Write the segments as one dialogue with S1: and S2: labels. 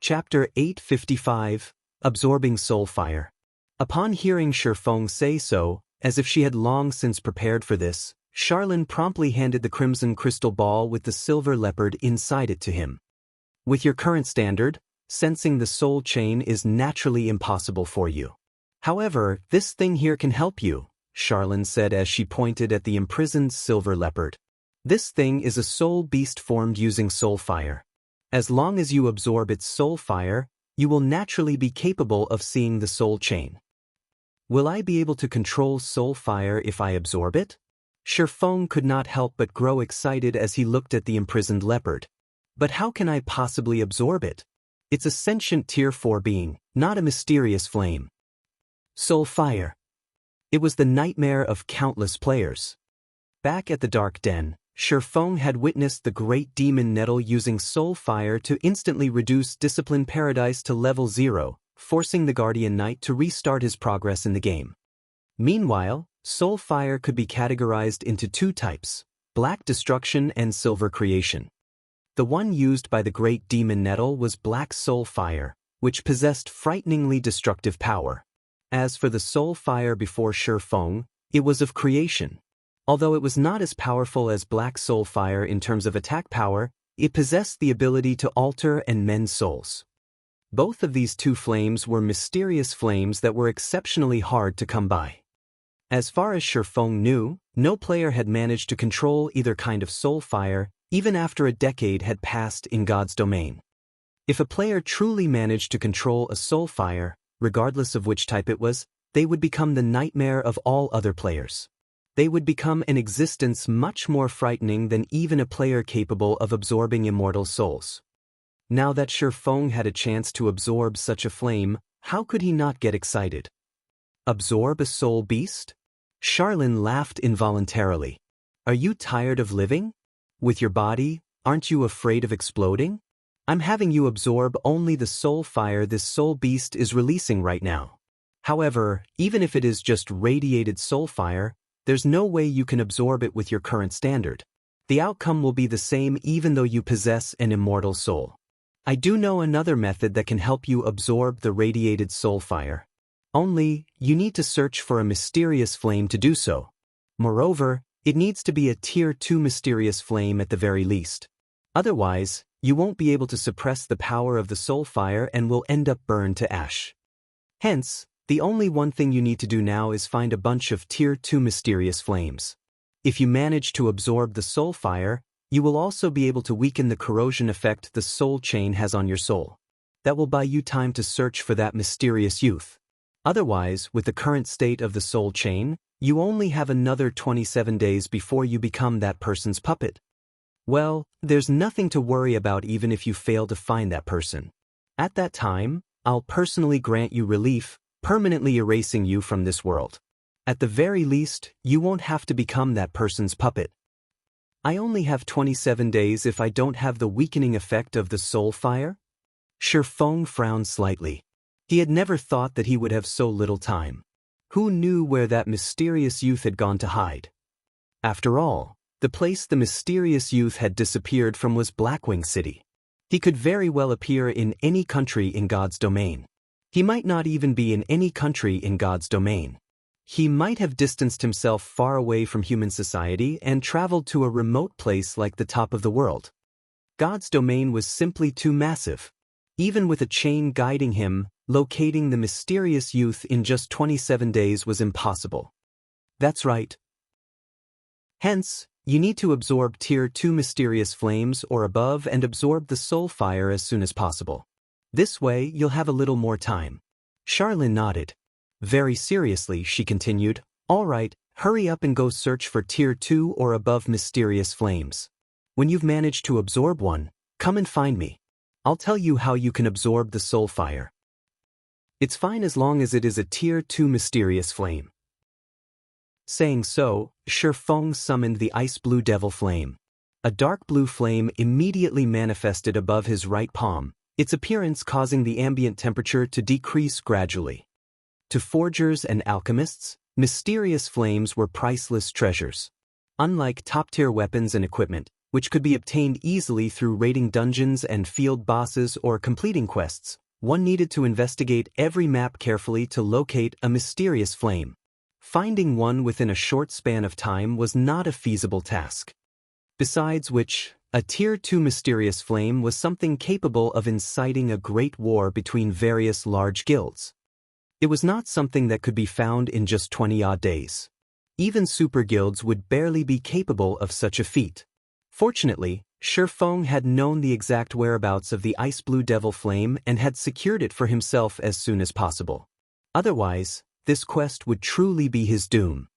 S1: Chapter 855, Absorbing Soul Fire. Upon hearing Feng say so, as if she had long since prepared for this, Charlene promptly handed the crimson crystal ball with the silver leopard inside it to him. With your current standard, sensing the soul chain is naturally impossible for you. However, this thing here can help you, Charlene said as she pointed at the imprisoned silver leopard. This thing is a soul beast formed using soul fire. As long as you absorb its soul fire, you will naturally be capable of seeing the soul chain. Will I be able to control soul fire if I absorb it? Feng could not help but grow excited as he looked at the imprisoned leopard. But how can I possibly absorb it? It's a sentient Tier 4 being, not a mysterious flame. Soul fire. It was the nightmare of countless players. Back at the Dark Den, Feng had witnessed the great demon nettle using soul fire to instantly reduce Discipline Paradise to level 0, forcing the Guardian Knight to restart his progress in the game. Meanwhile, soul fire could be categorized into two types, black destruction and silver creation. The one used by the great demon nettle was black soul fire, which possessed frighteningly destructive power. As for the soul fire before Feng, it was of creation. Although it was not as powerful as black soul fire in terms of attack power, it possessed the ability to alter and mend souls. Both of these two flames were mysterious flames that were exceptionally hard to come by. As far as Feng knew, no player had managed to control either kind of soul fire, even after a decade had passed in God's domain. If a player truly managed to control a soul fire, regardless of which type it was, they would become the nightmare of all other players. They would become an existence much more frightening than even a player capable of absorbing immortal souls. Now that Feng had a chance to absorb such a flame, how could he not get excited? Absorb a soul beast? Charlene laughed involuntarily. Are you tired of living? With your body, aren't you afraid of exploding? I'm having you absorb only the soul fire this soul beast is releasing right now. However, even if it is just radiated soul fire, there's no way you can absorb it with your current standard. The outcome will be the same even though you possess an immortal soul. I do know another method that can help you absorb the radiated soul fire. Only, you need to search for a mysterious flame to do so. Moreover, it needs to be a Tier 2 mysterious flame at the very least. Otherwise, you won't be able to suppress the power of the soul fire and will end up burned to ash. Hence, the only one thing you need to do now is find a bunch of Tier 2 mysterious flames. If you manage to absorb the soul fire, you will also be able to weaken the corrosion effect the soul chain has on your soul. That will buy you time to search for that mysterious youth. Otherwise, with the current state of the soul chain, you only have another 27 days before you become that person's puppet. Well, there's nothing to worry about even if you fail to find that person. At that time, I'll personally grant you relief, permanently erasing you from this world. At the very least, you won't have to become that person's puppet. I only have 27 days if I don't have the weakening effect of the soul fire? Feng frowned slightly. He had never thought that he would have so little time. Who knew where that mysterious youth had gone to hide? After all, the place the mysterious youth had disappeared from was Blackwing City. He could very well appear in any country in God's domain. He might not even be in any country in God's domain. He might have distanced himself far away from human society and traveled to a remote place like the top of the world. God's domain was simply too massive. Even with a chain guiding him, locating the mysterious youth in just 27 days was impossible. That's right. Hence, you need to absorb Tier 2 mysterious flames or above and absorb the soul fire as soon as possible. This way, you'll have a little more time. Charlene nodded. Very seriously, she continued, all right, hurry up and go search for Tier 2 or above mysterious flames. When you've managed to absorb one, come and find me. I'll tell you how you can absorb the soul fire. It's fine as long as it is a Tier 2 mysterious flame. Saying so, Feng summoned the ice blue devil flame. A dark blue flame immediately manifested above his right palm, its appearance causing the ambient temperature to decrease gradually. To forgers and alchemists, mysterious flames were priceless treasures. Unlike top-tier weapons and equipment, which could be obtained easily through raiding dungeons and field bosses or completing quests. One needed to investigate every map carefully to locate a mysterious flame. Finding one within a short span of time was not a feasible task. Besides which, a Tier 2 mysterious flame was something capable of inciting a great war between various large guilds. It was not something that could be found in just 20-odd days. Even super guilds would barely be capable of such a feat. Fortunately, Feng had known the exact whereabouts of the ice blue devil flame and had secured it for himself as soon as possible. Otherwise, this quest would truly be his doom.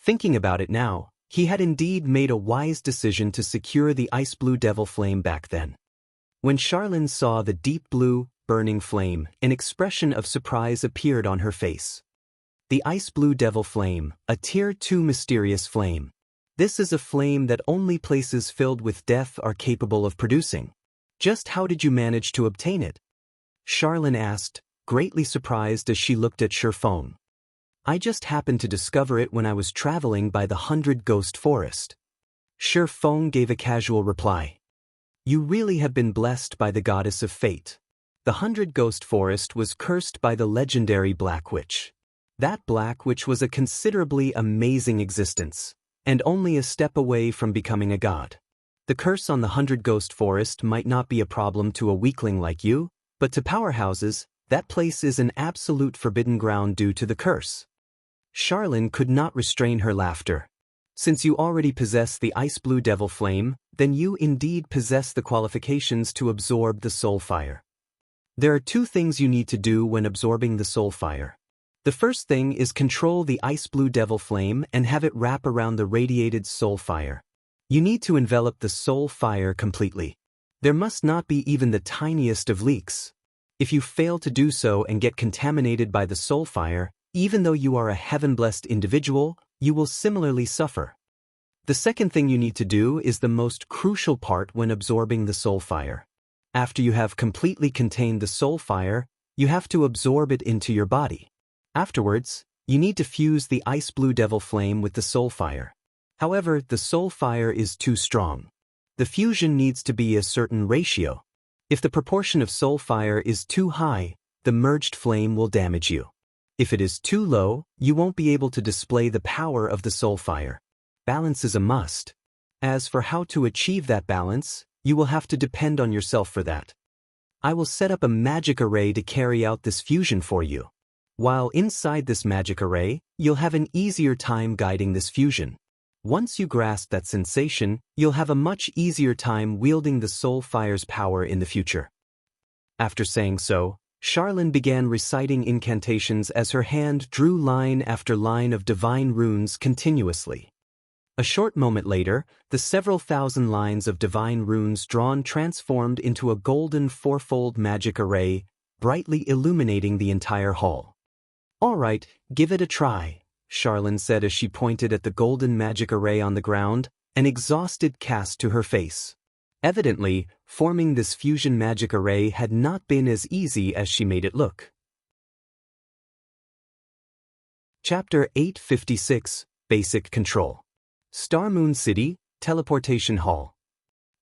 S1: Thinking about it now, he had indeed made a wise decision to secure the ice blue devil flame back then. When Charlene saw the deep blue, burning flame, an expression of surprise appeared on her face. The ice blue devil flame, a Tier 2 mysterious flame. This is a flame that only places filled with death are capable of producing. Just how did you manage to obtain it? Charlene asked, greatly surprised as she looked at Feng. I just happened to discover it when I was traveling by the 100 Ghost Forest. Feng gave a casual reply. You really have been blessed by the goddess of fate. The 100 Ghost Forest was cursed by the legendary Black Witch. That Black Witch was a considerably amazing existence, and only a step away from becoming a god. The curse on the 100 Ghost Forest might not be a problem to a weakling like you, but to powerhouses, that place is an absolute forbidden ground due to the curse. Charlene could not restrain her laughter. Since you already possess the ice blue devil flame, then you indeed possess the qualifications to absorb the soul fire. There are two things you need to do when absorbing the soul fire. The first thing is control the ice blue devil flame and have it wrap around the radiated soul fire. You need to envelop the soul fire completely. There must not be even the tiniest of leaks. If you fail to do so and get contaminated by the soul fire, even though you are a heaven-blessed individual, you will similarly suffer. The second thing you need to do is the most crucial part when absorbing the soul fire. After you have completely contained the soul fire, you have to absorb it into your body. Afterwards, you need to fuse the ice blue devil flame with the soul fire. However, the soul fire is too strong. The fusion needs to be a certain ratio. If the proportion of soul fire is too high, the merged flame will damage you. If it is too low, you won't be able to display the power of the soul fire. Balance is a must. As for how to achieve that balance, you will have to depend on yourself for that. I will set up a magic array to carry out this fusion for you. While inside this magic array, you'll have an easier time guiding this fusion. Once you grasp that sensation, you'll have a much easier time wielding the soul fire's power in the future. After saying so, Charlene began reciting incantations as her hand drew line after line of divine runes continuously. A short moment later, the several thousand lines of divine runes drawn transformed into a golden fourfold magic array, brightly illuminating the entire hall. All right, give it a try, Charlene said as she pointed at the golden magic array on the ground, an exhausted cast to her face. Evidently, forming this fusion magic array had not been as easy as she made it look. Chapter 856, Basic Control. Star Moon City, Teleportation Hall.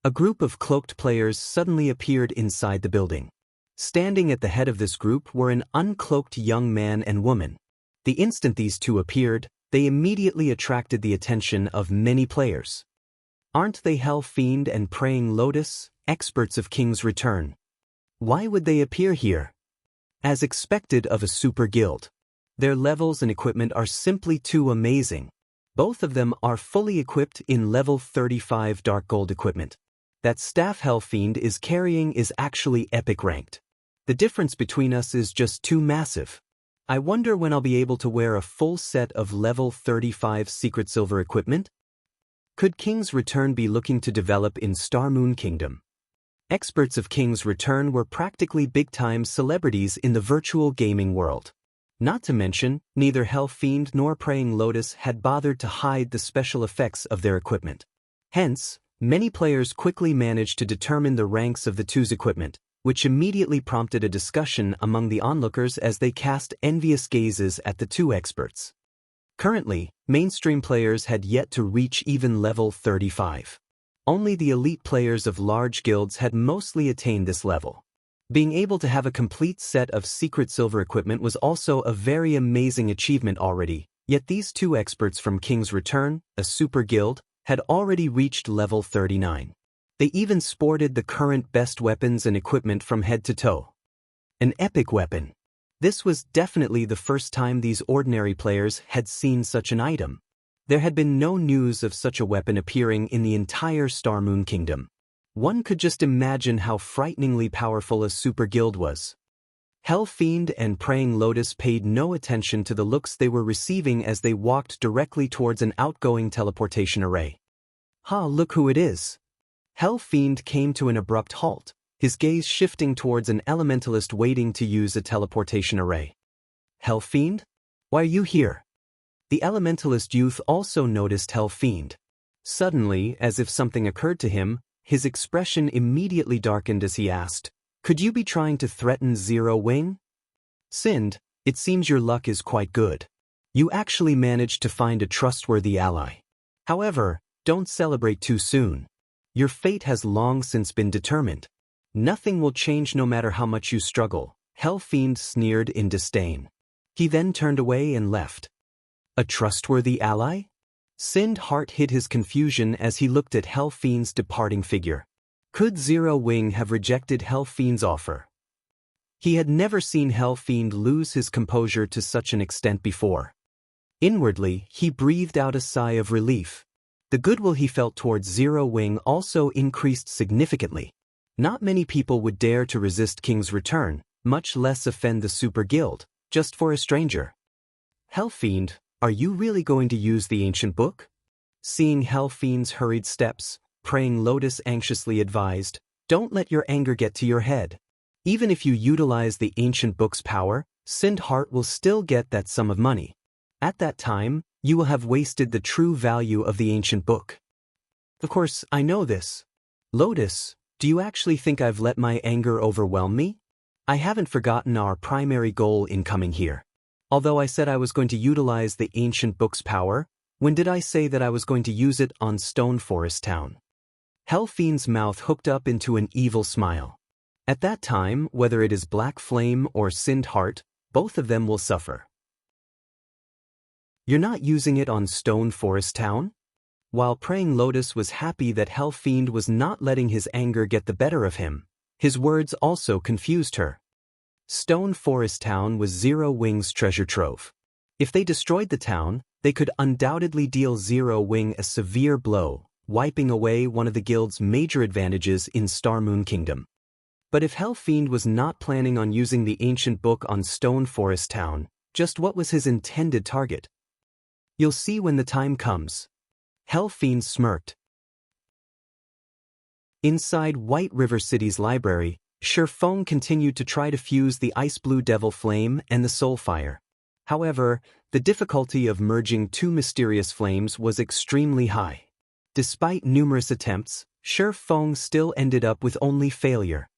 S1: A group of cloaked players suddenly appeared inside the building. Standing at the head of this group were an uncloaked young man and woman. The instant these two appeared, they immediately attracted the attention of many players. Aren't they Hell Fiend and Praying Lotus, experts of King's Return? Why would they appear here? As expected of a super guild. Their levels and equipment are simply too amazing. Both of them are fully equipped in level 35 Dark Gold equipment. That staff Hell Fiend is carrying is actually epic ranked. The difference between us is just too massive. I wonder when I'll be able to wear a full set of level 35 Secret Silver equipment? Could King's Return be looking to develop in Star Moon Kingdom? Experts of King's Return were practically big-time celebrities in the virtual gaming world. Not to mention, neither Hell Fiend nor Praying Lotus had bothered to hide the special effects of their equipment. Hence, many players quickly managed to determine the ranks of the two's equipment, which immediately prompted a discussion among the onlookers as they cast envious gazes at the two experts. Currently, mainstream players had yet to reach even level 35. Only the elite players of large guilds had mostly attained this level. Being able to have a complete set of secret silver equipment was also a very amazing achievement already, yet these two experts from King's Return, a super guild, had already reached level 39. They even sported the current best weapons and equipment from head to toe. An epic weapon. This was definitely the first time these ordinary players had seen such an item. There had been no news of such a weapon appearing in the entire Star Moon Kingdom. One could just imagine how frighteningly powerful a super guild was. Hell Fiend and Praying Lotus paid no attention to the looks they were receiving as they walked directly towards an outgoing teleportation array. "Ha, look who it is." Hell Fiend came to an abrupt halt, his gaze shifting towards an elementalist waiting to use a teleportation array. "Hell Fiend? Why are you here?" The elementalist youth also noticed Hell Fiend. Suddenly, as if something occurred to him, his expression immediately darkened as he asked, "Could you be trying to threaten Zero Wing?" "Sind, it seems your luck is quite good. You actually managed to find a trustworthy ally. However, don't celebrate too soon. Your fate has long since been determined. Nothing will change no matter how much you struggle," Hell Fiend sneered in disdain. He then turned away and left. A trustworthy ally? Sind's heart hid his confusion as he looked at Hell Fiend's departing figure. Could Zero Wing have rejected Hell Fiend's offer? He had never seen Hell Fiend lose his composure to such an extent before. Inwardly, he breathed out a sigh of relief. The goodwill he felt towards Zero Wing also increased significantly. Not many people would dare to resist King's Return, much less offend the Super Guild, just for a stranger. "Hell Fiend, are you really going to use the ancient book?" Seeing Hell Fiend's hurried steps, Praying Lotus anxiously advised, "Don't let your anger get to your head. Even if you utilize the ancient book's power, Sindheart will still get that sum of money. At that time, you will have wasted the true value of the ancient book." "Of course, I know this. Lotus, do you actually think I've let my anger overwhelm me? I haven't forgotten our primary goal in coming here. Although I said I was going to utilize the ancient book's power, when did I say that I was going to use it on Stone Forest Town?" Hell Fiend's mouth hooked up into an evil smile. At that time, whether it is Black Flame or Sindheart, both of them will suffer. "You're not using it on Stone Forest Town?" While Praying Lotus was happy that Hell Fiend was not letting his anger get the better of him, his words also confused her. Stone Forest Town was Zero Wing's treasure trove. If they destroyed the town, they could undoubtedly deal Zero Wing a severe blow, wiping away one of the guild's major advantages in Star Moon Kingdom. But if Hell Fiend was not planning on using the ancient book on Stone Forest Town, just what was his intended target? "You'll see when the time comes." Hell Fiend smirked. Inside White River City's library, Feng continued to try to fuse the Ice Blue Devil Flame and the Soul Fire. However, the difficulty of merging two mysterious flames was extremely high. Despite numerous attempts, Feng still ended up with only failure.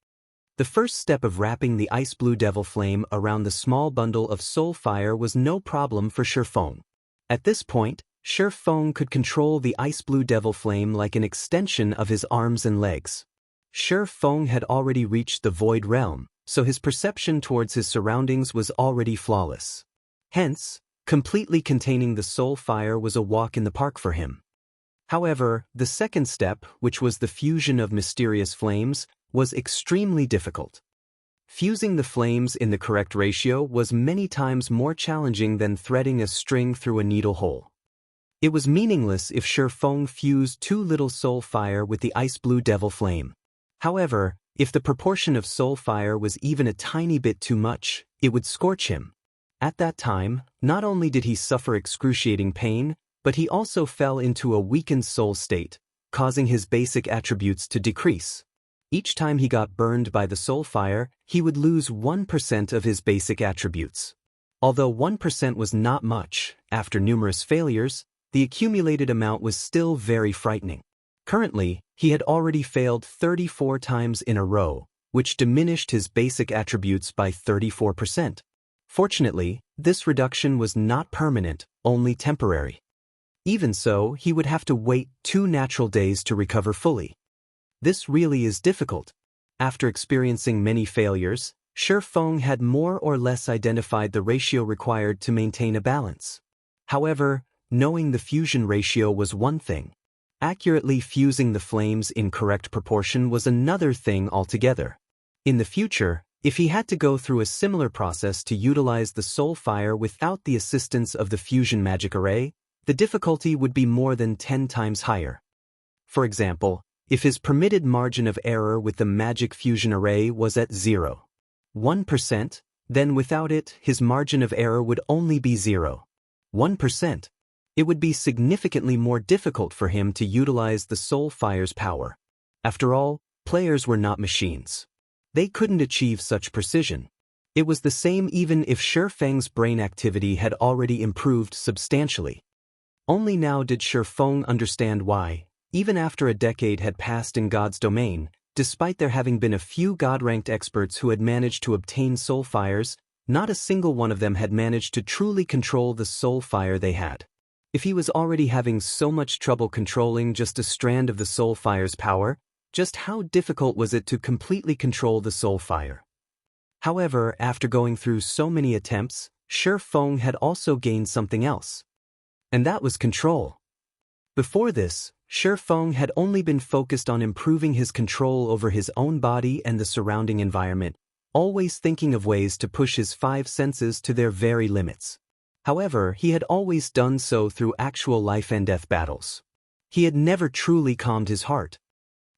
S1: The first step of wrapping the Ice Blue Devil Flame around the small bundle of Soul Fire was no problem for Feng. At this point, Feng could control the Ice Blue Devil Flame like an extension of his arms and legs. Feng had already reached the Void Realm, so his perception towards his surroundings was already flawless. Hence, completely containing the Soul Fire was a walk in the park for him. However, the second step, which was the fusion of mysterious flames, was extremely difficult. Fusing the flames in the correct ratio was many times more challenging than threading a string through a needle hole. It was meaningless if Feng fused too little Soul Fire with the Ice Blue Devil Flame. However, if the proportion of Soul Fire was even a tiny bit too much, it would scorch him. At that time, not only did he suffer excruciating pain, but he also fell into a weakened soul state, causing his basic attributes to decrease. Each time he got burned by the Soul Fire, he would lose 1% of his basic attributes. Although 1% was not much, after numerous failures, the accumulated amount was still very frightening. Currently, he had already failed 34 times in a row, which diminished his basic attributes by 34%. Fortunately, this reduction was not permanent, only temporary. Even so, he would have to wait 2 natural days to recover fully. This really is difficult. After experiencing many failures, Feng had more or less identified the ratio required to maintain a balance. However, knowing the fusion ratio was one thing. Accurately fusing the flames in correct proportion was another thing altogether. In the future, if he had to go through a similar process to utilize the soul fire without the assistance of the fusion magic array, the difficulty would be more than 10 times higher. For example, if his permitted margin of error with the magic fusion array was at 0.1%, then without it, his margin of error would only be 0.1%. It would be significantly more difficult for him to utilize the soul fire's power. After all, players were not machines. They couldn't achieve such precision. It was the same even if Feng's brain activity had already improved substantially. Only now did Feng understand why, even after a decade had passed in God's domain, despite there having been a few God-ranked experts who had managed to obtain soul fires, not a single one of them had managed to truly control the soul fire they had. If he was already having so much trouble controlling just a strand of the soul fire's power, just how difficult was it to completely control the soul fire? However, after going through so many attempts, Feng had also gained something else. And that was control. Before this, Feng had only been focused on improving his control over his own body and the surrounding environment, always thinking of ways to push his 5 senses to their very limits. However, he had always done so through actual life and death battles. He had never truly calmed his heart.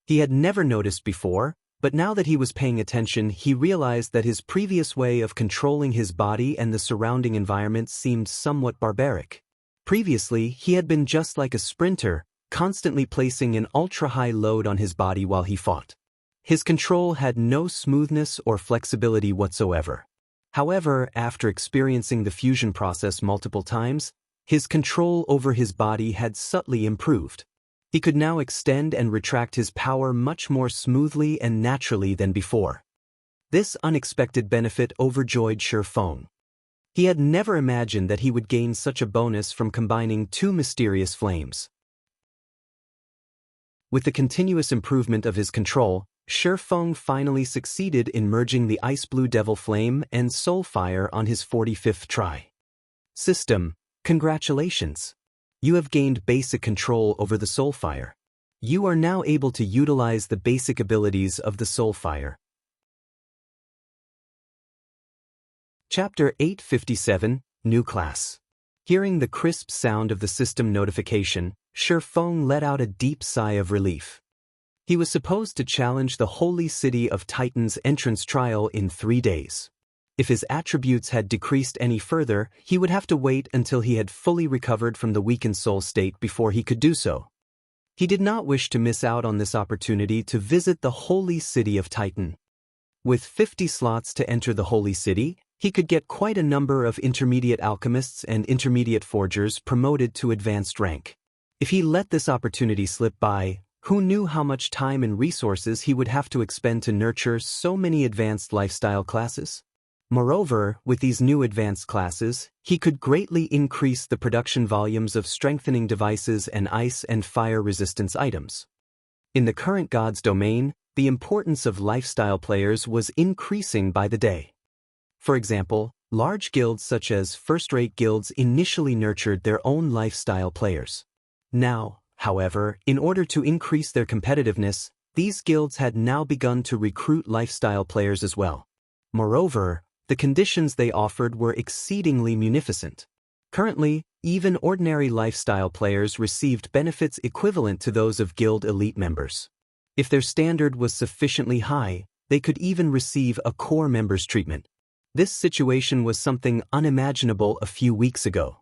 S1: He had never noticed before, but now that he was paying attention, he realized that his previous way of controlling his body and the surrounding environment seemed somewhat barbaric. Previously, he had been just like a sprinter, constantly placing an ultra-high load on his body while he fought. His control had no smoothness or flexibility whatsoever. However, after experiencing the fusion process multiple times, his control over his body had subtly improved. He could now extend and retract his power much more smoothly and naturally than before. This unexpected benefit overjoyed Feng. He had never imagined that he would gain such a bonus from combining 2 mysterious flames. With the continuous improvement of his control, Feng finally succeeded in merging the Ice Blue Devil Flame and Soul Fire on his 45th try. System, congratulations! You have gained basic control over the soul fire. You are now able to utilize the basic abilities of the soul fire. Chapter 857, New Class. Hearing the crisp sound of the system notification, Feng let out a deep sigh of relief. He was supposed to challenge the Holy City of Titan's entrance trial in 3 days. If his attributes had decreased any further, he would have to wait until he had fully recovered from the weakened soul state before he could do so. He did not wish to miss out on this opportunity to visit the Holy City of Titan. With 50 slots to enter the Holy City, he could get quite a number of intermediate alchemists and intermediate forgers promoted to advanced rank. If he let this opportunity slip by, who knew how much time and resources he would have to expend to nurture so many advanced lifestyle classes? Moreover, with these new advanced classes, he could greatly increase the production volumes of strengthening devices and ice and fire resistance items. In the current God's domain, the importance of lifestyle players was increasing by the day. For example, large guilds such as first-rate guilds initially nurtured their own lifestyle players. Now, however, in order to increase their competitiveness, these guilds had now begun to recruit lifestyle players as well. Moreover, the conditions they offered were exceedingly munificent. Currently, even ordinary lifestyle players received benefits equivalent to those of guild elite members. If their standard was sufficiently high, they could even receive a core members treatment. This situation was something unimaginable a few weeks ago.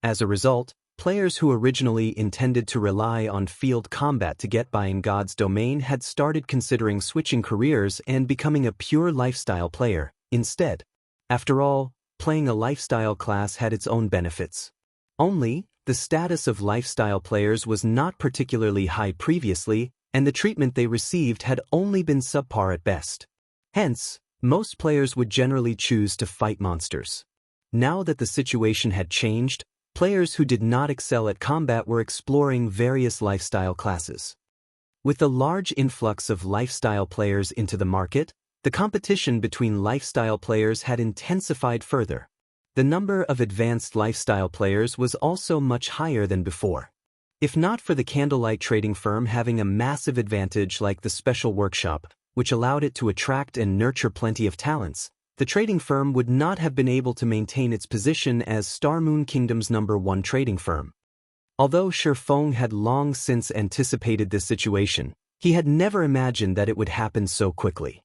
S1: As a result, players who originally intended to rely on field combat to get by in God's domain had started considering switching careers and becoming a pure lifestyle player instead. After all, playing a lifestyle class had its own benefits. Only, the status of lifestyle players was not particularly high previously, and the treatment they received had only been subpar at best. Hence, most players would generally choose to fight monsters. Now that the situation had changed, players who did not excel at combat were exploring various lifestyle classes. With the large influx of lifestyle players into the market, the competition between lifestyle players had intensified further. The number of advanced lifestyle players was also much higher than before. If not for the candlelight trading firm having a massive advantage like the special workshop, which allowed it to attract and nurture plenty of talents, the trading firm would not have been able to maintain its position as Star Moon Kingdom's #1 trading firm. Although Feng had long since anticipated this situation, he had never imagined that it would happen so quickly.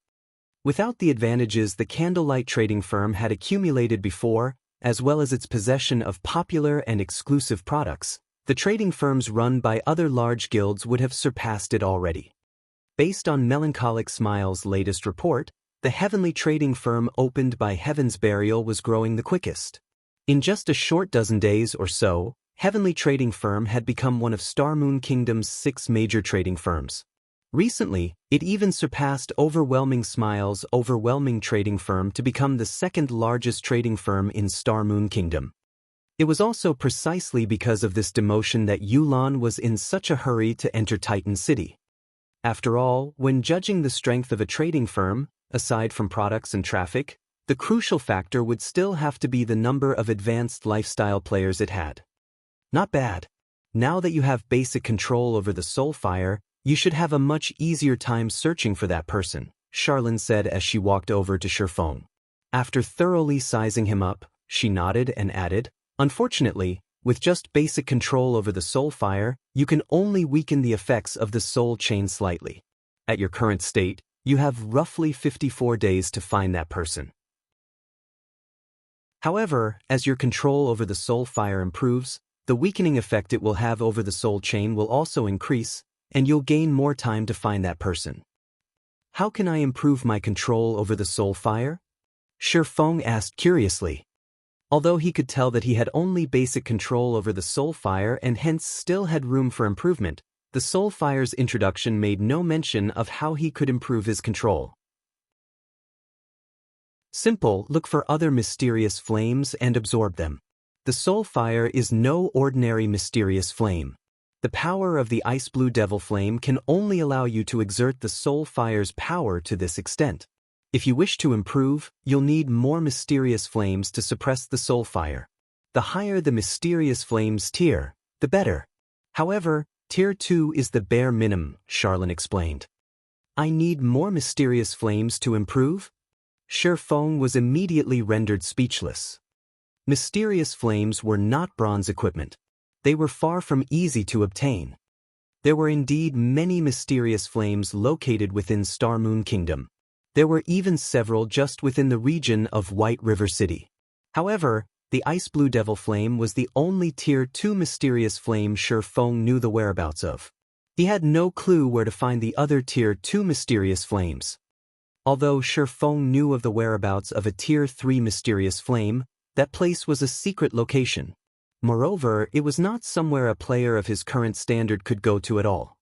S1: Without the advantages the candlelight trading firm had accumulated before, as well as its possession of popular and exclusive products, the trading firms run by other large guilds would have surpassed it already. Based on Melancholic Smile's latest report, the heavenly trading firm opened by Heaven's Burial was growing the quickest. In just a short dozen days or so, Heavenly Trading Firm had become one of Star Moon Kingdom's 6 major trading firms. Recently, it even surpassed Overwhelming Smile's Overwhelming Trading Firm to become the 2nd largest trading firm in Star Moon Kingdom. It was also precisely because of this demotion that Yulan was in such a hurry to enter Titan City. After all, when judging the strength of a trading firm, aside from products and traffic, the crucial factor would still have to be the number of advanced lifestyle players it had. Not bad. Now that you have basic control over the soul fire, you should have a much easier time searching for that person, Charlene said as she walked over to Feng. After thoroughly sizing him up, she nodded and added, "Unfortunately, with just basic control over the soul fire, you can only weaken the effects of the soul chain slightly. At your current state, you have roughly 54 days to find that person. However, as your control over the soul fire improves, the weakening effect it will have over the soul chain will also increase, and you'll gain more time to find that person." "How can I improve my control over the soul fire?" Feng asked curiously. Although he could tell that he had only basic control over the soul fire and hence still had room for improvement, the soul fire's introduction made no mention of how he could improve his control. Simple, look for other mysterious flames and absorb them. The soul fire is no ordinary mysterious flame. The power of the ice blue devil flame can only allow you to exert the soul fire's power to this extent. If you wish to improve, you'll need more mysterious flames to suppress the soul fire. The higher the mysterious flame's tier, the better. However, Tier 2 is the bare minimum, Charlene explained. "I need more mysterious flames to improve?" Feng was immediately rendered speechless. Mysterious flames were not bronze equipment. They were far from easy to obtain. There were indeed many mysterious flames located within Star Moon Kingdom. There were even several just within the region of White River City. However, the Ice Blue Devil Flame was the only Tier 2 mysterious flame Feng knew the whereabouts of. He had no clue where to find the other Tier 2 mysterious flames. Although Feng knew of the whereabouts of a Tier 3 mysterious flame, that place was a secret location. Moreover, it was not somewhere a player of his current standard could go to at all.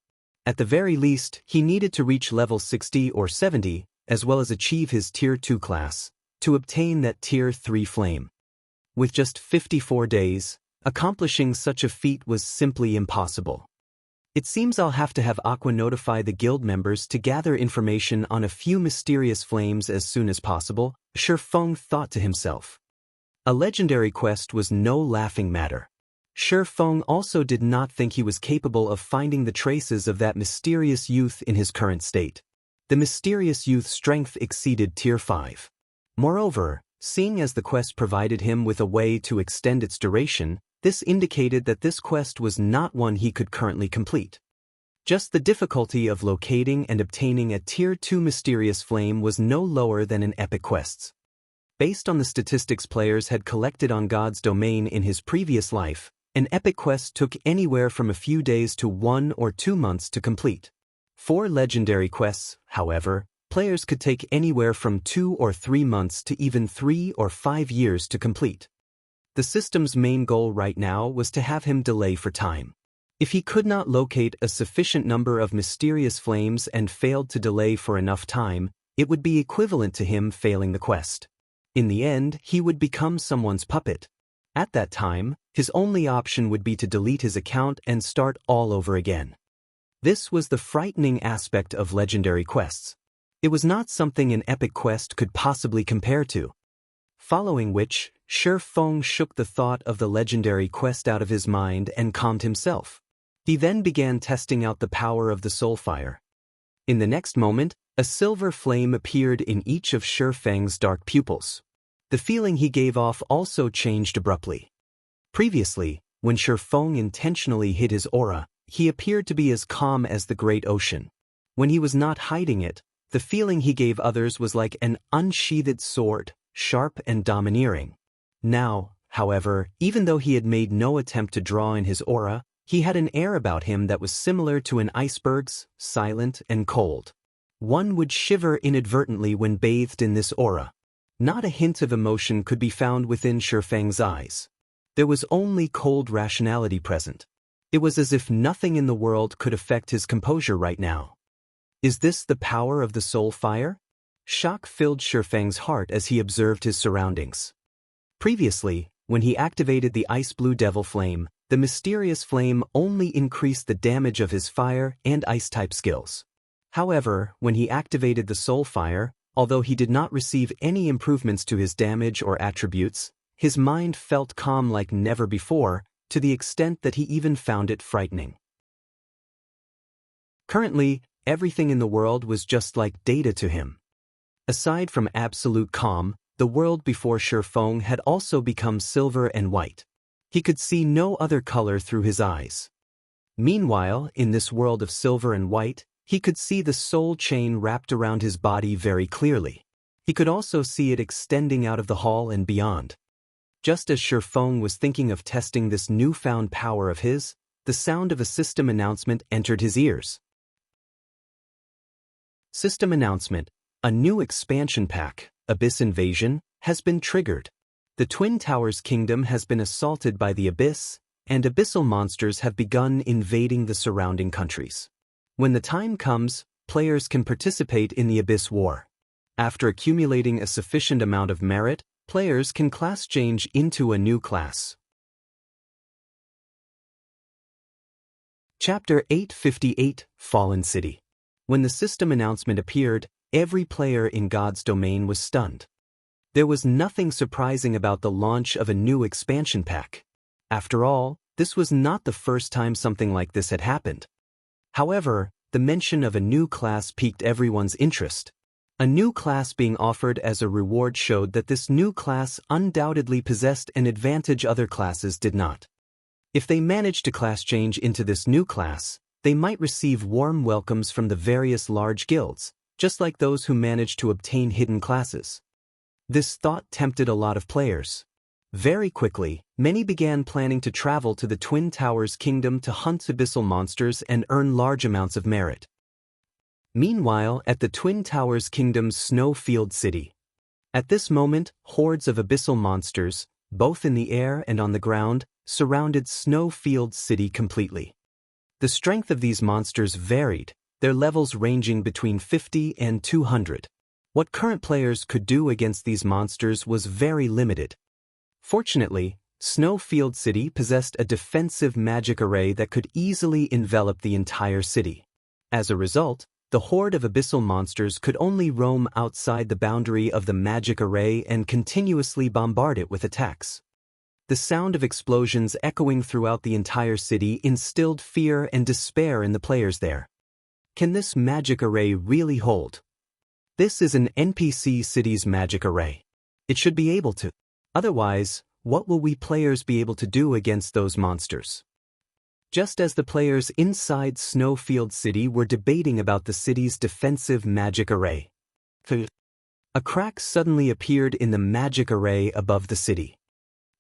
S1: At the very least, he needed to reach level 60 or 70, as well as achieve his Tier 2 class, to obtain that Tier 3 flame. With just 54 days, accomplishing such a feat was simply impossible. "It seems I'll have to have Aqua notify the guild members to gather information on a few mysterious flames as soon as possible," Feng thought to himself. A legendary quest was no laughing matter. Feng also did not think he was capable of finding the traces of that mysterious youth in his current state. The mysterious youth's strength exceeded Tier 5. Moreover, seeing as the quest provided him with a way to extend its duration, this indicated that this quest was not one he could currently complete. Just the difficulty of locating and obtaining a Tier 2 mysterious flame was no lower than in epic quests. Based on the statistics players had collected on God's domain in his previous life, an epic quest took anywhere from a few days to 1 or 2 months to complete. For legendary quests, however, players could take anywhere from 2 or 3 months to even 3 or 5 years to complete. The system's main goal right now was to have him delay for time. If he could not locate a sufficient number of mysterious flames and failed to delay for enough time, it would be equivalent to him failing the quest. In the end, he would become someone's puppet. At that time, his only option would be to delete his account and start all over again. This was the frightening aspect of legendary quests. It was not something an epic quest could possibly compare to. Following which, Feng shook the thought of the legendary quest out of his mind and calmed himself. He then began testing out the power of the soul fire. In the next moment, a silver flame appeared in each of Feng's dark pupils. The feeling he gave off also changed abruptly. Previously, when Feng intentionally hid his aura, he appeared to be as calm as the great ocean. When he was not hiding it, the feeling he gave others was like an unsheathed sword, sharp and domineering. Now, however, even though he had made no attempt to draw in his aura, he had an air about him that was similar to an iceberg's, silent and cold. One would shiver inadvertently when bathed in this aura. Not a hint of emotion could be found within Feng's eyes. There was only cold rationality present. It was as if nothing in the world could affect his composure right now. Is this the power of the soul fire? Shock filled Feng's heart as he observed his surroundings. Previously, when he activated the ice blue devil flame, the mysterious flame only increased the damage of his fire and ice-type skills. However, when he activated the soul fire, although he did not receive any improvements to his damage or attributes, his mind felt calm like never before, to the extent that he even found it frightening. Currently, everything in the world was just like data to him. Aside from absolute calm, the world before Feng had also become silver and white. He could see no other color through his eyes. Meanwhile, in this world of silver and white, he could see the soul chain wrapped around his body very clearly. He could also see it extending out of the hall and beyond. Just as Feng was thinking of testing this newfound power of his, the sound of a system announcement entered his ears. System announcement: a new expansion pack, Abyss Invasion, has been triggered. The Twin Towers Kingdom has been assaulted by the Abyss, and abyssal monsters have begun invading the surrounding countries. When the time comes, players can participate in the Abyss War. After accumulating a sufficient amount of merit, players can class change into a new class. Chapter 858, Fallen City. When the system announcement appeared, every player in God's domain was stunned. There was nothing surprising about the launch of a new expansion pack. After all, this was not the first time something like this had happened. However, the mention of a new class piqued everyone's interest. A new class being offered as a reward showed that this new class undoubtedly possessed an advantage other classes did not. If they managed to class change into this new class, they might receive warm welcomes from the various large guilds, just like those who managed to obtain hidden classes. This thought tempted a lot of players. Very quickly, many began planning to travel to the Twin Towers Kingdom to hunt abyssal monsters and earn large amounts of merit. Meanwhile, at the Twin Towers Kingdom's Snowfield City. At this moment, hordes of abyssal monsters, both in the air and on the ground, surrounded Snowfield City completely. The strength of these monsters varied, their levels ranging between 50 and 200. What current players could do against these monsters was very limited. Fortunately, Snowfield City possessed a defensive magic array that could easily envelop the entire city. As a result, the horde of abyssal monsters could only roam outside the boundary of the magic array and continuously bombard it with attacks. The sound of explosions echoing throughout the entire city instilled fear and despair in the players there. Can this magic array really hold? This is an NPC city's magic array. It should be able to. Otherwise, what will we players be able to do against those monsters? Just as the players inside Snowfield City were debating about the city's defensive magic array, a crack suddenly appeared in the magic array above the city.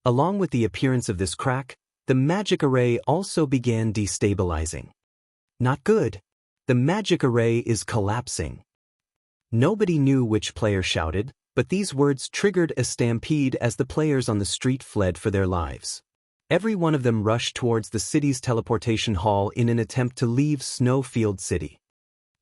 S1: Along with the appearance of this crack, the magic array also began destabilizing. Not good. The magic array is collapsing. Nobody knew which player shouted, but these words triggered a stampede as the players on the street fled for their lives. Every one of them rushed towards the city's teleportation hall in an attempt to leave Snowfield City.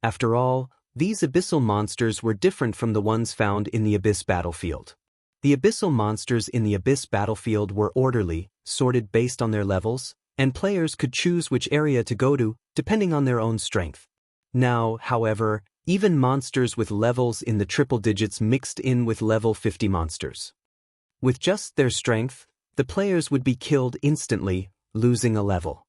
S1: After all, these abyssal monsters were different from the ones found in the Abyss battlefield. The abyssal monsters in the Abyss battlefield were orderly, sorted based on their levels, and players could choose which area to go to, depending on their own strength. Now, however, even monsters with levels in the triple digits mixed in with level 50 monsters. With just their strength, the players would be killed instantly, losing a level.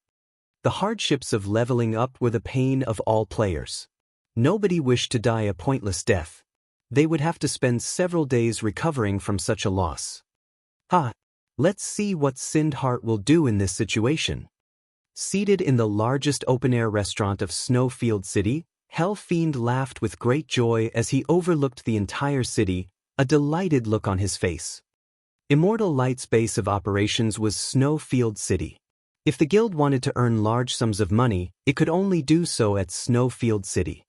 S1: The hardships of leveling up were the pain of all players. Nobody wished to die a pointless death. They would have to spend several days recovering from such a loss. Let's see what Sindheart will do in this situation. Seated in the largest open-air restaurant of Snowfield City, Hell Fiend laughed with great joy as he overlooked the entire city, a delighted look on his face. Immortal Light's base of operations was Snowfield City. If the guild wanted to earn large sums of money, it could only do so at Snowfield City.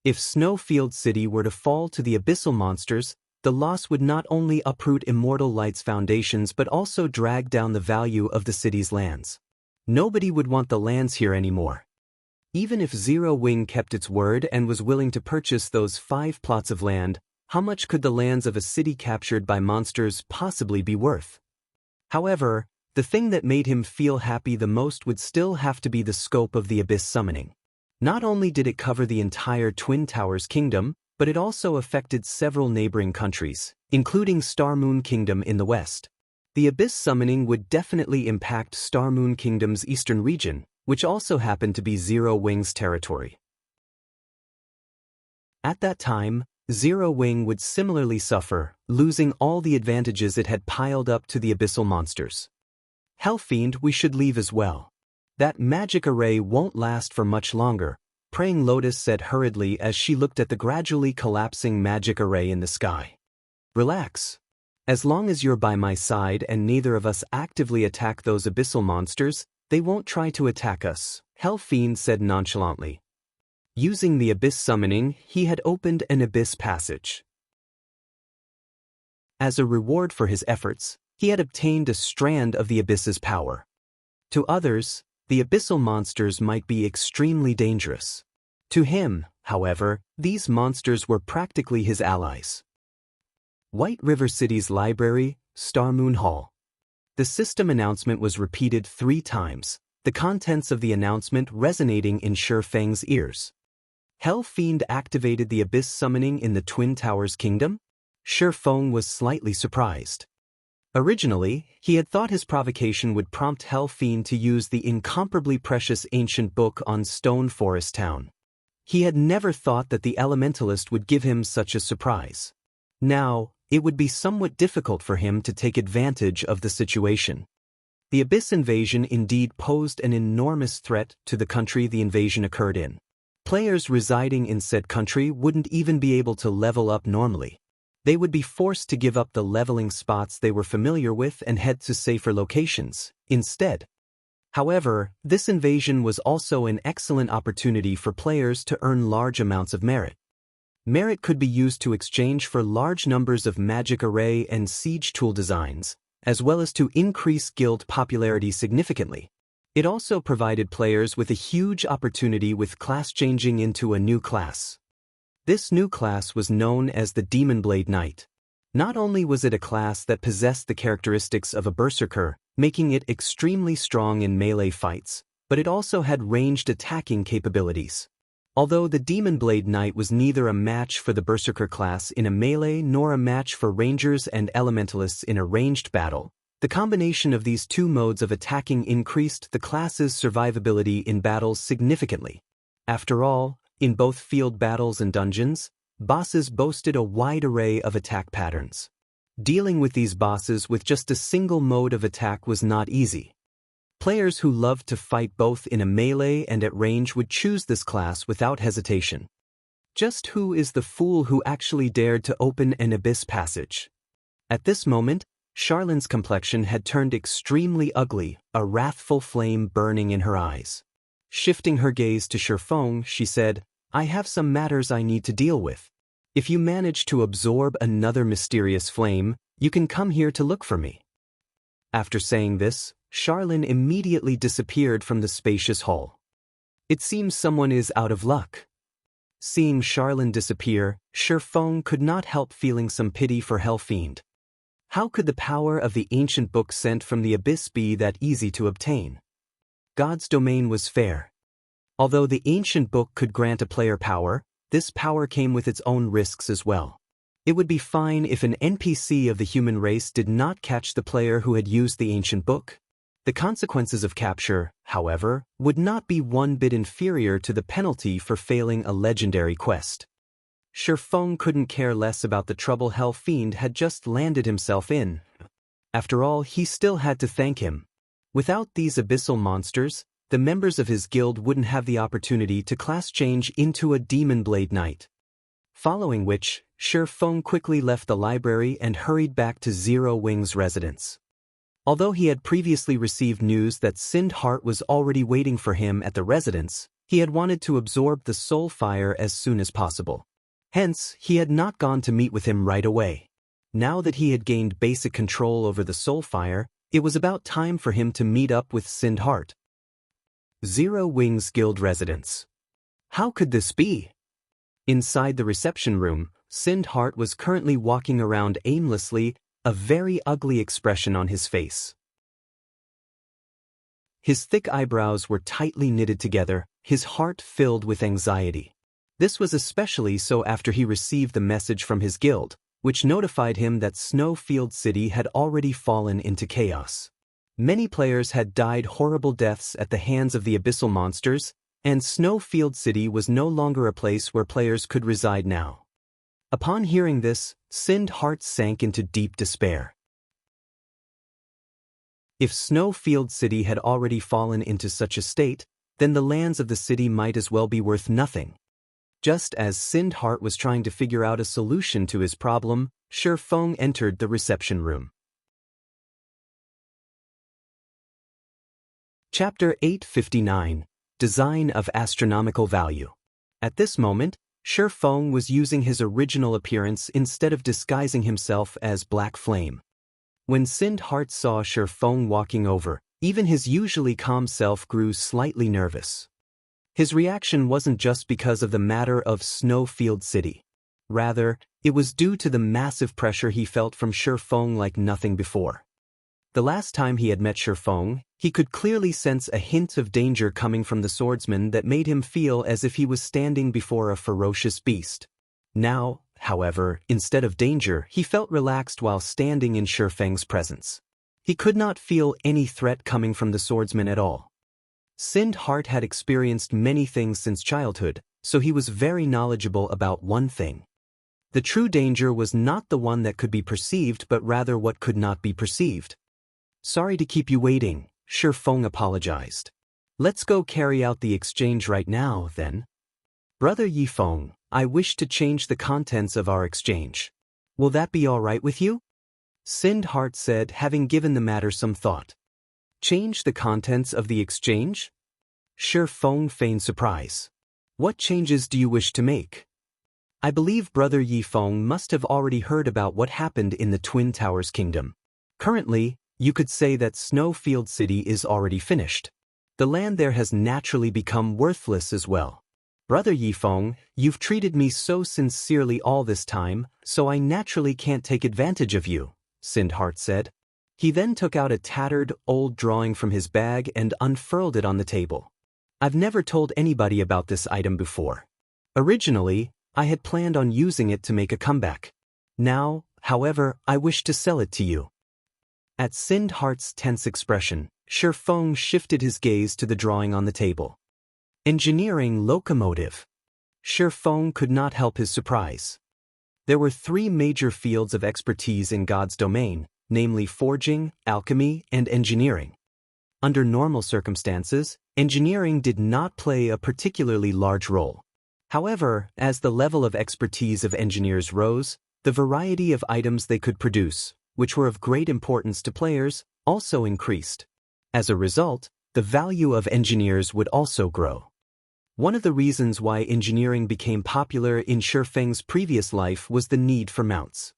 S1: If Snowfield City were to fall to the abyssal monsters, the loss would not only uproot Immortal Light's foundations but also drag down the value of the city's lands. Nobody would want the lands here anymore. Even if Zero Wing kept its word and was willing to purchase those 5 plots of land, how much could the lands of a city captured by monsters possibly be worth? However, the thing that made him feel happy the most would still have to be the scope of the Abyss summoning. Not only did it cover the entire Twin Towers Kingdom, but it also affected several neighboring countries, including Star Moon Kingdom in the west. The Abyss summoning would definitely impact Star Moon Kingdom's eastern region, which also happened to be Zero Wing's territory. At that time, Zero Wing would similarly suffer, losing all the advantages it had piled up to the abyssal monsters. Hellfiend, we should leave as well. That magic array won't last for much longer, Praying Lotus said hurriedly as she looked at the gradually collapsing magic array in the sky. Relax. As long as you're by my side and neither of us actively attack those abyssal monsters, they won't try to attack us, Hellfiend said nonchalantly. Using the Abyss summoning, he had opened an Abyss passage. As a reward for his efforts, he had obtained a strand of the Abyss's power. To others, the abyssal monsters might be extremely dangerous. To him, however, these monsters were practically his allies. White River City's library, Star Moon Hall. The system announcement was repeated 3 times, the contents of the announcement resonating in Feng's ears. Hellfiend activated the Abyss summoning in the Twin Towers Kingdom? Feng was slightly surprised. Originally, he had thought his provocation would prompt Hellfiend to use the incomparably precious ancient book on Stone Forest Town. He had never thought that the Elementalist would give him such a surprise. Now, it would be somewhat difficult for him to take advantage of the situation. The Abyss invasion indeed posed an enormous threat to the country the invasion occurred in. Players residing in said country wouldn't even be able to level up normally. They would be forced to give up the leveling spots they were familiar with and head to safer locations instead. However, this invasion was also an excellent opportunity for players to earn large amounts of merit. Merit could be used to exchange for large numbers of magic array and siege tool designs, as well as to increase guild popularity significantly. It also provided players with a huge opportunity with class changing into a new class. This new class was known as the Demon Blade Knight. Not only was it a class that possessed the characteristics of a berserker, making it extremely strong in melee fights, but it also had ranged attacking capabilities. Although the Demon Blade Knight was neither a match for the berserker class in a melee nor a match for rangers and elementalists in a ranged battle, the combination of these 2 modes of attacking increased the class's survivability in battles significantly. After all, in both field battles and dungeons, bosses boasted a wide array of attack patterns. Dealing with these bosses with just a single mode of attack was not easy. Players who loved to fight both in a melee and at range would choose this class without hesitation. Just who is the fool who actually dared to open an Abyss passage? At this moment, Charlene's complexion had turned extremely ugly, a wrathful flame burning in her eyes. Shifting her gaze to Feng, she said, I have some matters I need to deal with. If you manage to absorb another mysterious flame, you can come here to look for me. After saying this, Charlene immediately disappeared from the spacious hall. It seems someone is out of luck. Seeing Charlene disappear, Feng could not help feeling some pity for Hellfiend. How could the power of the ancient book sent from the abyss be that easy to obtain? God's domain was fair. Although the ancient book could grant a player power, this power came with its own risks as well. It would be fine if an NPC of the human race did not catch the player who had used the ancient book. The consequences of capture, however, would not be one bit inferior to the penalty for failing a legendary quest. Feng couldn't care less about the trouble Hell Fiend had just landed himself in. After all, he still had to thank him. Without these abyssal monsters, the members of his guild wouldn't have the opportunity to class change into a Demon Blade Knight. Following which, Feng quickly left the library and hurried back to Zero Wing's residence. Although he had previously received news that Sind Heart was already waiting for him at the residence, he had wanted to absorb the soul fire as soon as possible. Hence, he had not gone to meet with him right away. Now that he had gained basic control over the soul fire, it was about time for him to meet up with Sind Heart. Zero Wing's guild residence. How could this be? Inside the reception room, Sind Heart was currently walking around aimlessly, a very ugly expression on his face. His thick eyebrows were tightly knitted together, his heart filled with anxiety. This was especially so after he received the message from his guild, which notified him that Snowfield City had already fallen into chaos. Many players had died horrible deaths at the hands of the abyssal monsters, and Snowfield City was no longer a place where players could reside now. Upon hearing this, Sind Heart sank into deep despair. If Snowfield City had already fallen into such a state, then the lands of the city might as well be worth nothing. Just as Sind Heart was trying to figure out a solution to his problem, Feng entered the reception room. Chapter 859, Design of Astronomical Value. At this moment, Feng was using his original appearance instead of disguising himself as Black Flame. When Sind Heart saw Feng walking over, even his usually calm self grew slightly nervous. His reaction wasn't just because of the matter of Snowfield City. Rather, it was due to the massive pressure he felt from Feng like nothing before. The last time he had met Feng, he could clearly sense a hint of danger coming from the swordsman that made him feel as if he was standing before a ferocious beast. Now, however, instead of danger, he felt relaxed while standing in Feng's presence. He could not feel any threat coming from the swordsman at all. Sind Heart had experienced many things since childhood, so he was very knowledgeable about one thing. The true danger was not the one that could be perceived but rather what could not be perceived. Sorry to keep you waiting, Feng apologized. Let's go carry out the exchange right now, then. Brother Feng, I wish to change the contents of our exchange. Will that be all right with you? Sind Heart said, having given the matter some thought. Change the contents of the exchange? Feng feigned surprise. What changes do you wish to make? I believe Brother Feng must have already heard about what happened in the Twin Towers Kingdom. Currently, you could say that Snowfield City is already finished. The land there has naturally become worthless as well. Brother Feng, you've treated me so sincerely all this time, so I naturally can't take advantage of you, Sind Heart said. He then took out a tattered, old drawing from his bag and unfurled it on the table. I've never told anybody about this item before. Originally, I had planned on using it to make a comeback. Now, however, I wish to sell it to you. At Sind Heart's tense expression, Feng shifted his gaze to the drawing on the table. Engineering locomotive. Feng could not help his surprise. There were three major fields of expertise in God's domain, namely forging, alchemy, and engineering. Under normal circumstances, engineering did not play a particularly large role. However, as the level of expertise of engineers rose, the variety of items they could produce, which were of great importance to players, also increased. As a result, the value of engineers would also grow. One of the reasons why engineering became popular in Feng's previous life was the need for mounts.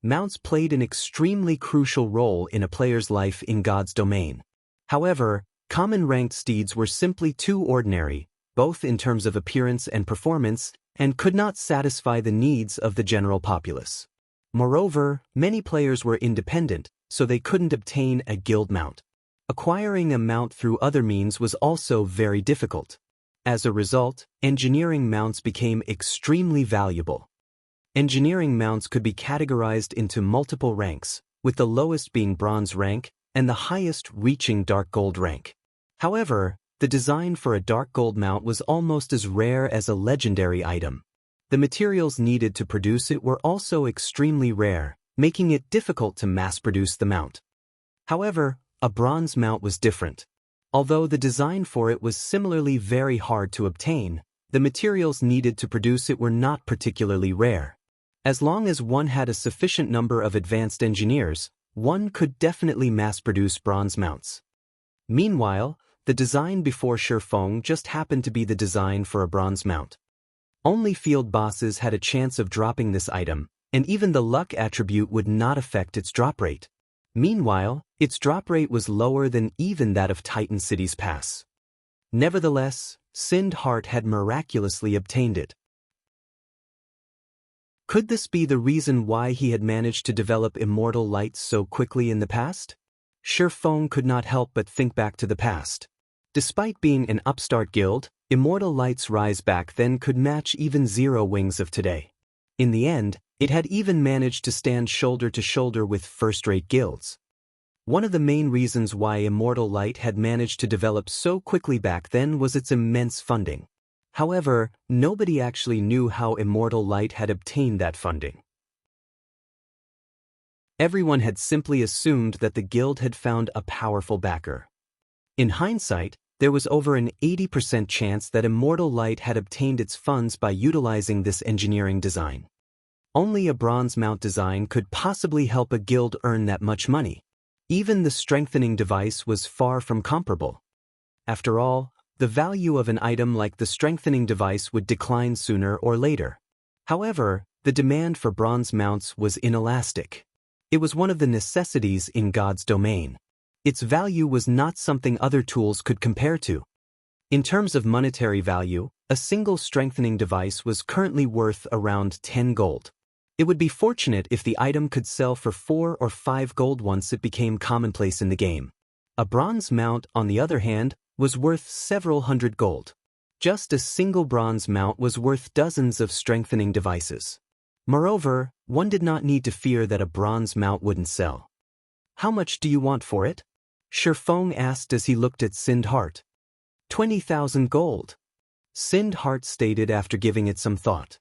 S1: Mounts played an extremely crucial role in a player's life in God's domain. However, common ranked steeds were simply too ordinary, both in terms of appearance and performance, and could not satisfy the needs of the general populace. Moreover, many players were independent, so they couldn't obtain a guild mount. Acquiring a mount through other means was also very difficult. As a result, engineering mounts became extremely valuable. Engineering mounts could be categorized into multiple ranks, with the lowest being bronze rank and the highest reaching dark gold rank. However, the design for a dark gold mount was almost as rare as a legendary item. The materials needed to produce it were also extremely rare, making it difficult to mass-produce the mount. However, a bronze mount was different. Although the design for it was similarly very hard to obtain, the materials needed to produce it were not particularly rare. As long as one had a sufficient number of advanced engineers, one could definitely mass-produce bronze mounts. Meanwhile, the design before Feng just happened to be the design for a bronze mount. Only field bosses had a chance of dropping this item, and even the luck attribute would not affect its drop rate. Meanwhile, its drop rate was lower than even that of Titan City's pass. Nevertheless, Sind Heart had miraculously obtained it. Could this be the reason why he had managed to develop immortal light so quickly in the past? Feng could not help but think back to the past. Despite being an upstart guild, Immortal Light's rise back then could match even Zero Wings of today. In the end, it had even managed to stand shoulder to shoulder with first-rate guilds. One of the main reasons why Immortal Light had managed to develop so quickly back then was its immense funding. However, nobody actually knew how Immortal Light had obtained that funding. Everyone had simply assumed that the guild had found a powerful backer. In hindsight, there was over an 80% chance that Immortal Light had obtained its funds by utilizing this engineering design. Only a bronze mount design could possibly help a guild earn that much money. Even the strengthening device was far from comparable. After all, the value of an item like the strengthening device would decline sooner or later. However, the demand for bronze mounts was inelastic. It was one of the necessities in God's domain. Its value was not something other tools could compare to. In terms of monetary value, a single strengthening device was currently worth around 10 gold. It would be fortunate if the item could sell for 4 or 5 gold once it became commonplace in the game. A bronze mount, on the other hand, was worth several hundred gold. Just a single bronze mount was worth dozens of strengthening devices. Moreover, one did not need to fear that a bronze mount wouldn't sell. "How much do you want for it?" Feng asked as he looked at Sind Heart. 20,000 gold. Sind Heart stated after giving it some thought.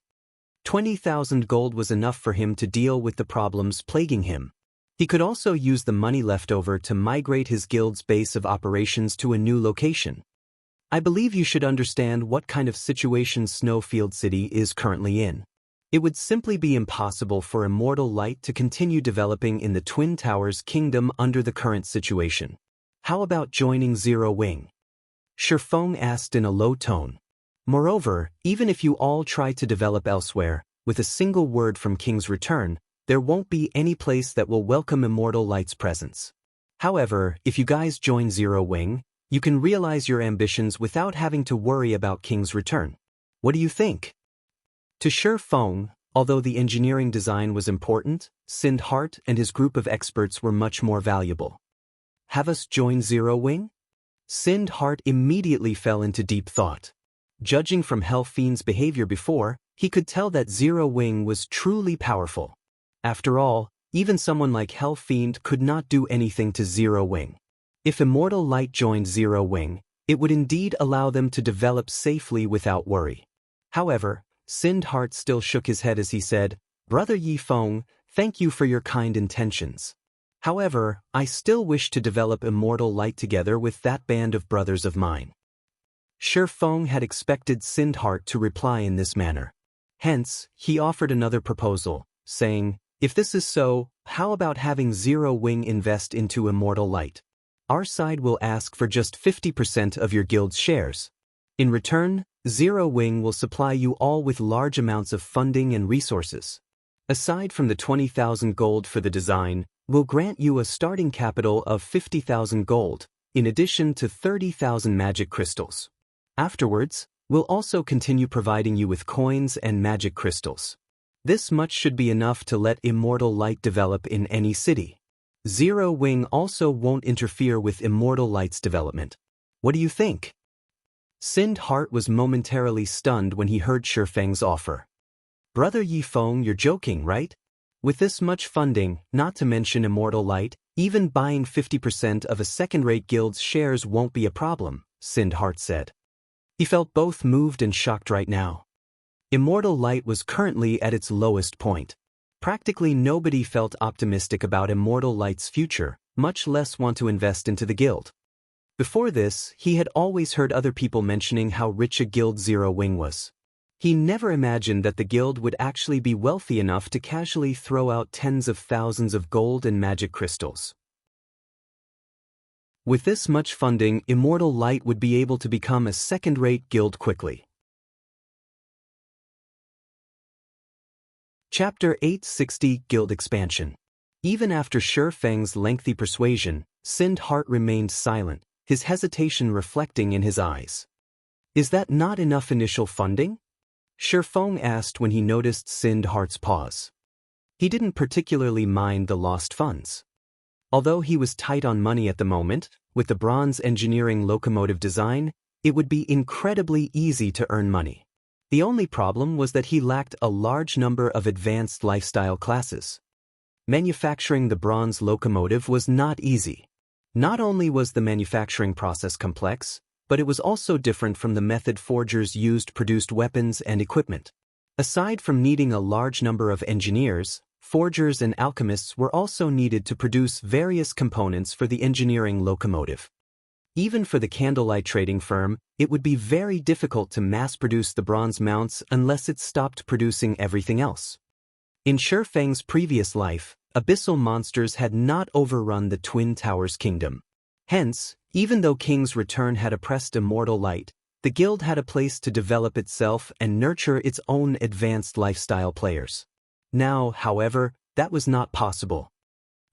S1: 20,000 gold was enough for him to deal with the problems plaguing him. He could also use the money left over to migrate his guild's base of operations to a new location. "I believe you should understand what kind of situation Snowfield City is currently in. It would simply be impossible for Immortal Light to continue developing in the Twin Towers Kingdom under the current situation. How about joining Zero Wing?" Feng asked in a low tone. Moreover, even if you all try to develop elsewhere, with a single word from King's Return, there won't be any place that will welcome Immortal Light's presence. However, if you guys join Zero Wing, you can realize your ambitions without having to worry about King's Return. What do you think? To Feng, although the engineering design was important, Sind Heart and his group of experts were much more valuable. "Have us join Zero Wing?" Sind Heart immediately fell into deep thought. Judging from Hellfiend's behavior before, he could tell that Zero Wing was truly powerful. After all, even someone like Hellfiend could not do anything to Zero Wing. If Immortal Light joined Zero Wing, it would indeed allow them to develop safely without worry. However, Sind Heart still shook his head as he said, "Brother Feng, thank you for your kind intentions. However, I still wish to develop Immortal Light together with that band of brothers of mine." Feng had expected Sind Heart to reply in this manner. Hence, he offered another proposal, saying, "If this is so, how about having Zero Wing invest into Immortal Light? Our side will ask for just 50% of your guild's shares. In return, Zero Wing will supply you all with large amounts of funding and resources. Aside from the 20,000 gold for the design, we'll grant you a starting capital of 50,000 gold, in addition to 30,000 magic crystals. Afterwards, we'll also continue providing you with coins and magic crystals." This much should be enough to let Immortal Light develop in any city. Zero Wing also won't interfere with Immortal Light's development. What do you think? Sind Heart was momentarily stunned when he heard Feng's offer. Brother Yi Feng, you're joking, right? With this much funding, not to mention Immortal Light, even buying 50% of a second-rate guild's shares won't be a problem, Sind Heart said. He felt both moved and shocked right now. Immortal Light was currently at its lowest point. Practically nobody felt optimistic about Immortal Light's future, much less want to invest into the guild. Before this, he had always heard other people mentioning how rich a guild Zero Wing was. He never imagined that the guild would actually be wealthy enough to casually throw out tens of thousands of gold and magic crystals. With this much funding, Immortal Light would be able to become a second-rate guild quickly. Chapter 860 Guild Expansion. Even after Feng's lengthy persuasion, Sind Heart remained silent, his hesitation reflecting in his eyes. Is that not enough initial funding? Feng asked when he noticed Sind Heart's pause. He didn't particularly mind the lost funds. Although he was tight on money at the moment, with the bronze engineering locomotive design, it would be incredibly easy to earn money. The only problem was that he lacked a large number of advanced lifestyle classes. Manufacturing the bronze locomotive was not easy. Not only was the manufacturing process complex, but it was also different from the method forgers used produced weapons and equipment. Aside from needing a large number of engineers, forgers and alchemists were also needed to produce various components for the engineering locomotive. Even for the candlelight trading firm, it would be very difficult to mass-produce the bronze mounts unless it stopped producing everything else. In Feng's previous life, abyssal monsters had not overrun the Twin Towers kingdom. Hence, even though King's Return had oppressed Immortal Light, the guild had a place to develop itself and nurture its own advanced lifestyle players. Now, however, that was not possible.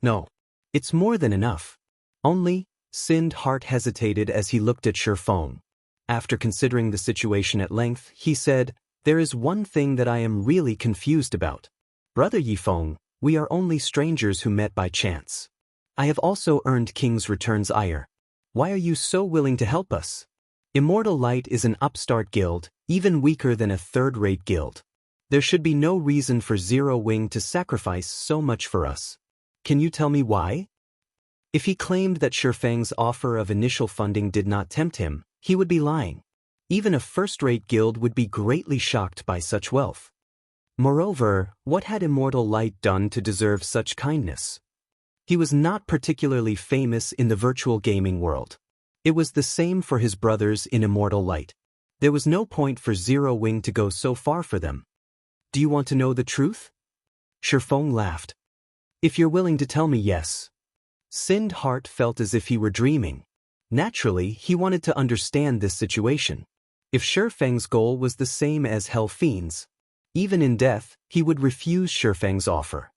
S1: No. It's more than enough. Only, Sind Heart hesitated as he looked at Feng. After considering the situation at length, he said, "There is one thing that I am really confused about. Brother Yi Feng, we are only strangers who met by chance. I have also earned King's Return's ire. Why are you so willing to help us? Immortal Light is an upstart guild, even weaker than a third-rate guild. There should be no reason for Zero Wing to sacrifice so much for us. Can you tell me why?" If he claimed that Feng's offer of initial funding did not tempt him, he would be lying. Even a first-rate guild would be greatly shocked by such wealth. Moreover, what had Immortal Light done to deserve such kindness? He was not particularly famous in the virtual gaming world. It was the same for his brothers in Immortal Light. There was no point for Zero Wing to go so far for them. Do you want to know the truth? Feng laughed. If you're willing to tell me, yes. Sind Heart felt as if he were dreaming. Naturally, he wanted to understand this situation. If Feng's goal was the same as Hell Fiend's, even in death, he would refuse Feng's offer.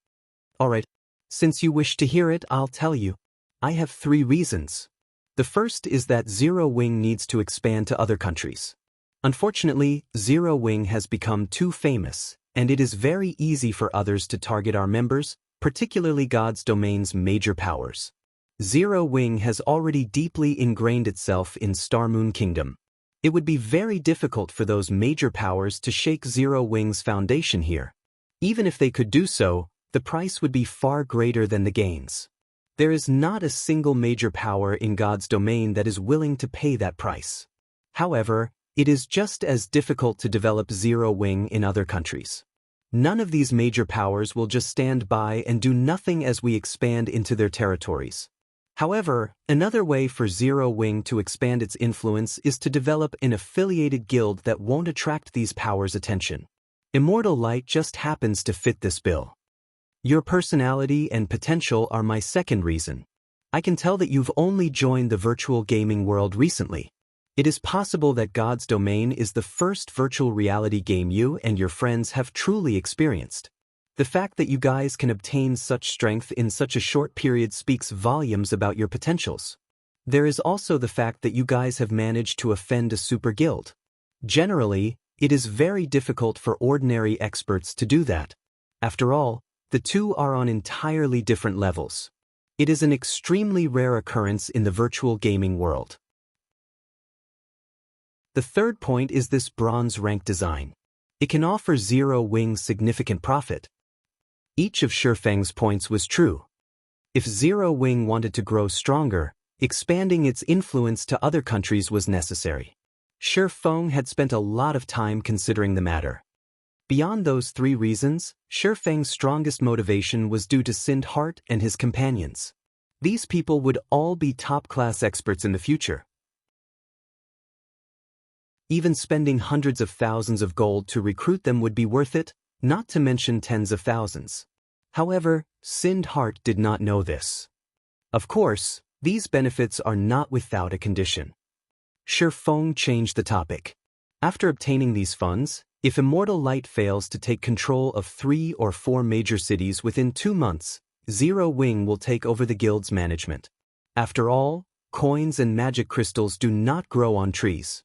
S1: Alright, since you wish to hear it, I'll tell you. I have 3 reasons. The first is that Zero Wing needs to expand to other countries. Unfortunately, Zero Wing has become too famous, and it is very easy for others to target our members, particularly God's Domain's major powers. Zero Wing has already deeply ingrained itself in Starmoon Kingdom. It would be very difficult for those major powers to shake Zero Wing's foundation here. Even if they could do so, the price would be far greater than the gains. There is not a single major power in God's domain that is willing to pay that price. However, it is just as difficult to develop Zero Wing in other countries. None of these major powers will just stand by and do nothing as we expand into their territories. However, another way for Zero Wing to expand its influence is to develop an affiliated guild that won't attract these powers' attention. Immortal Light just happens to fit this bill. Your personality and potential are my second reason. I can tell that you've only joined the virtual gaming world recently. It is possible that God's Domain is the first virtual reality game you and your friends have truly experienced. The fact that you guys can obtain such strength in such a short period speaks volumes about your potentials. There is also the fact that you guys have managed to offend a super guild. Generally, it is very difficult for ordinary experts to do that. After all, the two are on entirely different levels. It is an extremely rare occurrence in the virtual gaming world. The third point is this bronze rank design. It can offer Zero Wing significant profit. Each of Feng's points was true. If Zero Wing wanted to grow stronger, expanding its influence to other countries was necessary. Feng had spent a lot of time considering the matter. Beyond those three reasons, Feng's strongest motivation was due to Sind Heart and his companions. These people would all be top-class experts in the future. Even spending hundreds of thousands of gold to recruit them would be worth it, not to mention tens of thousands. However, Sind Heart did not know this. Of course, these benefits are not without a condition. Feng changed the topic. After obtaining these funds, if Immortal Light fails to take control of 3 or 4 major cities within 2 months, Zero Wing will take over the guild's management. After all, coins and magic crystals do not grow on trees.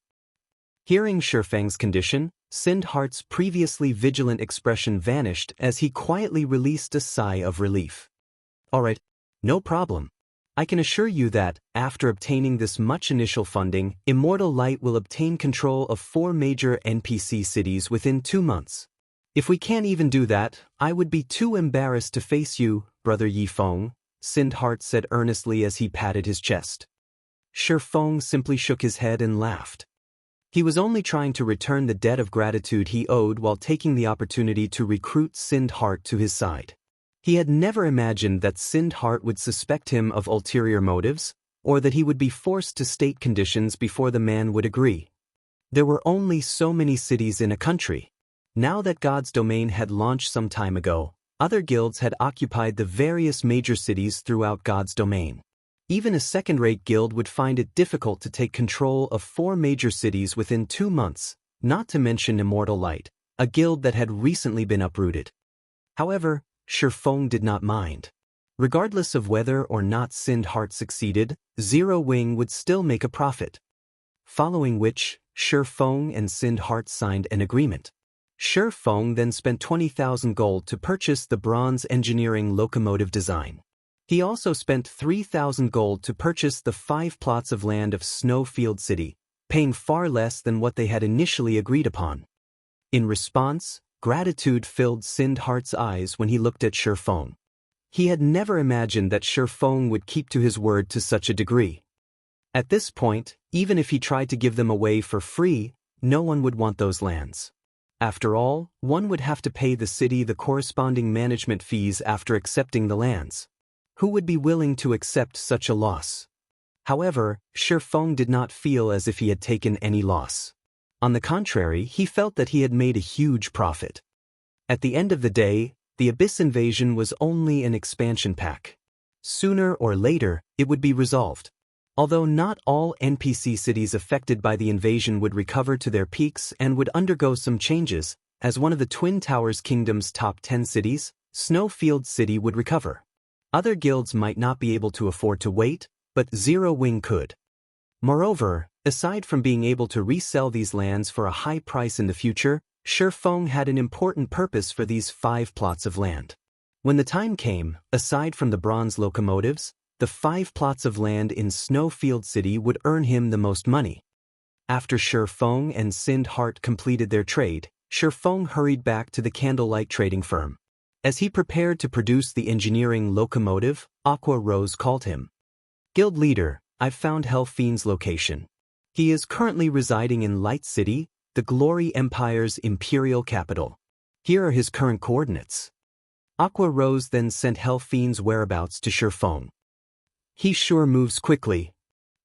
S1: Hearing Feng's condition, Sind Heart's previously vigilant expression vanished as he quietly released a sigh of relief. Alright, no problem. I can assure you that, after obtaining this much initial funding, Immortal Light will obtain control of 4 major NPC cities within 2 months. If we can't even do that, I would be too embarrassed to face you, Brother Yi Feng, Sind Heart said earnestly as he patted his chest. Feng simply shook his head and laughed. He was only trying to return the debt of gratitude he owed while taking the opportunity to recruit Sind Heart to his side. He had never imagined that Sind Heart would suspect him of ulterior motives, or that he would be forced to state conditions before the man would agree. There were only so many cities in a country. Now that God's Domain had launched some time ago, other guilds had occupied the various major cities throughout God's Domain. Even a second-rate guild would find it difficult to take control of 4 major cities within 2 months, not to mention Immortal Light, a guild that had recently been uprooted. However, Feng did not mind. Regardless of whether or not Sind Heart succeeded, Zero Wing would still make a profit. Following which, Feng and Sind Heart signed an agreement. Feng then spent 20,000 gold to purchase the bronze engineering locomotive design. He also spent 3,000 gold to purchase the 5 plots of land of Snowfield City, paying far less than what they had initially agreed upon. In response, gratitude filled Sind Heart's eyes when he looked at Feng. He had never imagined that Feng would keep to his word to such a degree. At this point, even if he tried to give them away for free, no one would want those lands. After all, one would have to pay the city the corresponding management fees after accepting the lands. Who would be willing to accept such a loss? However, Feng did not feel as if he had taken any loss. On the contrary, he felt that he had made a huge profit. At the end of the day, the Abyss invasion was only an expansion pack. Sooner or later, it would be resolved. Although not all NPC cities affected by the invasion would recover to their peaks and would undergo some changes, as one of the Twin Towers Kingdom's top 10 cities, Snowfield City would recover. Other guilds might not be able to afford to wait, but Zero Wing could. Moreover, aside from being able to resell these lands for a high price in the future, Feng had an important purpose for these 5 plots of land. When the time came, aside from the bronze locomotives, the 5 plots of land in Snowfield City would earn him the most money. After Feng and Sind Heart completed their trade, Feng hurried back to the candlelight trading firm. As he prepared to produce the engineering locomotive, Aqua Rose called him. Guild leader, I've found Hellfiend's location. He is currently residing in Light City, the Glory Empire's imperial capital. Here are his current coordinates. Aqua Rose then sent Hellfiend's whereabouts to Feng. He sure moves quickly.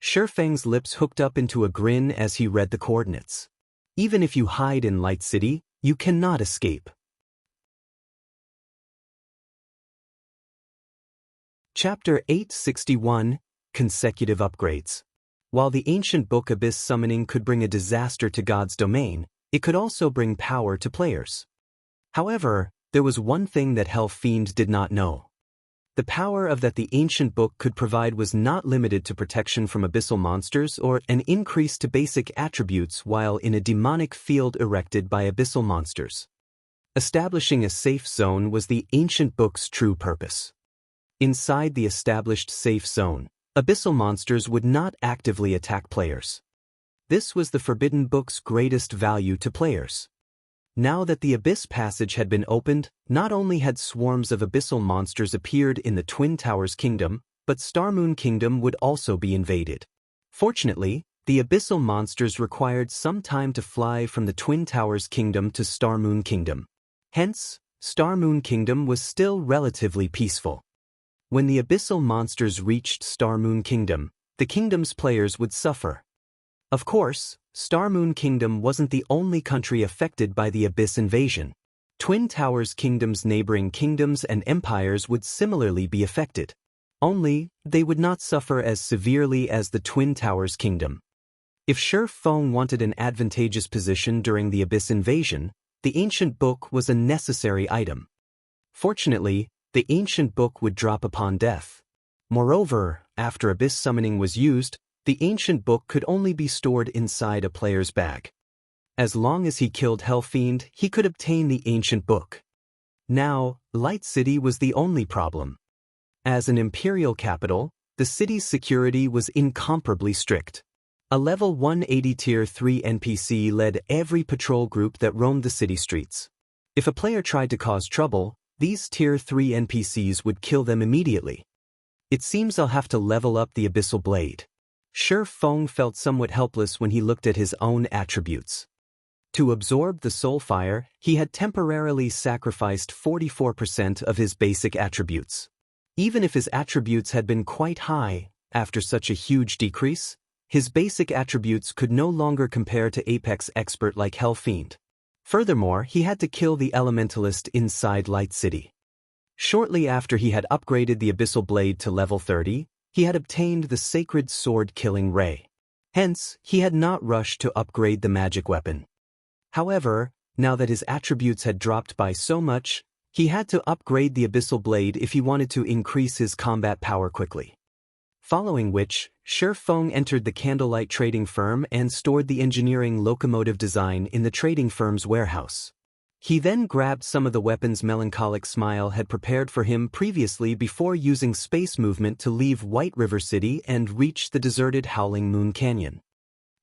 S1: Feng's lips hooked up into a grin as he read the coordinates. Even if you hide in Light City, you cannot escape. Chapter 861, Consecutive Upgrades. While the ancient book Abyss Summoning could bring a disaster to God's Domain, it could also bring power to players. However, there was one thing that Hellfiend did not know. The power of that the ancient book could provide was not limited to protection from abyssal monsters or an increase to basic attributes while in a demonic field erected by abyssal monsters. Establishing a safe zone was the ancient book's true purpose. Inside the established safe zone, abyssal monsters would not actively attack players. This was the Forbidden Book's greatest value to players. Now that the Abyss Passage had been opened, not only had swarms of abyssal monsters appeared in the Twin Towers Kingdom, but Starmoon Kingdom would also be invaded. Fortunately, the abyssal monsters required some time to fly from the Twin Towers Kingdom to Starmoon Kingdom. Hence, Starmoon Kingdom was still relatively peaceful. When the abyssal monsters reached Starmoon Kingdom, the kingdom's players would suffer. Of course, Starmoon Kingdom wasn't the only country affected by the Abyss invasion. Twin Towers Kingdom's neighboring kingdoms and empires would similarly be affected. Only, they would not suffer as severely as the Twin Towers Kingdom. If Feng wanted an advantageous position during the Abyss invasion, the Ancient Book was a necessary item. Fortunately, the Ancient Book would drop upon death. Moreover, after Abyss summoning was used, the Ancient Book could only be stored inside a player's bag. As long as he killed Hellfiend, he could obtain the Ancient Book. Now, Light City was the only problem. As an imperial capital, the city's security was incomparably strict. A level 180 Tier 3 NPC led every patrol group that roamed the city streets. If a player tried to cause trouble, these Tier 3 NPCs would kill them immediately. It seems I'll have to level up the Abyssal Blade. Feng felt somewhat helpless when he looked at his own attributes. To absorb the soul fire, he had temporarily sacrificed 44% of his basic attributes. Even if his attributes had been quite high, after such a huge decrease, his basic attributes could no longer compare to Apex Expert like Hellfiend. Furthermore, he had to kill the Elementalist inside Light City. Shortly after he had upgraded the Abyssal Blade to level 30, he had obtained the Sacred Sword Killing Ray. Hence, he had not rushed to upgrade the magic weapon. However, now that his attributes had dropped by so much, he had to upgrade the Abyssal Blade if he wanted to increase his combat power quickly. Following which, Feng entered the Candlelight Trading Firm and stored the engineering locomotive design in the trading firm's warehouse. He then grabbed some of the weapons Melancholic Smile had prepared for him previously before using space movement to leave White River City and reach the deserted Howling Moon Canyon.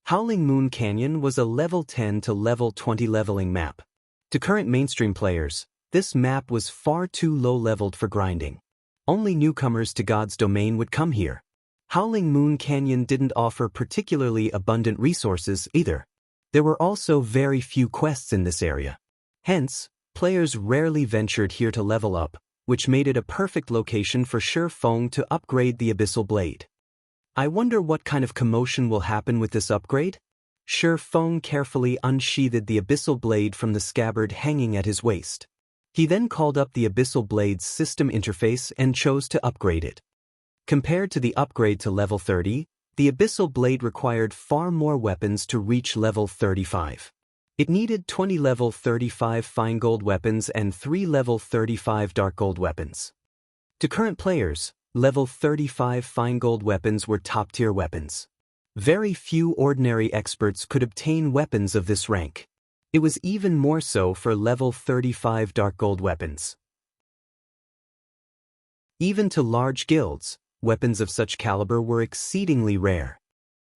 S1: Howling Moon Canyon was a level 10 to level 20 leveling map. To current mainstream players, this map was far too low-leveled for grinding. Only newcomers to God's domain would come here. Howling Moon Canyon didn't offer particularly abundant resources either. There were also very few quests in this area. Hence, players rarely ventured here to level up, which made it a perfect location for Feng to upgrade the Abyssal Blade. I wonder what kind of commotion will happen with this upgrade? Feng carefully unsheathed the Abyssal Blade from the scabbard hanging at his waist. He then called up the Abyssal Blade's system interface and chose to upgrade it. Compared to the upgrade to level 30, the Abyssal Blade required far more weapons to reach level 35. It needed 20 level 35 fine gold weapons and 3 level 35 dark gold weapons. To current players, level 35 fine gold weapons were top-tier weapons. Very few ordinary experts could obtain weapons of this rank. It was even more so for level 35 dark gold weapons. Even to large guilds, weapons of such caliber were exceedingly rare.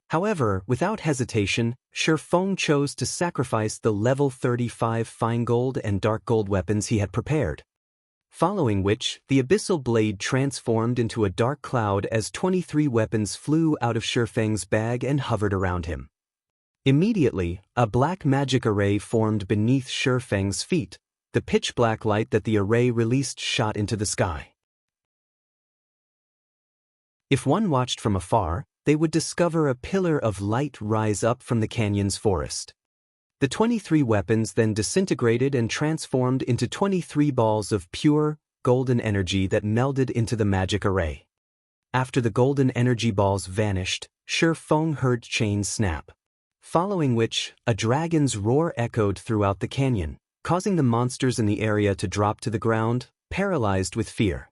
S1: However, without hesitation, Feng chose to sacrifice the level 35 fine gold and dark gold weapons he had prepared. Following which, the Abyssal Blade transformed into a dark cloud as 23 weapons flew out of Feng's bag and hovered around him. Immediately, a black magic array formed beneath Feng's feet. The pitch-black light that the array released shot into the sky. If one watched from afar, they would discover a pillar of light rise up from the canyon's forest. The 23 weapons then disintegrated and transformed into 23 balls of pure, golden energy that melded into the magic array. After the golden energy balls vanished, Feng heard chains snap. Following which, a dragon's roar echoed throughout the canyon, causing the monsters in the area to drop to the ground, paralyzed with fear.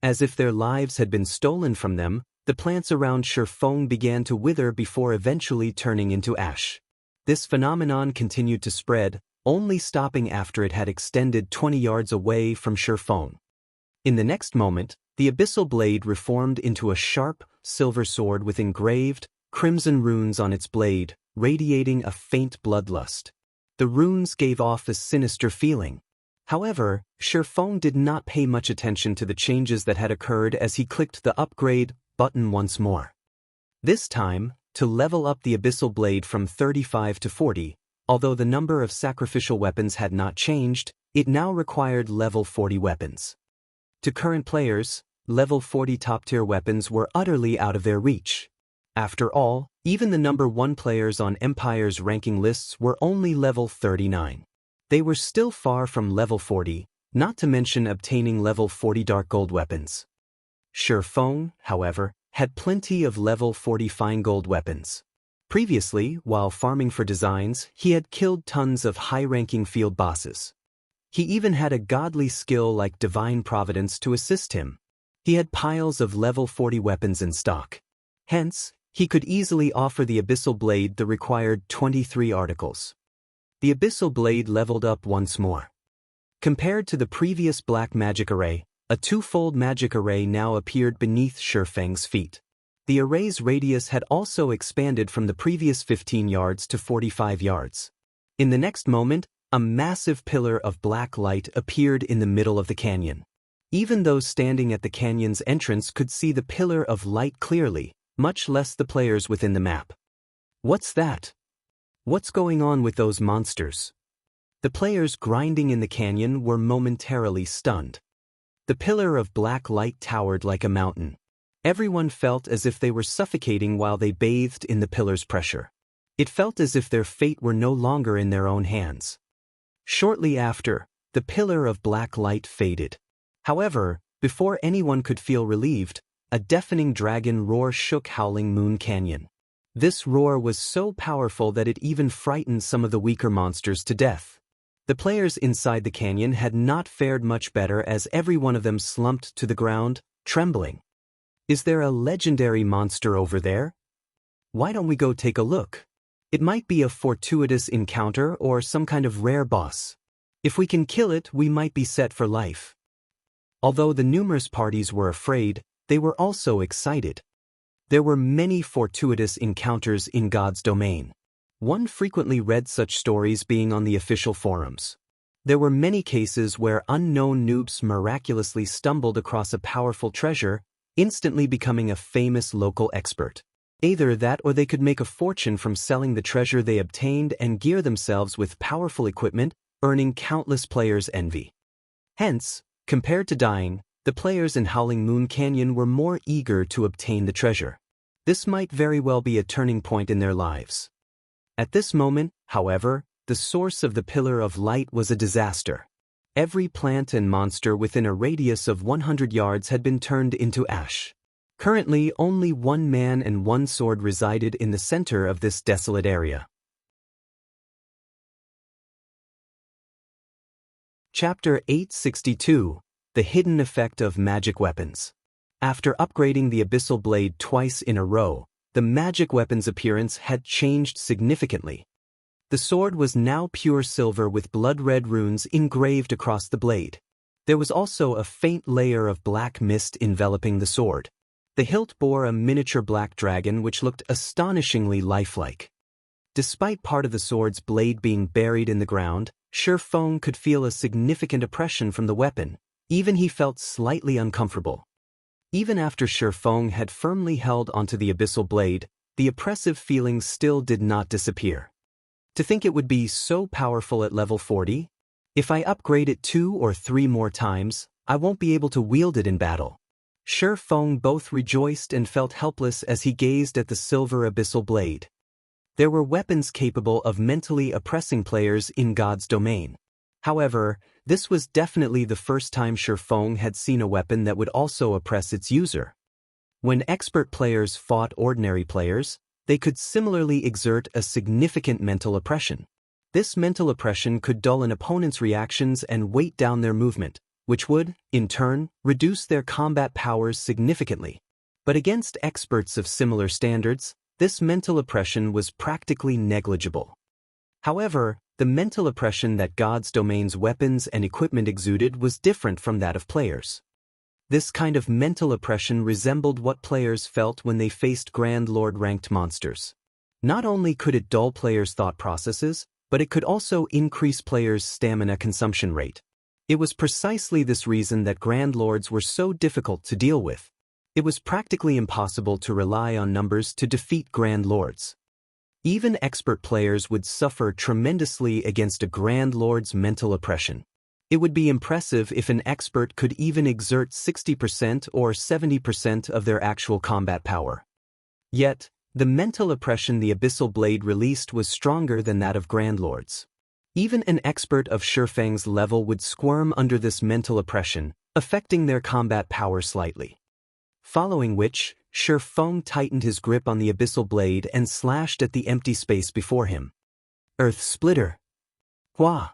S1: As if their lives had been stolen from them, the plants around Feng began to wither before eventually turning into ash. This phenomenon continued to spread, only stopping after it had extended 20 yards away from Feng. In the next moment, the abyssal blade reformed into a sharp, silver sword with engraved, crimson runes on its blade, radiating a faint bloodlust. The runes gave off a sinister feeling. However, Feng did not pay much attention to the changes that had occurred as he clicked the upgrade button once more. This time, to level up the abyssal blade from 35 to 40, although the number of sacrificial weapons had not changed, it now required level 40 weapons. To current players, level 40 top-tier weapons were utterly out of their reach. After all, even the number 1 players on Empire's ranking lists were only level 39. They were still far from level 40, not to mention obtaining level 40 dark gold weapons. Feng, however, had plenty of level 40 fine gold weapons. Previously, while farming for designs, he had killed tons of high-ranking field bosses. He even had a godly skill like Divine Providence to assist him. He had piles of level 40 weapons in stock. Hence, he could easily offer the Abyssal Blade the required 23 articles. The Abyssal Blade leveled up once more. Compared to the previous black magic array, a twofold magic array now appeared beneath Feng's feet. The array's radius had also expanded from the previous 15 yards to 45 yards. In the next moment, a massive pillar of black light appeared in the middle of the canyon. Even those standing at the canyon's entrance could see the pillar of light clearly, much less the players within the map. What's that? What's going on with those monsters? The players grinding in the canyon were momentarily stunned. The pillar of black light towered like a mountain. Everyone felt as if they were suffocating while they bathed in the pillar's pressure. It felt as if their fate were no longer in their own hands. Shortly after, the pillar of black light faded. However, before anyone could feel relieved, a deafening dragon roar shook Howling Moon Canyon. This roar was so powerful that it even frightened some of the weaker monsters to death. The players inside the canyon had not fared much better as every one of them slumped to the ground, trembling. Is there a legendary monster over there? Why don't we go take a look? It might be a fortuitous encounter or some kind of rare boss. If we can kill it, we might be set for life. Although the numerous parties were afraid, they were also excited. There were many fortuitous encounters in God's domain. One frequently read such stories being on the official forums. There were many cases where unknown noobs miraculously stumbled across a powerful treasure, instantly becoming a famous local expert. Either that or they could make a fortune from selling the treasure they obtained and gear themselves with powerful equipment, earning countless players' envy. Hence, compared to dying, the players in Howling Moon Canyon were more eager to obtain the treasure. This might very well be a turning point in their lives. At this moment, however, the source of the pillar of light was a disaster. Every plant and monster within a radius of 100 yards had been turned into ash. Currently, only 1 man and 1 sword resided in the center of this desolate area. Chapter 862: The Hidden Effect of Magic Weapons. After upgrading the Abyssal Blade twice in a row, the magic weapon's appearance had changed significantly. The sword was now pure silver with blood-red runes engraved across the blade. There was also a faint layer of black mist enveloping the sword. The hilt bore a miniature black dragon which looked astonishingly lifelike. Despite part of the sword's blade being buried in the ground, Feng could feel a significant oppression from the weapon. Even he felt slightly uncomfortable. Even after Feng had firmly held onto the abyssal blade, the oppressive feelings still did not disappear. To think it would be so powerful at level 40? If I upgrade it 2 or 3 more times, I won't be able to wield it in battle. Feng both rejoiced and felt helpless as he gazed at the silver abyssal blade. There were weapons capable of mentally oppressing players in God's domain. However, this was definitely the first time Feng had seen a weapon that would also oppress its user. When expert players fought ordinary players, they could similarly exert a significant mental oppression. This mental oppression could dull an opponent's reactions and weight down their movement, which would, in turn, reduce their combat powers significantly. But against experts of similar standards, this mental oppression was practically negligible. However, The mental oppression that God's domain's weapons and equipment exuded was different from that of players. This kind of mental oppression resembled what players felt when they faced Grand Lord-ranked monsters. Not only could it dull players' thought processes, but it could also increase players' stamina consumption rate. It was precisely this reason that Grand Lords were so difficult to deal with. It was practically impossible to rely on numbers to defeat Grand Lords. Even expert players would suffer tremendously against a Grand Lord's mental oppression. It would be impressive if an expert could even exert 60% or 70% of their actual combat power. Yet, the mental oppression the Abyssal Blade released was stronger than that of Grand Lords. Even an expert of Feng's level would squirm under this mental oppression, affecting their combat power slightly. Following which, Feng tightened his grip on the Abyssal Blade and slashed at the empty space before him. Earth Splitter! Hua!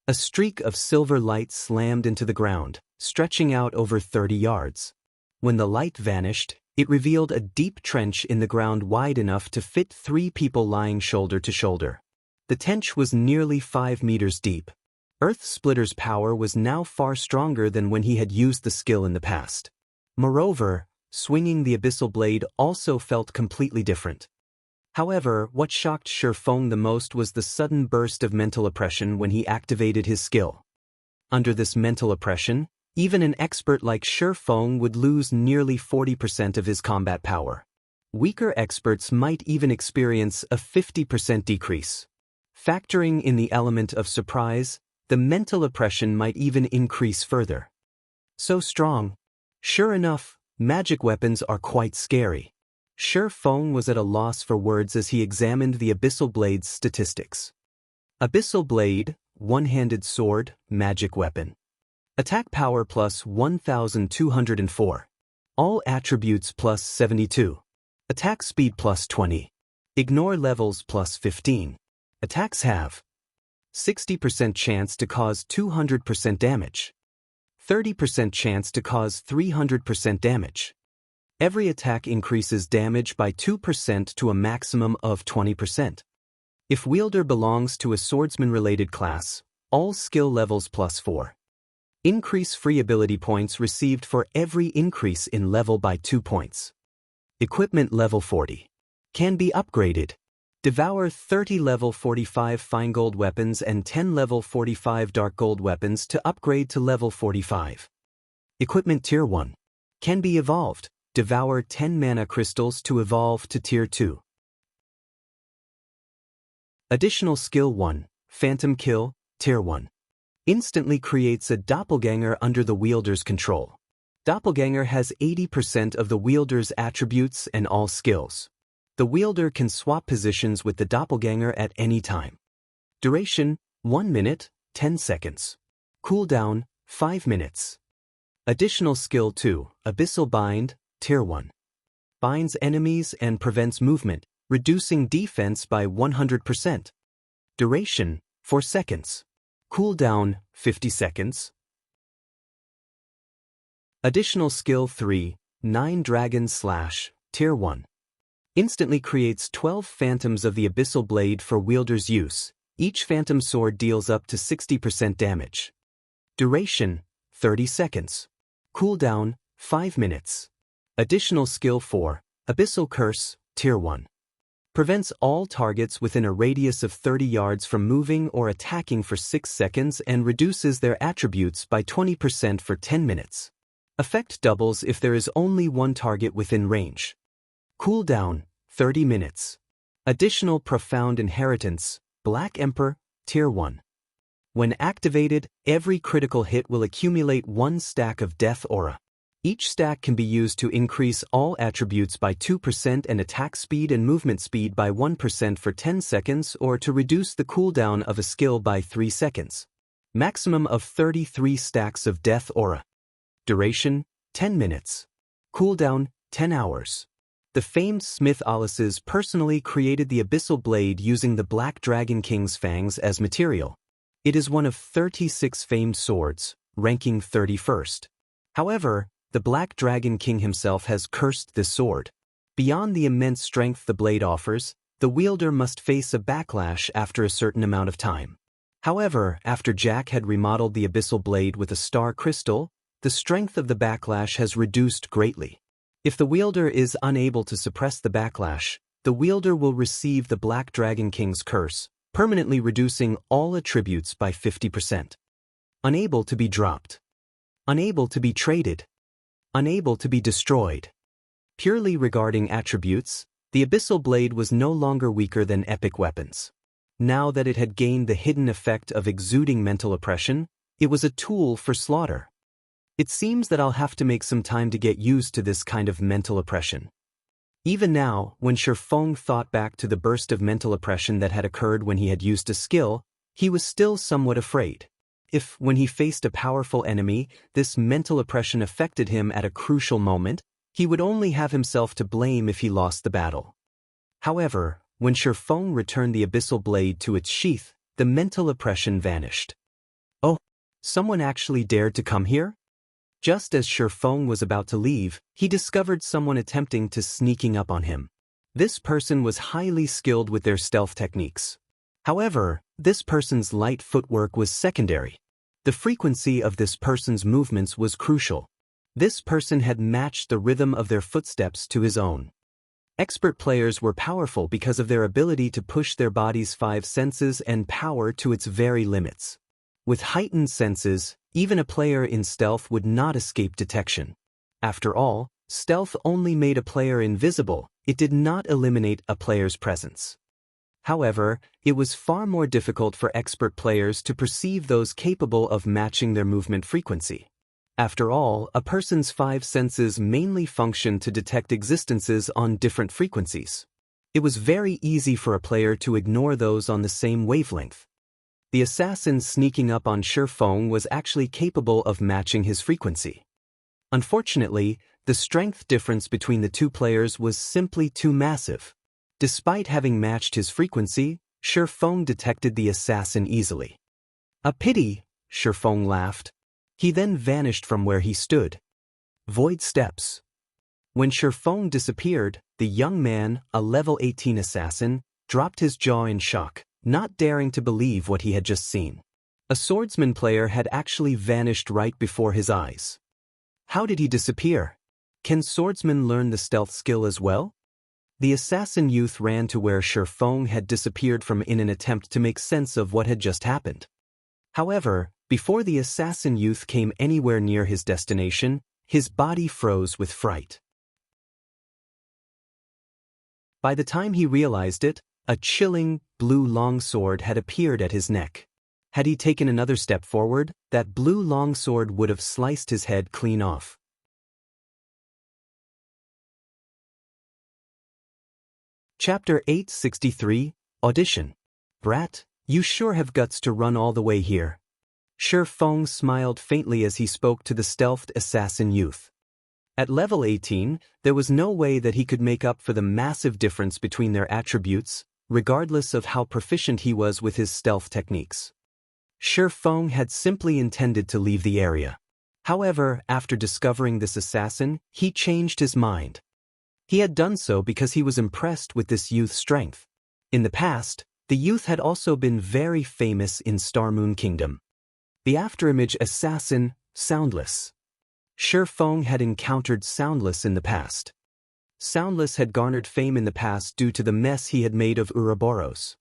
S1: A streak of silver light slammed into the ground, stretching out over 30 yards. When the light vanished, it revealed a deep trench in the ground wide enough to fit 3 people lying shoulder to shoulder. The trench was nearly 5 meters deep. Earth Splitter's power was now far stronger than when he had used the skill in the past. Moreover, swinging the Abyssal Blade also felt completely different. However, what shocked Feng the most was the sudden burst of mental oppression when he activated his skill. Under this mental oppression, even an expert like Feng would lose nearly 40% of his combat power. Weaker experts might even experience a 50% decrease. Factoring in the element of surprise, the mental oppression might even increase further. So strong. Sure enough, magic weapons are quite scary. Feng was at a loss for words as he examined the Abyssal Blade's statistics. Abyssal Blade, one-handed sword, magic weapon. Attack power plus 1204. All attributes plus 72. Attack speed plus 20. Ignore levels plus 15. Attacks have 60% chance to cause 200% damage. 30% chance to cause 300% damage. Every attack increases damage by 2% to a maximum of 20%. If wielder belongs to a swordsman-related class, all skill levels plus 4. Increase free ability points received for every increase in level by 2 points. Equipment level 40. Can be upgraded. Devour 30 level 45 fine gold weapons and 10 level 45 dark gold weapons to upgrade to level 45. Equipment Tier 1. Can be evolved. Devour 10 mana crystals to evolve to Tier 2. Additional Skill 1, Phantom Kill, Tier 1. Instantly creates a doppelganger under the wielder's control. Doppelganger has 80% of the wielder's attributes and all skills. The wielder can swap positions with the doppelganger at any time. Duration, 1 minute, 10 seconds. Cooldown, 5 minutes. Additional Skill 2, Abyssal Bind, Tier 1. Binds enemies and prevents movement, reducing defense by 100%. Duration, 4 seconds. Cooldown, 50 seconds. Additional Skill 3, 9 Dragon Slash, Tier 1. Instantly creates 12 phantoms of the Abyssal Blade for wielder's use. Each phantom sword deals up to 60% damage. Duration, 30 seconds. Cooldown, 5 minutes. Additional Skill 4, Abyssal Curse, Tier 1. Prevents all targets within a radius of 30 yards from moving or attacking for 6 seconds and reduces their attributes by 20% for 10 minutes. Effect doubles if there is only one target within range. Cooldown, 30 minutes. Additional Profound Inheritance, Black Emperor, Tier 1. When activated, every critical hit will accumulate 1 stack of Death Aura. Each stack can be used to increase all attributes by 2% and attack speed and movement speed by 1% for 10 seconds or to reduce the cooldown of a skill by 3 seconds. Maximum of 33 stacks of Death Aura. Duration, 10 minutes. Cooldown, 10 hours. The famed Smith Alices personally created the Abyssal Blade using the Black Dragon King's fangs as material. It is one of 36 famed swords, ranking 31st. However, the Black Dragon King himself has cursed this sword. Beyond the immense strength the blade offers, the wielder must face a backlash after a certain amount of time. However, after Jack had remodeled the Abyssal blade with a star crystal, the strength of the backlash has reduced greatly. If the wielder is unable to suppress the backlash, the wielder will receive the Black Dragon King's curse, permanently reducing all attributes by 50%. Unable to be dropped. Unable to be traded. Unable to be destroyed. Purely regarding attributes, the Abyssal blade was no longer weaker than epic weapons. Now that it had gained the hidden effect of exuding mental oppression, it was a tool for slaughter. It seems that I'll have to make some time to get used to this kind of mental oppression. Even now, when Feng thought back to the burst of mental oppression that had occurred when he had used a skill, he was still somewhat afraid. If, when he faced a powerful enemy, this mental oppression affected him at a crucial moment, he would only have himself to blame if he lost the battle. However, when Feng returned the Abyssal blade to its sheath, the mental oppression vanished. Oh, someone actually dared to come here? Just as Feng was about to leave, he discovered someone attempting to sneaking up on him. This person was highly skilled with their stealth techniques. However, this person's light footwork was secondary. The frequency of this person's movements was crucial. This person had matched the rhythm of their footsteps to his own. Expert players were powerful because of their ability to push their body's 5 senses and power to its very limits. With heightened senses, even a player in stealth would not escape detection. After all, stealth only made a player invisible, it did not eliminate a player's presence. However, it was far more difficult for expert players to perceive those capable of matching their movement frequency. After all, a person's 5 senses mainly function to detect existences on different frequencies. It was very easy for a player to ignore those on the same wavelength. The assassin sneaking up on Feng was actually capable of matching his frequency. Unfortunately, the strength difference between the two players was simply too massive. Despite having matched his frequency, Feng detected the assassin easily. A pity, Feng laughed. He then vanished from where he stood. Void steps. When Feng disappeared, the young man, a level 18 assassin, dropped his jaw in shock, not daring to believe what he had just seen. A swordsman player had actually vanished right before his eyes. How did he disappear? Can swordsmen learn the stealth skill as well? The assassin youth ran to where Feng had disappeared from in an attempt to make sense of what had just happened. However, before the assassin youth came anywhere near his destination, his body froze with fright. By the time he realized it, a chilling, blue longsword had appeared at his neck. Had he taken another step forward, that blue longsword would have sliced his head clean off. Chapter 863, Audition. Brat, you sure have guts to run all the way here. Feng smiled faintly as he spoke to the stealthed assassin youth. At level 18, there was no way that he could make up for the massive difference between their attributes, regardless of how proficient he was with his stealth techniques. Feng had simply intended to leave the area. However, after discovering this assassin, he changed his mind. He had done so because he was impressed with this youth's strength. In the past, the youth had also been very famous in Star Moon Kingdom. The afterimage assassin, Soundless. Feng had encountered Soundless in the past. Soundless had garnered fame in the past due to the mess he had made of Ouroboros.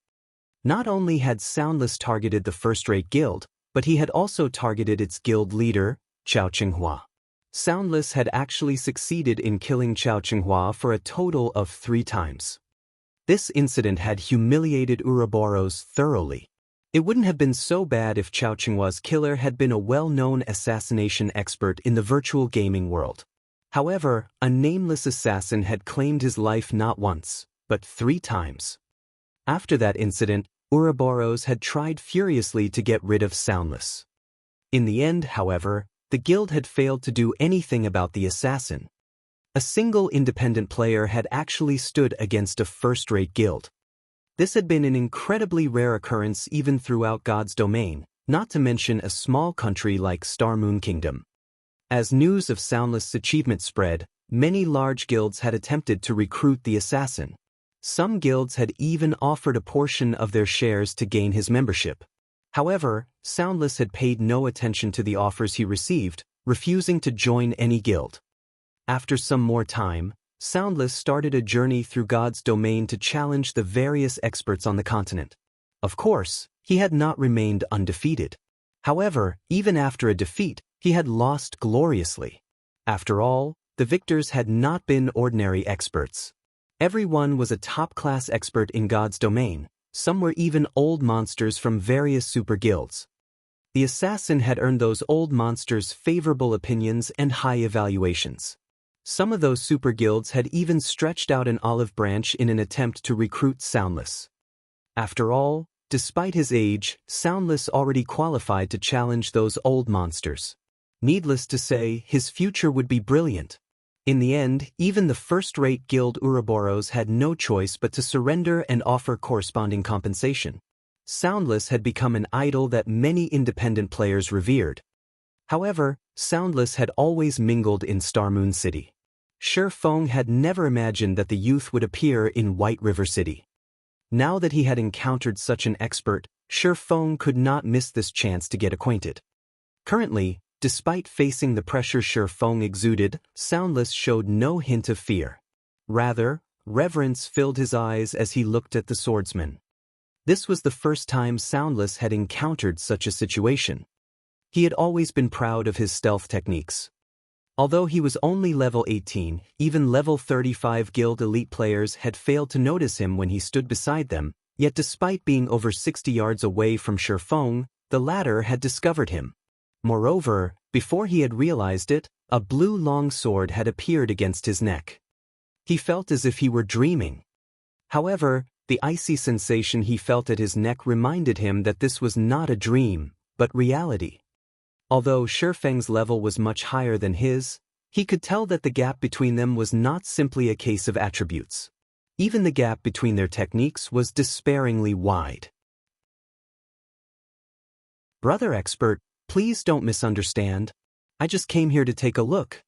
S1: Not only had Soundless targeted the first-rate guild, but he had also targeted its guild leader, Xianxia. Soundless had actually succeeded in killing Xianxia for a total of 3 times. This incident had humiliated Ouroboros thoroughly. It wouldn't have been so bad if Xianxia's killer had been a well-known assassination expert in the virtual gaming world. However, a nameless assassin had claimed his life not once, but 3 times. After that incident, Ouroboros had tried furiously to get rid of Soundless. In the end, however, the guild had failed to do anything about the assassin. A single independent player had actually stood against a first-rate guild. This had been an incredibly rare occurrence even throughout God's domain, not to mention a small country like Star Moon Kingdom. As news of Soundless' achievement spread, many large guilds had attempted to recruit the assassin. Some guilds had even offered a portion of their shares to gain his membership. However, Soundless had paid no attention to the offers he received, refusing to join any guild. After some more time, Soundless started a journey through God's domain to challenge the various experts on the continent. Of course, he had not remained undefeated. However, even after a defeat, he had lost gloriously. After all, the victors had not been ordinary experts. Everyone was a top-class expert in God's domain. Some were even old monsters from various super guilds. The assassin had earned those old monsters' favorable opinions and high evaluations. Some of those super guilds had even stretched out an olive branch in an attempt to recruit Soundless. After all, despite his age, Soundless already qualified to challenge those old monsters. Needless to say, his future would be brilliant. In the end, even the first-rate guild Ouroboros had no choice but to surrender and offer corresponding compensation. Soundless had become an idol that many independent players revered. However, Soundless had always mingled in Starmoon City. Feng had never imagined that the youth would appear in White River City. Now that he had encountered such an expert, Feng could not miss this chance to get acquainted. Currently, despite facing the pressure Feng exuded, Soundless showed no hint of fear. Rather, reverence filled his eyes as he looked at the swordsman. This was the first time Soundless had encountered such a situation. He had always been proud of his stealth techniques. Although he was only level 18, even level 35 guild elite players had failed to notice him when he stood beside them, yet despite being over 60 yards away from Feng, the latter had discovered him. Moreover, before he had realized it, a blue long sword had appeared against his neck. He felt as if he were dreaming. However, the icy sensation he felt at his neck reminded him that this was not a dream, but reality. Although Feng's level was much higher than his, he could tell that the gap between them was not simply a case of attributes. Even the gap between their techniques was despairingly wide. "Brother expert, please don't misunderstand. I just came here to take a look,"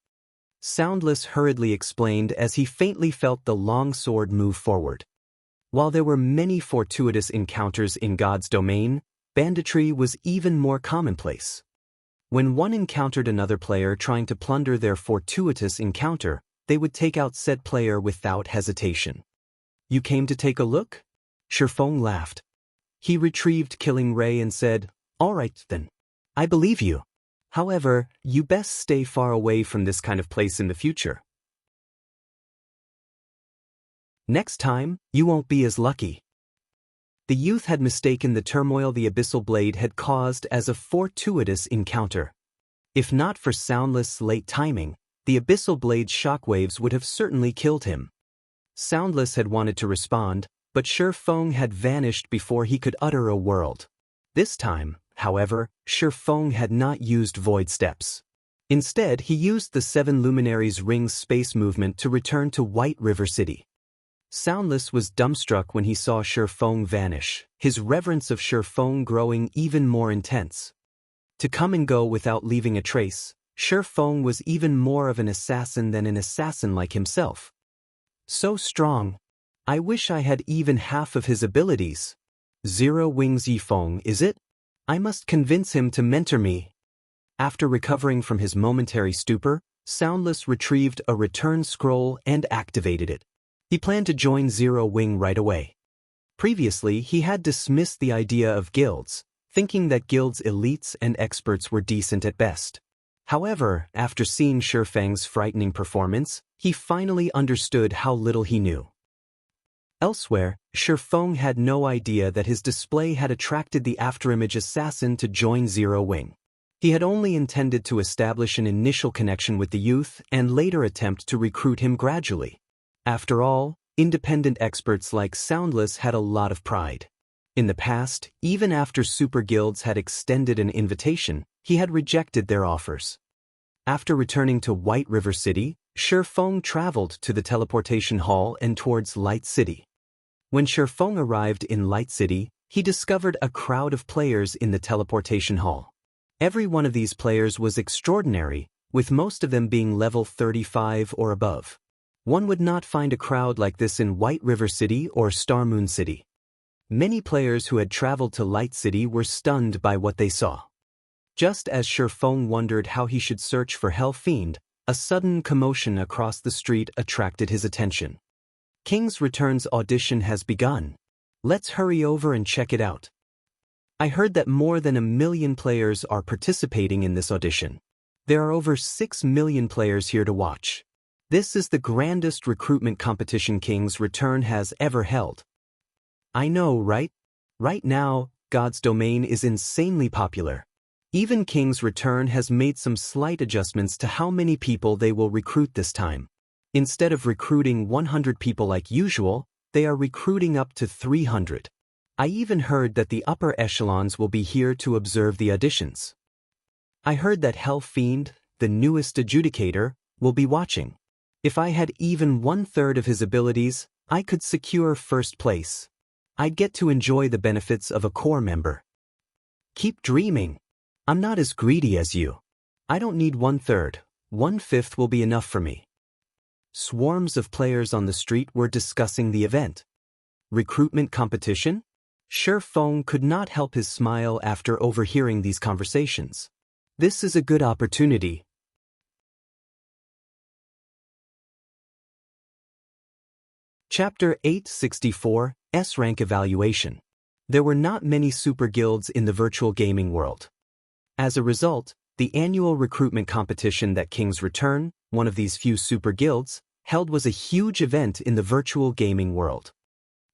S1: Soundless hurriedly explained as he faintly felt the long sword move forward. While there were many fortuitous encounters in God's domain, banditry was even more commonplace. When one encountered another player trying to plunder their fortuitous encounter, they would take out said player without hesitation. "You came to take a look?" Feng laughed. He retrieved Killing Ray and said, "All right then. I believe you. However, you best stay far away from this kind of place in the future. Next time, you won't be as lucky." The youth had mistaken the turmoil the Abyssal blade had caused as a fortuitous encounter. If not for Soundless' late timing, the Abyssal blade's shockwaves would have certainly killed him. Soundless had wanted to respond, but Feng had vanished before he could utter a word. This time, however, Feng had not used Void Steps. Instead, he used the Seven Luminaries Ring's space movement to return to White River City. Soundless was dumbstruck when he saw Feng vanish, his reverence of Feng growing even more intense. To come and go without leaving a trace, Feng was even more of an assassin than an assassin like himself. So strong. I wish I had even half of his abilities. Zero Wings Yifeng, is it? I must convince him to mentor me. After recovering from his momentary stupor, Soundless retrieved a return scroll and activated it. He planned to join Zero Wing right away. Previously, he had dismissed the idea of guilds, thinking that guilds' elites and experts were decent at best. However, after seeing Feng's frightening performance, he finally understood how little he knew. Elsewhere, Feng had no idea that his display had attracted the afterimage assassin to join Zero Wing. He had only intended to establish an initial connection with the youth and later attempt to recruit him gradually. After all, independent experts like Soundless had a lot of pride. In the past, even after super guilds had extended an invitation, he had rejected their offers. After returning to White River City, Feng traveled to the teleportation hall and towards Light City. When Feng arrived in Light City, he discovered a crowd of players in the teleportation hall. Every one of these players was extraordinary, with most of them being level 35 or above. One would not find a crowd like this in White River City or Starmoon City. Many players who had traveled to Light City were stunned by what they saw. Just as Feng wondered how he should search for Hell Fiend, a sudden commotion across the street attracted his attention. King's Return's audition has begun. Let's hurry over and check it out. I heard that more than 1 million players are participating in this audition. There are over 6 million players here to watch. This is the grandest recruitment competition King's Return has ever held. I know, right? Right now, God's Domain is insanely popular. Even King's Return has made some slight adjustments to how many people they will recruit this time. Instead of recruiting 100 people like usual, they are recruiting up to 300. I even heard that the upper echelons will be here to observe the auditions. I heard that Hell Fiend, the newest adjudicator, will be watching. If I had even 1/3 of his abilities, I could secure first place. I'd get to enjoy the benefits of a core member. Keep dreaming. I'm not as greedy as you. I don't need 1/3, 1/5 will be enough for me. Swarms of players on the street were discussing the event. Recruitment competition? Feng could not help his smile after overhearing these conversations. This is a good opportunity. Chapter 864, S-Rank Evaluation. There were not many super guilds in the virtual gaming world. As a result, the annual recruitment competition that King's Return, one of these few super guilds, held was a huge event in the virtual gaming world.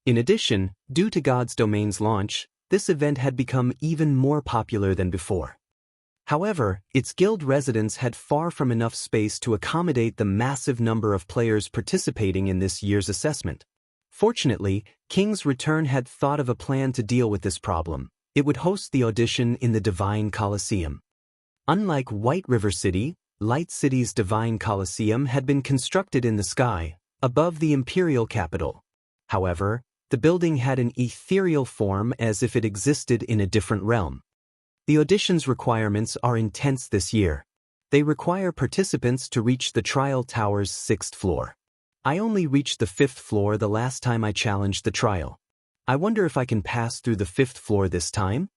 S1: In addition, due to God's Domain's launch, this event had become even more popular than before. However, its guild residents had far from enough space to accommodate the massive number of players participating in this year's assessment. Fortunately, King's Return had thought of a plan to deal with this problem. It would host the audition in the Divine Coliseum. Unlike White River City, Light City's Divine Coliseum had been constructed in the sky, above the imperial capital. However, the building had an ethereal form as if it existed in a different realm. The audition's requirements are intense this year. They require participants to reach the trial tower's 6th floor. I only reached the 5th floor the last time I challenged the trial. I wonder if I can pass through the 5th floor this time?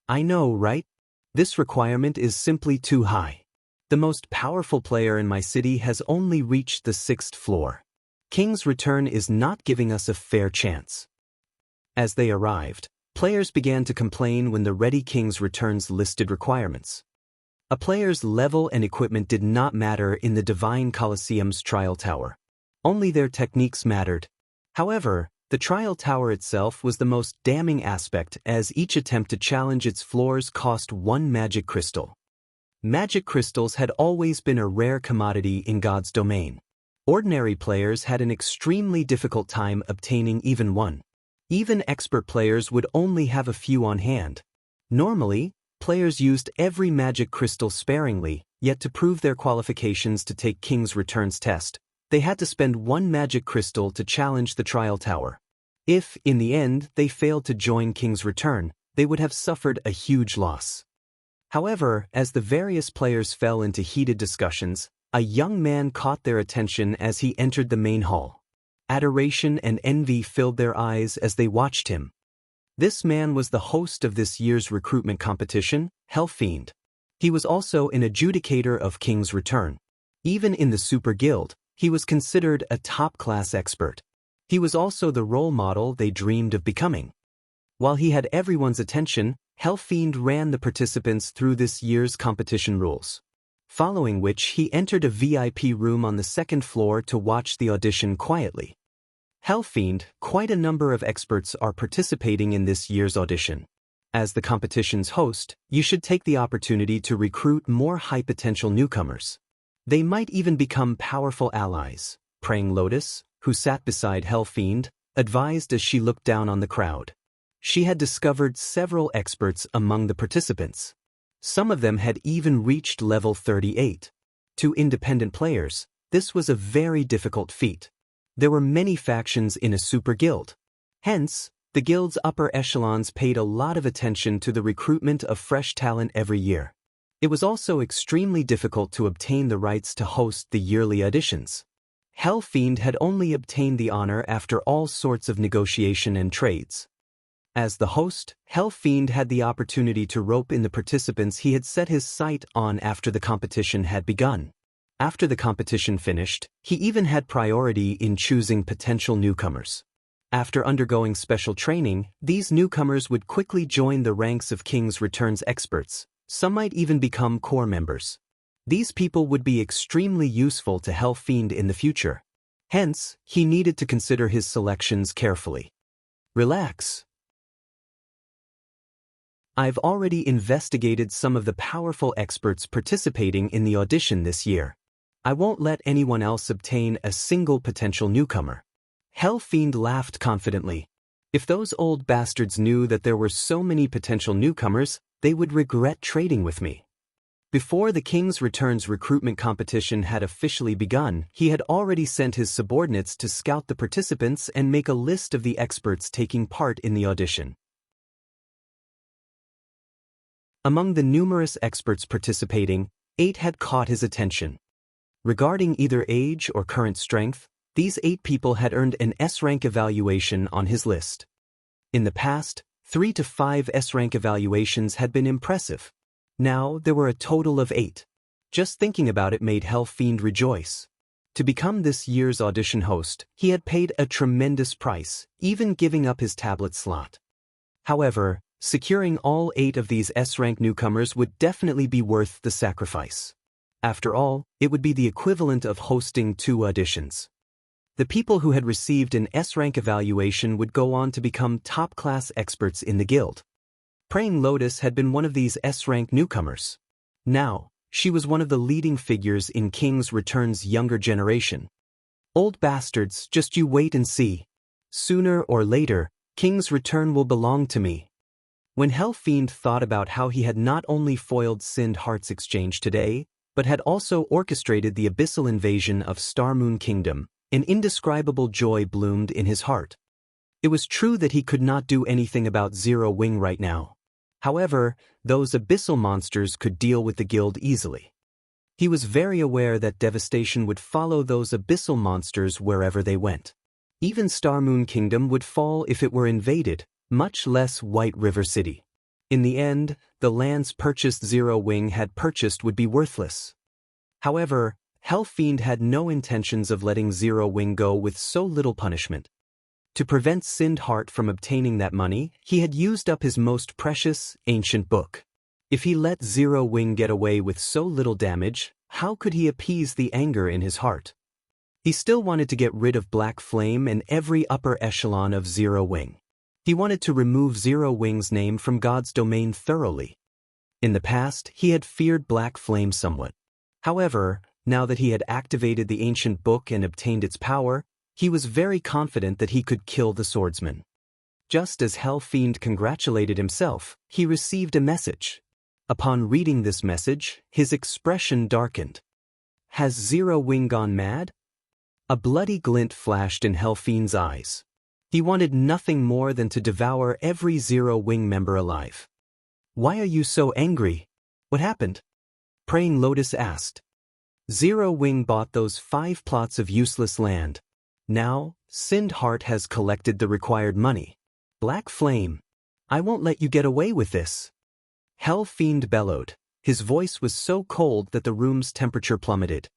S1: I know, right? This requirement is simply too high. The most powerful player in my city has only reached the 6th floor. King's Return is not giving us a fair chance. As they arrived, players began to complain when the Ready King's Returns listed requirements. A player's level and equipment did not matter in the Divine Coliseum's trial tower. Only their techniques mattered. However, the trial tower itself was the most damning aspect, as each attempt to challenge its floors cost 1 magic crystal. Magic crystals had always been a rare commodity in God's Domain. Ordinary players had an extremely difficult time obtaining even one. Even expert players would only have a few on hand. Normally, players used every magic crystal sparingly, yet to prove their qualifications to take King's Return's test, they had to spend 1 magic crystal to challenge the trial tower. If, in the end, they failed to join King's Return, they would have suffered a huge loss. However, as the various players fell into heated discussions, a young man caught their attention as he entered the main hall. Adoration and envy filled their eyes as they watched him. This man was the host of this year's recruitment competition, Hell Fiend. He was also an adjudicator of King's Return. Even in the Super Guild, he was considered a top-class expert. He was also the role model they dreamed of becoming. While he had everyone's attention, Hell Fiend ran the participants through this year's competition rules. Following which he entered a VIP room on the 2nd floor to watch the audition quietly. Hell Fiend, quite a number of experts are participating in this year's audition. As the competition's host, you should take the opportunity to recruit more high-potential newcomers. They might even become powerful allies, Praying Lotus, who sat beside Hell Fiend, advised as she looked down on the crowd. She had discovered several experts among the participants. Some of them had even reached level 38. To independent players, this was a very difficult feat. There were many factions in a super guild. Hence, the guild's upper echelons paid a lot of attention to the recruitment of fresh talent every year. It was also extremely difficult to obtain the rights to host the yearly auditions. Hell Fiend had only obtained the honor after all sorts of negotiation and trades. As the host, Hell Fiend had the opportunity to rope in the participants he had set his sight on after the competition had begun. After the competition finished, he even had priority in choosing potential newcomers. After undergoing special training, these newcomers would quickly join the ranks of King's Returns experts. Some might even become core members. These people would be extremely useful to Hell Fiend in the future. Hence, he needed to consider his selections carefully. Relax. I've already investigated some of the powerful experts participating in the audition this year. I won't let anyone else obtain a single potential newcomer. Hell Fiend laughed confidently. If those old bastards knew that there were so many potential newcomers, they would regret trading with me. Before the King's Returns recruitment competition had officially begun, he had already sent his subordinates to scout the participants and make a list of the experts taking part in the audition. Among the numerous experts participating, 8 had caught his attention. Regarding either age or current strength, these 8 people had earned an S-rank evaluation on his list. In the past, 3 to 5 S-rank evaluations had been impressive. Now there were a total of 8. Just thinking about it made Hell Fiend rejoice. To become this year's audition host, he had paid a tremendous price, even giving up his tablet slot. However, securing all 8 of these S-rank newcomers would definitely be worth the sacrifice. After all, it would be the equivalent of hosting 2 auditions. The people who had received an S-rank evaluation would go on to become top-class experts in the guild. Praying Lotus had been one of these S-rank newcomers. Now, she was one of the leading figures in King's Returns' younger generation. Old bastards, just you wait and see. Sooner or later, King's Return will belong to me. When Hell Fiend thought about how he had not only foiled Sind Heart's exchange today, but had also orchestrated the abyssal invasion of Starmoon Kingdom, an indescribable joy bloomed in his heart. It was true that he could not do anything about Zero Wing right now. However, those abyssal monsters could deal with the guild easily. He was very aware that devastation would follow those abyssal monsters wherever they went. Even Starmoon Kingdom would fall if it were invaded, much less White River City. In the end, the lands purchased Zero Wing had purchased would be worthless. However, Hell Fiend had no intentions of letting Zero Wing go with so little punishment. To prevent Sind Heart from obtaining that money, he had used up his most precious, ancient book. If he let Zero Wing get away with so little damage, how could he appease the anger in his heart? He still wanted to get rid of Black Flame and every upper echelon of Zero Wing. He wanted to remove Zero Wing's name from God's domain thoroughly. In the past, he had feared Black Flame somewhat. However, now that he had activated the ancient book and obtained its power, he was very confident that he could kill the swordsman. Just as Hell Fiend congratulated himself, he received a message. Upon reading this message, his expression darkened. Has Zero Wing gone mad? A bloody glint flashed in Hell Fiend's eyes. He wanted nothing more than to devour every Zero Wing member alive. Why are you so angry? What happened? Praying Lotus asked. Zero Wing bought those 5 plots of useless land. Now, Sind Heart has collected the required money. Black Flame, I won't let you get away with this. Hell Fiend bellowed. His voice was so cold that the room's temperature plummeted.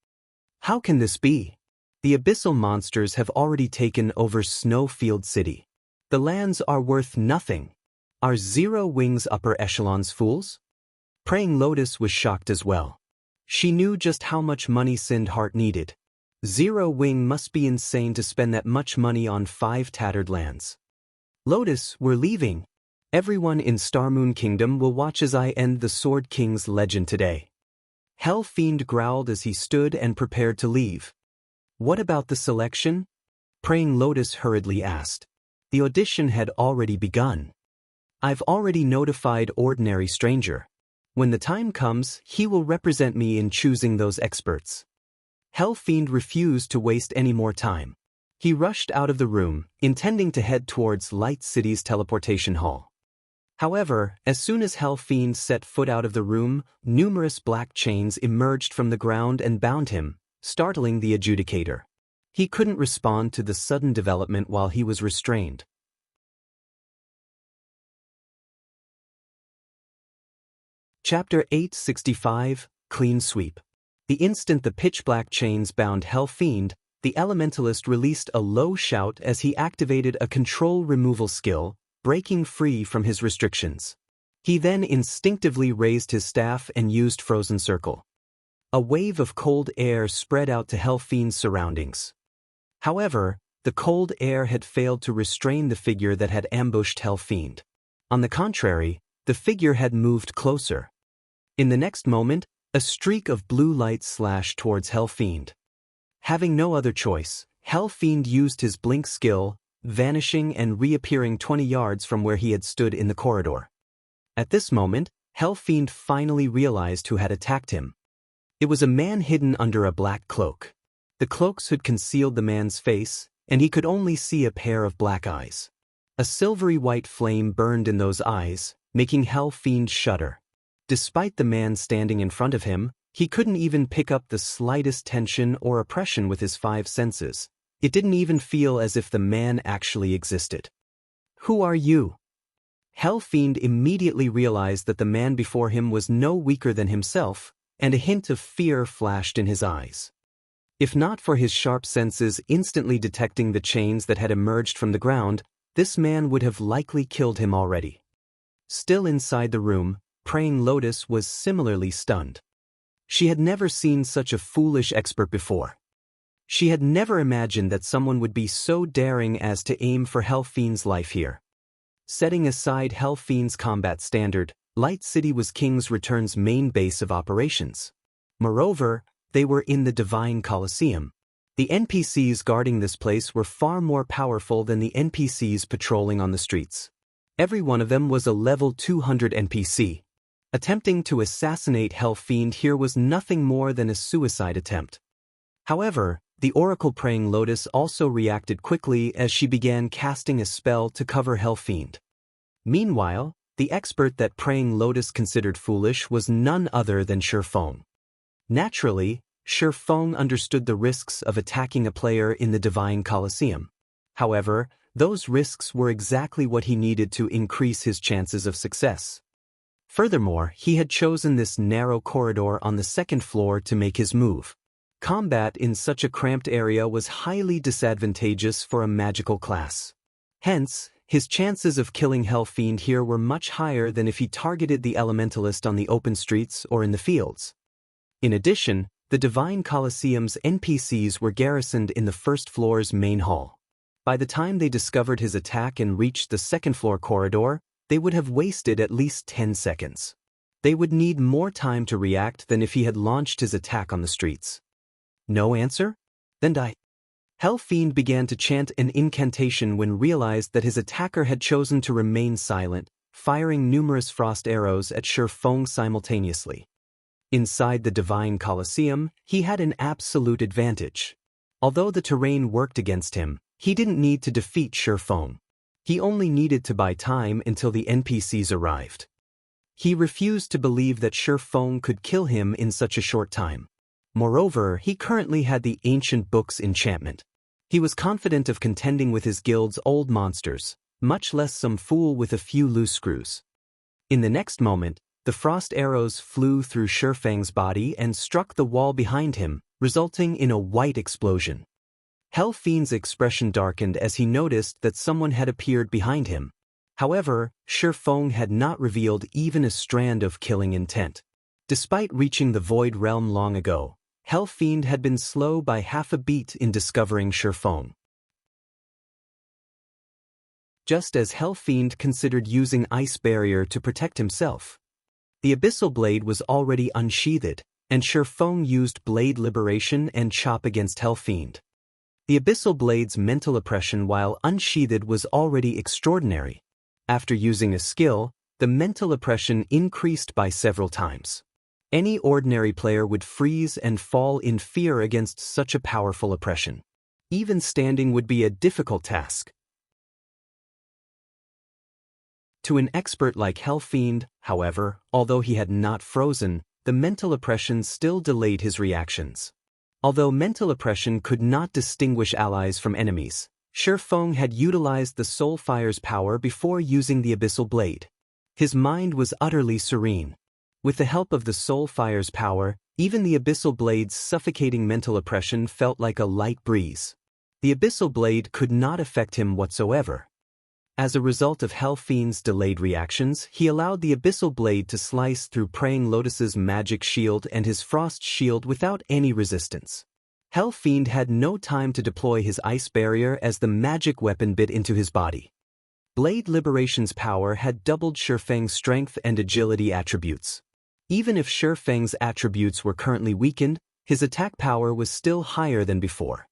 S1: How can this be? The abyssal monsters have already taken over Snowfield City. The lands are worth nothing. Are Zero Wing's upper echelons fools? Praying Lotus was shocked as well. She knew just how much money Sind Heart needed. Zero Wing must be insane to spend that much money on 5 tattered lands. Lotus, we're leaving. Everyone in Starmoon Kingdom will watch as I end the Sword King's legend today. Hell Fiend growled as he stood and prepared to leave. What about the selection? Praying Lotus hurriedly asked. The audition had already begun. I've already notified Ordinary Stranger. When the time comes, he will represent me in choosing those experts. Hell Fiend refused to waste any more time. He rushed out of the room, intending to head towards Light City's teleportation hall. However, as soon as Hell Fiend set foot out of the room, numerous black chains emerged from the ground and bound him, startling the adjudicator. He couldn't respond to the sudden development while he was restrained. Chapter 865, Clean Sweep. The instant the pitch-black chains bound Hellfiend, the Elementalist released a low shout as he activated a control removal skill, breaking free from his restrictions. He then instinctively raised his staff and used Frozen Circle. A wave of cold air spread out to Hellfiend's surroundings. However, the cold air had failed to restrain the figure that had ambushed Hellfiend. On the contrary, the figure had moved closer. In the next moment, a streak of blue light slashed towards Hellfiend. Having no other choice, Hellfiend used his blink skill, vanishing and reappearing 20 yards from where he had stood in the corridor. At this moment, Hellfiend finally realized who had attacked him. It was a man hidden under a black cloak. The cloaks had concealed the man's face, and he could only see a pair of black eyes. A silvery white flame burned in those eyes, making Hellfiend shudder. Despite the man standing in front of him, he couldn't even pick up the slightest tension or oppression with his 5 senses. It didn't even feel as if the man actually existed. "Who are you?" Hellfiend immediately realized that the man before him was no weaker than himself, and a hint of fear flashed in his eyes. If not for his sharp senses instantly detecting the chains that had emerged from the ground, this man would have likely killed him already. Still inside the room, Praying Lotus was similarly stunned. She had never seen such a foolish expert before. She had never imagined that someone would be so daring as to aim for Hellfiend's life here. Setting aside Hellfiend's combat standard, Light City was King's Return's main base of operations. Moreover, they were in the Divine Colosseum. The NPCs guarding this place were far more powerful than the NPCs patrolling on the streets. Every one of them was a level 200 NPC. Attempting to assassinate Hellfiend here was nothing more than a suicide attempt. However, the Oracle Praying Lotus also reacted quickly as she began casting a spell to cover Hellfiend. Meanwhile, the expert that Praying Lotus considered foolish was none other than Feng. Naturally, Feng understood the risks of attacking a player in the Divine Colosseum. However, those risks were exactly what he needed to increase his chances of success. Furthermore, he had chosen this narrow corridor on the 2nd floor to make his move. Combat in such a cramped area was highly disadvantageous for a magical class. Hence, his chances of killing Hellfiend here were much higher than if he targeted the Elementalist on the open streets or in the fields. In addition, the Divine Colosseum's NPCs were garrisoned in the 1st floor's main hall. By the time they discovered his attack and reached the 2nd floor corridor, they would have wasted at least 10 seconds. They would need more time to react than if he had launched his attack on the streets. No answer? Then die. Hellfiend began to chant an incantation when realized that his attacker had chosen to remain silent, firing numerous frost arrows at Feng simultaneously. Inside the Divine Colosseum, he had an absolute advantage. Although the terrain worked against him, he didn't need to defeat Feng. He only needed to buy time until the NPCs arrived. He refused to believe that Feng could kill him in such a short time. Moreover, he currently had the Ancient Book's enchantment. He was confident of contending with his guild's old monsters, much less some fool with a few loose screws. In the next moment, the frost arrows flew through Feng's body and struck the wall behind him, resulting in a white explosion. Hellfiend's expression darkened as he noticed that someone had appeared behind him. However, Feng had not revealed even a strand of killing intent. Despite reaching the Void Realm long ago, Hellfiend had been slow by half a beat in discovering Feng. Just as Hellfiend considered using Ice Barrier to protect himself. The Abyssal Blade was already unsheathed, and Feng used Blade Liberation and Chop against Hellfiend. The Abyssal Blade's mental oppression while unsheathed was already extraordinary. After using a skill, the mental oppression increased by several times. Any ordinary player would freeze and fall in fear against such a powerful oppression. Even standing would be a difficult task. To an expert like Hellfiend, however, although he had not frozen, the mental oppression still delayed his reactions. Although mental oppression could not distinguish allies from enemies, Feng had utilized the Soulfire's power before using the Abyssal Blade. His mind was utterly serene. With the help of the soul fire's power, even the Abyssal Blade's suffocating mental oppression felt like a light breeze. The Abyssal Blade could not affect him whatsoever. As a result of Hell Fiend's delayed reactions, he allowed the Abyssal Blade to slice through Praying Lotus's magic shield and his frost shield without any resistance. Hell Fiend had no time to deploy his ice barrier as the magic weapon bit into his body. Blade Liberation's power had doubled Feng's strength and agility attributes. Even if Feng's attributes were currently weakened, his attack power was still higher than before.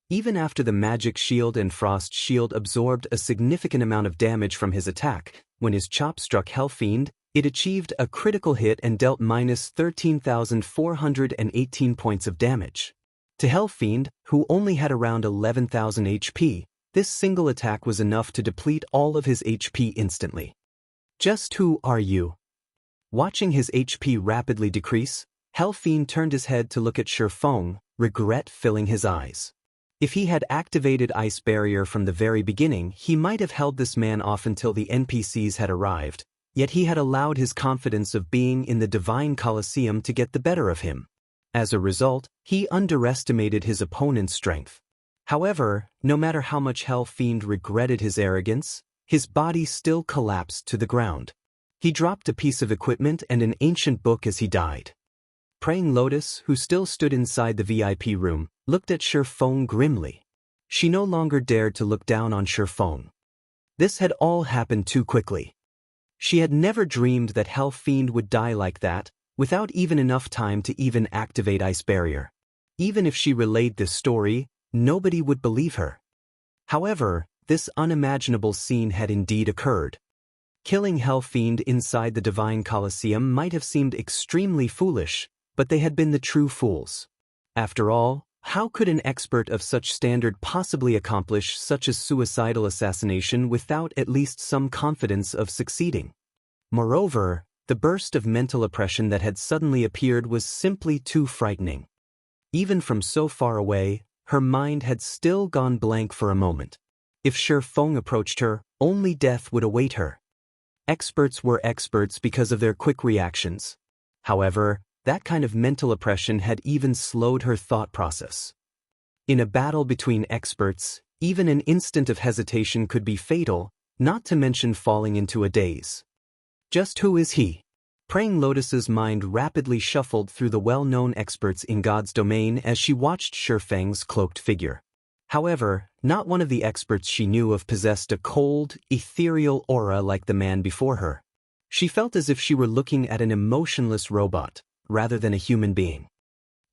S1: Even after the magic shield and frost shield absorbed a significant amount of damage from his attack, when his chop struck Hell Fiend, it achieved a critical hit and dealt minus 13,418 points of damage. To Hell Fiend, who only had around 11,000 HP, this single attack was enough to deplete all of his HP instantly. Just who are you? Watching his HP rapidly decrease, Hell Fiend turned his head to look at Feng, regret filling his eyes. If he had activated Ice Barrier from the very beginning, he might have held this man off until the NPCs had arrived, yet he had allowed his confidence of being in the Divine Colosseum to get the better of him. As a result, he underestimated his opponent's strength. However, no matter how much Hell Fiend regretted his arrogance, his body still collapsed to the ground. He dropped a piece of equipment and an ancient book as he died. Praying Lotus, who still stood inside the VIP room, looked at Feng grimly. She no longer dared to look down on Feng. This had all happened too quickly. She had never dreamed that Hell Fiend would die like that, without even enough time to even activate Ice Barrier. Even if she relayed this story, nobody would believe her. However, this unimaginable scene had indeed occurred. Killing Hell Fiend inside the Divine Colosseum might have seemed extremely foolish, but they had been the true fools. After all, how could an expert of such standard possibly accomplish such a suicidal assassination without at least some confidence of succeeding? Moreover, the burst of mental oppression that had suddenly appeared was simply too frightening. Even from so far away, her mind had still gone blank for a moment. If Feng approached her, only death would await her. Experts were experts because of their quick reactions. However, that kind of mental oppression had even slowed her thought process. In a battle between experts, even an instant of hesitation could be fatal, not to mention falling into a daze. Just who is he? Praying Lotus's mind rapidly shuffled through the well-known experts in God's domain as she watched Feng's cloaked figure. However, not one of the experts she knew of possessed a cold, ethereal aura like the man before her. She felt as if she were looking at an emotionless robot, rather than a human being.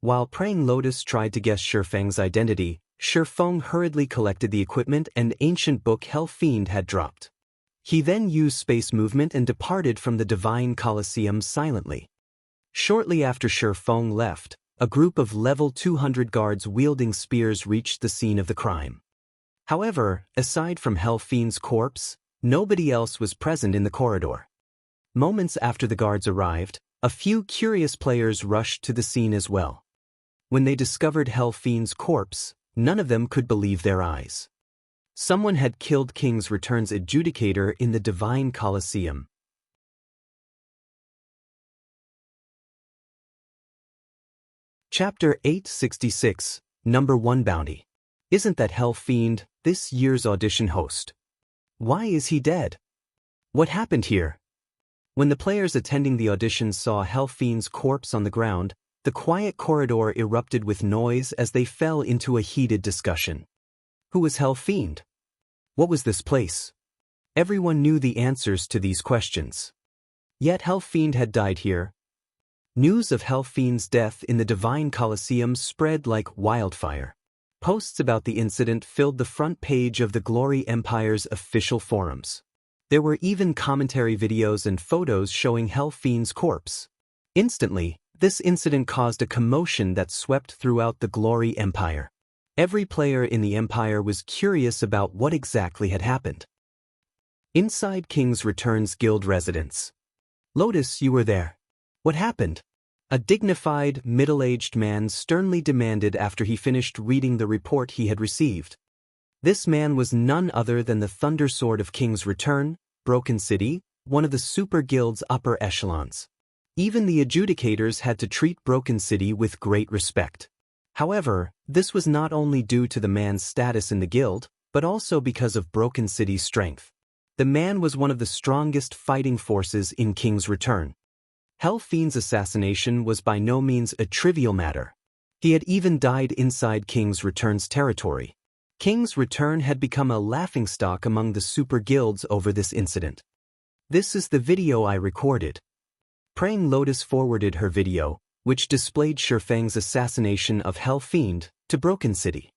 S1: While Praying Lotus tried to guess Feng's identity, Feng hurriedly collected the equipment and ancient book Hell Fiend had dropped. He then used space movement and departed from the Divine Colosseum silently. Shortly after Feng left, a group of level 200 guards wielding spears reached the scene of the crime. However, aside from Hell Fiend's corpse, nobody else was present in the corridor. Moments after the guards arrived, a few curious players rushed to the scene as well. When they discovered Hell Fiend's corpse, none of them could believe their eyes. Someone had killed King's Return's adjudicator in the Divine Colosseum. Chapter 866, Number 1 Bounty. Isn't that Hell Fiend, this year's audition host? Why is he dead? What happened here? When the players attending the audition saw Hell Fiend's corpse on the ground, the quiet corridor erupted with noise as they fell into a heated discussion. Who was Hell Fiend? What was this place? Everyone knew the answers to these questions. Yet Hell Fiend had died here. News of Hell Fiend's death in the Divine Colosseum spread like wildfire. Posts about the incident filled the front page of the Glory Empire's official forums. There were even commentary videos and photos showing Hell Fiend's corpse. Instantly, this incident caused a commotion that swept throughout the Glory Empire. Every player in the Empire was curious about what exactly had happened. Inside King's Return's guild residence. Lotus, you were there. What happened? A dignified, middle-aged man sternly demanded after he finished reading the report he had received. This man was none other than the Thunder Sword of King's Return, Broken City, one of the Super Guild's upper echelons. Even the adjudicators had to treat Broken City with great respect. However, this was not only due to the man's status in the guild, but also because of Broken City's strength. The man was one of the strongest fighting forces in King's Return. Hell Fiend's assassination was by no means a trivial matter. He had even died inside King's Return's territory. King's Return had become a laughingstock among the super guilds over this incident. This is the video I recorded. Praying Lotus forwarded her video, which displayed Feng's assassination of Hell Fiend, to Broken City.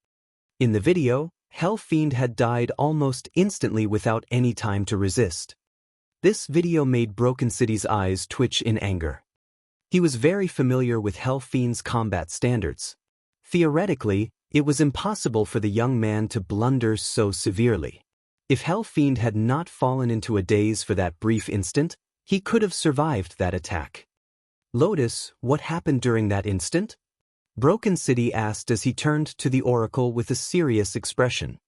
S1: In the video, Hell Fiend had died almost instantly without any time to resist. This video made Broken City's eyes twitch in anger. He was very familiar with Hell Fiend's combat standards. Theoretically, it was impossible for the young man to blunder so severely. If Hell Fiend had not fallen into a daze for that brief instant, he could have survived that attack. Lotus, what happened during that instant? Broken City asked as he turned to the oracle with a serious expression.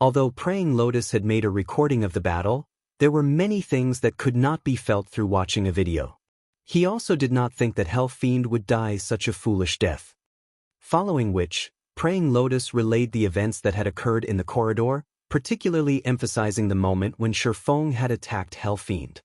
S1: Although Praying Lotus had made a recording of the battle, there were many things that could not be felt through watching a video. He also did not think that Hell Fiend would die such a foolish death. Following which, Praying Lotus relayed the events that had occurred in the corridor, particularly emphasizing the moment when Feng had attacked Hell Fiend.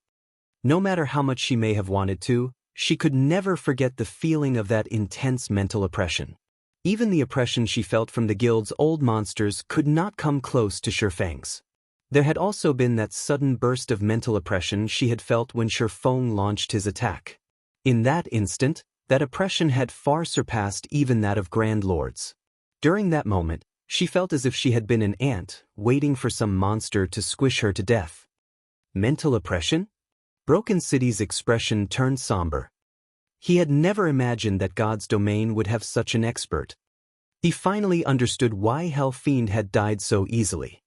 S1: No matter how much she may have wanted to, she could never forget the feeling of that intense mental oppression. Even the oppression she felt from the guild's old monsters could not come close to Feng's. There had also been that sudden burst of mental oppression she had felt when Feng launched his attack. In that instant, that oppression had far surpassed even that of Grand Lords. During that moment, she felt as if she had been an ant, waiting for some monster to squish her to death. Mental oppression? Broken City's expression turned somber. He had never imagined that God's domain would have such an expert. He finally understood why Hell Fiend had died so easily.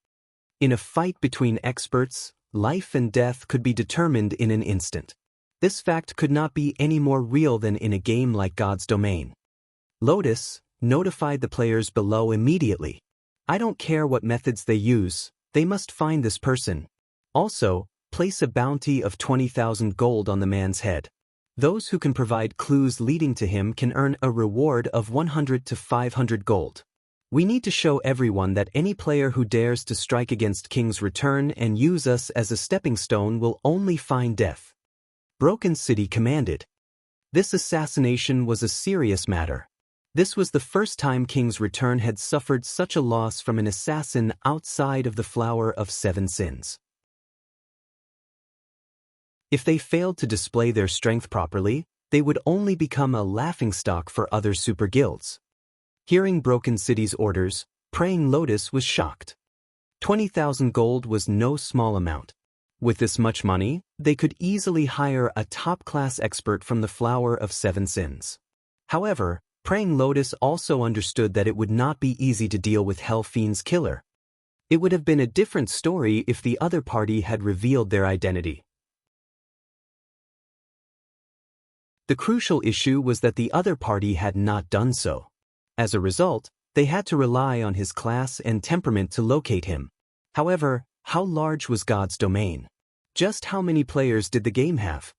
S1: In a fight between experts, life and death could be determined in an instant. This fact could not be any more real than in a game like God's Domain. Lotus notified the players below immediately. I don't care what methods they use, they must find this person. Also, place a bounty of 20,000 gold on the man's head. Those who can provide clues leading to him can earn a reward of 100 to 500 gold. We need to show everyone that any player who dares to strike against King's Return and use us as a stepping stone will only find death. Broken City commanded. This assassination was a serious matter. This was the first time King's Return had suffered such a loss from an assassin outside of the Flower of Seven Sins. If they failed to display their strength properly, they would only become a laughingstock for other super guilds. Hearing Broken City's orders, Praying Lotus was shocked. 20,000 gold was no small amount. With this much money, they could easily hire a top-class expert from the Flower of Seven Sins. However, Praying Lotus also understood that it would not be easy to deal with Hell Fiend's killer. It would have been a different story if the other party had revealed their identity. The crucial issue was that the other party had not done so. As a result, they had to rely on his class and temperament to locate him. However, how large was God's Domain? Just how many players did the game have?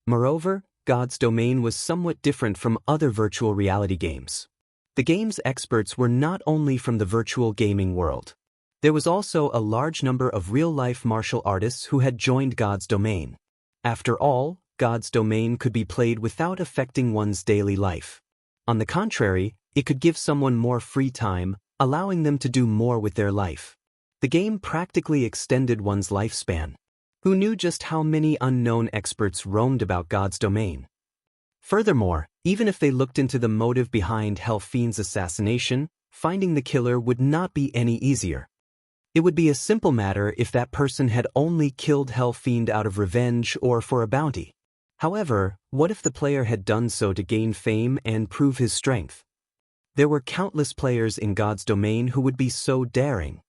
S1: Moreover, God's Domain was somewhat different from other virtual reality games. The game's experts were not only from the virtual gaming world. There was also a large number of real-life martial artists who had joined God's Domain. After all, God's Domain could be played without affecting one's daily life. On the contrary, it could give someone more free time, allowing them to do more with their life. The game practically extended one's lifespan. Who knew just how many unknown experts roamed about God's Domain? Furthermore, even if they looked into the motive behind Hell Fiend's assassination, finding the killer would not be any easier. It would be a simple matter if that person had only killed Hell Fiend out of revenge or for a bounty. However, what if the player had done so to gain fame and prove his strength? There were countless players in God's Domain who would be so daring.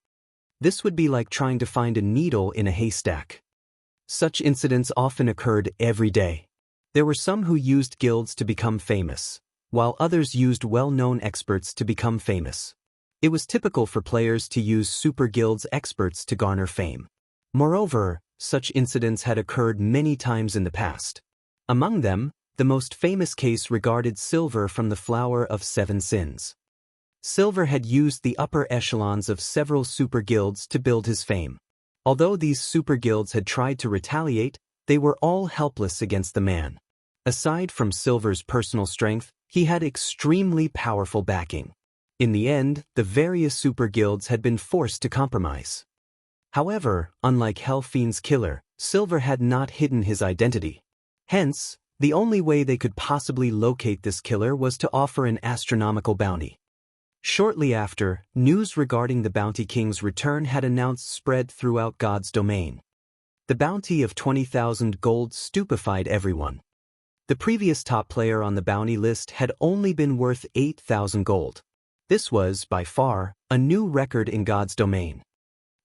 S1: This would be like trying to find a needle in a haystack. Such incidents often occurred every day. There were some who used guilds to become famous, while others used well-known experts to become famous. It was typical for players to use super guilds experts to garner fame. Moreover, such incidents had occurred many times in the past. Among them, the most famous case regarded Silver from the Flower of Seven Sins. Silver had used the upper echelons of several super guilds to build his fame. Although these super guilds had tried to retaliate, they were all helpless against the man. Aside from Silver's personal strength, he had extremely powerful backing. In the end, the various super guilds had been forced to compromise. However, unlike Hellfiend's killer, Silver had not hidden his identity. Hence, the only way they could possibly locate this killer was to offer an astronomical bounty. Shortly after, news regarding the Bounty King's return had announced spread throughout God's domain. The bounty of 20,000 gold stupefied everyone. The previous top player on the bounty list had only been worth 8,000 gold. This was, by far, a new record in God's domain.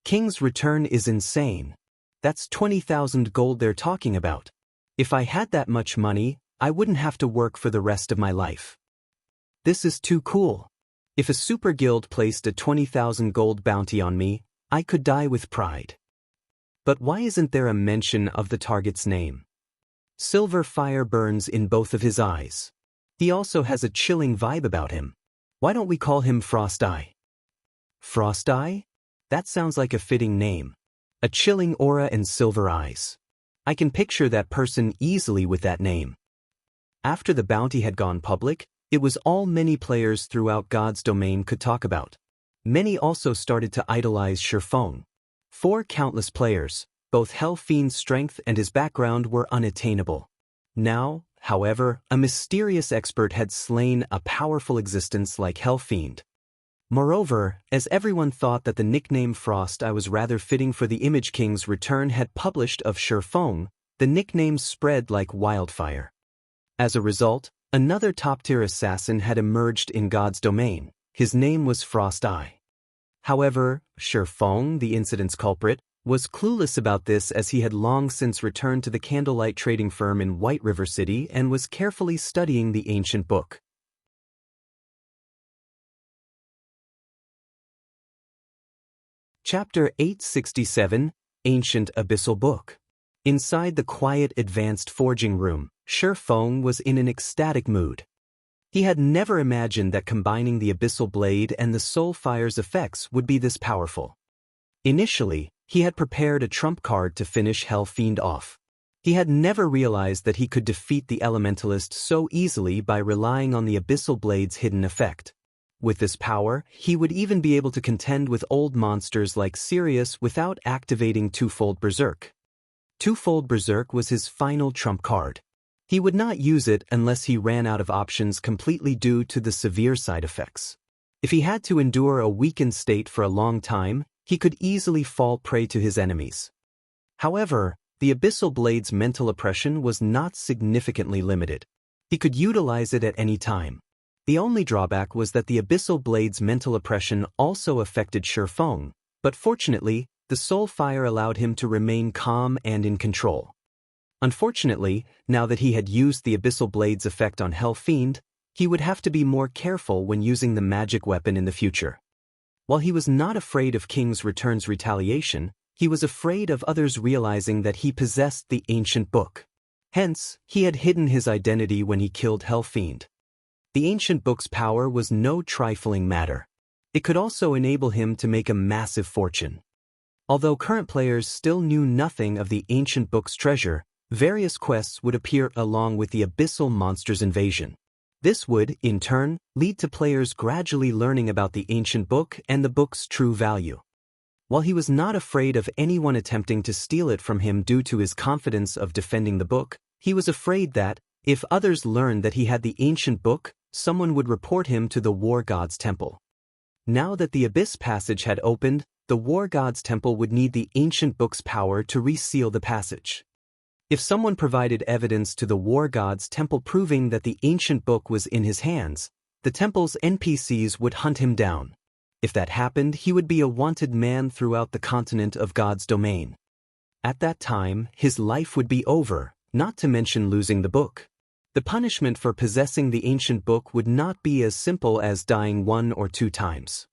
S1: King's return is insane. That's 20,000 gold they're talking about. If I had that much money, I wouldn't have to work for the rest of my life. This is too cool. If a super guild placed a 20,000 gold bounty on me, I could die with pride. But why isn't there a mention of the target's name? Silver fire burns in both of his eyes. He also has a chilling vibe about him. Why don't we call him Frost Eye? Frost Eye? That sounds like a fitting name. A chilling aura and silver eyes. I can picture that person easily with that name. After the bounty had gone public, it was all many players throughout God's domain could talk about. Many also started to idolize Feng. For countless players, both Hellfiend's strength and his background were unattainable. Now, however, a mysterious expert had slain a powerful existence like Hellfiend. Moreover, as everyone thought that the nickname Frost Eye was rather fitting for the Image King's return had published of Feng, the nickname spread like wildfire. As a result, another top-tier assassin had emerged in God's domain. His name was Frost Eye. However, Feng, the incident's culprit, was clueless about this as he had long since returned to the candlelight trading firm in White River City and was carefully studying the ancient book. Chapter 867, Ancient Abyssal Book. Inside the quiet advanced forging room, Feng was in an ecstatic mood. He had never imagined that combining the Abyssal Blade and the Soul Fire's effects would be this powerful. Initially, he had prepared a trump card to finish Hellfiend off. He had never realized that he could defeat the Elementalist so easily by relying on the Abyssal Blade's hidden effect. With this power, he would even be able to contend with old monsters like Sirius without activating Twofold Berserk. Twofold Berserk was his final trump card. He would not use it unless he ran out of options completely due to the severe side effects. If he had to endure a weakened state for a long time, he could easily fall prey to his enemies. However, the Abyssal Blade's mental oppression was not significantly limited. He could utilize it at any time. The only drawback was that the Abyssal Blade's mental oppression also affected Feng, but fortunately, the Soul Fire allowed him to remain calm and in control. Unfortunately, now that he had used the Abyssal Blade's effect on Hellfiend, he would have to be more careful when using the magic weapon in the future. While he was not afraid of King's Return's retaliation, he was afraid of others realizing that he possessed the ancient book. Hence, he had hidden his identity when he killed Hellfiend. The ancient book's power was no trifling matter. It could also enable him to make a massive fortune. Although current players still knew nothing of the ancient book's treasure, various quests would appear along with the abyssal monster's invasion. This would, in turn, lead to players gradually learning about the ancient book and the book's true value. While he was not afraid of anyone attempting to steal it from him due to his confidence of defending the book, he was afraid that, if others learned that he had the ancient book, someone would report him to the War God's Temple. Now that the Abyss Passage had opened, the War God's Temple would need the ancient book's power to reseal the passage. If someone provided evidence to the War God's Temple proving that the ancient book was in his hands, the temple's NPCs would hunt him down. If that happened, he would be a wanted man throughout the continent of God's domain. At that time, his life would be over, not to mention losing the book. The punishment for possessing the ancient book would not be as simple as dying 1 or 2 times.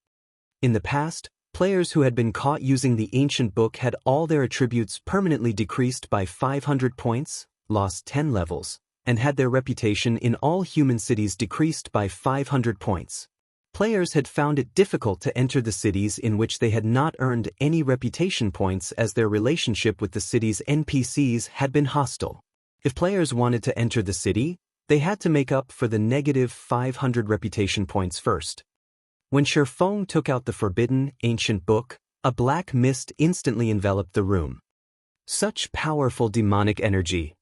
S1: In the past, players who had been caught using the ancient book had all their attributes permanently decreased by 500 points, lost 10 levels, and had their reputation in all human cities decreased by 500 points. Players had found it difficult to enter the cities in which they had not earned any reputation points, as their relationship with the city's NPCs had been hostile. If players wanted to enter the city, they had to make up for the negative 500 reputation points first. When Feng took out the forbidden, ancient book, a black mist instantly enveloped the room. Such powerful demonic energy.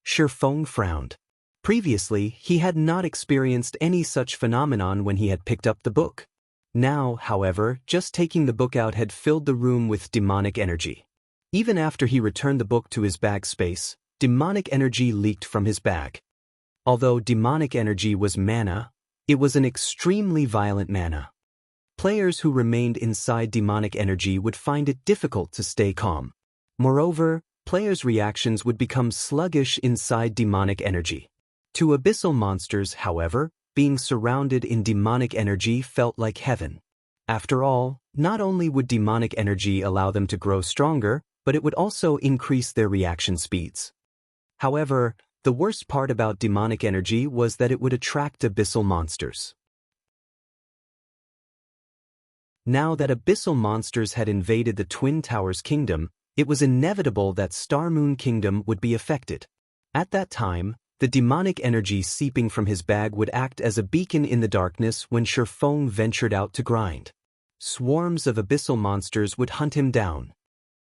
S1: Feng frowned. Previously, he had not experienced any such phenomenon when he had picked up the book. Now, however, just taking the book out had filled the room with demonic energy. Even after he returned the book to his bag space, demonic energy leaked from his bag. Although demonic energy was mana, it was an extremely violent mana. Players who remained inside demonic energy would find it difficult to stay calm. Moreover, players' reactions would become sluggish inside demonic energy. To abyssal monsters, however, being surrounded in demonic energy felt like heaven. After all, not only would demonic energy allow them to grow stronger, but it would also increase their reaction speeds. However, the worst part about demonic energy was that it would attract abyssal monsters. Now that abyssal monsters had invaded the Twin Towers Kingdom, it was inevitable that Star Moon Kingdom would be affected. At that time, the demonic energy seeping from his bag would act as a beacon in the darkness when Feng ventured out to grind. Swarms of abyssal monsters would hunt him down.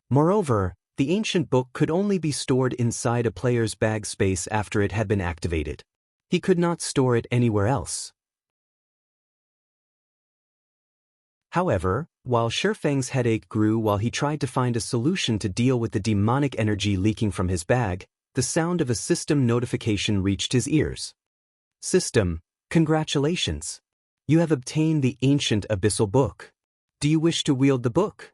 S1: Moreover, the ancient book could only be stored inside a player's bag space after it had been activated. He could not store it anywhere else. However, while Feng's headache grew while he tried to find a solution to deal with the demonic energy leaking from his bag, the sound of a system notification reached his ears. System, congratulations. You have obtained the ancient abyssal book. Do you wish to wield the book?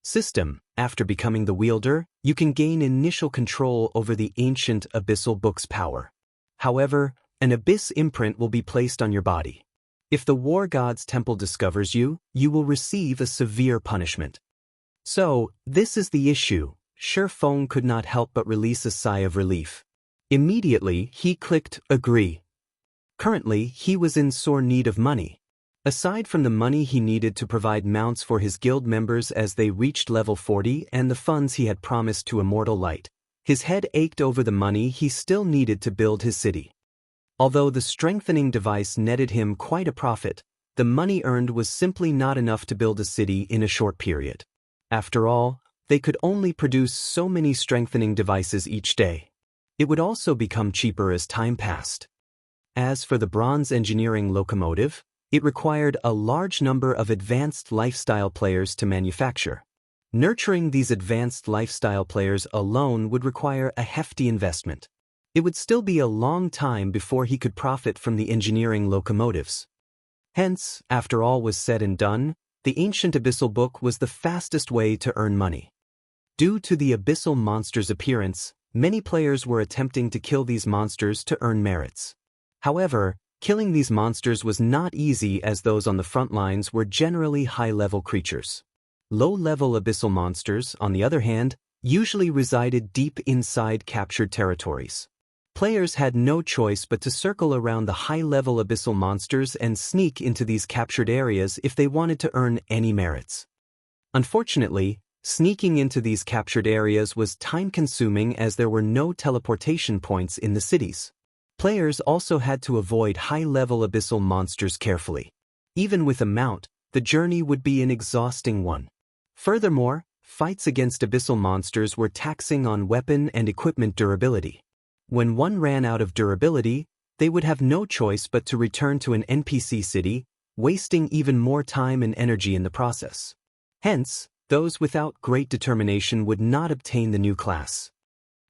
S1: System, after becoming the wielder, you can gain initial control over the ancient abyssal book's power. However, an abyss imprint will be placed on your body. If the War God's Temple discovers you, you will receive a severe punishment. So, this is the issue. Feng could not help but release a sigh of relief. Immediately, he clicked agree. Currently, he was in sore need of money. Aside from the money he needed to provide mounts for his guild members as they reached level 40 and the funds he had promised to Immortal Light, his head ached over the money he still needed to build his city. Although the strengthening device netted him quite a profit, the money earned was simply not enough to build a city in a short period. After all, they could only produce so many strengthening devices each day. It would also become cheaper as time passed. As for the bronze engineering locomotive, it required a large number of advanced lifestyle players to manufacture. Nurturing these advanced lifestyle players alone would require a hefty investment. It would still be a long time before he could profit from the engineering locomotives. Hence, after all was said and done, the ancient abyssal book was the fastest way to earn money. Due to the abyssal monster's appearance, many players were attempting to kill these monsters to earn merits. However, killing these monsters was not easy, as those on the front lines were generally high-level creatures. Low-level abyssal monsters, on the other hand, usually resided deep inside captured territories. Players had no choice but to circle around the high-level abyssal monsters and sneak into these captured areas if they wanted to earn any merits. Unfortunately, sneaking into these captured areas was time-consuming, as there were no teleportation points in the cities. Players also had to avoid high-level abyssal monsters carefully. Even with a mount, the journey would be an exhausting one. Furthermore, fights against abyssal monsters were taxing on weapon and equipment durability. When one ran out of durability, they would have no choice but to return to an NPC city, wasting even more time and energy in the process. Hence, those without great determination would not obtain the new class.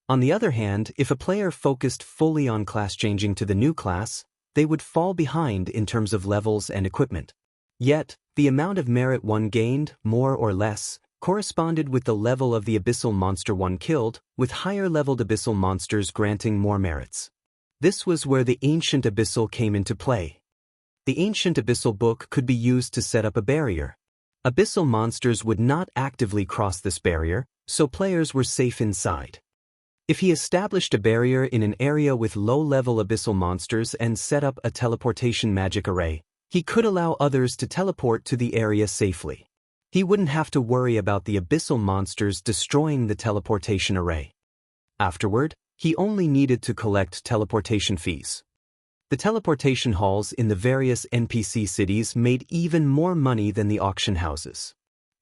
S1: On the other hand, if a player focused fully on class changing to the new class, they would fall behind in terms of levels and equipment. Yet, the amount of merit one gained, more or less, corresponded with the level of the abyssal monster one killed, with higher-leveled abyssal monsters granting more merits. This was where the ancient abyssal came into play. The ancient abyssal book could be used to set up a barrier. Abyssal monsters would not actively cross this barrier, so players were safe inside. If he established a barrier in an area with low-level abyssal monsters and set up a teleportation magic array, he could allow others to teleport to the area safely. He wouldn't have to worry about the abyssal monsters destroying the teleportation array. Afterward, he only needed to collect teleportation fees. The teleportation halls in the various NPC cities made even more money than the auction houses.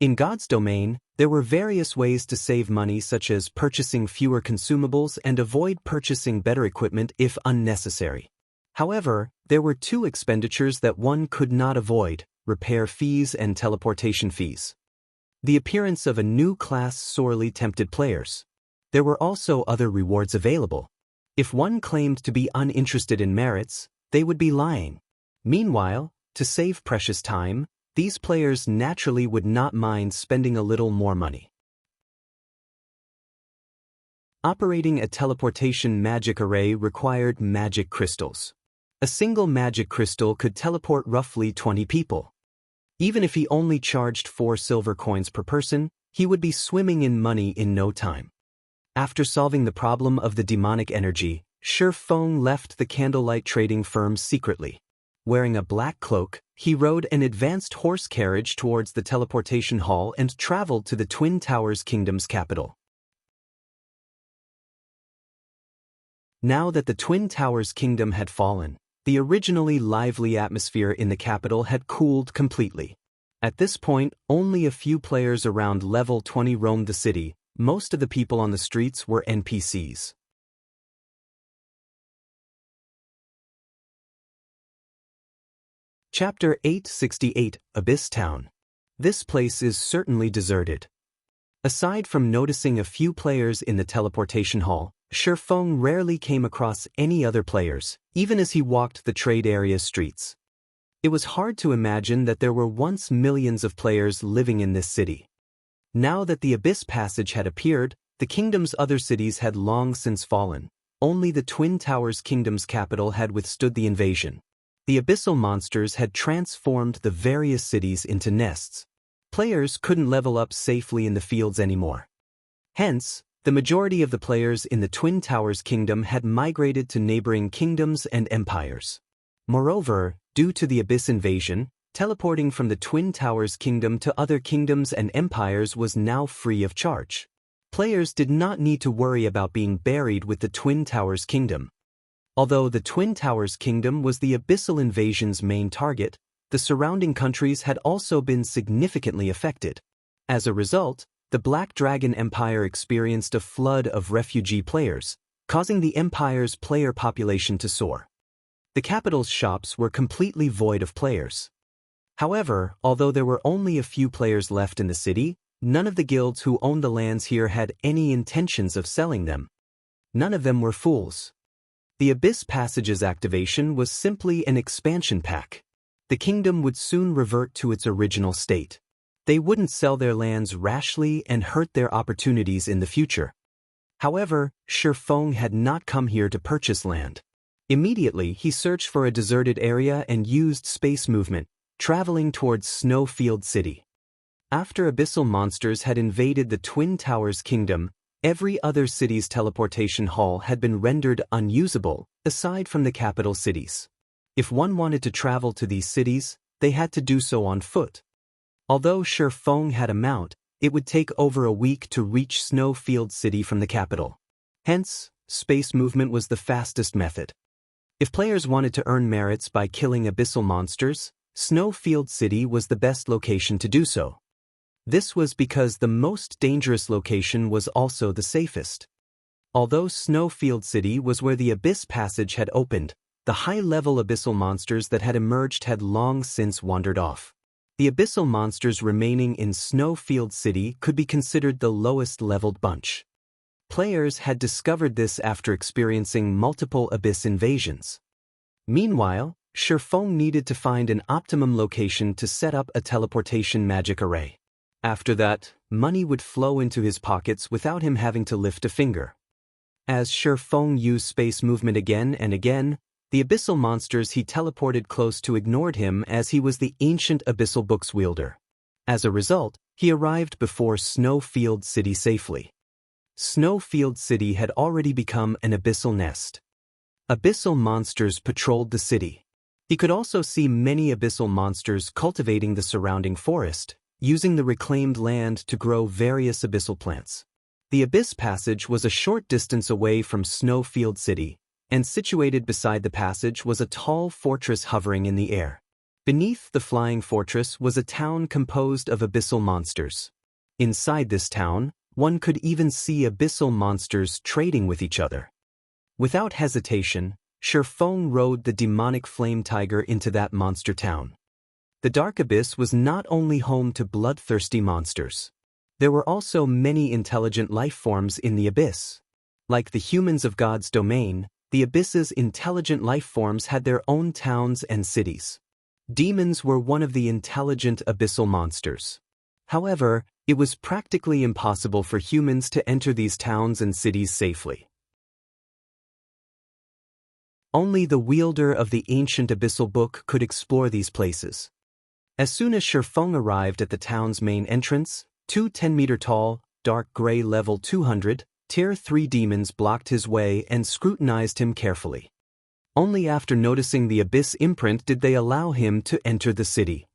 S1: In God's domain, there were various ways to save money, such as purchasing fewer consumables and avoid purchasing better equipment if unnecessary. However, there were two expenditures that one could not avoid: repair fees and teleportation fees. The appearance of a new class sorely tempted players. There were also other rewards available. If one claimed to be uninterested in merits, they would be lying. Meanwhile, to save precious time, these players naturally would not mind spending a little more money. Operating a teleportation magic array required magic crystals. A single magic crystal could teleport roughly 20 people. Even if he only charged 4 silver coins per person, he would be swimming in money in no time. After solving the problem of the demonic energy, Feng left the candlelight trading firm secretly. Wearing a black cloak, he rode an advanced horse carriage towards the teleportation hall and traveled to the Twin Towers Kingdom's capital. Now that the Twin Towers Kingdom had fallen, the originally lively atmosphere in the capital had cooled completely. At this point, only a few players around level 20 roamed the city. Most of the people on the streets were NPCs. Chapter 868, Abyss Town. This place is certainly deserted. Aside from noticing a few players in the teleportation hall, Feng rarely came across any other players, even as he walked the trade area streets. It was hard to imagine that there were once millions of players living in this city. Now that the Abyss Passage had appeared, the kingdom's other cities had long since fallen. Only the Twin Towers Kingdom's capital had withstood the invasion. The abyssal monsters had transformed the various cities into nests. Players couldn't level up safely in the fields anymore. Hence, the majority of the players in the Twin Towers Kingdom had migrated to neighboring kingdoms and empires. Moreover, due to the Abyss invasion, teleporting from the Twin Towers Kingdom to other kingdoms and empires was now free of charge. Players did not need to worry about being buried with the Twin Towers Kingdom. Although the Twin Towers Kingdom was the Abyssal invasion's main target, the surrounding countries had also been significantly affected. As a result, the Black Dragon Empire experienced a flood of refugee players, causing the empire's player population to soar. The capital's shops were completely void of players. However, although there were only a few players left in the city, none of the guilds who owned the lands here had any intentions of selling them. None of them were fools. The Abyss Passage's activation was simply an expansion pack. The kingdom would soon revert to its original state. They wouldn't sell their lands rashly and hurt their opportunities in the future. However, Feng had not come here to purchase land. Immediately, he searched for a deserted area and used space movement, traveling towards Snowfield City. After abyssal monsters had invaded the Twin Towers Kingdom, every other city's teleportation hall had been rendered unusable, aside from the capital cities. If one wanted to travel to these cities, they had to do so on foot. Although Feng had a mount, it would take over a week to reach Snowfield City from the capital. Hence, space movement was the fastest method. If players wanted to earn merits by killing abyssal monsters, Snowfield City was the best location to do so. This was because the most dangerous location was also the safest. Although Snowfield City was where the Abyss Passage had opened, the high-level abyssal monsters that had emerged had long since wandered off. The abyssal monsters remaining in Snowfield City could be considered the lowest-leveled bunch. Players had discovered this after experiencing multiple Abyss invasions. Meanwhile, Feng needed to find an optimum location to set up a teleportation magic array. After that, money would flow into his pockets without him having to lift a finger. As Feng used space movement again and again, the abyssal monsters he teleported close to ignored him, as he was the ancient abyssal books wielder. As a result, he arrived before Snowfield City safely. Snowfield City had already become an abyssal nest. Abyssal monsters patrolled the city. He could also see many abyssal monsters cultivating the surrounding forest, using the reclaimed land to grow various abyssal plants. The Abyss Passage was a short distance away from Snowfield City, and situated beside the passage was a tall fortress hovering in the air. Beneath the flying fortress was a town composed of abyssal monsters. Inside this town, one could even see abyssal monsters trading with each other. Without hesitation, Feng rode the demonic flame tiger into that monster town. The Dark Abyss was not only home to bloodthirsty monsters. There were also many intelligent life forms in the Abyss. Like the humans of God's domain, the Abyss's intelligent life forms had their own towns and cities. Demons were one of the intelligent abyssal monsters. However, it was practically impossible for humans to enter these towns and cities safely. Only the wielder of the ancient abyssal book could explore these places. As soon as Feng arrived at the town's main entrance, two 10-meter-tall, dark gray level 200, Tier 3 demons blocked his way and scrutinized him carefully. Only after noticing the Abyss imprint did they allow him to enter the city.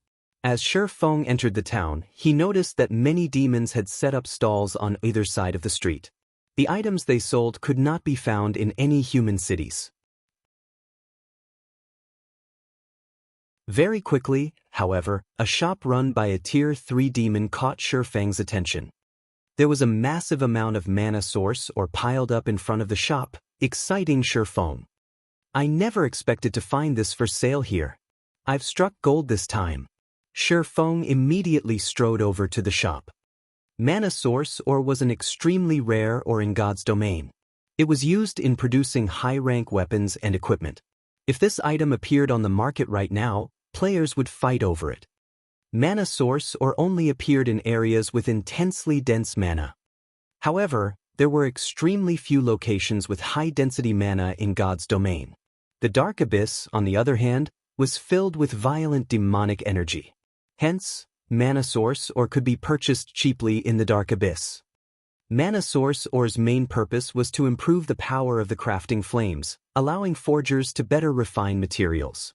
S1: As Feng entered the town, he noticed that many demons had set up stalls on either side of the street. The items they sold could not be found in any human cities. Very quickly, however, a shop run by a Tier 3 demon caught Feng's attention. There was a massive amount of mana source ore piled up in front of the shop, exciting Feng. I never expected to find this for sale here. I've struck gold this time. Feng immediately strode over to the shop. Mana source ore was an extremely rare ore in God's domain. It was used in producing high-rank weapons and equipment. If this item appeared on the market right now, players would fight over it. Mana source ore only appeared in areas with intensely dense mana. However, there were extremely few locations with high-density mana in God's domain. The Dark Abyss, on the other hand, was filled with violent demonic energy. Hence, mana source ore could be purchased cheaply in the Dark Abyss. Mana source ore's main purpose was to improve the power of the crafting flames, allowing forgers to better refine materials.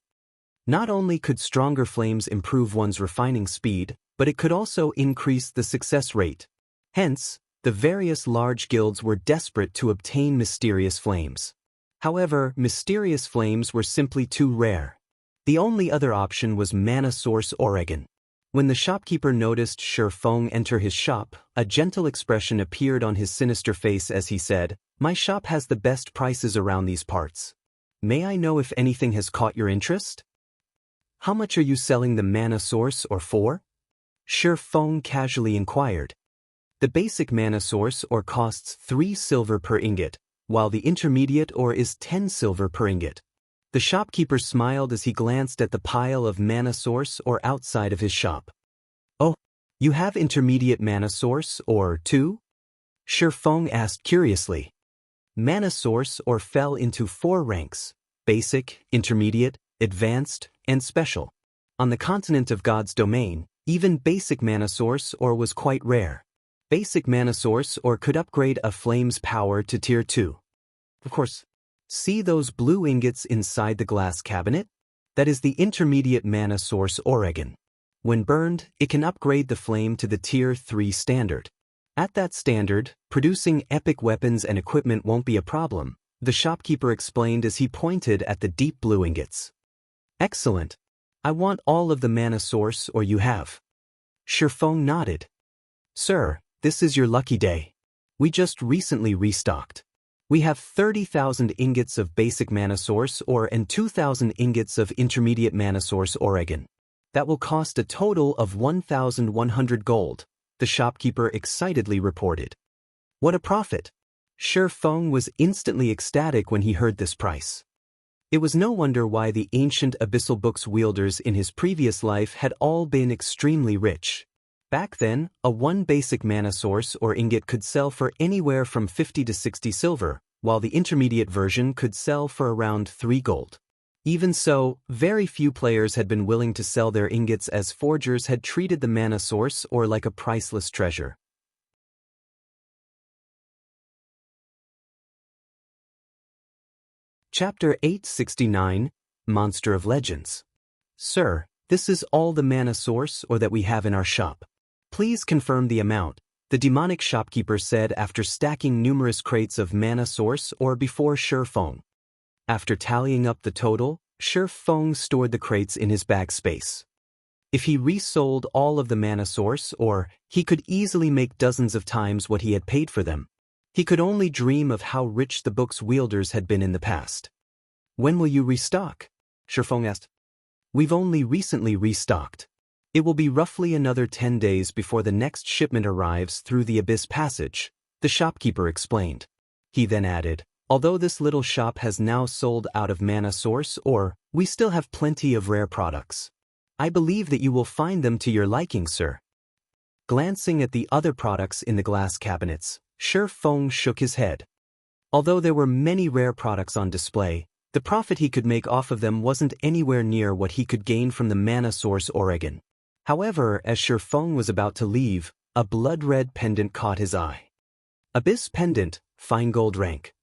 S1: Not only could stronger flames improve one's refining speed, but it could also increase the success rate. Hence, the various large guilds were desperate to obtain mysterious flames. However, mysterious flames were simply too rare. The only other option was mana source Oregon. When the shopkeeper noticed Feng enter his shop, a gentle expression appeared on his sinister face as he said, "My shop has the best prices around these parts. May I know if anything has caught your interest? How much are you selling the mana source ore for?" Feng casually inquired. The basic mana source ore costs 3 silver per ingot, while the intermediate ore is 10 silver per ingot. The shopkeeper smiled as he glanced at the pile of mana source ore outside of his shop. "Oh, you have intermediate mana source ore too?" Feng asked curiously. Mana source ore fell into 4 ranks: basic, intermediate, advanced, and special. On the continent of God's domain, even basic mana source ore was quite rare. Basic mana source ore could upgrade a flame's power to Tier 2. Of course, see those blue ingots inside the glass cabinet? That is the intermediate mana source Oregon. When burned, it can upgrade the flame to the Tier 3 standard. At that standard, producing epic weapons and equipment won't be a problem, the shopkeeper explained as he pointed at the deep blue ingots. "Excellent. I want all of the mana source ore you have." Feng nodded. "Sir, this is your lucky day. We just recently restocked. We have 30,000 ingots of basic mana source ore and 2,000 ingots of intermediate mana source Oregon. That will cost a total of 1,100 gold, the shopkeeper excitedly reported. What a profit! Feng was instantly ecstatic when he heard this price. It was no wonder why the ancient abyssal book's wielders in his previous life had all been extremely rich. Back then, a 1 basic mana source ore ingot could sell for anywhere from 50 to 60 silver, while the intermediate version could sell for around 3 gold. Even so, very few players had been willing to sell their ingots as forgers had treated the mana source ore like a priceless treasure. Chapter 869, Monster of Legends. Sir, this is all the mana source or that we have in our shop. Please confirm the amount, the demonic shopkeeper said after stacking numerous crates of mana source or before Feng. After tallying up the total, Feng stored the crates in his bag space. If he resold all of the mana source or, he could easily make dozens of times what he had paid for them. He could only dream of how rich the book's wielders had been in the past. When will you restock? Feng asked. We've only recently restocked. It will be roughly another 10 days before the next shipment arrives through the Abyss Passage, the shopkeeper explained. He then added, although this little shop has now sold out of mana source or, we still have plenty of rare products. I believe that you will find them to your liking, sir. Glancing at the other products in the glass cabinets, Feng shook his head. Although there were many rare products on display, the profit he could make off of them wasn't anywhere near what he could gain from the mana source Oregon. However, as Feng was about to leave, a blood-red pendant caught his eye. Abyss Pendant, Fine Gold Rank.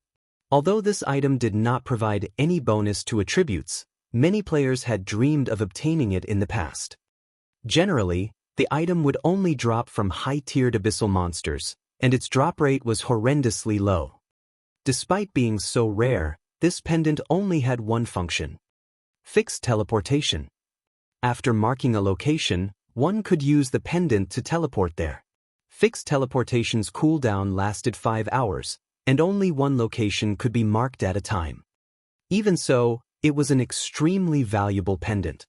S1: Although this item did not provide any bonus to attributes, many players had dreamed of obtaining it in the past. Generally, the item would only drop from high-tiered abyssal monsters, and its drop rate was horrendously low. Despite being so rare, this pendant only had one function: fixed teleportation. After marking a location, one could use the pendant to teleport there. Fixed teleportation's cooldown lasted 5 hours, and only one location could be marked at a time. Even so, it was an extremely valuable pendant.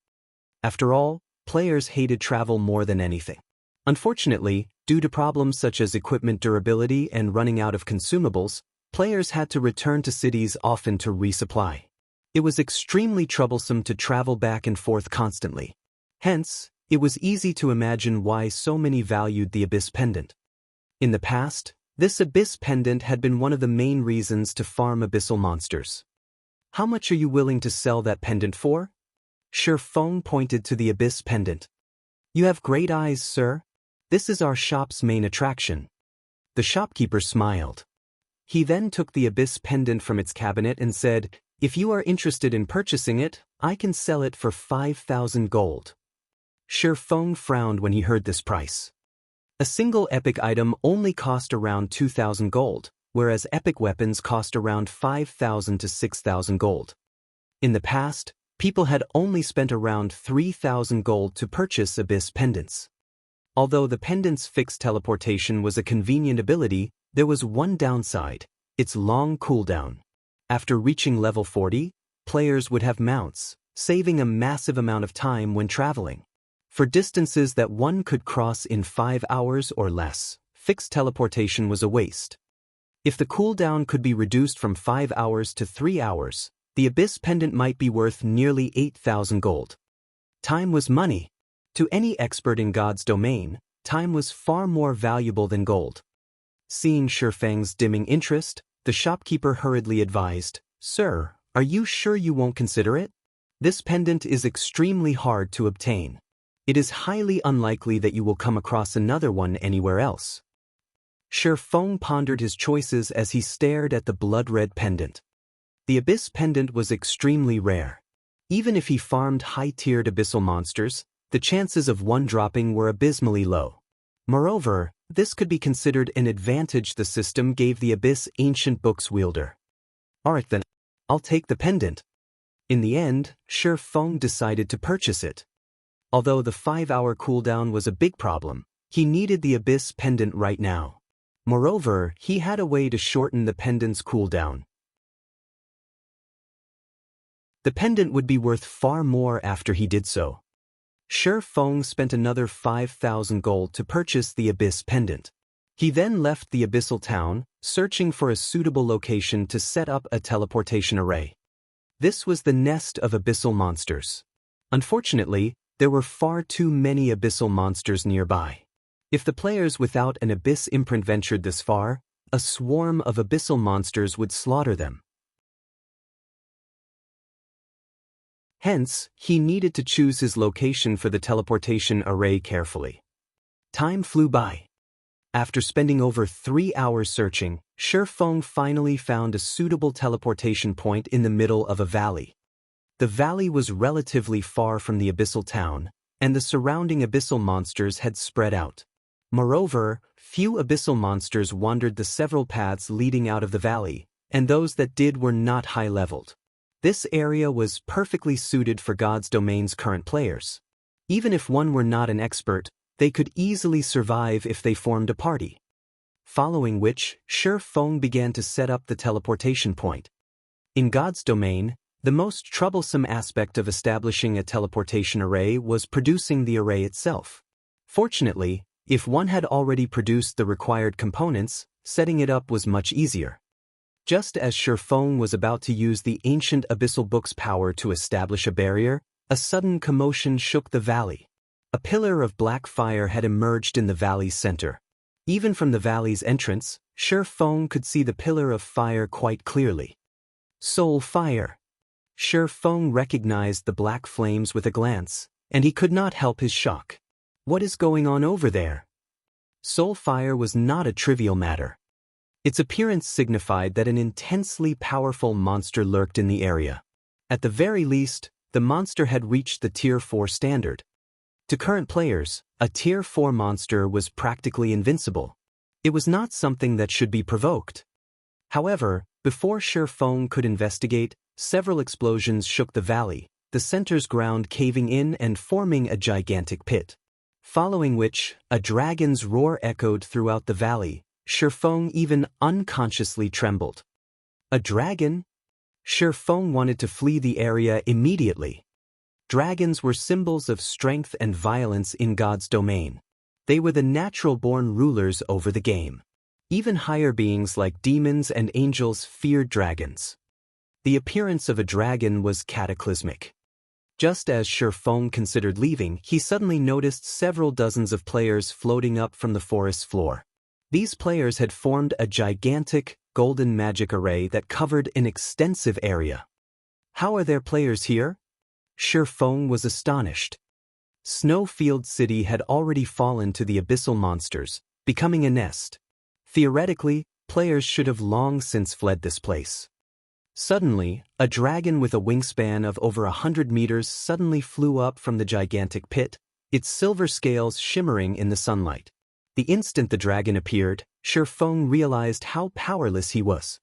S1: After all, players hated travel more than anything. Unfortunately, due to problems such as equipment durability and running out of consumables, players had to return to cities often to resupply. It was extremely troublesome to travel back and forth constantly. Hence, it was easy to imagine why so many valued the Abyss Pendant. In the past, this Abyss Pendant had been one of the main reasons to farm abyssal monsters. How much are you willing to sell that pendant for? Feng pointed to the Abyss Pendant. You have great eyes, sir. This is our shop's main attraction. The shopkeeper smiled. He then took the Abyss Pendant from its cabinet and said, if you are interested in purchasing it, I can sell it for 5,000 gold. Feng frowned when he heard this price. A single epic item only cost around 2,000 gold, whereas epic weapons cost around 5,000 to 6,000 gold. In the past, people had only spent around 3,000 gold to purchase Abyss Pendants. Although the pendant's fixed teleportation was a convenient ability, there was one downside: its long cooldown. After reaching level 40, players would have mounts, saving a massive amount of time when traveling. For distances that one could cross in 5 hours or less, fixed teleportation was a waste. If the cooldown could be reduced from 5 hours to 3 hours, the Abyss Pendant might be worth nearly 8,000 gold. Time was money. To any expert in God's domain, time was far more valuable than gold. Seeing Feng's dimming interest, the shopkeeper hurriedly advised, Sir, are you sure you won't consider it? This pendant is extremely hard to obtain. It is highly unlikely that you will come across another one anywhere else. Feng pondered his choices as he stared at the blood-red pendant. The Abyss Pendant was extremely rare. Even if he farmed high-tiered abyssal monsters, the chances of one dropping were abysmally low. Moreover, this could be considered an advantage the system gave the Abyss Ancient Books wielder. Alright then, I'll take the pendant. In the end, Feng decided to purchase it. Although the 5-hour cooldown was a big problem, he needed the Abyss Pendant right now. Moreover, he had a way to shorten the pendant's cooldown. The pendant would be worth far more after he did so. Feng spent another 5,000 gold to purchase the Abyss Pendant. He then left the abyssal town, searching for a suitable location to set up a teleportation array. This was the nest of abyssal monsters. Unfortunately, there were far too many abyssal monsters nearby. If the players without an abyss imprint ventured this far, a swarm of abyssal monsters would slaughter them. Hence, he needed to choose his location for the teleportation array carefully. Time flew by. After spending over 3 hours searching, Feng finally found a suitable teleportation point in the middle of a valley. The valley was relatively far from the abyssal town, and the surrounding abyssal monsters had spread out. Moreover, few abyssal monsters wandered the several paths leading out of the valley, and those that did were not high-leveled. This area was perfectly suited for God's Domain's current players. Even if one were not an expert, they could easily survive if they formed a party. Following which, Feng began to set up the teleportation point. In God's Domain, the most troublesome aspect of establishing a teleportation array was producing the array itself. Fortunately, if one had already produced the required components, setting it up was much easier. Just as Feng was about to use the ancient abyssal book's power to establish a barrier, a sudden commotion shook the valley. A pillar of black fire had emerged in the valley's center. Even from the valley's entrance, Feng could see the pillar of fire quite clearly. Soul fire. Feng recognized the black flames with a glance, and he could not help his shock. What is going on over there? Soul fire was not a trivial matter. Its appearance signified that an intensely powerful monster lurked in the area. At the very least, the monster had reached the Tier 4 standard. To current players, a Tier 4 monster was practically invincible. It was not something that should be provoked. However, before Feng could investigate, several explosions shook the valley, the center's ground caving in and forming a gigantic pit. Following which, a dragon's roar echoed throughout the valley. Feng even unconsciously trembled. A dragon? Feng wanted to flee the area immediately. Dragons were symbols of strength and violence in God's domain. They were the natural-born rulers over the game. Even higher beings like demons and angels feared dragons. The appearance of a dragon was cataclysmic. Just as Feng considered leaving, he suddenly noticed several dozens of players floating up from the forest's floor. These players had formed a gigantic, golden magic array that covered an extensive area. How are there players here? Feng was astonished. Snowfield City had already fallen to the abyssal monsters, becoming a nest. Theoretically, players should have long since fled this place. Suddenly, a dragon with a wingspan of over 100 meters suddenly flew up from the gigantic pit, its silver scales shimmering in the sunlight. The instant the dragon appeared, Feng realized how powerless he was.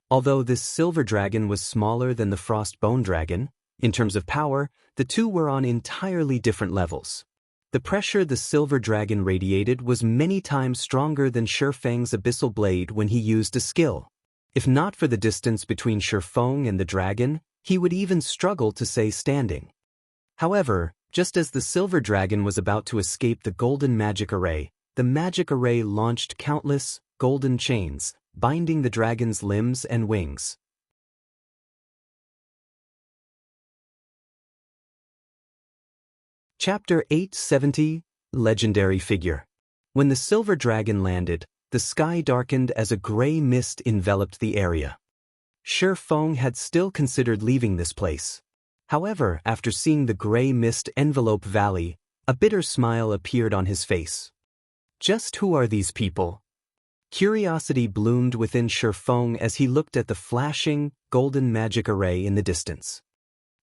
S1: Although this silver dragon was smaller than the frost bone dragon, in terms of power, the two were on entirely different levels. The pressure the silver dragon radiated was many times stronger than Feng's abyssal blade when he used a skill. If not for the distance between Feng and the dragon, he would even struggle to stay standing. However, just as the silver dragon was about to escape the golden magic array, the magic array launched countless, golden chains, binding the dragon's limbs and wings. Chapter 870, Legendary Figure. When the silver dragon landed, the sky darkened as a gray mist enveloped the area. Feng had still considered leaving this place. However, after seeing the gray mist envelope valley, a bitter smile appeared on his face. Just who are these people? Curiosity bloomed within Feng as he looked at the flashing, golden magic array in the distance.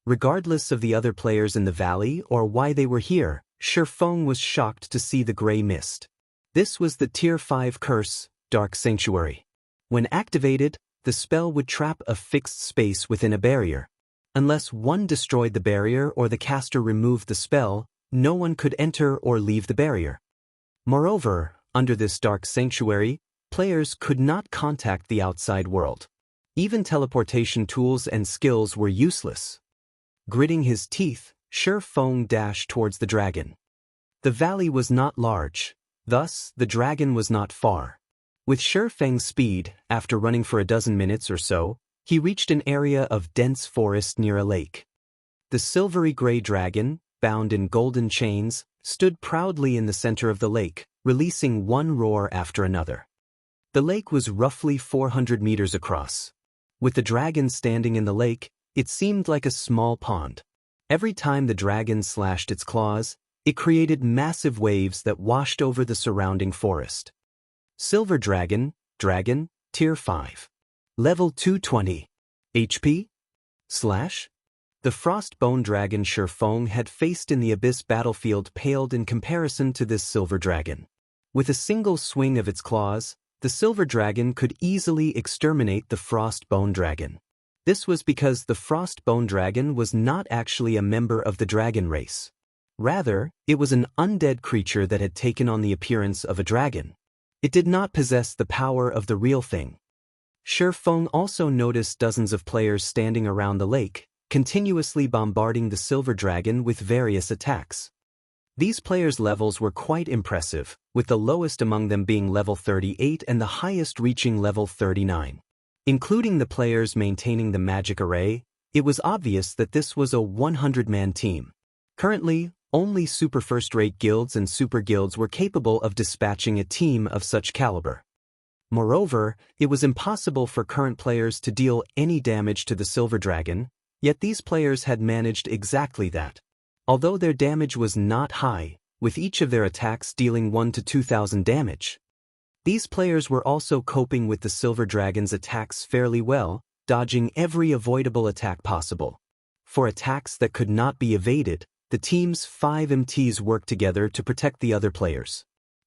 S1: Regardless of the other players in the valley or why they were here, Feng was shocked to see the gray mist. This was the Tier 5 curse, Dark Sanctuary. When activated, the spell would trap a fixed space within a barrier. Unless one destroyed the barrier or the caster removed the spell, no one could enter or leave the barrier. Moreover, under this Dark Sanctuary, players could not contact the outside world. Even teleportation tools and skills were useless. Gritting his teeth, Feng dashed towards the dragon. The valley was not large. Thus, the dragon was not far. With Feng's speed, after running for a dozen minutes or so, he reached an area of dense forest near a lake. The silvery gray dragon, bound in golden chains, stood proudly in the center of the lake, releasing one roar after another. The lake was roughly 400 meters across. With the dragon standing in the lake, it seemed like a small pond. Every time the dragon slashed its claws, it created massive waves that washed over the surrounding forest. Silver Dragon, Dragon, Tier 5. Level 220. HP? Slash? The Frostbone Dragon Feng had faced in the Abyss battlefield paled in comparison to this Silver Dragon. With a single swing of its claws, the Silver Dragon could easily exterminate the Frostbone Dragon. This was because the Frostbone Dragon was not actually a member of the dragon race. Rather, it was an undead creature that had taken on the appearance of a dragon. It did not possess the power of the real thing. Feng also noticed dozens of players standing around the lake, continuously bombarding the Silver Dragon with various attacks. These players' levels were quite impressive, with the lowest among them being level 38 and the highest reaching level 39. Including the players maintaining the magic array, it was obvious that this was a 100-man team. Currently, only super first-rate guilds and super guilds were capable of dispatching a team of such caliber. Moreover, it was impossible for current players to deal any damage to the Silver Dragon, yet these players had managed exactly that. Although their damage was not high, with each of their attacks dealing 1 to 2,000 damage. These players were also coping with the Silver Dragon's attacks fairly well, dodging every avoidable attack possible. For attacks that could not be evaded, the team's 5 MTs worked together to protect the other players.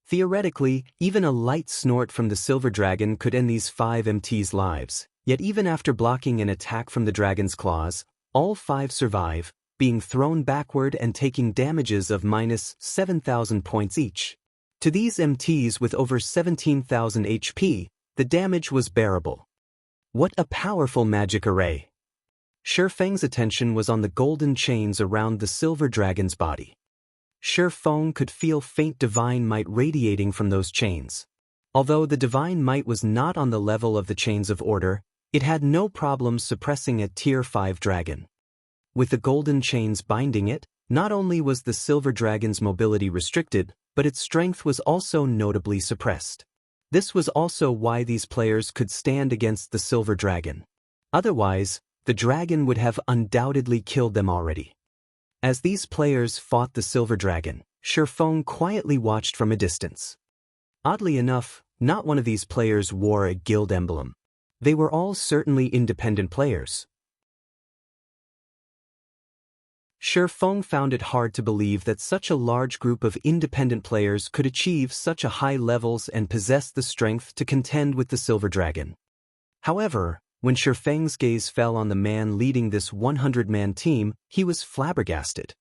S1: Theoretically, even a light snort from the Silver Dragon could end these 5 MTs' lives, yet even after blocking an attack from the dragon's claws, all 5 survive, being thrown backward and taking damages of minus 7,000 points each. To these MTs with over 17,000 HP, the damage was bearable. What a powerful magic array! Feng's attention was on the golden chains around the Silver Dragon's body. Feng could feel faint divine might radiating from those chains. Although the divine might was not on the level of the chains of order, it had no problem suppressing a Tier 5 dragon. With the golden chains binding it, not only was the Silver Dragon's mobility restricted, but its strength was also notably suppressed. This was also why these players could stand against the Silver Dragon. Otherwise, the dragon would have undoubtedly killed them already. As these players fought the Silver Dragon, Feng quietly watched from a distance. Oddly enough, not one of these players wore a guild emblem. They were all certainly independent players. Feng found it hard to believe that such a large group of independent players could achieve such a high levels and possess the strength to contend with the Silver Dragon. However, when Feng's gaze fell on the man leading this 100-man team, he was flabbergasted.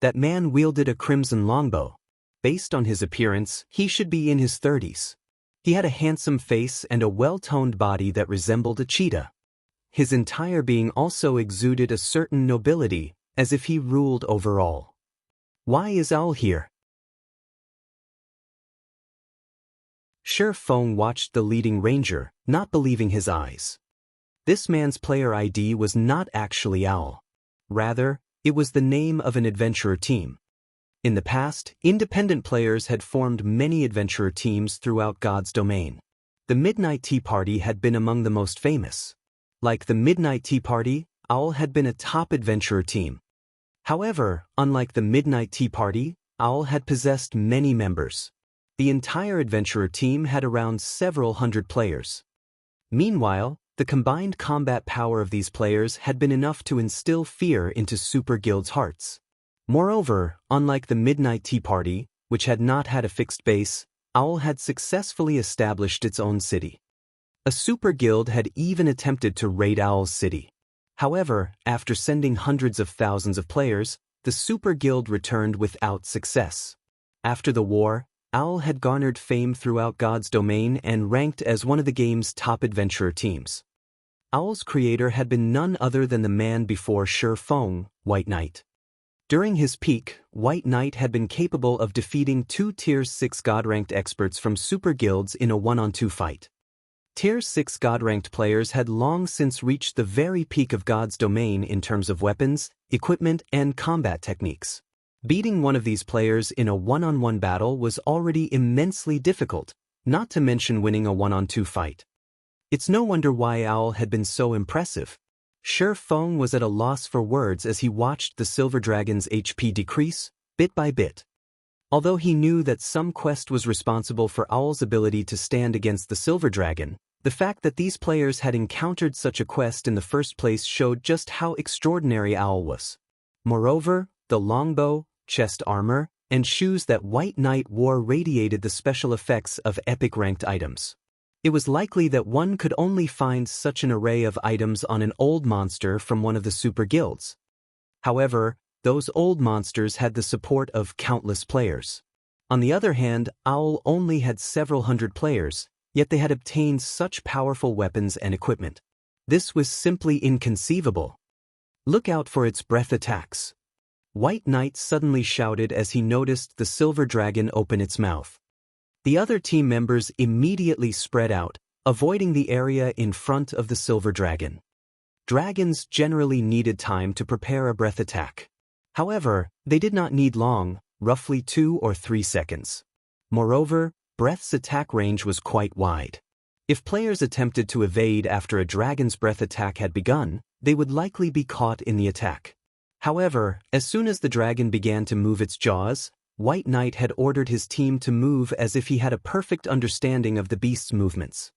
S1: That man wielded a crimson longbow. Based on his appearance, he should be in his 30s. He had a handsome face and a well-toned body that resembled a cheetah. His entire being also exuded a certain nobility, as if he ruled over all. Why is Owl here? Feng watched the leading ranger, not believing his eyes. This man's player ID was not actually Owl. Rather, it was the name of an adventurer team. In the past, independent players had formed many adventurer teams throughout God's domain. The Midnight Tea Party had been among the most famous. Like the Midnight Tea Party, Owl had been a top adventurer team. However, unlike the Midnight Tea Party, Owl had possessed many members. The entire adventurer team had around several hundred players. Meanwhile, the combined combat power of these players had been enough to instill fear into Super Guild's hearts. Moreover, unlike the Midnight Tea Party, which had not had a fixed base, Owl had successfully established its own city. A Super Guild had even attempted to raid Owl's city. However, after sending hundreds of thousands of players, the Super Guild returned without success. After the war, Owl had garnered fame throughout God's domain and ranked as one of the game's top adventurer teams. Owl's creator had been none other than the man before Feng, White Knight. During his peak, White Knight had been capable of defeating 2 Tier 6 God-ranked experts from Super Guilds in a 1-on-2 fight. Tier 6 God-ranked players had long since reached the very peak of God's domain in terms of weapons, equipment, and combat techniques. Beating one of these players in a 1-on-1 battle was already immensely difficult, not to mention winning a 1-on-2 fight. It's no wonder why Owl had been so impressive. Feng was at a loss for words as he watched the Silver Dragon's HP decrease, bit by bit. Although he knew that some quest was responsible for Owl's ability to stand against the Silver Dragon, the fact that these players had encountered such a quest in the first place showed just how extraordinary Owl was. Moreover, the longbow, chest armor, and shoes that White Knight wore radiated the special effects of epic ranked items. It was likely that one could only find such an array of items on an old monster from one of the super guilds. However, those old monsters had the support of countless players. On the other hand, Owl only had several hundred players, yet they had obtained such powerful weapons and equipment. This was simply inconceivable. Look out for its breath attacks. White Knight suddenly shouted as he noticed the Silver Dragon open its mouth. The other team members immediately spread out, avoiding the area in front of the Silver Dragon. Dragons generally needed time to prepare a breath attack. However, they did not need long, roughly 2 or 3 seconds. Moreover, breath's attack range was quite wide. If players attempted to evade after a dragon's breath attack had begun, they would likely be caught in the attack. However, as soon as the dragon began to move its jaws, White Knight had ordered his team to move as if he had a perfect understanding of the beast's movements.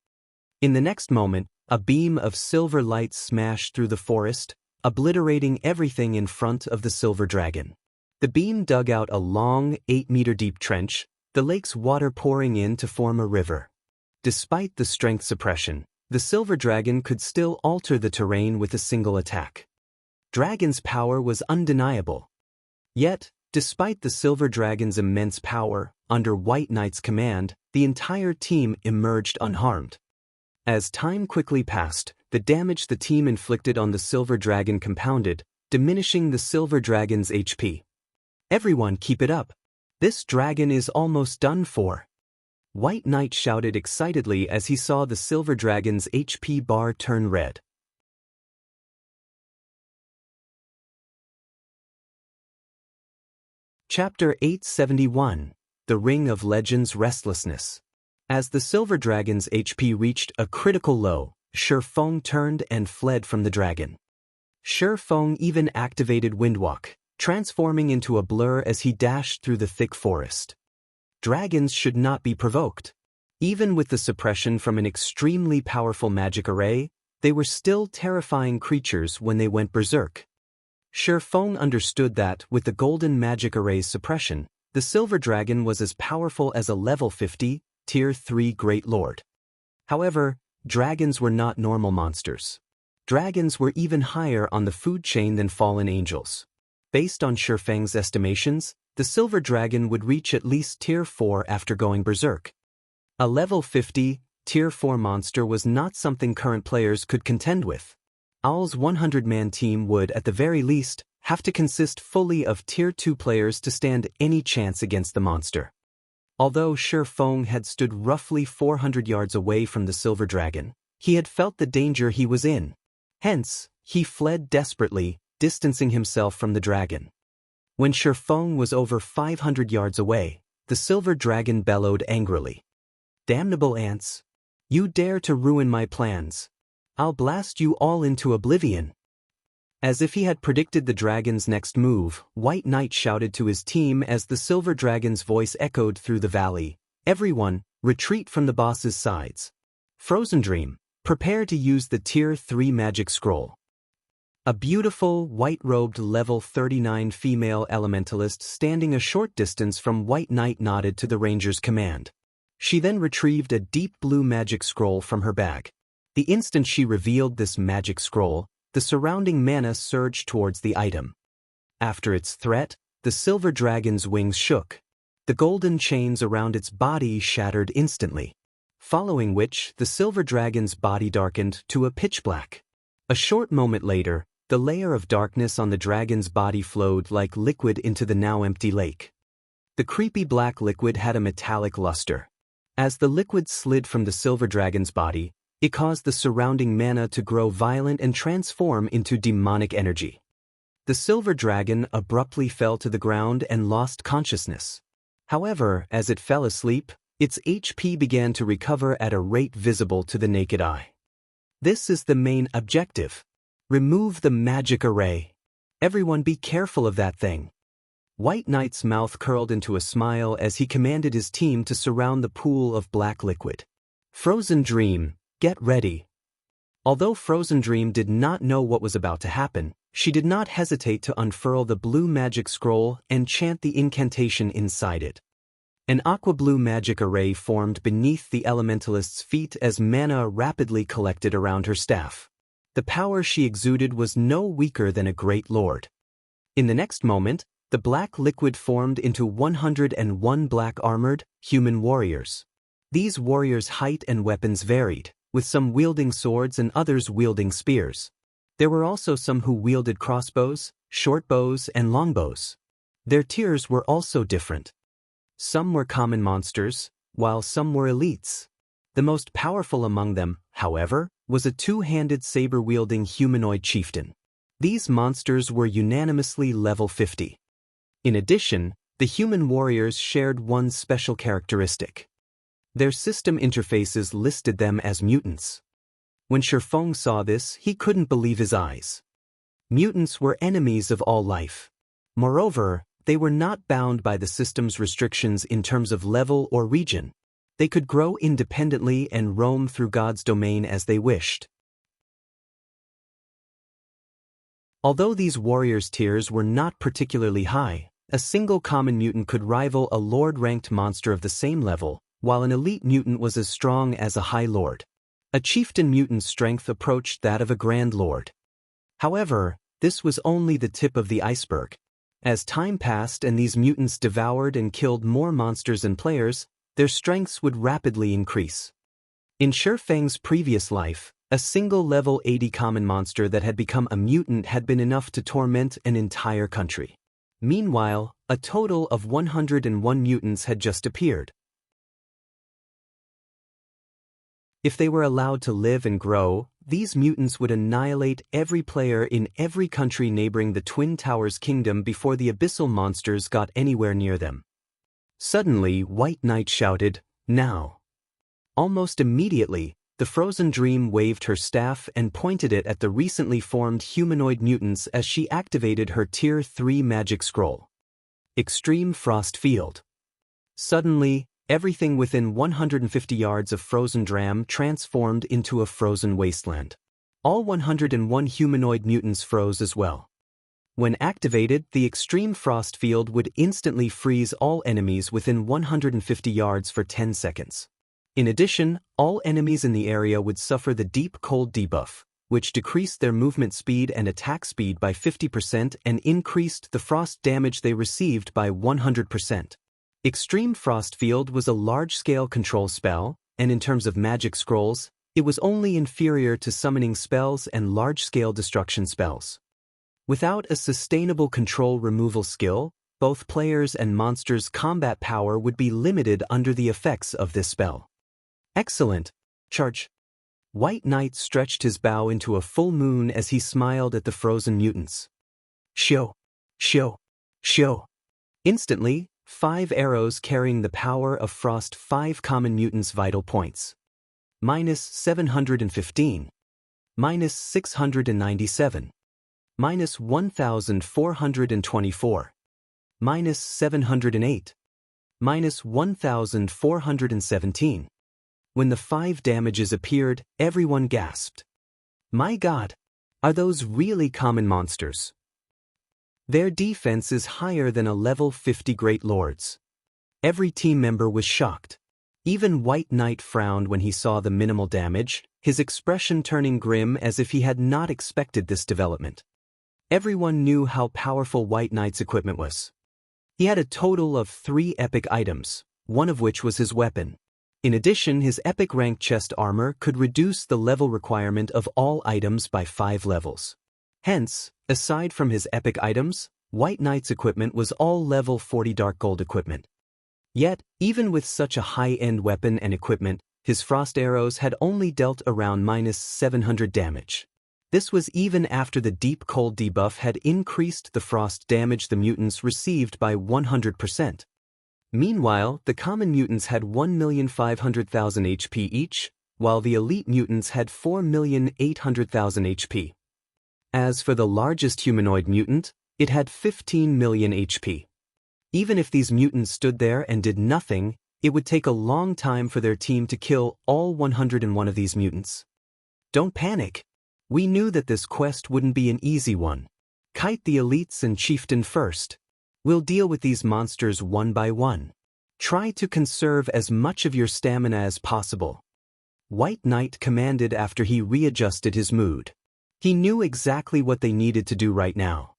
S1: In the next moment, a beam of silver light smashed through the forest, obliterating everything in front of the Silver Dragon. The beam dug out a long, 8-meter-deep trench, the lake's water pouring in to form a river. Despite the strength suppression, the Silver Dragon could still alter the terrain with a single attack. Dragon's power was undeniable. Yet, despite the Silver Dragon's immense power, under White Knight's command, the entire team emerged unharmed. As time quickly passed, the damage the team inflicted on the Silver Dragon compounded, diminishing the Silver Dragon's HP. Everyone keep it up. This dragon is almost done for. White Knight shouted excitedly as he saw the Silver Dragon's HP bar turn red. Chapter 871, The Ring of Legends Restlessness. As the Silver Dragon's HP reached a critical low, Feng turned and fled from the dragon. Feng even activated Windwalk, transforming into a blur as he dashed through the thick forest. Dragons should not be provoked. Even with the suppression from an extremely powerful magic array, they were still terrifying creatures when they went berserk. Feng understood that, with the golden magic array's suppression, the Silver Dragon was as powerful as a level 50, Tier 3 Great Lord. However, dragons were not normal monsters. Dragons were even higher on the food chain than fallen angels. Based on Feng's estimations, the Silver Dragon would reach at least Tier 4 after going berserk. A level 50, Tier 4 monster was not something current players could contend with. Owl's 100-man team would, at the very least, have to consist fully of Tier 2 players to stand any chance against the monster. Although Feng had stood roughly 400 yards away from the Silver Dragon, he had felt the danger he was in. Hence, he fled desperately, distancing himself from the dragon. When Feng was over 500 yards away, the Silver Dragon bellowed angrily. "Damnable ants! You dare to ruin my plans! I'll blast you all into oblivion!" As if he had predicted the dragon's next move, White Knight shouted to his team as the Silver Dragon's voice echoed through the valley. "Everyone, retreat from the boss's sides. Frozen Dream, prepare to use the Tier 3 magic scroll." A beautiful, white-robed level 39 female elementalist standing a short distance from White Knight nodded to the ranger's command. She then retrieved a deep blue magic scroll from her bag. The instant she revealed this magic scroll, the surrounding mana surged towards the item. After its threat, the Silver Dragon's wings shook. The golden chains around its body shattered instantly. Following which, the Silver Dragon's body darkened to a pitch black. A short moment later, the layer of darkness on the dragon's body flowed like liquid into the now empty lake. The creepy black liquid had a metallic luster. As the liquid slid from the Silver Dragon's body, it caused the surrounding mana to grow violent and transform into demonic energy. The Silver Dragon abruptly fell to the ground and lost consciousness. However, as it fell asleep, its HP began to recover at a rate visible to the naked eye. This is the main objective. Remove the magic array. Everyone be careful of that thing. White Knight's mouth curled into a smile as he commanded his team to surround the pool of black liquid. Frozen Dream, get ready. Although Frozen Dream did not know what was about to happen, she did not hesitate to unfurl the blue magic scroll and chant the incantation inside it. An aqua-blue magic array formed beneath the elementalist's feet as mana rapidly collected around her staff. The power she exuded was no weaker than a great lord. In the next moment, the black liquid formed into 101 black-armored, human warriors. These warriors' height and weapons varied, with some wielding swords and others wielding spears. There were also some who wielded crossbows, short bows, and longbows. Their tiers were also different. Some were common monsters, while some were elites. The most powerful among them, however, was a two-handed saber-wielding humanoid chieftain. These monsters were unanimously level 50. In addition, the human warriors shared one special characteristic. Their system interfaces listed them as mutants. When Feng saw this, he couldn't believe his eyes. Mutants were enemies of all life. Moreover, they were not bound by the system's restrictions in terms of level or region. They could grow independently and roam through God's domain as they wished. Although these warriors' tiers were not particularly high, a single common mutant could rival a lord-ranked monster of the same level, while an elite mutant was as strong as a high lord. A chieftain mutant's strength approached that of a grand lord. However, this was only the tip of the iceberg. As time passed and these mutants devoured and killed more monsters and players, their strengths would rapidly increase. In Feng's previous life, a single level 80 common monster that had become a mutant had been enough to torment an entire country. Meanwhile, a total of 101 mutants had just appeared. If they were allowed to live and grow, these mutants would annihilate every player in every country neighboring the Twin Towers Kingdom before the Abyssal monsters got anywhere near them. Suddenly, White Knight shouted, "Now!" Almost immediately, the Frozen Dream waved her staff and pointed it at the recently formed humanoid mutants as she activated her Tier 3 magic scroll. Extreme Frost Field. Suddenly, everything within 150 yards of Frozen Dram transformed into a frozen wasteland. All 101 humanoid mutants froze as well. When activated, the Extreme Frost Field would instantly freeze all enemies within 150 yards for 10 seconds. In addition, all enemies in the area would suffer the Deep Cold debuff, which decreased their movement speed and attack speed by 50% and increased the frost damage they received by 100%. Extreme Frost Field was a large-scale control spell, and in terms of magic scrolls, it was only inferior to summoning spells and large-scale destruction spells. Without a sustainable control removal skill, both players' and monsters' combat power would be limited under the effects of this spell. Excellent! Charge! White Knight stretched his bow into a full moon as he smiled at the frozen mutants. Show! Show! Show! Instantly, 5 arrows carrying the power of Frost 5 common mutants' vital points. -715. -697. -1424. -708. -1417. When the 5 damages appeared, everyone gasped. My God! Are those really common monsters? Their defense is higher than a level 50 Great Lords. Every team member was shocked. Even White Knight frowned when he saw the minimal damage, his expression turning grim as if he had not expected this development. Everyone knew how powerful White Knight's equipment was. He had a total of 3 epic items, one of which was his weapon. In addition, his epic rank chest armor could reduce the level requirement of all items by 5 levels. Hence, aside from his epic items, White Knight's equipment was all level 40 Dark Gold equipment. Yet, even with such a high-end weapon and equipment, his frost arrows had only dealt around -700 damage. This was even after the Deep Cold debuff had increased the frost damage the mutants received by 100%. Meanwhile, the common mutants had 1,500,000 HP each, while the elite mutants had 4,800,000 HP. As for the largest humanoid mutant, it had 15 million HP. Even if these mutants stood there and did nothing, it would take a long time for their team to kill all 101 of these mutants. Don't panic. We knew that this quest wouldn't be an easy one. Kite the elites and chieftain first. We'll deal with these monsters one by one. Try to conserve as much of your stamina as possible. White Knight commanded after he readjusted his mood. He knew exactly what they needed to do right now.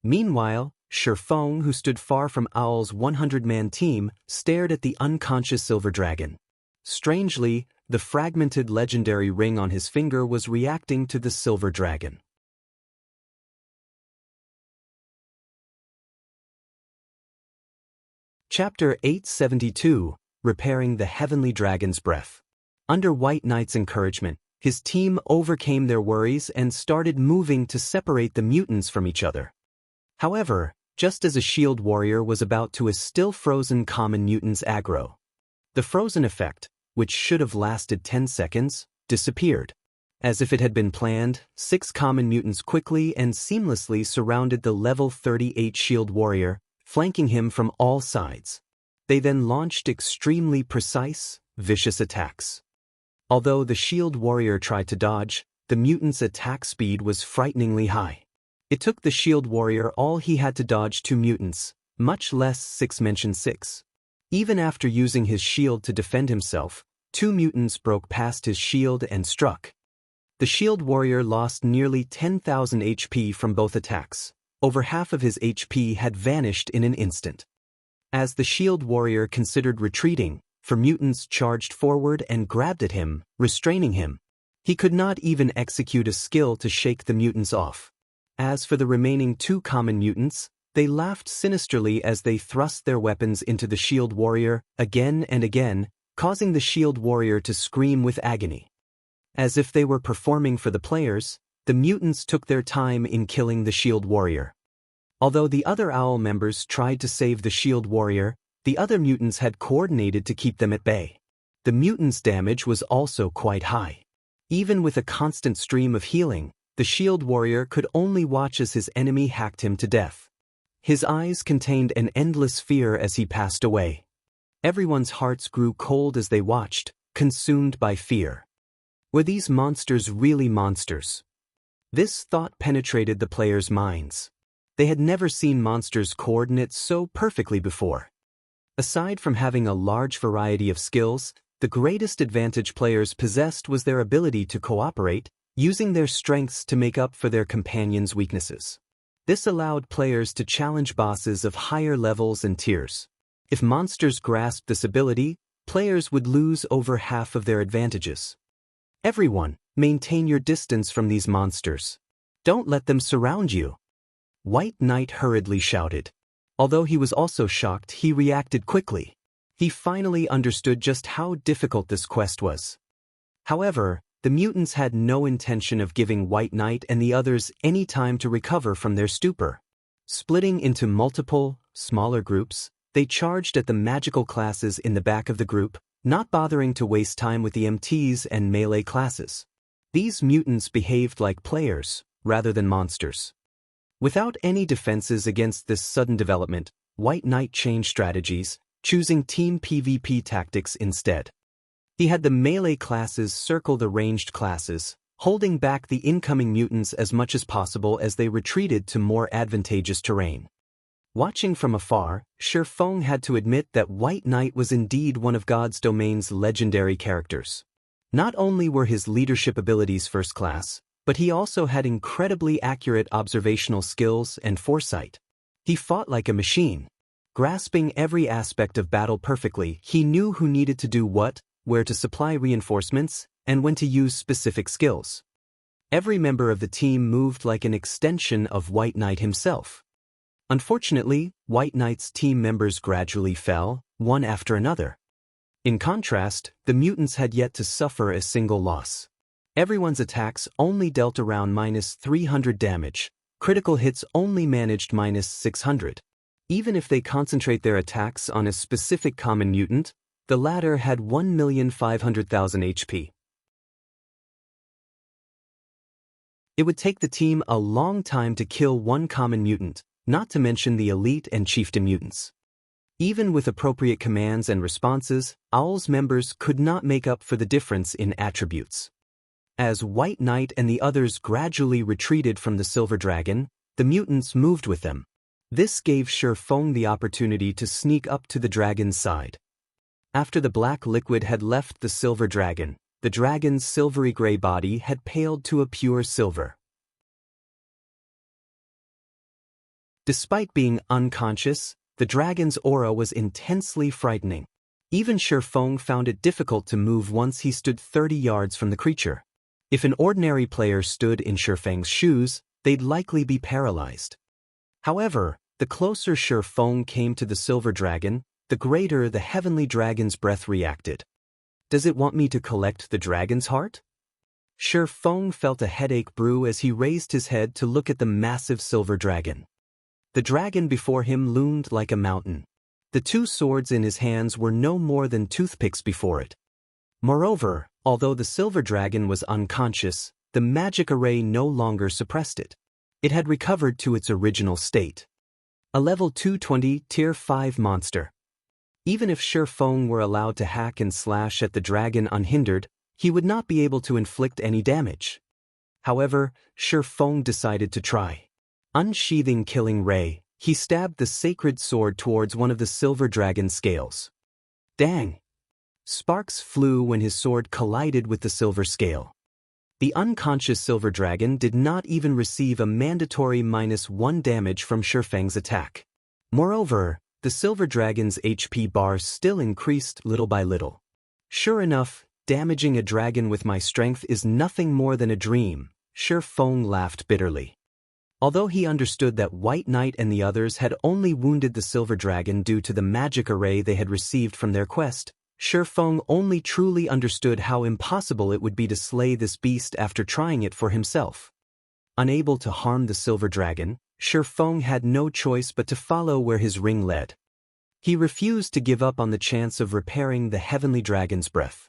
S1: Meanwhile, Feng, who stood far from Owl's 100-man team, stared at the unconscious silver dragon. Strangely, the fragmented legendary ring on his finger was reacting to the silver dragon. Chapter 872, Repairing the Heavenly Dragon's Breath. Under White Knight's encouragement, his team overcame their worries and started moving to separate the mutants from each other. However, just as a shield warrior was about to, a still frozen common mutant's aggro. The frozen effect, which should have lasted 10 seconds, disappeared. As if it had been planned, 6 common mutants quickly and seamlessly surrounded the level 38 shield warrior, flanking him from all sides. They then launched extremely precise, vicious attacks. Although the shield warrior tried to dodge, the mutant's attack speed was frighteningly high. It took the shield warrior all he had to dodge 2 mutants, much less 6. Even after using his shield to defend himself, 2 mutants broke past his shield and struck. The shield warrior lost nearly 10,000 HP from both attacks. Over half of his HP had vanished in an instant. As the shield warrior considered retreating, 4 mutants charged forward and grabbed at him, restraining him. He could not even execute a skill to shake the mutants off. As for the remaining 2 common mutants, they laughed sinisterly as they thrust their weapons into the shield warrior again and again, causing the shield warrior to scream with agony. As if they were performing for the players, the mutants took their time in killing the shield warrior. Although the other Owl members tried to save the shield warrior, the other mutants had coordinated to keep them at bay. The mutants' damage was also quite high. Even with a constant stream of healing, the shield warrior could only watch as his enemy hacked him to death. His eyes contained an endless fear as he passed away. Everyone's hearts grew cold as they watched, consumed by fear. Were these monsters really monsters? This thought penetrated the players' minds. They had never seen monsters coordinate so perfectly before. Aside from having a large variety of skills, the greatest advantage players possessed was their ability to cooperate, using their strengths to make up for their companions' weaknesses. This allowed players to challenge bosses of higher levels and tiers. If monsters grasped this ability, players would lose over half of their advantages. Everyone, maintain your distance from these monsters. Don't let them surround you. White Knight hurriedly shouted. Although he was also shocked, he reacted quickly. He finally understood just how difficult this quest was. However, the mutants had no intention of giving White Knight and the others any time to recover from their stupor. Splitting into multiple, smaller groups, they charged at the magical classes in the back of the group, not bothering to waste time with the MTs and melee classes. These mutants behaved like players, rather than monsters. Without any defenses against this sudden development, White Knight changed strategies, choosing team PvP tactics instead. He had the melee classes circle the ranged classes, holding back the incoming mutants as much as possible as they retreated to more advantageous terrain. Watching from afar, Feng had to admit that White Knight was indeed one of God's Domain's legendary characters. Not only were his leadership abilities first class, but he also had incredibly accurate observational skills and foresight. He fought like a machine. Grasping every aspect of battle perfectly, he knew who needed to do what, where to supply reinforcements, and when to use specific skills. Every member of the team moved like an extension of White Knight himself. Unfortunately, White Knight's team members gradually fell, one after another. In contrast, the mutants had yet to suffer a single loss. Everyone's attacks only dealt around -300 damage, critical hits only managed -600. Even if they concentrate their attacks on a specific common mutant, the latter had 1,500,000 HP. It would take the team a long time to kill one common mutant, not to mention the elite and chieftain mutants. Even with appropriate commands and responses, Owl's members could not make up for the difference in attributes. As White Knight and the others gradually retreated from the Silver Dragon, the mutants moved with them. This gave Feng the opportunity to sneak up to the dragon's side. After the black liquid had left the Silver Dragon, the dragon's silvery gray body had paled to a pure silver. Despite being unconscious, the dragon's aura was intensely frightening. Even Feng found it difficult to move once he stood 30 yards from the creature. If an ordinary player stood in Feng's shoes, they'd likely be paralyzed. However, the closer Feng came to the Silver Dragon, the greater the heavenly dragon's breath reacted. Does it want me to collect the dragon's heart? Feng felt a headache brew as he raised his head to look at the massive Silver Dragon. The dragon before him loomed like a mountain. The two swords in his hands were no more than toothpicks before it. Moreover, although the Silver Dragon was unconscious, the magic array no longer suppressed it. It had recovered to its original state. A level 220 Tier 5 monster. Even if Feng were allowed to hack and slash at the dragon unhindered, he would not be able to inflict any damage. However, Feng decided to try. Unsheathing Killing Ray, he stabbed the sacred sword towards one of the Silver Dragon's scales. Dang! Sparks flew when his sword collided with the silver scale. The unconscious Silver Dragon did not even receive a mandatory -1 damage from Feng's attack. Moreover, the Silver Dragon's HP bar still increased little by little. Sure enough, damaging a dragon with my strength is nothing more than a dream, Feng laughed bitterly. Although he understood that White Knight and the others had only wounded the Silver Dragon due to the magic array they had received from their quest, Feng only truly understood how impossible it would be to slay this beast after trying it for himself. Unable to harm the Silver Dragon, Feng had no choice but to follow where his ring led. He refused to give up on the chance of repairing the Heavenly Dragon's breath.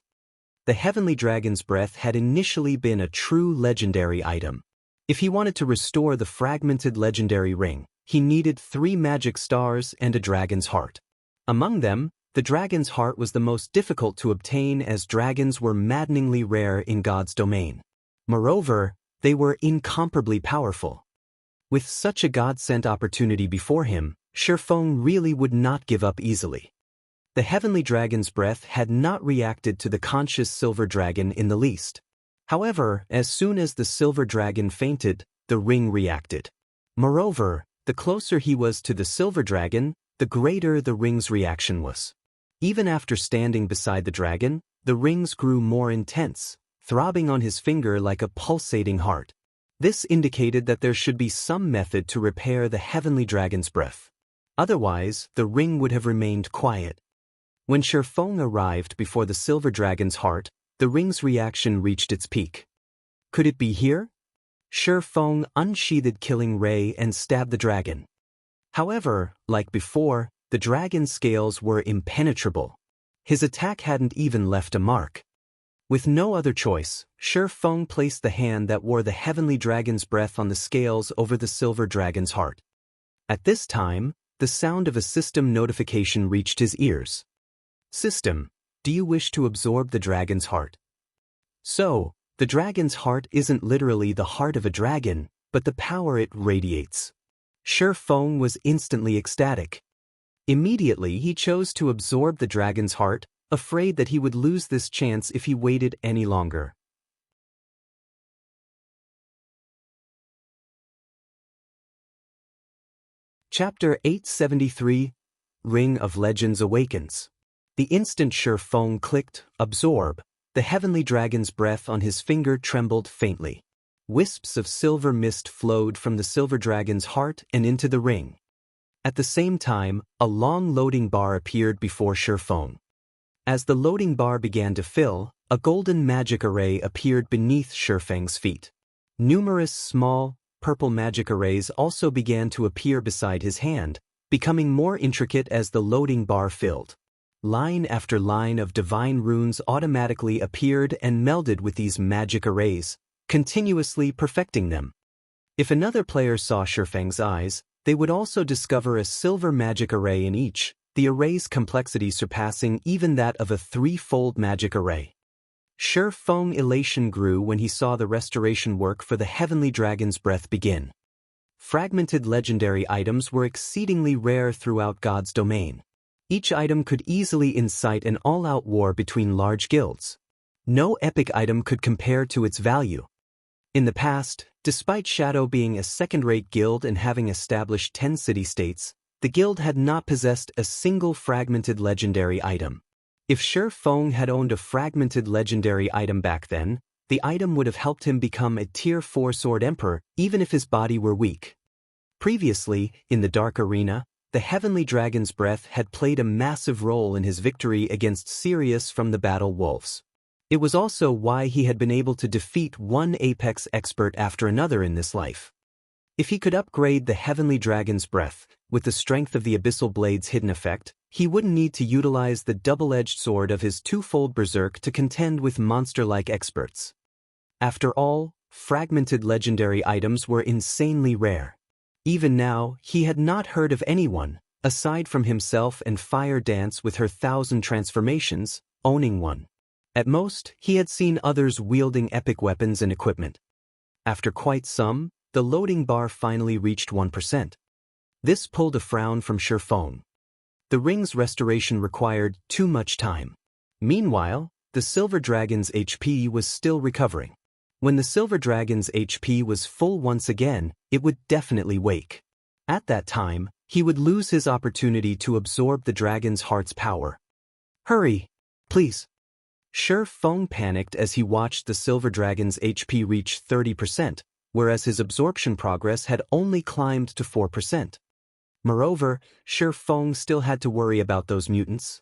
S1: The Heavenly Dragon's breath had initially been a true legendary item. If he wanted to restore the fragmented legendary ring, he needed 3 magic stars and a dragon's heart. Among them, the dragon's heart was the most difficult to obtain as dragons were maddeningly rare in God's domain. Moreover, they were incomparably powerful. With such a God-sent opportunity before him, Feng really would not give up easily. The Heavenly Dragon's breath had not reacted to the conscious Silver Dragon in the least. However, as soon as the Silver Dragon fainted, the ring reacted. Moreover, the closer he was to the Silver Dragon, the greater the ring's reaction was. Even after standing beside the dragon, the rings grew more intense, throbbing on his finger like a pulsating heart. This indicated that there should be some method to repair the Heavenly Dragon's breath. Otherwise, the ring would have remained quiet. When Feng arrived before the Silver Dragon's heart, the ring's reaction reached its peak. Could it be here? Feng unsheathed Killing Ray and stabbed the dragon. However, like before, the dragon's scales were impenetrable. His attack hadn't even left a mark. With no other choice, Feng placed the hand that wore the Heavenly Dragon's breath on the scales over the Silver Dragon's heart. At this time, the sound of a system notification reached his ears. System, do you wish to absorb the dragon's heart? So, the dragon's heart isn't literally the heart of a dragon, but the power it radiates. Feng was instantly ecstatic. Immediately he chose to absorb the dragon's heart, afraid that he would lose this chance if he waited any longer. Chapter 873, Ring of Legends Awakens. The instant Feng clicked, absorb, the Heavenly Dragon's breath on his finger trembled faintly. Wisps of silver mist flowed from the Silver Dragon's heart and into the ring. At the same time, a long loading bar appeared before Feng. As the loading bar began to fill, a golden magic array appeared beneath Feng's feet. Numerous small, purple magic arrays also began to appear beside his hand, becoming more intricate as the loading bar filled. Line after line of divine runes automatically appeared and melded with these magic arrays, continuously perfecting them. If another player saw Feng's eyes, they would also discover a silver magic array in each, the array's complexity surpassing even that of a threefold magic array. Feng's elation grew when he saw the restoration work for the Heavenly Dragon's Breath begin. Fragmented legendary items were exceedingly rare throughout God's domain. Each item could easily incite an all-out war between large guilds. No epic item could compare to its value. In the past, despite Shadow being a second-rate guild and having established 10 city-states, the guild had not possessed a single fragmented legendary item. If Feng had owned a fragmented legendary item back then, the item would have helped him become a Tier 4 Sword Emperor even if his body were weak. Previously, in the Dark Arena, the Heavenly Dragon's Breath had played a massive role in his victory against Sirius from the Battle Wolves. It was also why he had been able to defeat one Apex expert after another in this life. If he could upgrade the Heavenly Dragon's Breath, with the strength of the Abyssal Blade's hidden effect, he wouldn't need to utilize the double-edged sword of his twofold berserk to contend with monster-like experts. After all, fragmented legendary items were insanely rare. Even now, he had not heard of anyone, aside from himself and Fire Dance with her 1,000 transformations, owning one. At most, he had seen others wielding epic weapons and equipment. After quite some, the loading bar finally reached 1%. This pulled a frown from Feng. The ring's restoration required too much time. Meanwhile, the Silver Dragon's HP was still recovering. When the Silver Dragon's HP was full once again, it would definitely wake. At that time, he would lose his opportunity to absorb the dragon's heart's power. Hurry, please. Feng panicked as he watched the Silver Dragon's HP reach 30%, whereas his absorption progress had only climbed to 4%. Moreover, Feng still had to worry about those mutants.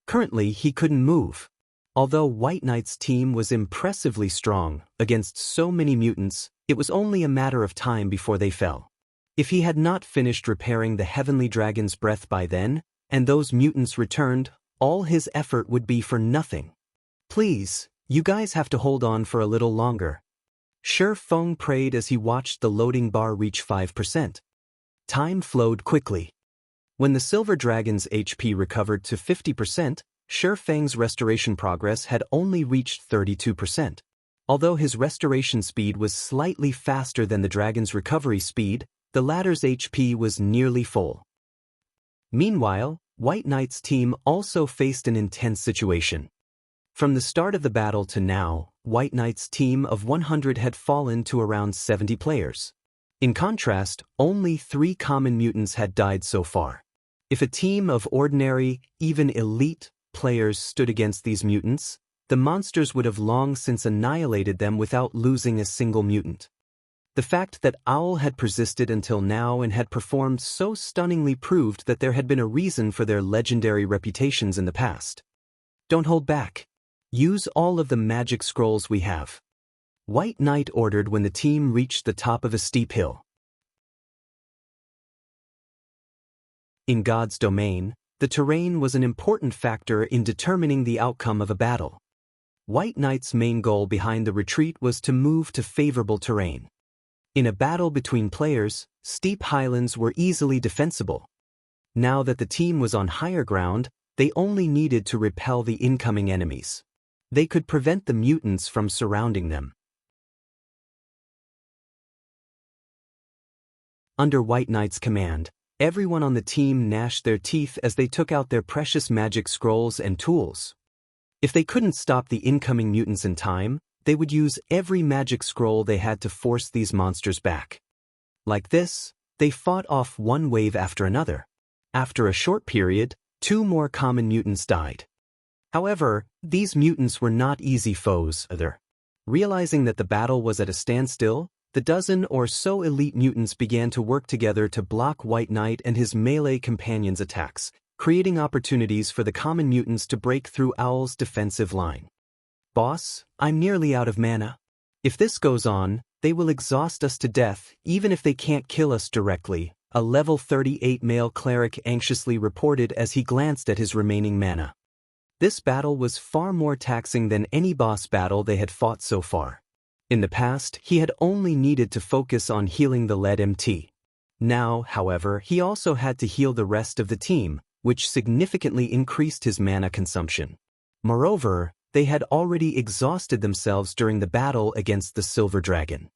S1: Currently, he couldn't move. Although White Knight's team was impressively strong against so many mutants, it was only a matter of time before they fell. If he had not finished repairing the Heavenly Dragon's Breath by then, and those mutants returned, all his effort would be for nothing. Please, you guys have to hold on for a little longer. Feng prayed as he watched the loading bar reach 5%. Time flowed quickly. When the Silver Dragon's HP recovered to 50%, Feng's restoration progress had only reached 32%. Although his restoration speed was slightly faster than the dragon's recovery speed, the latter's HP was nearly full. Meanwhile, White Knight's team also faced an intense situation. From the start of the battle to now, White Knight's team of 100 had fallen to around 70 players. In contrast, only 3 common mutants had died so far. If a team of ordinary, even elite, players stood against these mutants, the monsters would have long since annihilated them without losing a single mutant. The fact that Owl had persisted until now and had performed so stunningly proved that there had been a reason for their legendary reputations in the past. Don't hold back. Use all of the magic scrolls we have. White Knight ordered when the team reached the top of a steep hill. In God's domain, the terrain was an important factor in determining the outcome of a battle. White Knight's main goal behind the retreat was to move to favorable terrain. In a battle between players, steep highlands were easily defensible. Now that the team was on higher ground, they only needed to repel the incoming enemies. They could prevent the mutants from surrounding them. Under White Knight's command, everyone on the team gnashed their teeth as they took out their precious magic scrolls and tools. If they couldn't stop the incoming mutants in time, they would use every magic scroll they had to force these monsters back. Like this, they fought off one wave after another. After a short period, 2 more common mutants died. However, these mutants were not easy foes either. Realizing that the battle was at a standstill, the dozen or so elite mutants began to work together to block White Knight and his melee companions' attacks, creating opportunities for the common mutants to break through Owl's defensive line. Boss, I'm nearly out of mana. If this goes on, they will exhaust us to death even if they can't kill us directly, a level 38 male cleric anxiously reported as he glanced at his remaining mana. This battle was far more taxing than any boss battle they had fought so far. In the past, he had only needed to focus on healing the lead MT. Now, however, he also had to heal the rest of the team, which significantly increased his mana consumption. Moreover, they had already exhausted themselves during the battle against the Silver Dragon.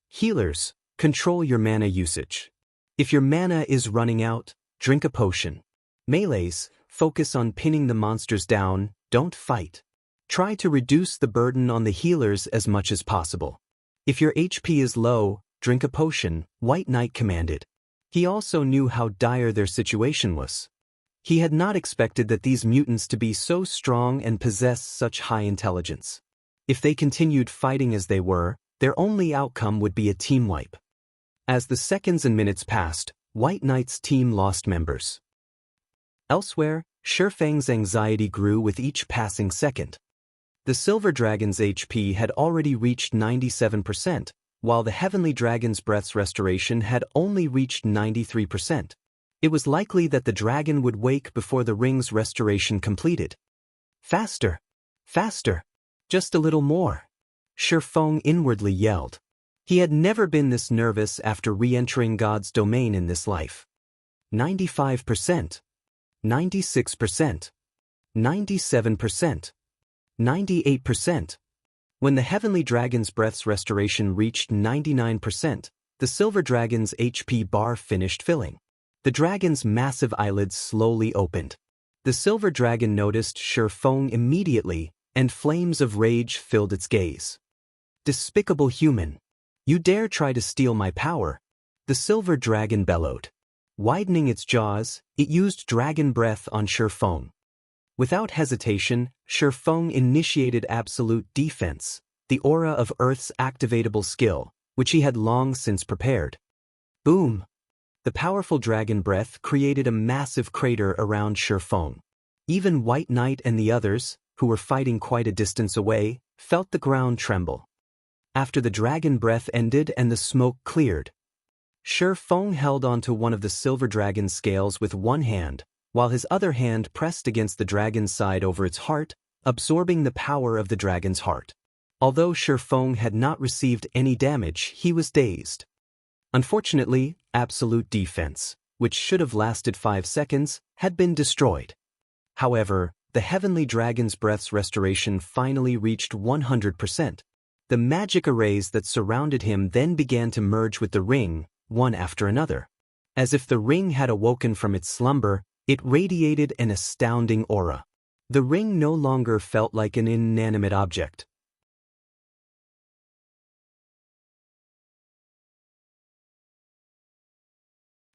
S1: Healers, control your mana usage. If your mana is running out, drink a potion. Melees, focus on pinning the monsters down, don't fight. Try to reduce the burden on the healers as much as possible. If your HP is low, drink a potion, White Knight commanded. He also knew how dire their situation was. He had not expected that these mutants to be so strong and possess such high intelligence. If they continued fighting as they were, their only outcome would be a team wipe. As the seconds and minutes passed, White Knight's team lost members. Elsewhere, Feng's anxiety grew with each passing second. The Silver Dragon's HP had already reached 97%, while the Heavenly Dragon's breath's restoration had only reached 93%. It was likely that the dragon would wake before the ring's restoration completed. Faster! Faster! Just a little more! Feng inwardly yelled. He had never been this nervous after re-entering God's domain in this life. 95%. 96%. 97%. 98%. When the Heavenly Dragon's breath's restoration reached 99%, the Silver Dragon's HP bar finished filling. The dragon's massive eyelids slowly opened. The Silver Dragon noticed Feng immediately, and flames of rage filled its gaze. Despicable human! You dare try to steal my power! The Silver Dragon bellowed. Widening its jaws, it used dragon breath on Feng. Without hesitation, Feng initiated absolute defense, the aura of Earth's activatable skill, which he had long since prepared. Boom! The powerful dragon breath created a massive crater around Feng. Even White Knight and the others, who were fighting quite a distance away, felt the ground tremble. After the dragon breath ended and the smoke cleared, Feng held onto one of the Silver Dragon's scales with one hand, while his other hand pressed against the dragon's side over its heart, absorbing the power of the dragon's heart. Although Feng had not received any damage, he was dazed. Unfortunately, absolute defense, which should have lasted 5 seconds, had been destroyed. However, the Heavenly Dragon's breath's restoration finally reached 100%. The magic arrays that surrounded him then began to merge with the ring, one after another. As if the ring had awoken from its slumber, it radiated an astounding aura. The ring no longer felt like an inanimate object.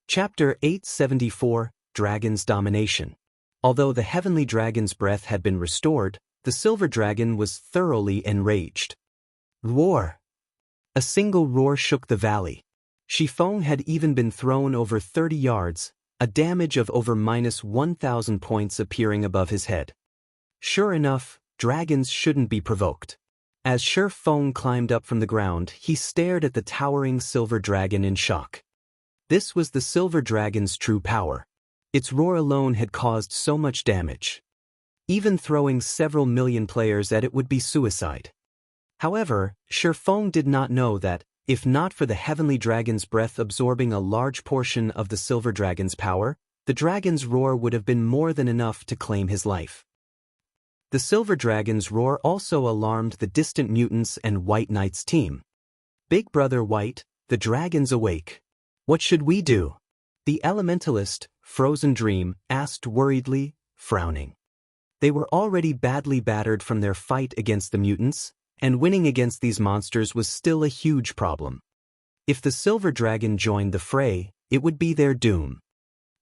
S1: Chapter 874, Dragon's Domination. Although the Heavenly Dragon's breath had been restored, the Silver Dragon was thoroughly enraged. Roar! A single roar shook the valley. Feng had even been thrown over 30 yards, a damage of over -1,000 points appearing above his head. Sure enough, dragons shouldn't be provoked. As Feng climbed up from the ground, he stared at the towering Silver Dragon in shock. This was the Silver Dragon's true power. Its roar alone had caused so much damage. Even throwing several million players at it would be suicide. However, Feng did not know that, if not for the Heavenly Dragon's breath absorbing a large portion of the Silver Dragon's power, the dragon's roar would have been more than enough to claim his life. The Silver Dragon's roar also alarmed the distant mutants and White Knight's team. Big Brother White, the dragon's awake. What should we do? The Elementalist, Frozen Dream, asked worriedly, frowning. They were already badly battered from their fight against the mutants, and winning against these monsters was still a huge problem. If the Silver Dragon joined the fray, it would be their doom.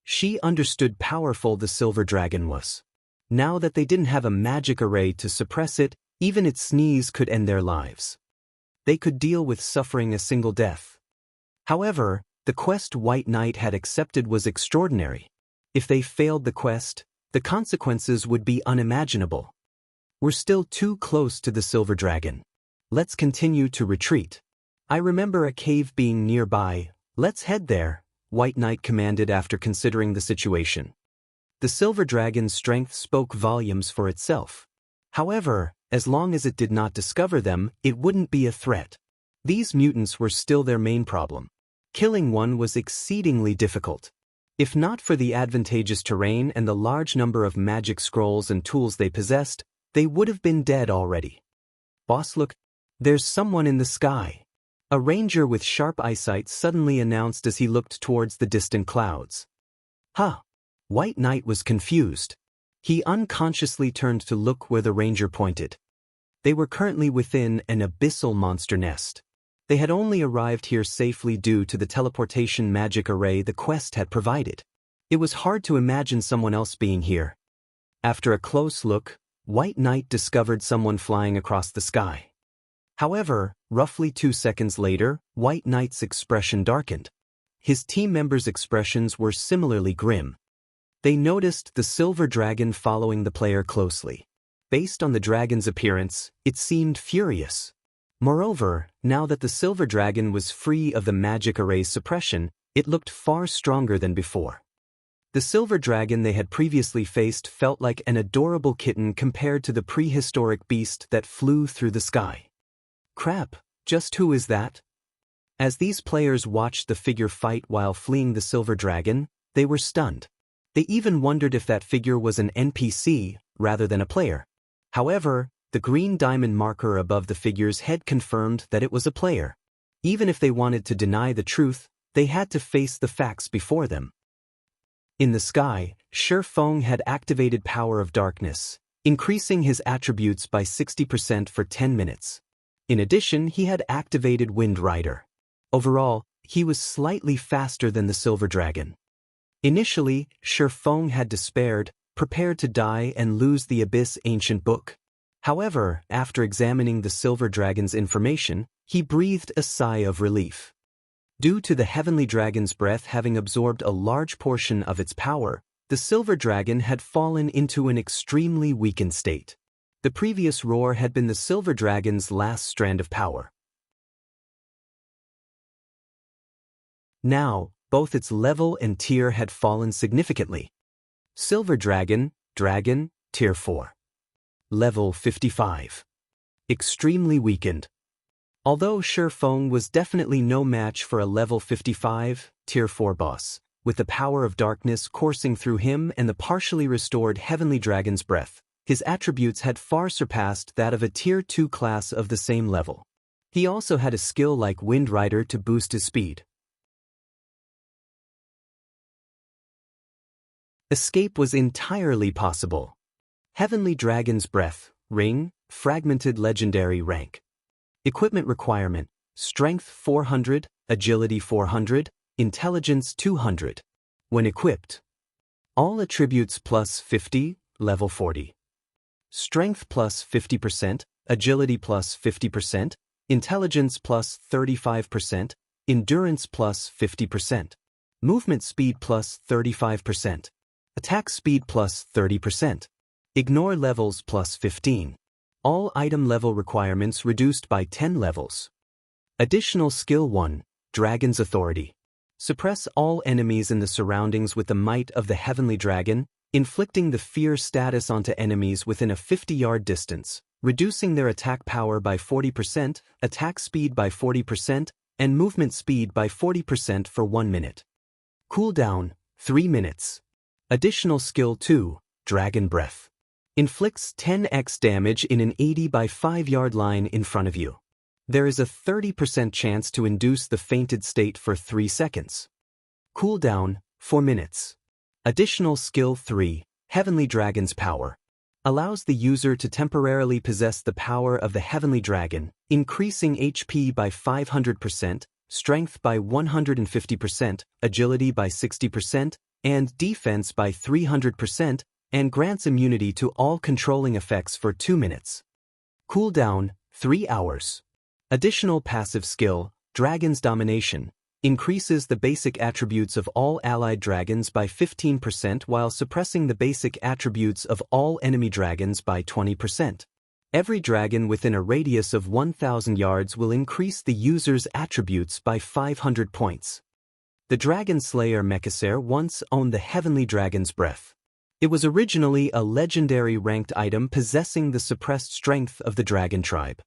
S1: She understood powerful the Silver Dragon was. Now that they didn't have a magic array to suppress it, even its sneeze could end their lives. They could deal with suffering a single death. However, the quest White Knight had accepted was extraordinary. If they failed the quest, the consequences would be unimaginable. We're still too close to the Silver Dragon. Let's continue to retreat. I remember a cave being nearby. Let's head there, White Knight commanded after considering the situation. The Silver Dragon's strength spoke volumes for itself. However, as long as it did not discover them, it wouldn't be a threat. These mutants were still their main problem. Killing one was exceedingly difficult. If not for the advantageous terrain and the large number of magic scrolls and tools they possessed, they would have been dead already. Boss, look, there's someone in the sky. A ranger with sharp eyesight suddenly announced as he looked towards the distant clouds. Huh. White Knight was confused. He unconsciously turned to look where the ranger pointed. They were currently within an abyssal monster nest. They had only arrived here safely due to the teleportation magic array the quest had provided. It was hard to imagine someone else being here. After a close look, White Knight discovered someone flying across the sky. However, roughly 2 seconds later, White Knight's expression darkened. His team members' expressions were similarly grim. They noticed the silver dragon following the player closely. Based on the dragon's appearance, it seemed furious. Moreover, now that the silver dragon was free of the magic array's suppression, it looked far stronger than before. The silver dragon they had previously faced felt like an adorable kitten compared to the prehistoric beast that flew through the sky. Crap, just who is that? As these players watched the figure fight while fleeing the silver dragon, they were stunned. They even wondered if that figure was an NPC rather than a player. However, the green diamond marker above the figure's head confirmed that it was a player. Even if they wanted to deny the truth, they had to face the facts before them. In the sky, Feng had activated Power of Darkness, increasing his attributes by 60% for 10 minutes. In addition, he had activated Wind Rider. Overall, he was slightly faster than the silver dragon. Initially, Feng had despaired, prepared to die and lose the Abyss ancient book. However, after examining the silver dragon's information, he breathed a sigh of relief. Due to the heavenly dragon's breath having absorbed a large portion of its power, the silver dragon had fallen into an extremely weakened state. The previous roar had been the silver dragon's last strand of power. Now, both its level and tier had fallen significantly. Silver Dragon, Tier 4. Level 55. Extremely weakened. Although Feng was definitely no match for a level 55, Tier 4 boss, with the power of darkness coursing through him and the partially restored heavenly dragon's breath, his attributes had far surpassed that of a Tier 2 class of the same level. He also had a skill like Wind Rider to boost his speed. Escape was entirely possible. Heavenly Dragon's Breath, Ring, Fragmented Legendary Rank. Equipment requirement, Strength 400, Agility 400, Intelligence 200. When equipped, all attributes plus 50, level 40. Strength plus 50%, Agility plus 50%, Intelligence plus 35%, Endurance plus 50%. Movement speed plus 35%. Attack speed plus 30%. Ignore levels plus 15. All item level requirements reduced by 10 levels. Additional skill 1, Dragon's Authority. Suppress all enemies in the surroundings with the might of the heavenly dragon, inflicting the fear status onto enemies within a 50-yard distance, reducing their attack power by 40%, attack speed by 40%, and movement speed by 40% for 1 minute. Cooldown, 3 minutes. Additional skill 2, Dragon Breath. Inflicts 10x damage in an 80 by 5-yard line in front of you. There is a 30% chance to induce the fainted state for 3 seconds. Cooldown, 4 minutes. Additional skill 3, Heavenly Dragon's Power. Allows the user to temporarily possess the power of the Heavenly Dragon, increasing HP by 500%, Strength by 150%, Agility by 60%, and Defense by 300%, and grants immunity to all controlling effects for 2 minutes. Cooldown, 3 hours. Additional passive skill, Dragon's Domination, increases the basic attributes of all allied dragons by 15% while suppressing the basic attributes of all enemy dragons by 20%. Every dragon within a radius of 1,000 yards will increase the user's attributes by 500 points. The Dragon Slayer Massacre once owned the Heavenly Dragon's Breath. It was originally a legendary ranked item possessing the suppressed strength of the dragon tribe.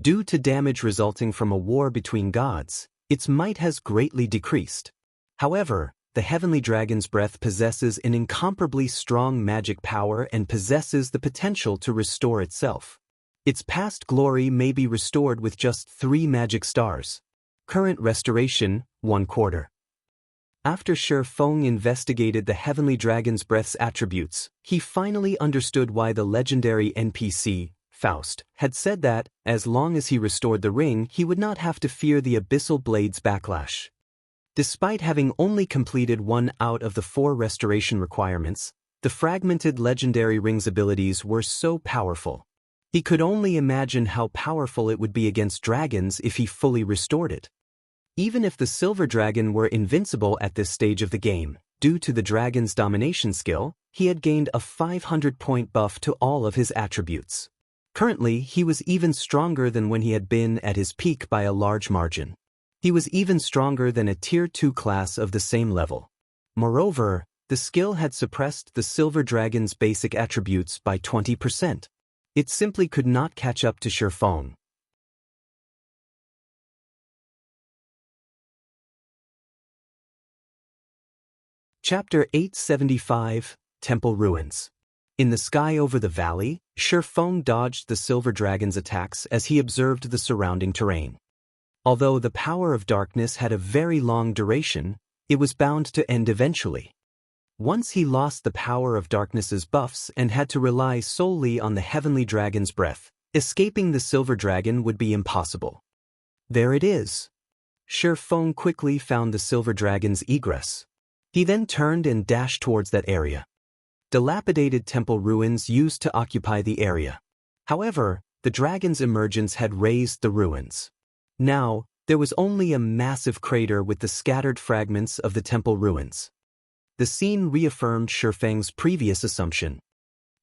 S1: Due to damage resulting from a war between gods, its might has greatly decreased. However, the Heavenly Dragon's Breath possesses an incomparably strong magic power and possesses the potential to restore itself. Its past glory may be restored with just 3 magic stars. Current restoration, 1/4. After Feng investigated the Heavenly Dragon's Breath's attributes, he finally understood why the legendary NPC, Faust, had said that, as long as he restored the ring, he would not have to fear the Abyssal Blade's backlash. Despite having only completed 1 out of the 4 restoration requirements, the fragmented legendary ring's abilities were so powerful. He could only imagine how powerful it would be against dragons if he fully restored it. Even if the Silver Dragon were invincible at this stage of the game, due to the dragon's domination skill, he had gained a 500-point buff to all of his attributes. Currently, he was even stronger than when he had been at his peak by a large margin. He was even stronger than a Tier 2 class of the same level. Moreover, the skill had suppressed the Silver Dragon's basic attributes by 20%. It simply could not catch up to Feng. Chapter 875, Temple Ruins. In the sky over the valley, Feng dodged the Silver Dragon's attacks as he observed the surrounding terrain. Although the power of darkness had a very long duration, it was bound to end eventually. Once he lost the power of darkness's buffs and had to rely solely on the Heavenly Dragon's Breath, escaping the Silver Dragon would be impossible. There it is. Feng quickly found the Silver Dragon's egress. He then turned and dashed towards that area. Dilapidated temple ruins used to occupy the area. However, the dragon's emergence had raised the ruins. Now, there was only a massive crater with the scattered fragments of the temple ruins. The scene reaffirmed Feng's previous assumption.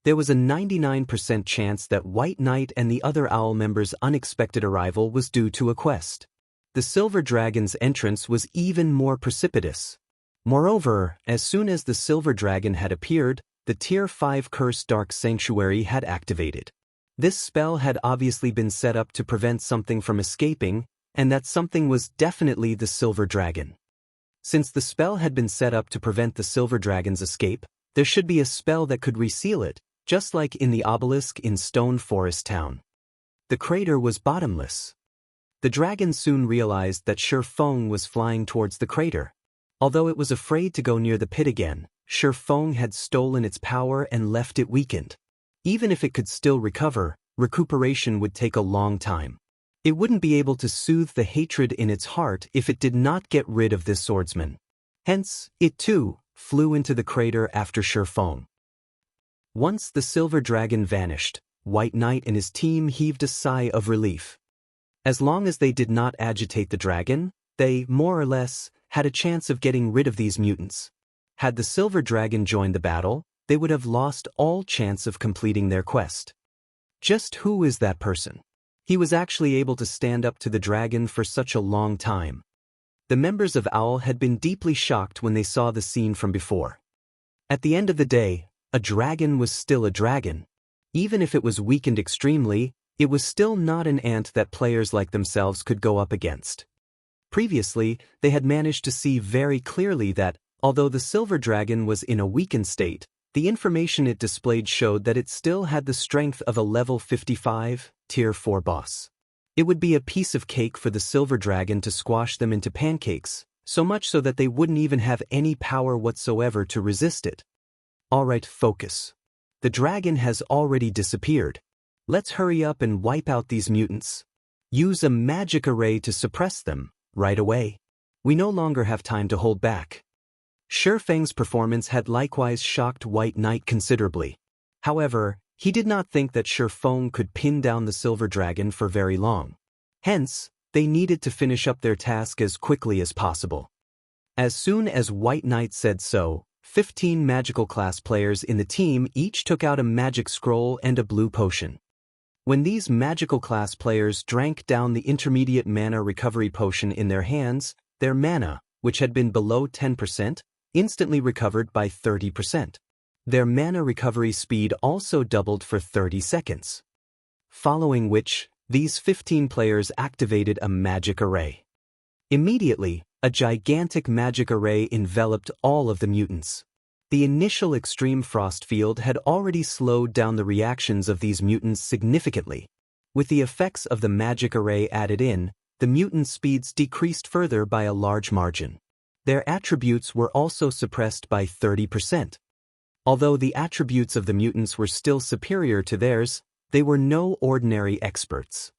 S1: There was a 99% chance that White Knight and the other Owl members' unexpected arrival was due to a quest. The Silver Dragon's entrance was even more precipitous. Moreover, as soon as the Silver Dragon had appeared, the Tier 5 Cursed Dark Sanctuary had activated. This spell had obviously been set up to prevent something from escaping, and that something was definitely the Silver Dragon. Since the spell had been set up to prevent the Silver Dragon's escape, there should be a spell that could reseal it, just like in the obelisk in Stone Forest Town. The crater was bottomless. The dragon soon realized that Feng was flying towards the crater. Although it was afraid to go near the pit again, Feng had stolen its power and left it weakened. Even if it could still recover, recuperation would take a long time. It wouldn't be able to soothe the hatred in its heart if it did not get rid of this swordsman. Hence, it too flew into the crater after Feng. Once the Silver Dragon vanished, White Knight and his team heaved a sigh of relief. As long as they did not agitate the dragon, they, more or less, had a chance of getting rid of these mutants. Had the Silver Dragon joined the battle, they would have lost all chance of completing their quest. Just who is that person? He was actually able to stand up to the dragon for such a long time. The members of Owl had been deeply shocked when they saw the scene from before. At the end of the day, a dragon was still a dragon. Even if it was weakened extremely, it was still not an ant that players like themselves could go up against. Previously, they had managed to see very clearly that, although the Silver Dragon was in a weakened state, the information it displayed showed that it still had the strength of a level 55, Tier 4 boss. It would be a piece of cake for the Silver Dragon to squash them into pancakes, so much so that they wouldn't even have any power whatsoever to resist it. Alright, focus. The dragon has already disappeared. Let's hurry up and wipe out these mutants. Use a magic array to suppress them. Right away. We no longer have time to hold back. Feng's performance had likewise shocked White Knight considerably. However, he did not think that Feng could pin down the Silver Dragon for very long. Hence, they needed to finish up their task as quickly as possible. As soon as White Knight said so, 15 magical class players in the team each took out a magic scroll and a blue potion. When these magical class players drank down the intermediate mana recovery potion in their hands, their mana, which had been below 10%, instantly recovered by 30%. Their mana recovery speed also doubled for 30 seconds. Following which, these 15 players activated a magic array. Immediately, A gigantic magic array enveloped all of the mutants. The initial extreme frost field had already slowed down the reactions of these mutants significantly. With the effects of the magic array added in, the mutant speeds decreased further by a large margin. Their attributes were also suppressed by 30%. Although the attributes of the mutants were still superior to theirs, they were no ordinary experts.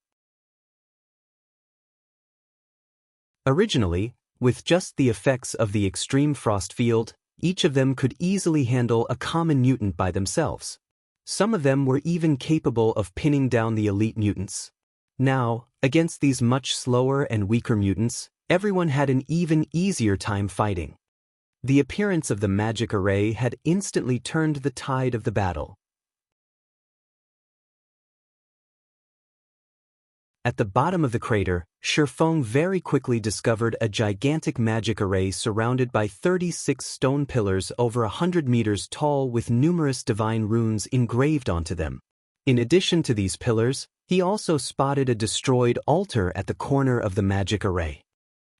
S1: Originally, with just the effects of the extreme frost field, each of them could easily handle a common mutant by themselves. Some of them were even capable of pinning down the elite mutants. Now, against these much slower and weaker mutants, everyone had an even easier time fighting. The appearance of the magic array had instantly turned the tide of the battle. At the bottom of the crater, Feng very quickly discovered a gigantic magic array surrounded by 36 stone pillars over 100 meters tall with numerous divine runes engraved onto them. In addition to these pillars, he also spotted a destroyed altar at the corner of the magic array.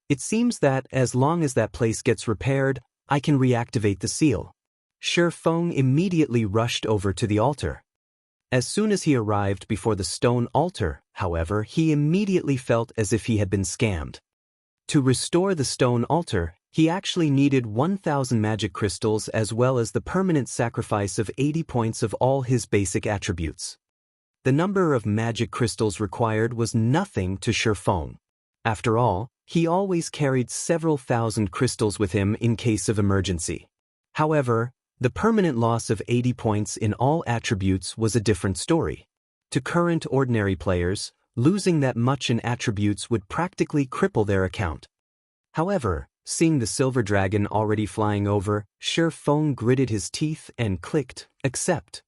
S1: It seems that as long as that place gets repaired, I can reactivate the seal. Feng immediately rushed over to the altar. As soon as he arrived before the stone altar, however, he immediately felt as if he had been scammed. To restore the stone altar, he actually needed 1,000 magic crystals as well as the permanent sacrifice of 80 points of all his basic attributes. The number of magic crystals required was nothing to Feng. After all, he always carried several thousand crystals with him in case of emergency. However, the permanent loss of 80 points in all attributes was a different story. To current ordinary players, losing that much in attributes would practically cripple their account. However, seeing the silver dragon already flying over, Feng gritted his teeth and clicked, accept.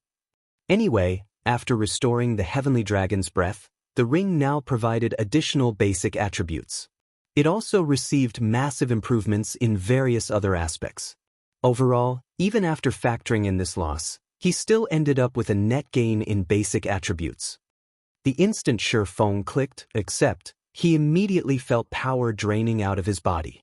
S1: Anyway, after restoring the heavenly dragon's breath, the ring now provided additional basic attributes. It also received massive improvements in various other aspects. Overall, even after factoring in this loss, he still ended up with a net gain in basic attributes. The instant Feng clicked accept, he immediately felt power draining out of his body.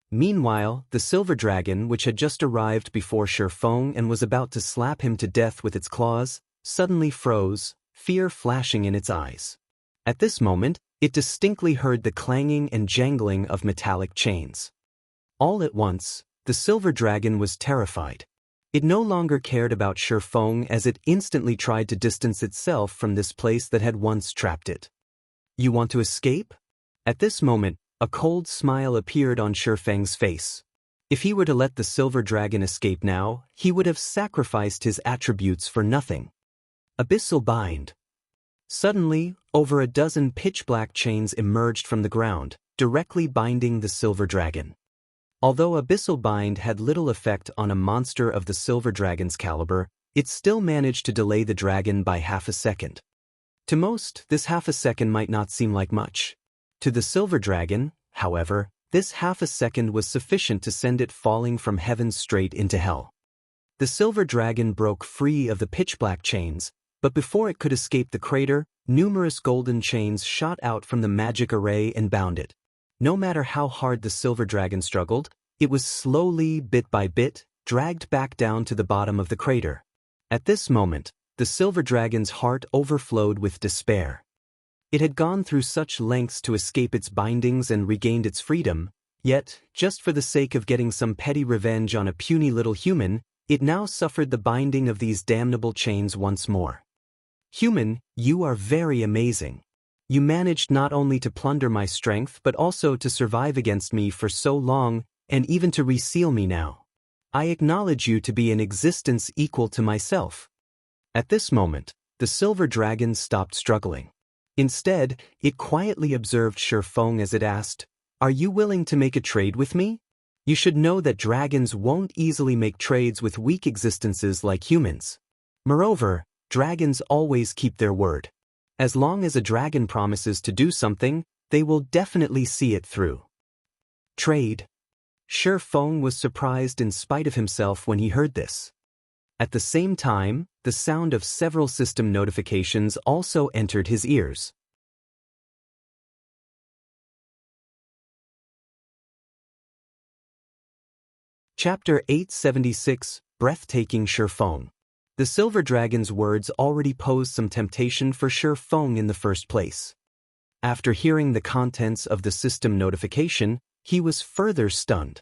S1: Meanwhile, the silver dragon, which had just arrived before Feng and was about to slap him to death with its claws, suddenly froze, fear flashing in its eyes. At this moment, it distinctly heard the clanging and jangling of metallic chains. All at once, the silver dragon was terrified. It no longer cared about Feng as it instantly tried to distance itself from this place that had once trapped it. You want to escape? At this moment, a cold smile appeared on Feng's face. If he were to let the silver dragon escape now, he would have sacrificed his attributes for nothing. Abyssal bind. Suddenly, over a dozen pitch-black chains emerged from the ground, directly binding the silver dragon. Although Abyssal Bind had little effect on a monster of the Silver Dragon's caliber, it still managed to delay the dragon by half a second. To most, this half a second might not seem like much. To the Silver Dragon, however, this half a second was sufficient to send it falling from heaven straight into hell. The Silver Dragon broke free of the pitch-black chains, but before it could escape the crater, numerous golden chains shot out from the magic array and bound it. No matter how hard the silver dragon struggled, it was slowly, bit by bit, dragged back down to the bottom of the crater. At this moment, the silver dragon's heart overflowed with despair. It had gone through such lengths to escape its bindings and regained its freedom, yet, just for the sake of getting some petty revenge on a puny little human, it now suffered the binding of these damnable chains once more. Human, you are very amazing. You managed not only to plunder my strength but also to survive against me for so long, and even to reseal me now. I acknowledge you to be an existence equal to myself. At this moment, the silver dragon stopped struggling. Instead, it quietly observed Feng as it asked, "Are you willing to make a trade with me? You should know that dragons won't easily make trades with weak existences like humans. Moreover, dragons always keep their word. As long as a dragon promises to do something, they will definitely see it through." Trade. Feng was surprised in spite of himself when he heard this. At the same time, the sound of several system notifications also entered his ears. Chapter 876, Breathtaking Feng. The Silver Dragon's words already posed some temptation for Feng in the first place. After hearing the contents of the system notification, he was further stunned.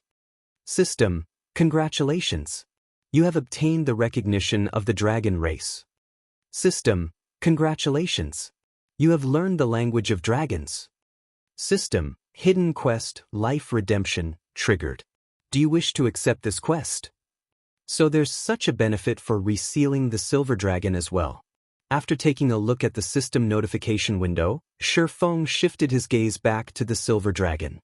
S1: System, congratulations. You have obtained the recognition of the dragon race. System, congratulations. You have learned the language of dragons. System, hidden quest, life redemption, triggered. Do you wish to accept this quest? So there's such a benefit for resealing the Silver Dragon as well. After taking a look at the system notification window, Feng shifted his gaze back to the Silver Dragon.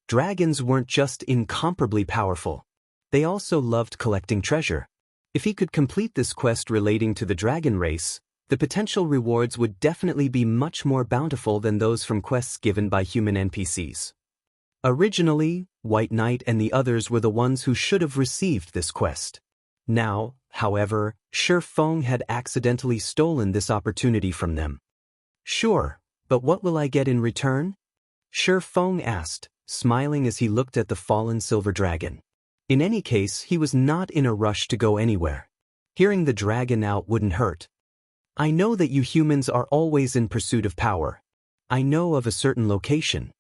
S1: Dragons weren't just incomparably powerful. They also loved collecting treasure. If he could complete this quest relating to the dragon race, the potential rewards would definitely be much more bountiful than those from quests given by human NPCs. Originally, White Knight and the others were the ones who should have received this quest. Now, however, Feng had accidentally stolen this opportunity from them. Sure, but what will I get in return? Feng asked, smiling as he looked at the fallen Silver Dragon. In any case, he was not in a rush to go anywhere. Hearing the dragon out wouldn't hurt. I know that you humans are always in pursuit of power. I know of a certain location.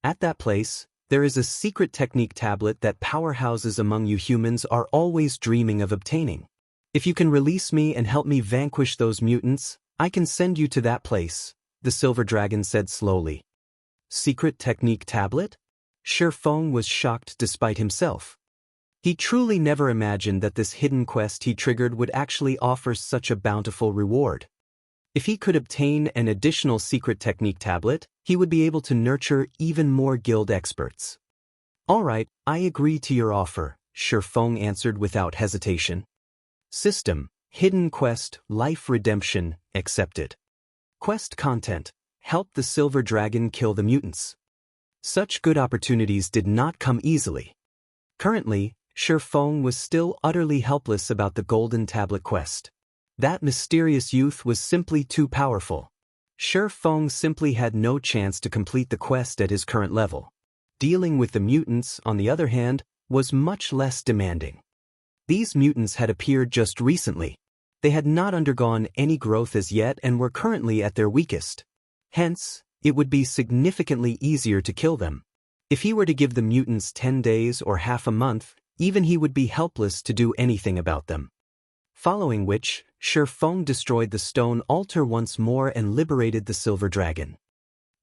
S1: At that place, there is a secret technique tablet that powerhouses among you humans are always dreaming of obtaining. If you can release me and help me vanquish those mutants, I can send you to that place, the Silver Dragon said slowly. Secret technique tablet? Feng was shocked despite himself. He truly never imagined that this hidden quest he triggered would actually offer such a bountiful reward. If he could obtain an additional secret technique tablet, he would be able to nurture even more guild experts. All right, I agree to your offer, Feng answered without hesitation. System, hidden quest, life redemption, accepted. Quest content, help the Silver Dragon kill the mutants. Such good opportunities did not come easily. Currently, Feng was still utterly helpless about the Golden Tablet quest. That mysterious youth was simply too powerful. Feng simply had no chance to complete the quest at his current level. Dealing with the mutants, on the other hand, was much less demanding. These mutants had appeared just recently. They had not undergone any growth as yet and were currently at their weakest. Hence, it would be significantly easier to kill them. If he were to give the mutants 10 days or half a month, even he would be helpless to do anything about them. Following which, Feng destroyed the stone altar once more and liberated the Silver Dragon.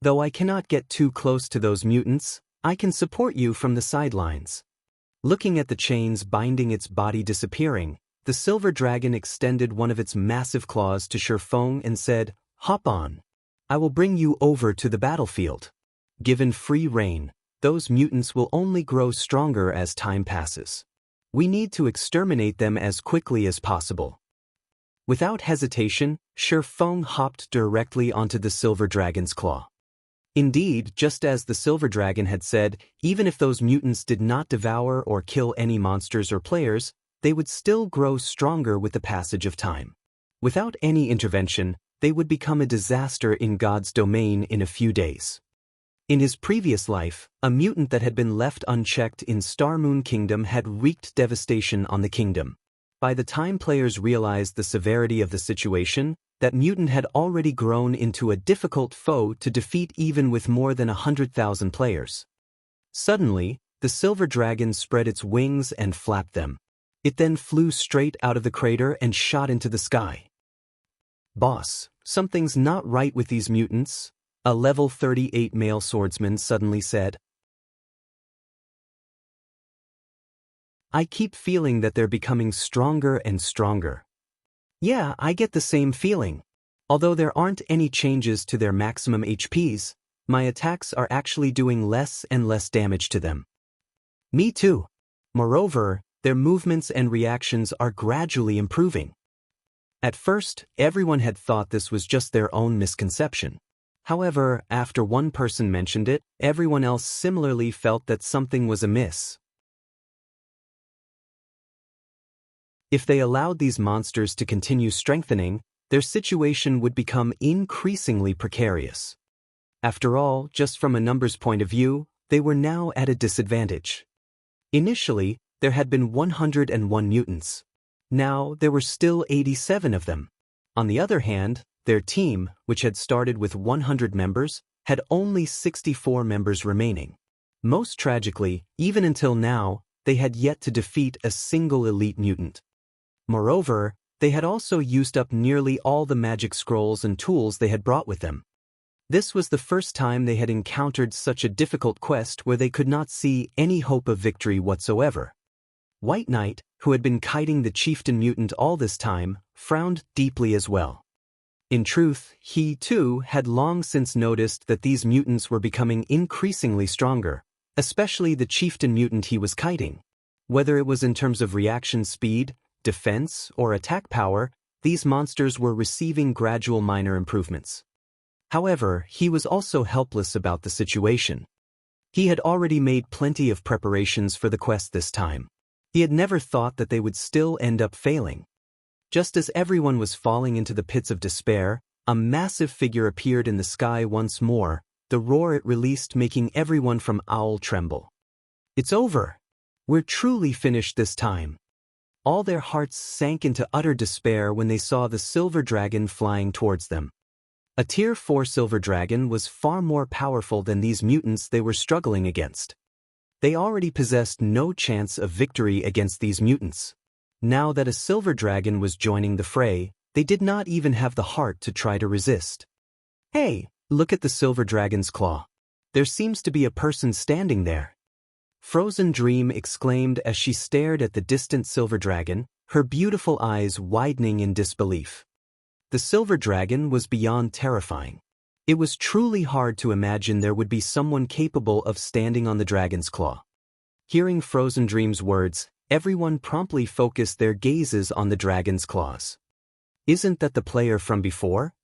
S1: Though I cannot get too close to those mutants, I can support you from the sidelines. Looking at the chains binding its body disappearing, the Silver Dragon extended one of its massive claws to Feng and said, "Hop on. I will bring you over to the battlefield." Given free rein, those mutants will only grow stronger as time passes. We need to exterminate them as quickly as possible. Without hesitation, Feng hopped directly onto the Silver Dragon's claw. Indeed, just as the Silver Dragon had said, even if those mutants did not devour or kill any monsters or players, they would still grow stronger with the passage of time. Without any intervention, they would become a disaster in God's domain in a few days. In his previous life, a mutant that had been left unchecked in Star Moon Kingdom had wreaked devastation on the kingdom. By the time players realized the severity of the situation, that mutant had already grown into a difficult foe to defeat even with more than 100,000 players. Suddenly, the Silver Dragon spread its wings and flapped them. It then flew straight out of the crater and shot into the sky. "Boss, something's not right with these mutants," a level 38 male swordsman suddenly said. "I keep feeling that they're becoming stronger and stronger." "Yeah, I get the same feeling. Although there aren't any changes to their maximum HPs, my attacks are actually doing less and less damage to them." "Me too. Moreover, their movements and reactions are gradually improving." At first, everyone had thought this was just their own misconception. However, after one person mentioned it, everyone else similarly felt that something was amiss. If they allowed these monsters to continue strengthening, their situation would become increasingly precarious. After all, just from a numbers point of view, they were now at a disadvantage. Initially, there had been 101 mutants. Now there were still 87 of them. On the other hand, their team, which had started with 100 members, had only 64 members remaining. Most tragically, even until now, they had yet to defeat a single elite mutant. Moreover, they had also used up nearly all the magic scrolls and tools they had brought with them. This was the first time they had encountered such a difficult quest where they could not see any hope of victory whatsoever. White Knight, who had been kiting the chieftain mutant all this time, frowned deeply as well. In truth, he, too, had long since noticed that these mutants were becoming increasingly stronger, especially the chieftain mutant he was kiting. Whether it was in terms of reaction speed, defense, or attack power, these monsters were receiving gradual minor improvements. However, he was also helpless about the situation. He had already made plenty of preparations for the quest this time. He had never thought that they would still end up failing. Just as everyone was falling into the pits of despair, a massive figure appeared in the sky once more, the roar it released making everyone from Owl tremble. "It's over! We're truly finished this time." All their hearts sank into utter despair when they saw the silver dragon flying towards them. A Tier 4 silver dragon was far more powerful than these mutants they were struggling against. They already possessed no chance of victory against these mutants. Now that a silver dragon was joining the fray, they did not even have the heart to try to resist. "Hey, look at the silver dragon's claw. There seems to be a person standing there." Frozen Dream exclaimed as she stared at the distant silver dragon, her beautiful eyes widening in disbelief. The silver dragon was beyond terrifying. It was truly hard to imagine there would be someone capable of standing on the dragon's claw. Hearing Frozen Dream's words, everyone promptly focused their gazes on the dragon's claws. "Isn't that the player from before?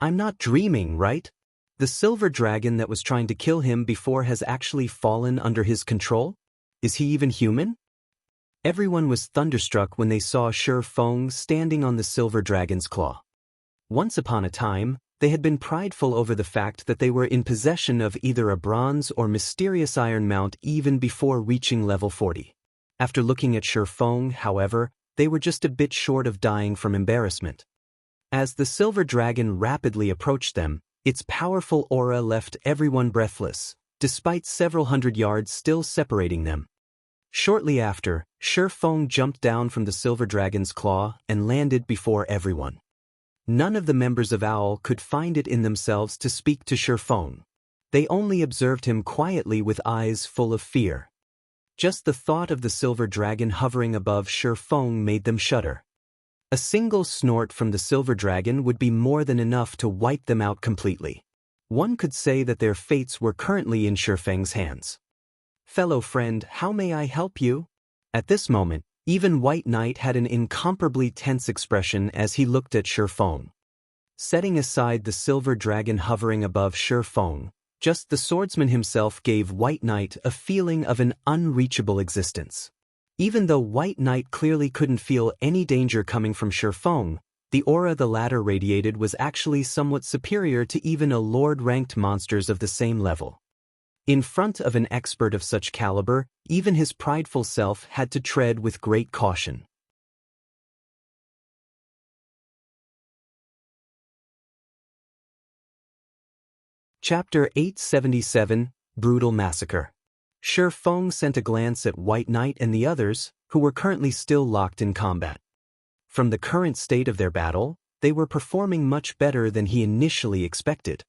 S1: I'm not dreaming, right? The silver dragon that was trying to kill him before has actually fallen under his control? Is he even human?" Everyone was thunderstruck when they saw Feng standing on the silver dragon's claw. Once upon a time, they had been prideful over the fact that they were in possession of either a bronze or mysterious iron mount even before reaching level 40. After looking at Feng, however, they were just a bit short of dying from embarrassment. As the silver dragon rapidly approached them, its powerful aura left everyone breathless, despite several hundred yards still separating them. Shortly after, Feng jumped down from the silver dragon's claw and landed before everyone. None of the members of Owl could find it in themselves to speak to Feng. They only observed him quietly with eyes full of fear. Just the thought of the silver dragon hovering above Feng made them shudder. A single snort from the silver dragon would be more than enough to wipe them out completely. One could say that their fates were currently in Feng's hands. "Fellow friend, how may I help you?" At this moment, even White Knight had an incomparably tense expression as he looked at Feng. Setting aside the silver dragon hovering above Feng, just the swordsman himself gave White Knight a feeling of an unreachable existence. Even though White Knight clearly couldn't feel any danger coming from Feng, the aura the latter radiated was actually somewhat superior to even a lord-ranked monsters of the same level. In front of an expert of such caliber, even his prideful self had to tread with great caution. Chapter 877, Brutal Massacre. Feng sent a glance at White Knight and the others, who were currently still locked in combat. From the current state of their battle, they were performing much better than he initially expected.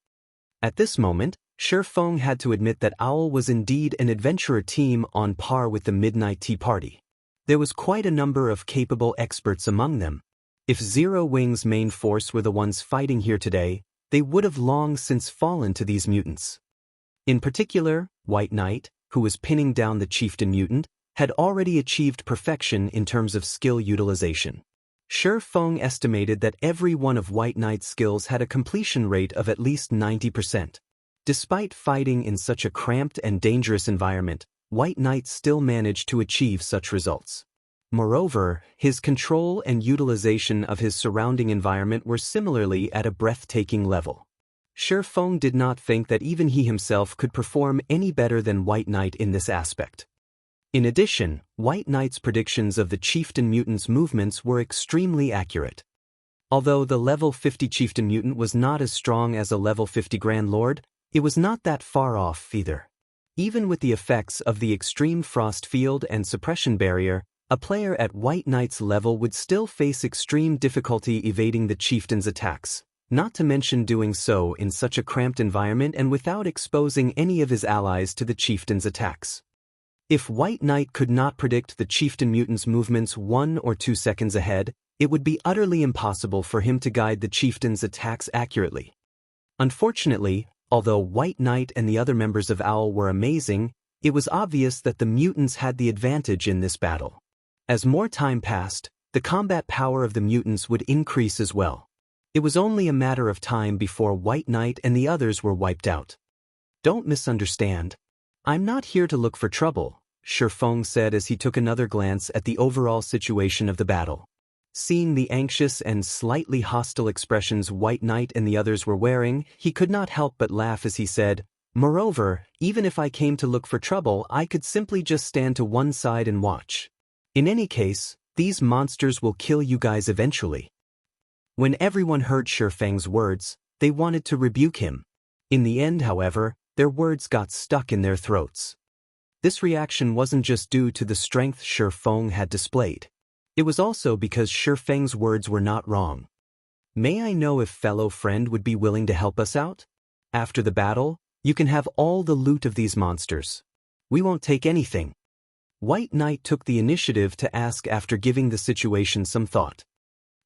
S1: At this moment, Feng had to admit that Owl was indeed an adventurer team on par with the Midnight Tea Party. There was quite a number of capable experts among them. If Zero Wing's main force were the ones fighting here today, they would have long since fallen to these mutants. In particular, White Knight, who was pinning down the chieftain mutant, had already achieved perfection in terms of skill utilization. Feng estimated that every one of White Knight's skills had a completion rate of at least 90%. Despite fighting in such a cramped and dangerous environment, White Knight still managed to achieve such results. Moreover, his control and utilization of his surrounding environment were similarly at a breathtaking level. Feng did not think that even he himself could perform any better than White Knight in this aspect. In addition, White Knight's predictions of the Chieftain Mutant's movements were extremely accurate. Although the level 50 Chieftain Mutant was not as strong as a level 50 Grand Lord, it was not that far off either. Even with the effects of the Extreme Frost Field and Suppression Barrier, a player at White Knight's level would still face extreme difficulty evading the Chieftain's attacks, not to mention doing so in such a cramped environment and without exposing any of his allies to the Chieftain's attacks. If White Knight could not predict the Chieftain Mutant's movements 1 or 2 seconds ahead, it would be utterly impossible for him to guide the Chieftain's attacks accurately. Unfortunately, although White Knight and the other members of OWL were amazing, it was obvious that the mutants had the advantage in this battle. As more time passed, the combat power of the mutants would increase as well. It was only a matter of time before White Knight and the others were wiped out. Don't misunderstand. I'm not here to look for trouble, Feng said as he took another glance at the overall situation of the battle. Seeing the anxious and slightly hostile expressions White Knight and the others were wearing, he could not help but laugh as he said, "Moreover, even if I came to look for trouble, I could simply just stand to one side and watch. In any case, these monsters will kill you guys eventually." When everyone heard Feng's words, they wanted to rebuke him. In the end, however, their words got stuck in their throats. This reaction wasn't just due to the strength Feng had displayed. It was also because Feng's words were not wrong. "May I know if fellow friend would be willing to help us out? After the battle, you can have all the loot of these monsters. We won't take anything." White Knight took the initiative to ask after giving the situation some thought.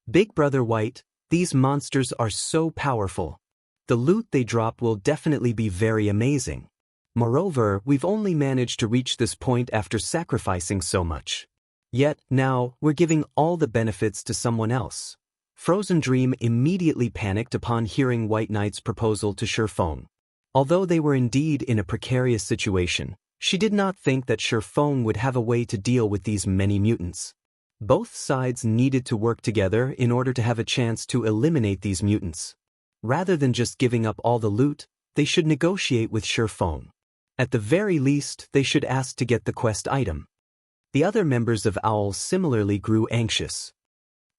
S1: "Big Brother White, these monsters are so powerful. The loot they drop will definitely be very amazing. Moreover, we've only managed to reach this point after sacrificing so much. Yet, now, we're giving all the benefits to someone else." Frozen Dream immediately panicked upon hearing White Knight's proposal to Feng. Although they were indeed in a precarious situation, she did not think that Feng would have a way to deal with these many mutants. Both sides needed to work together in order to have a chance to eliminate these mutants. Rather than just giving up all the loot, they should negotiate with Feng. At the very least, they should ask to get the quest item. The other members of OWL similarly grew anxious.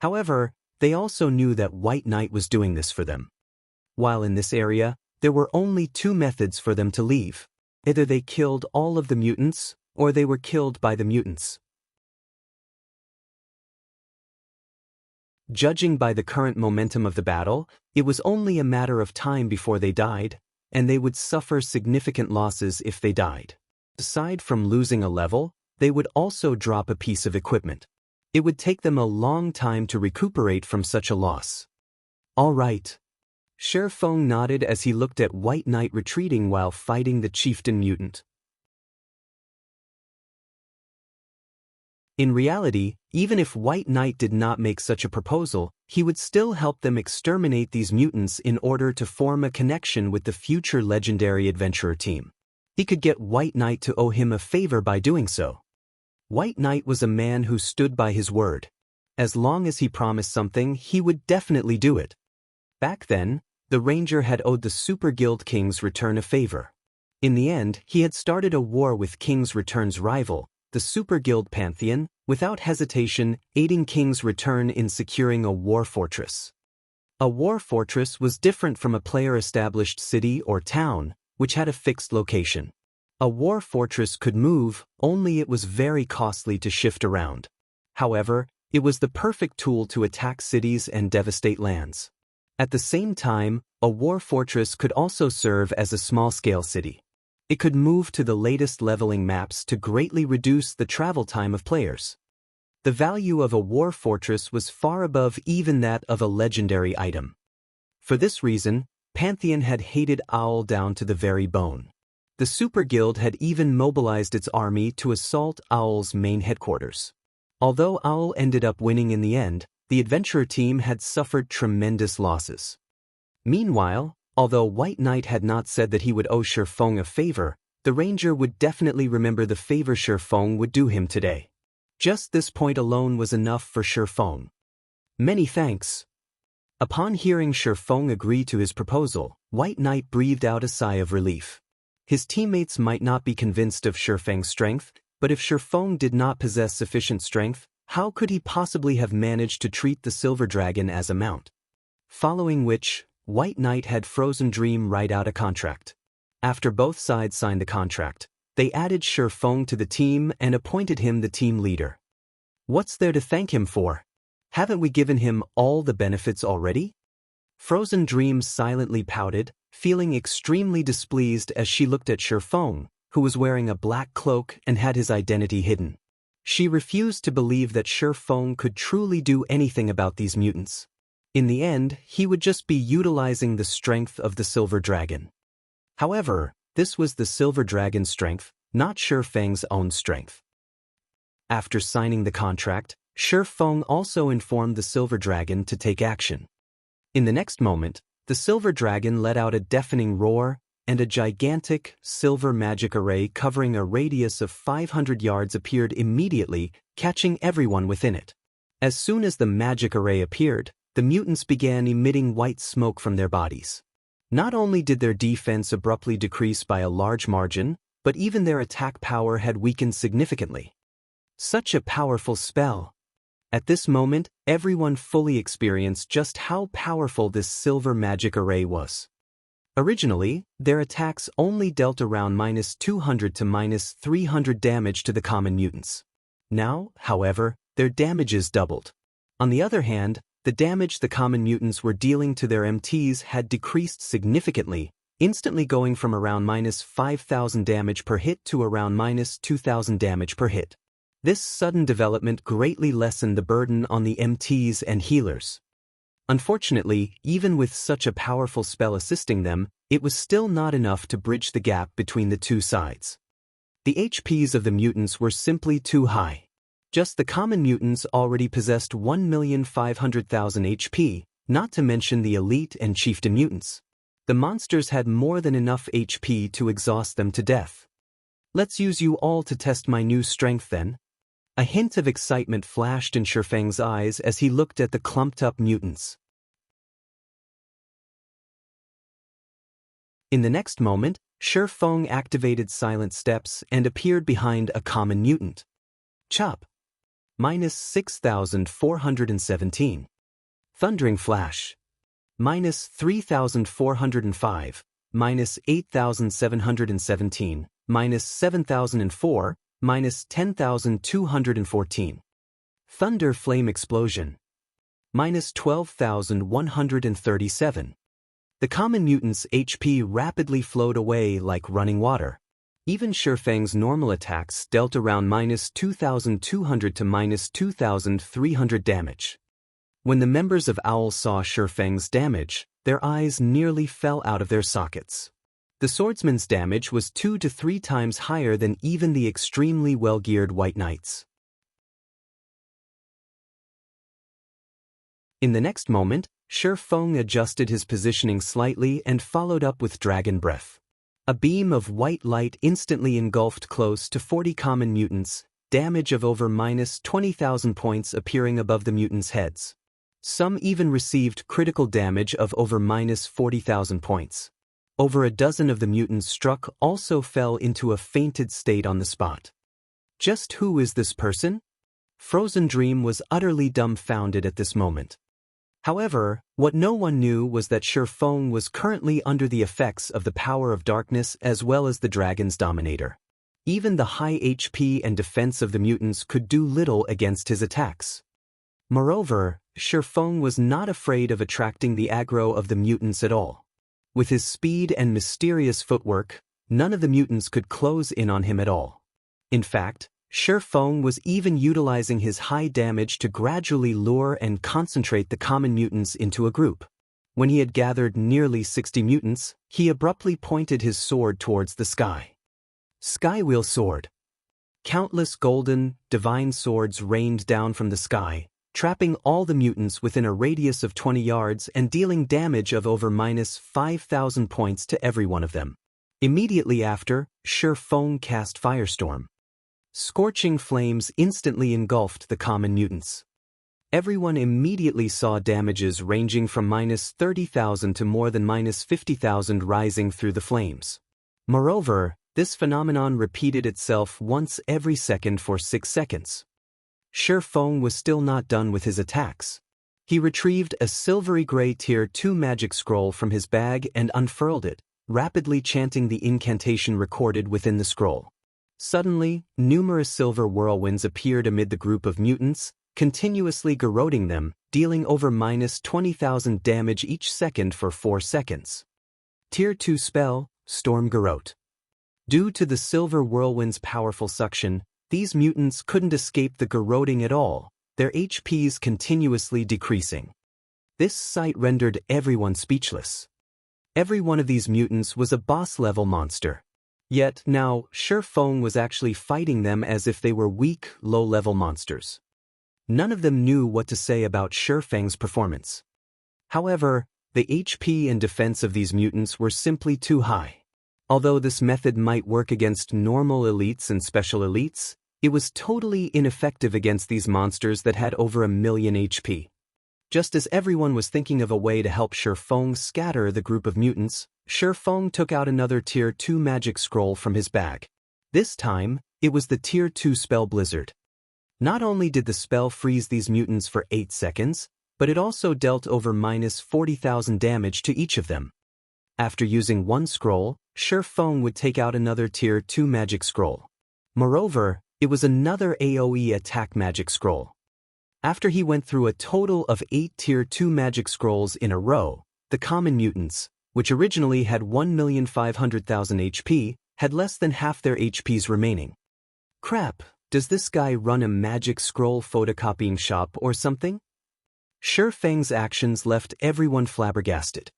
S1: However, they also knew that White Knight was doing this for them. While in this area, there were only 2 methods for them to leave. Either they killed all of the mutants, or they were killed by the mutants. Judging by the current momentum of the battle, it was only a matter of time before they died, and they would suffer significant losses if they died. Aside from losing a level, they would also drop a piece of equipment. It would take them a long time to recuperate from such a loss. "All right." Feng nodded as he looked at White Knight retreating while fighting the Chieftain Mutant. In reality, even if White Knight did not make such a proposal, he would still help them exterminate these mutants in order to form a connection with the future legendary adventurer team. He could get White Knight to owe him a favor by doing so. White Knight was a man who stood by his word. As long as he promised something, he would definitely do it. Back then, the Ranger had owed the Super Guild King's Return a favor. In the end, he had started a war with King's Return's rival, the Super Guild Pantheon, without hesitation, aiding King's Return in securing a war fortress. A war fortress was different from a player-established city or town, which had a fixed location. A war fortress could move, only it was very costly to shift around. However, it was the perfect tool to attack cities and devastate lands. At the same time, a war fortress could also serve as a small-scale city. It could move to the latest leveling maps to greatly reduce the travel time of players. The value of a war fortress was far above even that of a legendary item. For this reason, Pantheon had hated OWL down to the very bone. The Super Guild had even mobilized its army to assault OWL's main headquarters. Although OWL ended up winning in the end, the adventurer team had suffered tremendous losses. Meanwhile, although White Knight had not said that he would owe Feng a favor, the Ranger would definitely remember the favor Feng would do him today. Just this point alone was enough for Feng. "Many thanks." Upon hearing Feng agree to his proposal, White Knight breathed out a sigh of relief. His teammates might not be convinced of Feng's strength, but if Feng did not possess sufficient strength, how could he possibly have managed to treat the silver dragon as a mount? Following which, White Knight had Frozen Dream write out a contract. After both sides signed the contract, they added Feng to the team and appointed him the team leader. What's there to thank him for? Haven't we given him all the benefits already? Frozen Dream silently pouted, feeling extremely displeased as she looked at Feng, who was wearing a black cloak and had his identity hidden. She refused to believe that Feng could truly do anything about these mutants. In the end, he would just be utilizing the strength of the silver dragon. However, this was the silver dragon's strength, not Feng's own strength. After signing the contract, Feng also informed the silver dragon to take action. In the next moment, the silver dragon let out a deafening roar, and a gigantic, silver magic array covering a radius of 500 yards appeared immediately, catching everyone within it. As soon as the magic array appeared, the mutants began emitting white smoke from their bodies. Not only did their defense abruptly decrease by a large margin, but even their attack power had weakened significantly. Such a powerful spell! At this moment, everyone fully experienced just how powerful this silver magic array was. Originally, their attacks only dealt around -200 to -300 damage to the common mutants. Now, however, their damages doubled. On the other hand, the damage the common mutants were dealing to their MTs had decreased significantly, instantly going from around -5,000 damage per hit to around -2,000 damage per hit. This sudden development greatly lessened the burden on the MTs and healers. Unfortunately, even with such a powerful spell assisting them, it was still not enough to bridge the gap between the two sides. The HPs of the mutants were simply too high. Just the common mutants already possessed 1,500,000 HP, not to mention the elite and chieftain mutants. The monsters had more than enough HP to exhaust them to death. Let's use you all to test my new strength then. A hint of excitement flashed in Feng's eyes as he looked at the clumped-up mutants. In the next moment, Feng activated Silent Steps and appeared behind a common mutant. Chop! -6,417. Thundering Flash. -3,405. -8,717. -7,004. -10,214. Thunder Flame Explosion. -12,137. The common mutants' HP rapidly flowed away like running water. Even Feng's normal attacks dealt around -2,200 to -2,300 damage. When the members of Owl saw Feng's damage, their eyes nearly fell out of their sockets. The swordsman's damage was 2 to 3 times higher than even the extremely well-geared White Knights. In the next moment, Feng adjusted his positioning slightly and followed up with Dragon Breath. A beam of white light instantly engulfed close to 40 common mutants, damage of over -20,000 points appearing above the mutants' heads. Some even received critical damage of over -40,000 points. Over a dozen of the mutants struck also fell into a fainted state on the spot. Just who is this person? Frozen Dream was utterly dumbfounded at this moment. However, what no one knew was that Feng was currently under the effects of the power of darkness as well as the dragon's dominator. Even the high HP and defense of the mutants could do little against his attacks. Moreover, Feng was not afraid of attracting the aggro of the mutants at all. With his speed and mysterious footwork, none of the mutants could close in on him at all. In fact, Feng was even utilizing his high damage to gradually lure and concentrate the common mutants into a group. When he had gathered nearly 60 mutants, he abruptly pointed his sword towards the sky. Skywheel Sword. Countless golden, divine swords rained down from the sky, trapping all the mutants within a radius of 20 yards and dealing damage of over -5,000 points to every one of them. Immediately after, Feng cast Firestorm. Scorching flames instantly engulfed the common mutants. Everyone immediately saw damages ranging from -30,000 to more than -50,000 rising through the flames. Moreover, This phenomenon repeated itself once every second for 6 seconds. Feng was still not done with his attacks. He retrieved a silvery gray Tier 2 magic scroll from his bag and unfurled it, rapidly chanting the incantation recorded within the scroll. Suddenly, numerous silver whirlwinds appeared amid the group of mutants, continuously garroting them, dealing over -20,000 damage each second for 4 seconds. Tier 2 spell, Storm Garrote. Due to the silver whirlwind's powerful suction, these mutants couldn't escape the garroting at all, their HPs continuously decreasing. This sight rendered everyone speechless. Every one of these mutants was a boss-level monster. Yet now, Feng was actually fighting them as if they were weak, low-level monsters. None of them knew what to say about Feng's performance. However, the HP and defense of these mutants were simply too high. Although this method might work against normal elites and special elites, it was totally ineffective against these monsters that had over 1,000,000 HP. Just as everyone was thinking of a way to help Feng scatter the group of mutants, Feng took out another Tier 2 magic scroll from his bag. This time, it was the Tier 2 spell Blizzard. Not only did the spell freeze these mutants for 8 seconds, but it also dealt over -40,000 damage to each of them. After using one scroll, Feng would take out another Tier 2 magic scroll. Moreover, it was another AoE attack magic scroll. After he went through a total of 8 Tier 2 magic scrolls in a row, the common mutants, which originally had 1,500,000 HP, had less than half their HPs remaining. Crap, does this guy run a magic scroll photocopying shop or something? Feng's actions left everyone flabbergasted.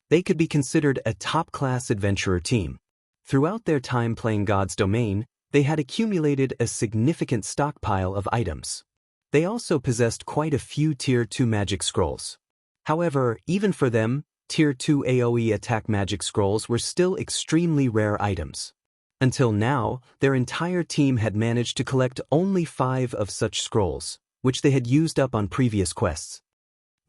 S1: They could be considered a top-class adventurer team. Throughout their time playing God's Domain, they had accumulated a significant stockpile of items. They also possessed quite a few Tier 2 magic scrolls. However, even for them, Tier 2 AoE attack magic scrolls were still extremely rare items. Until now, their entire team had managed to collect only 5 of such scrolls, which they had used up on previous quests.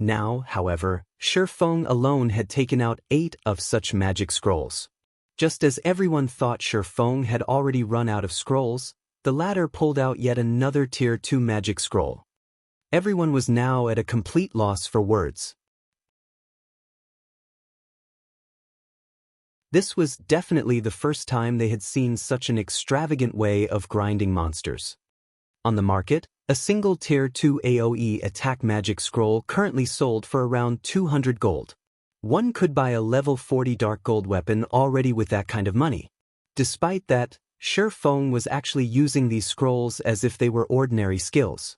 S1: Now, however, Feng alone had taken out 8 of such magic scrolls. Just as everyone thought Feng had already run out of scrolls, the latter pulled out yet another Tier 2 magic scroll. Everyone was now at a complete loss for words. This was definitely the first time they had seen such an extravagant way of grinding monsters. On the market, a single Tier 2 AoE attack magic scroll currently sold for around 200 gold. One could buy a level 40 dark gold weapon already with that kind of money. Despite that, Feng was actually using these scrolls as if they were ordinary skills.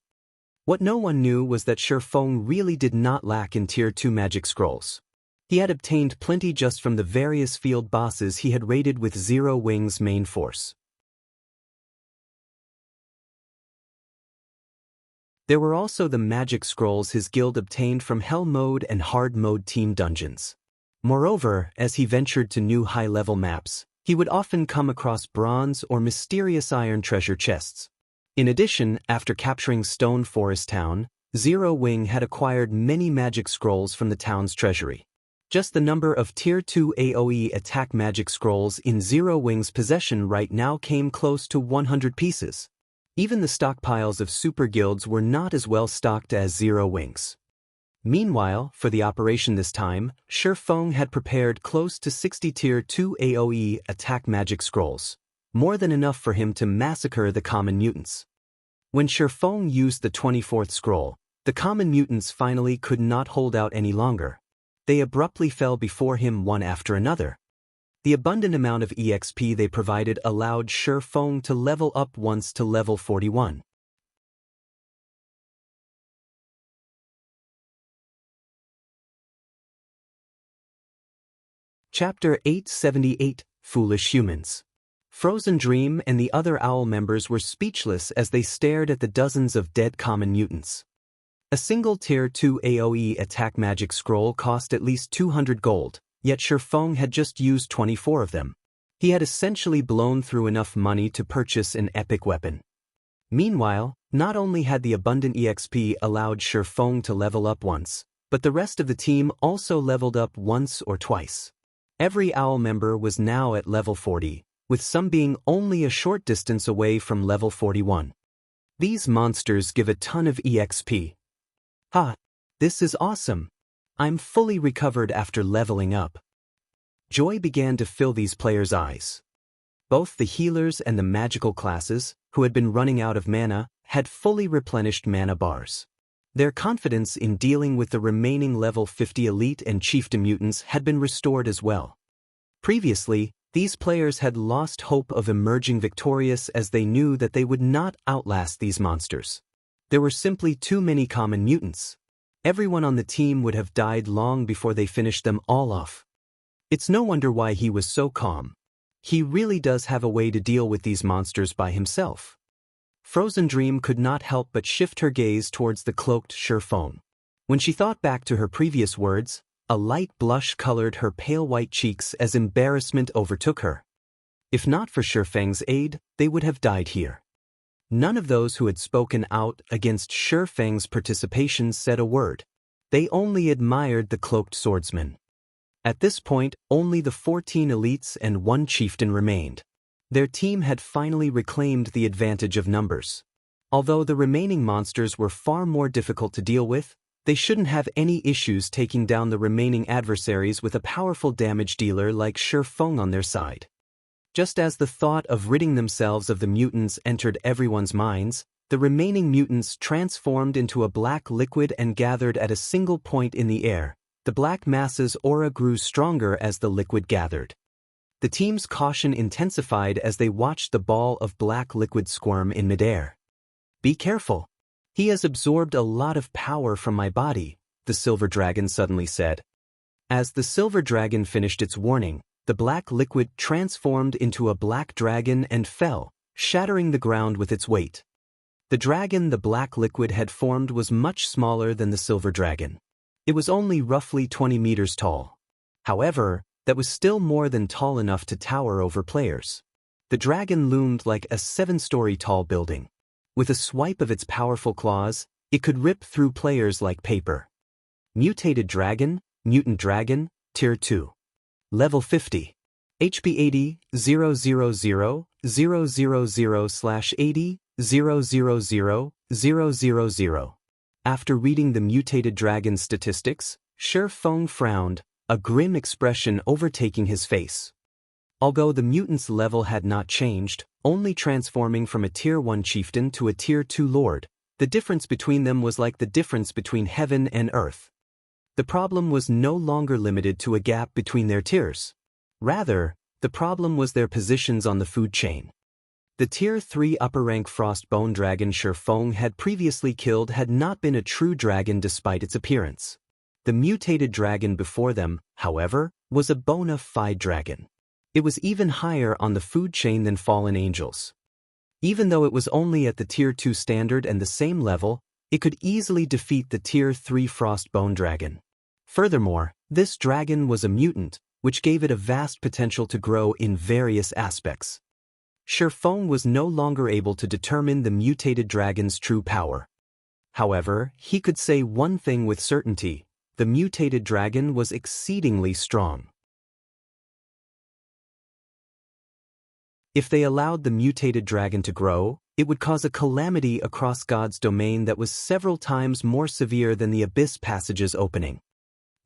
S1: What no one knew was that Feng really did not lack in Tier 2 magic scrolls. He had obtained plenty just from the various field bosses he had raided with Zero Wing's main force. There were also the magic scrolls his guild obtained from Hell Mode and Hard Mode team dungeons. Moreover, as he ventured to new high-level maps, he would often come across bronze or mysterious iron treasure chests. In addition, after capturing Stone Forest Town, Zero Wing had acquired many magic scrolls from the town's treasury. Just the number of Tier 2 AoE attack magic scrolls in Zero Wing's possession right now came close to 100 pieces. Even the stockpiles of super guilds were not as well stocked as Zero Wing's. Meanwhile, for the operation this time, Feng had prepared close to 60 Tier 2 AoE attack magic scrolls, more than enough for him to massacre the common mutants. When Feng used the 24th scroll, the common mutants finally could not hold out any longer. They abruptly fell before him one after another. The abundant amount of EXP they provided allowed Feng to level up once to level 41. Chapter 878, Foolish Humans. Frozen Dream and the other OWL members were speechless as they stared at the dozens of dead common mutants. A single Tier 2 AoE attack magic scroll cost at least 200 gold, yet Feng had just used 24 of them. He had essentially blown through enough money to purchase an epic weapon. Meanwhile, not only had the abundant EXP allowed Feng to level up once, but the rest of the team also leveled up once or twice. Every OWL member was now at level 40, with some being only a short distance away from level 41. These monsters give a ton of EXP. Ha! This is awesome! I'm fully recovered after leveling up. Joy began to fill these players' eyes. Both the healers and the magical classes, who had been running out of mana, had fully replenished mana bars. Their confidence in dealing with the remaining level 50 elite and chieftain mutants had been restored as well. Previously, these players had lost hope of emerging victorious as they knew that they would not outlast these monsters. There were simply too many common mutants. Everyone on the team would have died long before they finished them all off. It's no wonder why he was so calm. He really does have a way to deal with these monsters by himself. Frozen Dream could not help but shift her gaze towards the cloaked Feng. When she thought back to her previous words, a light blush colored her pale white cheeks as embarrassment overtook her. If not for Feng's aid, they would have died here. None of those who had spoken out against Feng's participation said a word. They only admired the cloaked swordsman. At this point, only the 14 elites and 1 chieftain remained. Their team had finally reclaimed the advantage of numbers. Although the remaining monsters were far more difficult to deal with, they shouldn't have any issues taking down the remaining adversaries with a powerful damage dealer like Feng on their side. Just as the thought of ridding themselves of the mutants entered everyone's minds, the remaining mutants transformed into a black liquid and gathered at a single point in the air. The black mass's aura grew stronger as the liquid gathered. The team's caution intensified as they watched the ball of black liquid squirm in midair. Be careful. He has absorbed a lot of power from my body, the silver dragon suddenly said. As the silver dragon finished its warning, the black liquid transformed into a black dragon and fell, shattering the ground with its weight. The dragon the black liquid had formed was much smaller than the silver dragon. It was only roughly 20 meters tall. However, that was still more than tall enough to tower over players. The dragon loomed like a 7-story tall building. With a swipe of its powerful claws, it could rip through players like paper. Mutated Dragon, Mutant Dragon, Tier 2. Level 50. HP 80, 000, 000/80, 000, 000. After reading the Mutated Dragon statistics, Feng frowned, a grim expression overtaking his face. Although the mutant's level had not changed, only transforming from a Tier 1 chieftain to a Tier 2 lord, the difference between them was like the difference between heaven and earth. The problem was no longer limited to a gap between their tiers. Rather, the problem was their positions on the food chain. The Tier 3 upper-rank frost bone dragon Feng had previously killed had not been a true dragon despite its appearance. The mutated dragon before them, however, was a bona fide dragon. It was even higher on the food chain than fallen angels. Even though it was only at the Tier 2 standard and the same level, it could easily defeat the Tier 3 frost bone dragon. Furthermore, this dragon was a mutant, which gave it a vast potential to grow in various aspects. Feng was no longer able to determine the mutated dragon's true power. However, he could say one thing with certainty: the mutated dragon was exceedingly strong. If they allowed the mutated dragon to grow, it would cause a calamity across God's domain that was several times more severe than the Abyss passage's opening.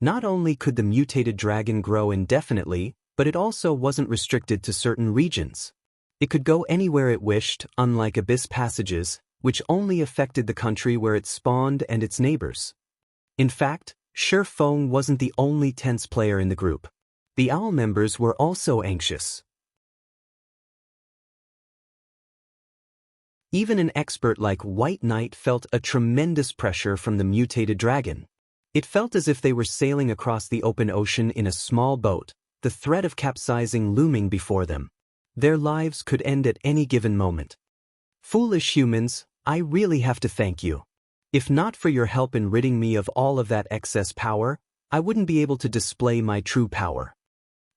S1: Not only could the mutated dragon grow indefinitely, but it also wasn't restricted to certain regions. It could go anywhere it wished, unlike Abyss passages, which only affected the country where it spawned and its neighbors. In fact, Feng wasn't the only tense player in the group. The Owl members were also anxious. Even an expert like White Knight felt a tremendous pressure from the mutated dragon. It felt as if they were sailing across the open ocean in a small boat, the threat of capsizing looming before them. Their lives could end at any given moment. Foolish humans, I really have to thank you. If not for your help in ridding me of all of that excess power, I wouldn't be able to display my true power.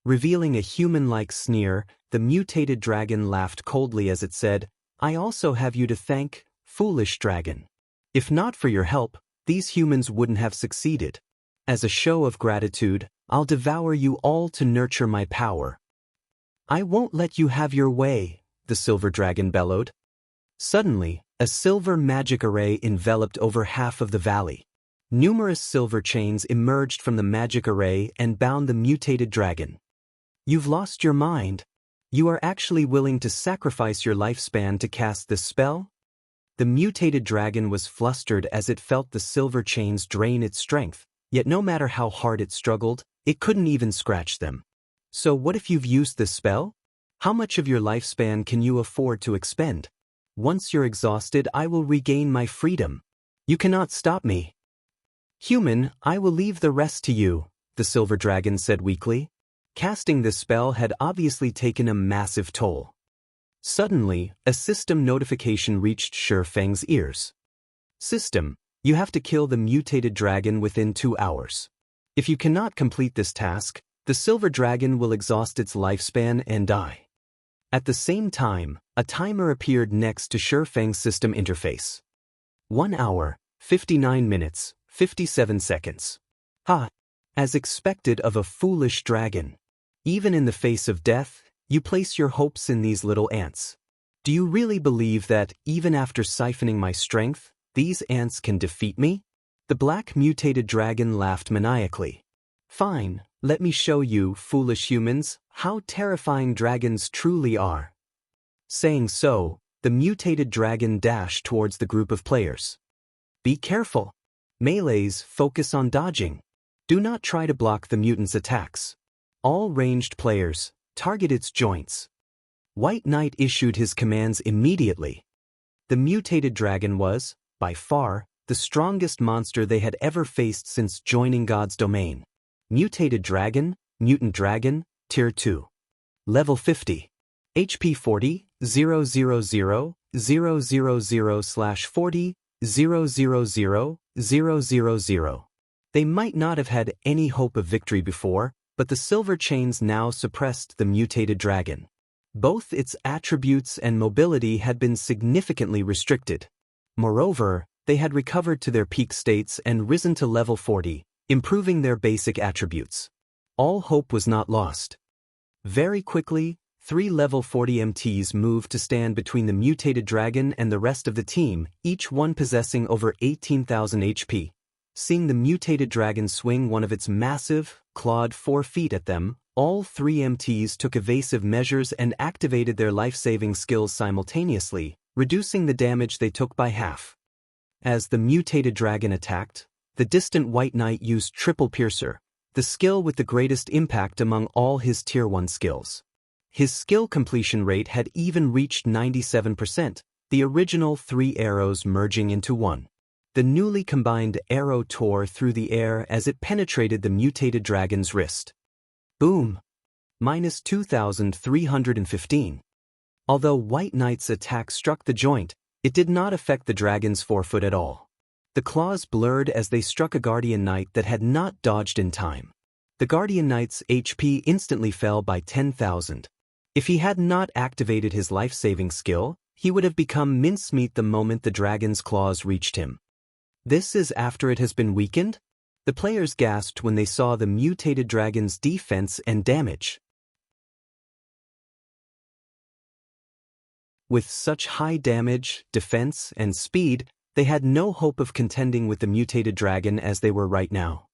S1: Revealing a human-like sneer, the mutated dragon laughed coldly as it said, I also have you to thank, foolish dragon. If not for your help, these humans wouldn't have succeeded. As a show of gratitude, I'll devour you all to nurture my power. I won't let you have your way, the silver dragon bellowed. Suddenly, a silver magic array enveloped over half of the valley. Numerous silver chains emerged from the magic array and bound the mutated dragon. You've lost your mind. You are actually willing to sacrifice your lifespan to cast this spell? The mutated dragon was flustered as it felt the silver chains drain its strength, yet no matter how hard it struggled, it couldn't even scratch them. So what if you've used this spell? How much of your lifespan can you afford to expend? Once you're exhausted, I will regain my freedom. You cannot stop me. Human, I will leave the rest to you, the silver dragon said weakly. Casting this spell had obviously taken a massive toll. Suddenly, a system notification reached Feng's ears. System, you have to kill the mutated dragon within 2 hours. If you cannot complete this task, the silver dragon will exhaust its lifespan and die. At the same time, a timer appeared next to Feng's system interface. 1 hour, 59 minutes, 57 seconds. Ha! As expected of a foolish dragon. Even in the face of death, you place your hopes in these little ants. Do you really believe that, even after siphoning my strength, these ants can defeat me? The black mutated dragon laughed maniacally. Fine, let me show you, foolish humans, how terrifying dragons truly are. Saying so, the mutated dragon dashed towards the group of players. Be careful. Melees focus on dodging. Do not try to block the mutant's attacks. All ranged players, target its joints. White Knight issued his commands immediately. The mutated dragon was, by far, the strongest monster they had ever faced since joining God's domain. Mutated dragon, mutant dragon, tier 2. Level 50. HP 40, 000, 000/40, 000, 000. They might not have had any hope of victory before, but the silver chains now suppressed the mutated dragon. Both its attributes and mobility had been significantly restricted. Moreover, they had recovered to their peak states and risen to level 40, improving their basic attributes. All hope was not lost. Very quickly, 3 level 40 MTs moved to stand between the mutated dragon and the rest of the team, each one possessing over 18,000 HP. Seeing the mutated dragon swing one of its massive, clawed 4 feet at them, all 3 MTs took evasive measures and activated their life-saving skills simultaneously, reducing the damage they took by half. As the mutated dragon attacked, the distant White Knight used Triple Piercer, the skill with the greatest impact among all his Tier 1 skills. His skill completion rate had even reached 97%, the original 3 arrows merging into one. The newly combined arrow tore through the air as it penetrated the mutated dragon's wrist. Boom! Minus 2,315. Although White Knight's attack struck the joint, it did not affect the dragon's forefoot at all. The claws blurred as they struck a Guardian Knight that had not dodged in time. The Guardian Knight's HP instantly fell by 10,000. If he had not activated his life-saving skill, he would have become mincemeat the moment the dragon's claws reached him. This is after it has been weakened? The players gasped when they saw the mutated dragon's defense and damage. With such high damage, defense, and speed, they had no hope of contending with the mutated dragon as they were right now.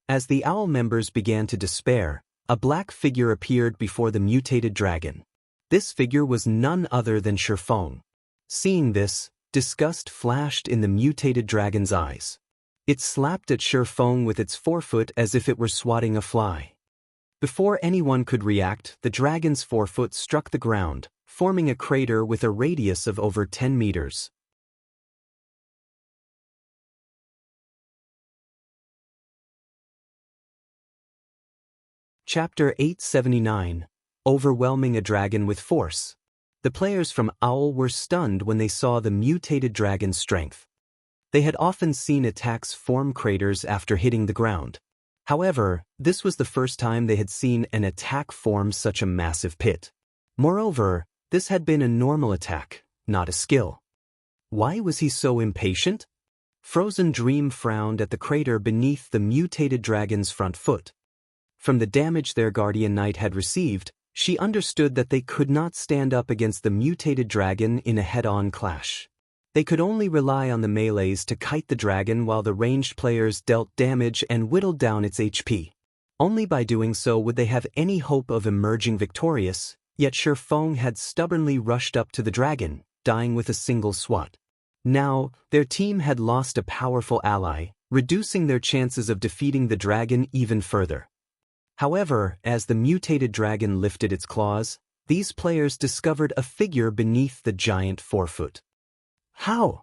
S1: As the Owl members began to despair, a black figure appeared before the mutated dragon. This figure was none other than Feng. Seeing this, disgust flashed in the mutated dragon's eyes. It slapped at Feng with its forefoot as if it were swatting a fly. Before anyone could react, the dragon's forefoot struck the ground, forming a crater with a radius of over 10 meters. Chapter 879. Overwhelming a Dragon with Force. The players from Owl were stunned when they saw the mutated dragon's strength. They had often seen attacks form craters after hitting the ground. However, this was the first time they had seen an attack form such a massive pit. Moreover, this had been a normal attack, not a skill. Why was he so impatient? Frozen Dream frowned at the crater beneath the mutated dragon's front foot. From the damage their Guardian Knight had received, She understood that they could not stand up against the mutated dragon in a head-on clash. They could only rely on the melees to kite the dragon while the ranged players dealt damage and whittled down its HP. Only by doing so would they have any hope of emerging victorious, yet Feng had stubbornly rushed up to the dragon, dying with a single swat. Now, their team had lost a powerful ally, reducing their chances of defeating the dragon even further. However, as the mutated dragon lifted its claws, these players discovered a figure beneath the giant forefoot. How?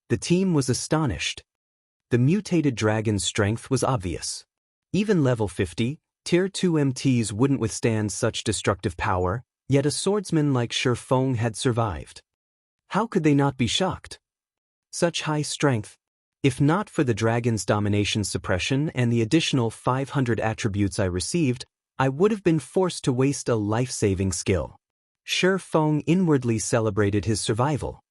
S1: The team was astonished. The mutated dragon's strength was obvious. Even level 50, Tier 2 MTs wouldn't withstand such destructive power, yet a swordsman like Feng had survived. How could they not be shocked? Such high strength. If not for the dragon's domination suppression and the additional 500 attributes I received, I would have been forced to waste a life-saving skill. Feng inwardly celebrated his survival.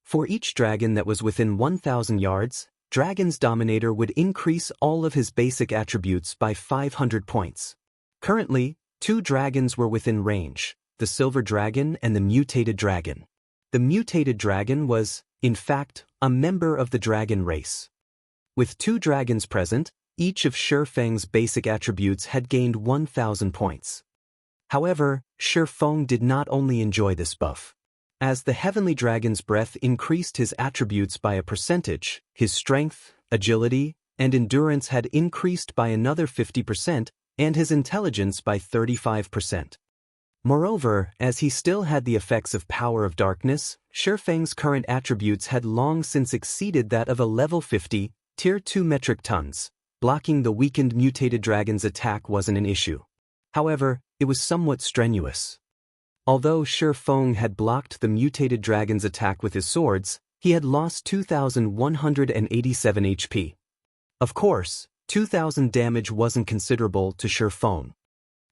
S1: For each dragon that was within 1,000 yards, Dragon's Dominator would increase all of his basic attributes by 500 points. Currently, 2 dragons were within range, the Silver Dragon and the Mutated Dragon. The Mutated Dragon was, in fact, a member of the dragon race. With 2 dragons present, each of Feng's basic attributes had gained 1,000 points. However, Feng did not only enjoy this buff. As the Heavenly Dragon's breath increased his attributes by a percentage, his strength, agility, and endurance had increased by another 50% and his intelligence by 35%. Moreover, as he still had the effects of Power of Darkness, Feng's current attributes had long since exceeded that of a level 50, Tier 2 metric tons. Blocking the weakened mutated dragon's attack wasn't an issue. However, it was somewhat strenuous. Although Feng had blocked the mutated dragon's attack with his swords, he had lost 2,187 HP. Of course, 2,000 damage wasn't considerable to Feng.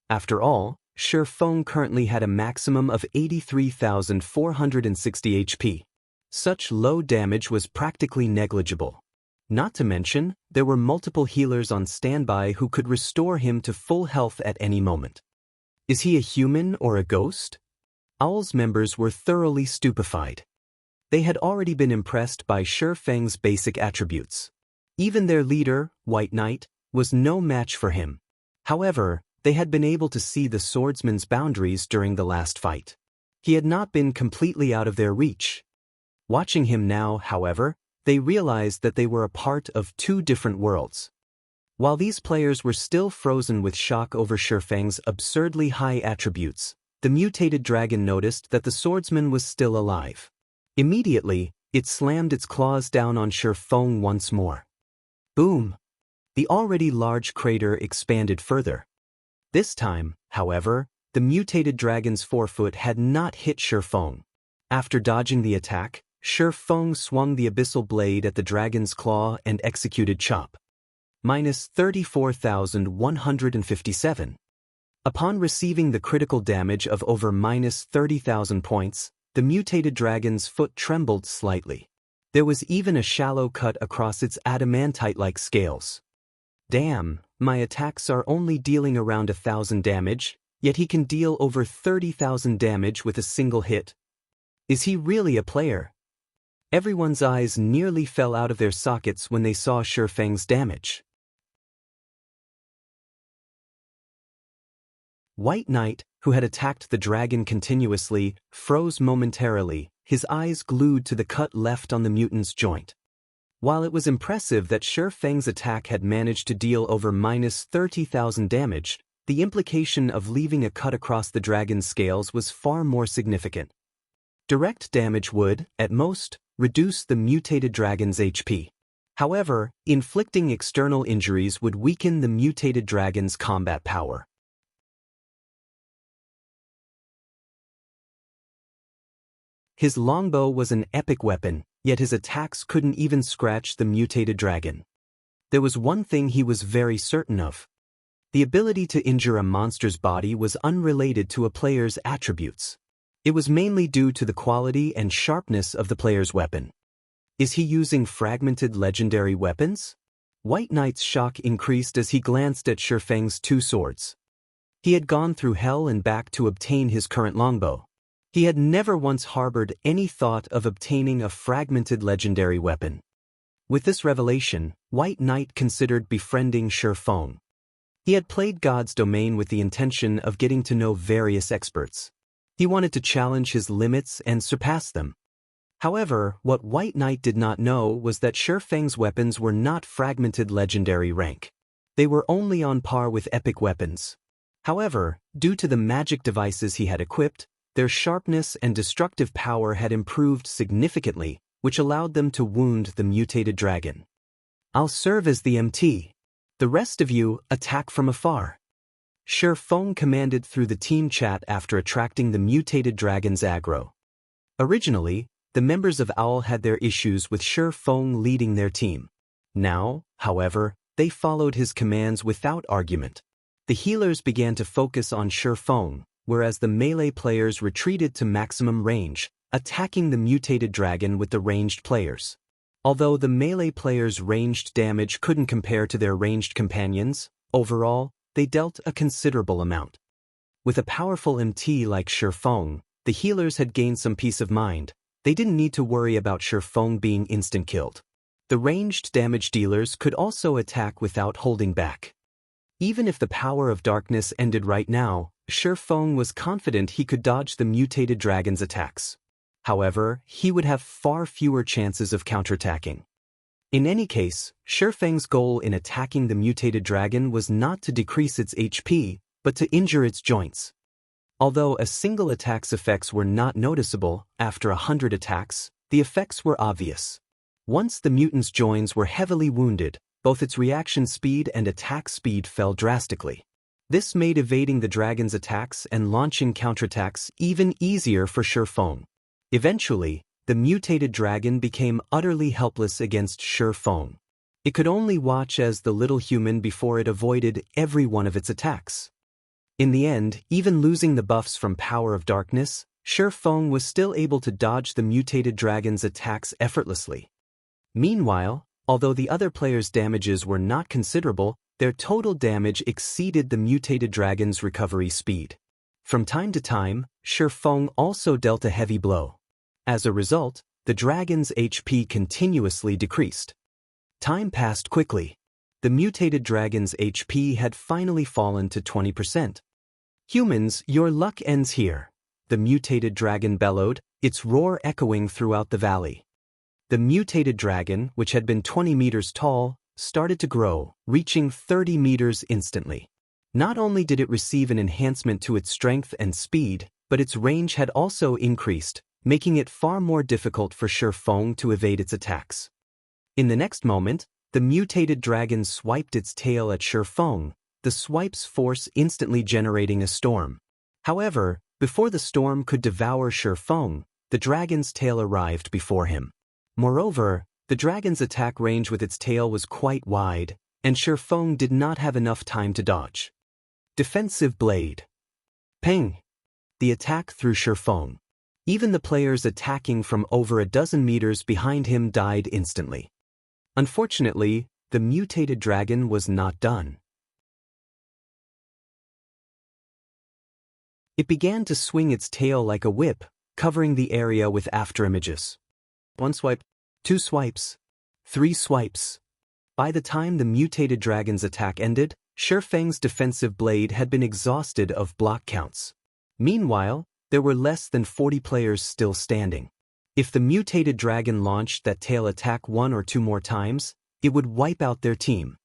S1: After all, Feng currently had a maximum of 83,460 HP. Such low damage was practically negligible. Not to mention, there were multiple healers on standby who could restore him to full health at any moment. Is he a human or a ghost? Owl's members were thoroughly stupefied. They had already been impressed by Feng's basic attributes. Even their leader, White Knight, was no match for him. However, they had been able to see the swordsman's boundaries during the last fight. He had not been completely out of their reach. Watching him now, however, they realized that they were a part of 2 different worlds. While these players were still frozen with shock over Feng's absurdly high attributes, the mutated dragon noticed that the swordsman was still alive. Immediately, it slammed its claws down on Feng once more. Boom! The already large crater expanded further. This time, however, the mutated dragon's forefoot had not hit Feng. After dodging the attack, Feng swung the abyssal blade at the dragon's claw and executed chop. Minus 34,157. Upon receiving the critical damage of over minus 30,000 points, the mutated dragon's foot trembled slightly. There was even a shallow cut across its adamantite-like scales. Damn, my attacks are only dealing around 1,000 damage, yet he can deal over 30,000 damage with a single hit. Is he really a player? Everyone's eyes nearly fell out of their sockets when they saw Feng's damage. White Knight, who had attacked the dragon continuously, froze momentarily, his eyes glued to the cut left on the mutant's joint. While it was impressive that Feng's attack had managed to deal over minus 30,000 damage, the implication of leaving a cut across the dragon's scales was far more significant. Direct damage would, at most, reduce the mutated dragon's HP. However, inflicting external injuries would weaken the mutated dragon's combat power. His longbow was an epic weapon, yet his attacks couldn't even scratch the mutated dragon. There was one thing he was very certain of. The ability to injure a monster's body was unrelated to a player's attributes. It was mainly due to the quality and sharpness of the player's weapon. Is he using fragmented legendary weapons? White Knight's shock increased as he glanced at Feng's 2 swords. He had gone through hell and back to obtain his current longbow. He had never once harbored any thought of obtaining a fragmented legendary weapon. With this revelation, White Knight considered befriending Feng. He had played God's domain with the intention of getting to know various experts. He wanted to challenge his limits and surpass them. However, what White Knight did not know was that Feng's weapons were not fragmented legendary rank. They were only on par with epic weapons. However, due to the magic devices he had equipped, their sharpness and destructive power had improved significantly, which allowed them to wound the mutated dragon. I'll serve as the MT. The rest of you, attack from afar. Feng commanded through the team chat after attracting the mutated dragon's aggro. Originally, the members of OWL had their issues with Feng leading their team. Now, however, they followed his commands without argument. The healers began to focus on Feng, whereas the melee players retreated to maximum range, attacking the mutated dragon with the ranged players. Although the melee players' ranged damage couldn't compare to their ranged companions, overall, they dealt a considerable amount. With a powerful MT like Feng, the healers had gained some peace of mind. They didn't need to worry about Feng being instant-killed. The ranged damage dealers could also attack without holding back. Even if the power of darkness ended right now, Feng was confident he could dodge the mutated dragon's attacks. However, he would have far fewer chances of counterattacking. In any case, Feng's goal in attacking the mutated dragon was not to decrease its HP, but to injure its joints. Although a single attack's effects were not noticeable, after 100 attacks, the effects were obvious. Once the mutant's joints were heavily wounded, both its reaction speed and attack speed fell drastically. This made evading the dragon's attacks and launching counterattacks even easier for Feng. Eventually, the mutated dragon became utterly helpless against Feng. It could only watch as the little human before it avoided every one of its attacks. In the end, even losing the buffs from Power of Darkness, Feng was still able to dodge the mutated dragon's attacks effortlessly. Meanwhile, although the other players' damages were not considerable, their total damage exceeded the mutated dragon's recovery speed. From time to time, Feng also dealt a heavy blow. As a result, the dragon's HP continuously decreased. Time passed quickly. The mutated dragon's HP had finally fallen to 20%. Humans, your luck ends here, the mutated dragon bellowed, its roar echoing throughout the valley. The mutated dragon, which had been 20 meters tall, started to grow, reaching 30 meters instantly. Not only did it receive an enhancement to its strength and speed, but its range had also increased, making it far more difficult for Feng to evade its attacks. In the next moment, the mutated dragon swiped its tail at Feng, the swipe's force instantly generating a storm. However, before the storm could devour Feng, the dragon's tail arrived before him. Moreover, the dragon's attack range with its tail was quite wide, and Feng did not have enough time to dodge. Defensive Blade. Peng! The attack threw Feng. Even the players attacking from over a dozen meters behind him died instantly. Unfortunately, the mutated dragon was not done. It began to swing its tail like a whip, covering the area with afterimages. One swipe, two swipes, three swipes. By the time the mutated dragon's attack ended, Feng's defensive blade had been exhausted of block counts. Meanwhile, there were less than 40 players still standing. If the mutated dragon launched that tail attack one or two more times, it would wipe out their team.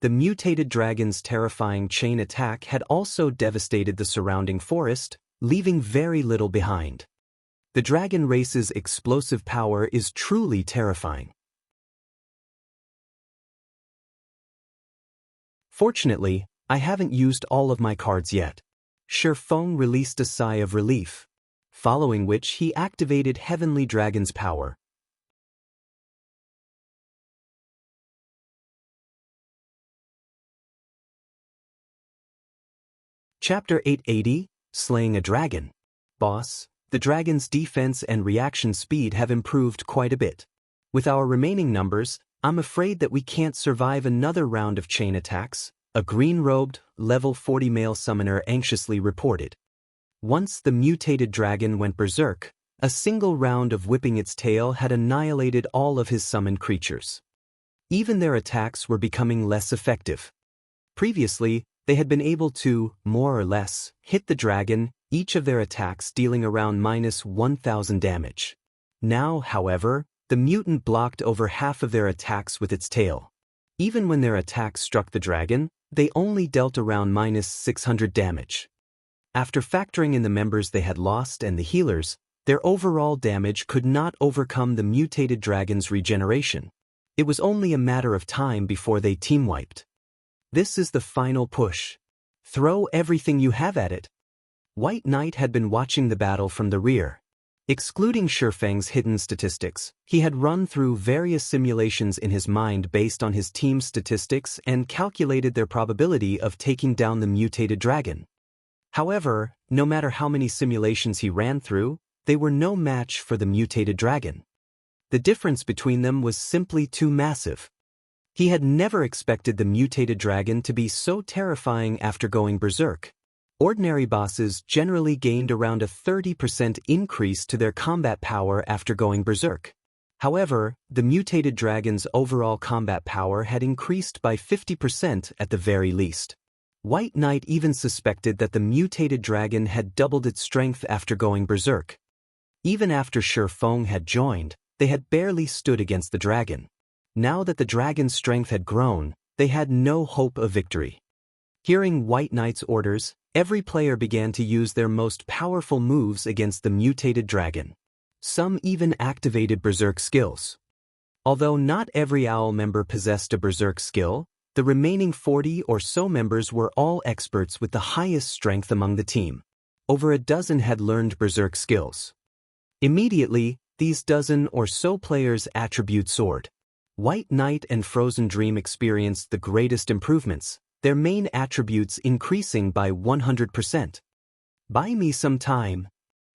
S1: The mutated dragon's terrifying chain attack had also devastated the surrounding forest, leaving very little behind. The dragon race's explosive power is truly terrifying. Fortunately, I haven't used all of my cards yet. Feng released a sigh of relief, following which he activated Heavenly Dragon's power. Chapter 880, Slaying a Dragon. Boss, the dragon's defense and reaction speed have improved quite a bit. With our remaining numbers, I'm afraid that we can't survive another round of chain attacks, a green-robed, level 40 male summoner anxiously reported. Once the mutated dragon went berserk, a single round of whipping its tail had annihilated all of his summoned creatures. Even their attacks were becoming less effective. Previously, they had been able to, more or less, hit the dragon, each of their attacks dealing around -1,000 damage. Now, however, the mutant blocked over half of their attacks with its tail. Even when their attacks struck the dragon, they only dealt around -600 damage. After factoring in the members they had lost and the healers, their overall damage could not overcome the mutated dragon's regeneration. It was only a matter of time before they team-wiped. This is the final push. Throw everything you have at it. White Knight had been watching the battle from the rear. Excluding Feng's hidden statistics, he had run through various simulations in his mind based on his team's statistics and calculated their probability of taking down the mutated dragon. However, no matter how many simulations he ran through, they were no match for the mutated dragon. The difference between them was simply too massive. He had never expected the mutated dragon to be so terrifying after going berserk. Ordinary bosses generally gained around a 30% increase to their combat power after going berserk. However, the mutated dragon's overall combat power had increased by 50% at the very least. White Knight even suspected that the mutated dragon had doubled its strength after going berserk. Even after Feng had joined, they had barely stood against the dragon. Now that the dragon's strength had grown, they had no hope of victory. Hearing White Knight's orders, every player began to use their most powerful moves against the mutated dragon. Some even activated berserk skills. Although not every OWL member possessed a berserk skill, the remaining 40 or so members were all experts with the highest strength among the team. Over a dozen had learned berserk skills. Immediately, these dozen or so players attribute sword. White Knight and Frozen Dream experienced the greatest improvements, their main attributes increasing by 100%. "Buy me some time,"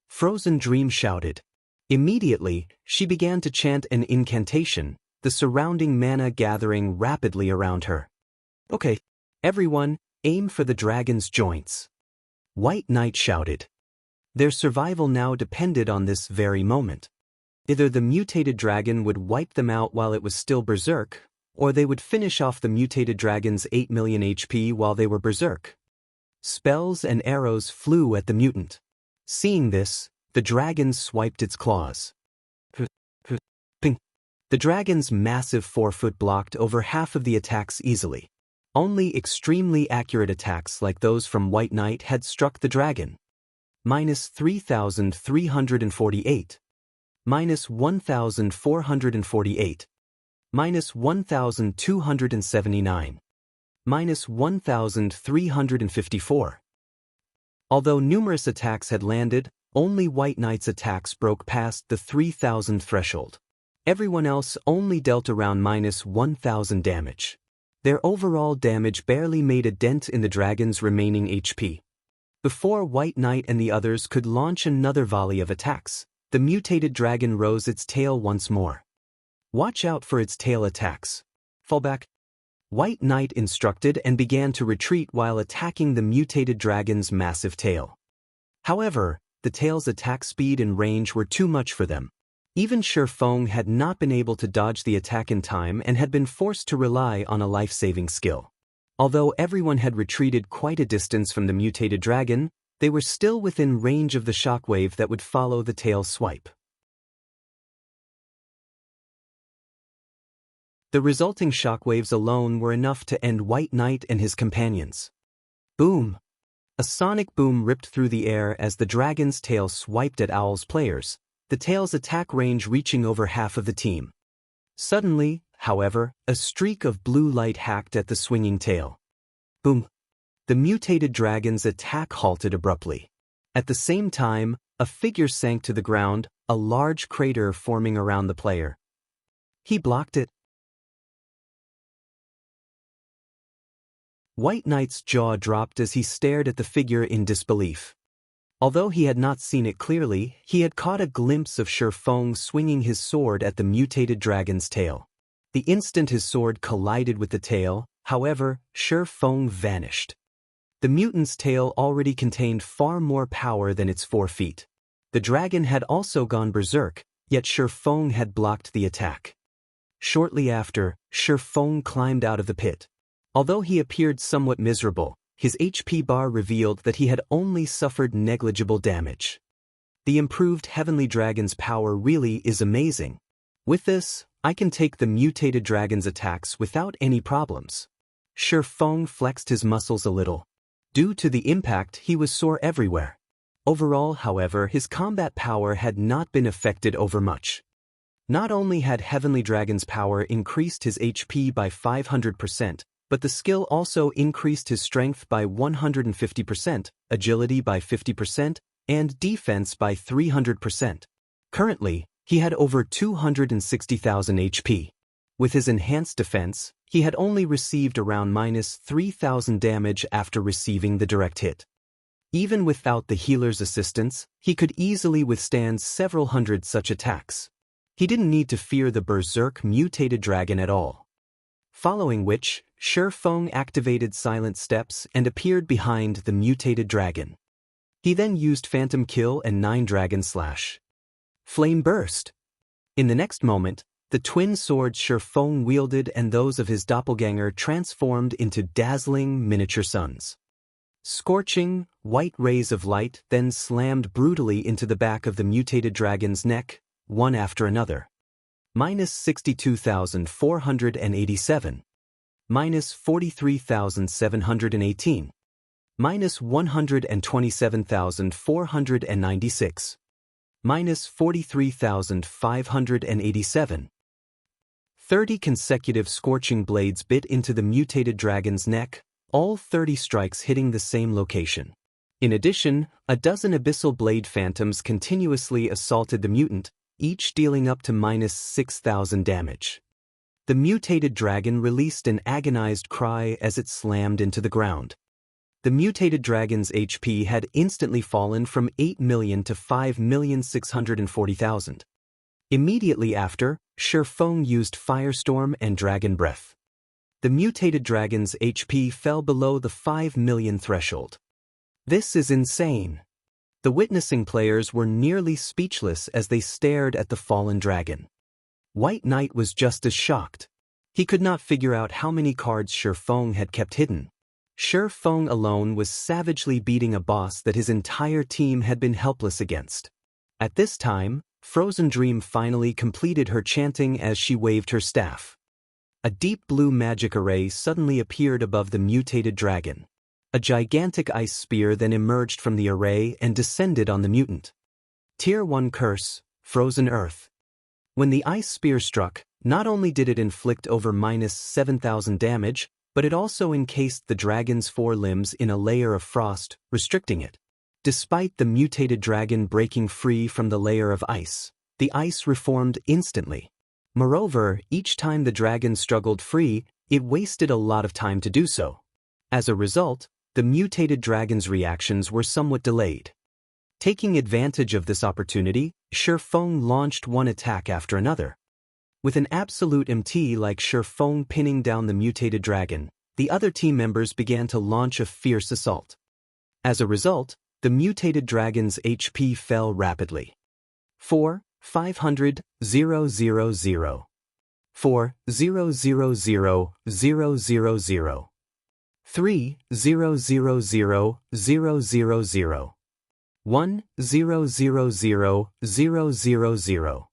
S1: Frozen Dream shouted. Immediately, she began to chant an incantation, the surrounding mana gathering rapidly around her. "Okay, everyone, aim for the dragon's joints," White Knight shouted. Their survival now depended on this very moment. Either the mutated dragon would wipe them out while it was still berserk, or they would finish off the mutated dragon's 8 million HP while they were berserk. Spells and arrows flew at the mutant. Seeing this, the dragon swiped its claws. Ping. The dragon's massive forefoot blocked over half of the attacks easily. Only extremely accurate attacks like those from White Knight had struck the dragon. -3,348. -1,448. -1,279. -1,354. Although numerous attacks had landed, only White Knight's attacks broke past the 3,000 threshold. Everyone else only dealt around -1,000 damage. Their overall damage barely made a dent in the dragon's remaining HP. Before White Knight and the others could launch another volley of attacks, the mutated dragon rose its tail once more. "Watch out for its tail attacks. Fall back," White Knight instructed and began to retreat while attacking the mutated dragon's massive tail. However, the tail's attack speed and range were too much for them. Even Feng had not been able to dodge the attack in time and had been forced to rely on a life-saving skill. Although everyone had retreated quite a distance from the mutated dragon, they were still within range of the shockwave that would follow the tail swipe. The resulting shockwaves alone were enough to end White Knight and his companions. Boom! A sonic boom ripped through the air as the dragon's tail swiped at Owl's players, the tail's attack range reaching over half of the team. Suddenly, however, a streak of blue light hacked at the swinging tail. Boom! The mutated dragon's attack halted abruptly. At the same time, a figure sank to the ground, a large crater forming around the player. He blocked it. White Knight's jaw dropped as he stared at the figure in disbelief. Although he had not seen it clearly, he had caught a glimpse of Feng swinging his sword at the mutated dragon's tail. The instant his sword collided with the tail, However, Feng vanished. The mutant's tail already contained far more power than its 4 feet. The dragon had also gone berserk, yet Feng had blocked the attack. Shortly after, Feng climbed out of the pit. Although he appeared somewhat miserable, his HP bar revealed that he had only suffered negligible damage. The improved Heavenly Dragon's power really is amazing. With this, I can take the mutated dragon's attacks without any problems. Feng flexed his muscles a little. Due to the impact, he was sore everywhere. Overall, however, his combat power had not been affected overmuch. Not only had Heavenly Dragon's power increased his HP by 500%, but the skill also increased his strength by 150%, agility by 50%, and defense by 300%. Currently, he had over 260,000 HP. With his enhanced defense, he had only received around -3,000 damage after receiving the direct hit. Even without the healer's assistance, he could easily withstand several hundred such attacks. He didn't need to fear the berserk mutated dragon at all. Following which, Feng activated Silent Steps and appeared behind the mutated dragon. He then used Phantom Kill and 9 Dragon Slash. Flame Burst. In the next moment, the twin swords Feng wielded and those of his doppelganger transformed into dazzling miniature suns. Scorching, white rays of light then slammed brutally into the back of the mutated dragon's neck, one after another. -62,487. -43,718. -127,496. -43,587. 30 consecutive scorching blades bit into the mutated dragon's neck, all 30 strikes hitting the same location. In addition, a dozen abyssal blade phantoms continuously assaulted the mutant, each dealing up to -6,000 damage. The mutated dragon released an agonized cry as it slammed into the ground. The mutated dragon's HP had instantly fallen from 8 million to 5,640,000. Immediately after, Feng used Firestorm and Dragon Breath. The mutated dragon's HP fell below the 5 million threshold. This is insane. The witnessing players were nearly speechless as they stared at the fallen dragon. White Knight was just as shocked. He could not figure out how many cards Feng had kept hidden. Feng alone was savagely beating a boss that his entire team had been helpless against. At this time, Frozen Dream finally completed her chanting as she waved her staff. A deep blue magic array suddenly appeared above the mutated dragon. A gigantic ice spear then emerged from the array and descended on the mutant. Tier 1 Curse, Frozen Earth. When the ice spear struck, not only did it inflict over -7,000 damage, but it also encased the dragon's 4 limbs in a layer of frost, restricting it. Despite the mutated dragon breaking free from the layer of ice, the ice reformed instantly. Moreover, each time the dragon struggled free, it wasted a lot of time to do so. As a result, the mutated dragon's reactions were somewhat delayed. Taking advantage of this opportunity, Feng launched one attack after another. With an absolute MT like Feng pinning down the mutated dragon, the other team members began to launch a fierce assault. As a result, the mutated dragon's HP fell rapidly. 4, 500, 000. 4, 000, 000. 3, 000, 000. 1, 000, 000.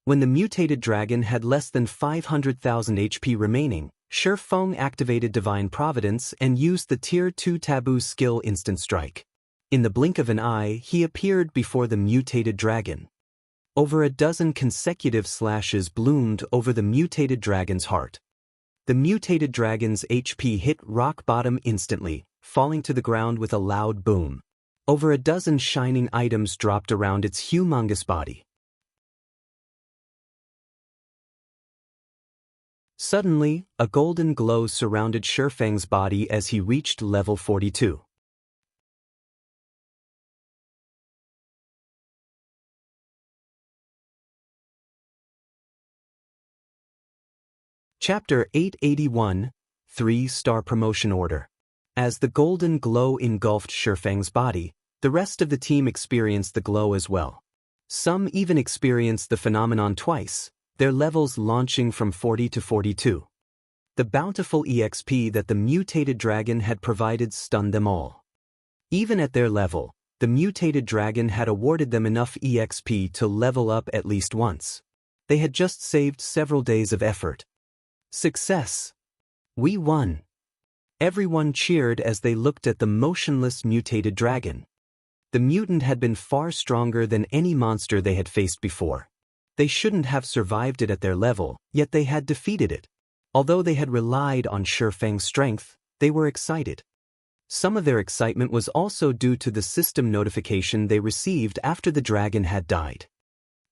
S1: When the mutated dragon had less than 500,000 HP remaining, Feng activated Divine Providence and used the Tier 2 Taboo skill Instant Strike. In the blink of an eye, he appeared before the mutated dragon. Over a dozen consecutive slashes bloomed over the mutated dragon's heart. The mutated dragon's HP hit rock bottom instantly, falling to the ground with a loud boom. Over a dozen shining items dropped around its humongous body. Suddenly, a golden glow surrounded Feng's body as he reached level 42. Chapter 881, 3-star promotion order. As the golden glow engulfed Feng's body, the rest of the team experienced the glow as well. Some even experienced the phenomenon twice, their levels launching from 40 to 42. The bountiful EXP that the mutated dragon had provided stunned them all. Even at their level, the mutated dragon had awarded them enough EXP to level up at least once. They had just saved several days of effort. Success! We won! Everyone cheered as they looked at the motionless mutated dragon. The mutant had been far stronger than any monster they had faced before. They shouldn't have survived it at their level, yet they had defeated it. Although they had relied on Feng's strength, they were excited. Some of their excitement was also due to the system notification they received after the dragon had died.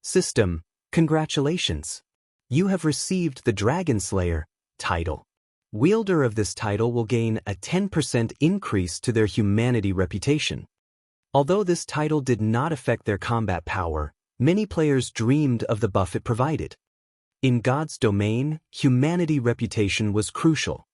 S1: System, congratulations! You have received the Dragon Slayer title. Wielder of this title will gain a 10% increase to their humanity reputation. Although this title did not affect their combat power, many players dreamed of the buff it provided. In God's domain, humanity reputation was crucial.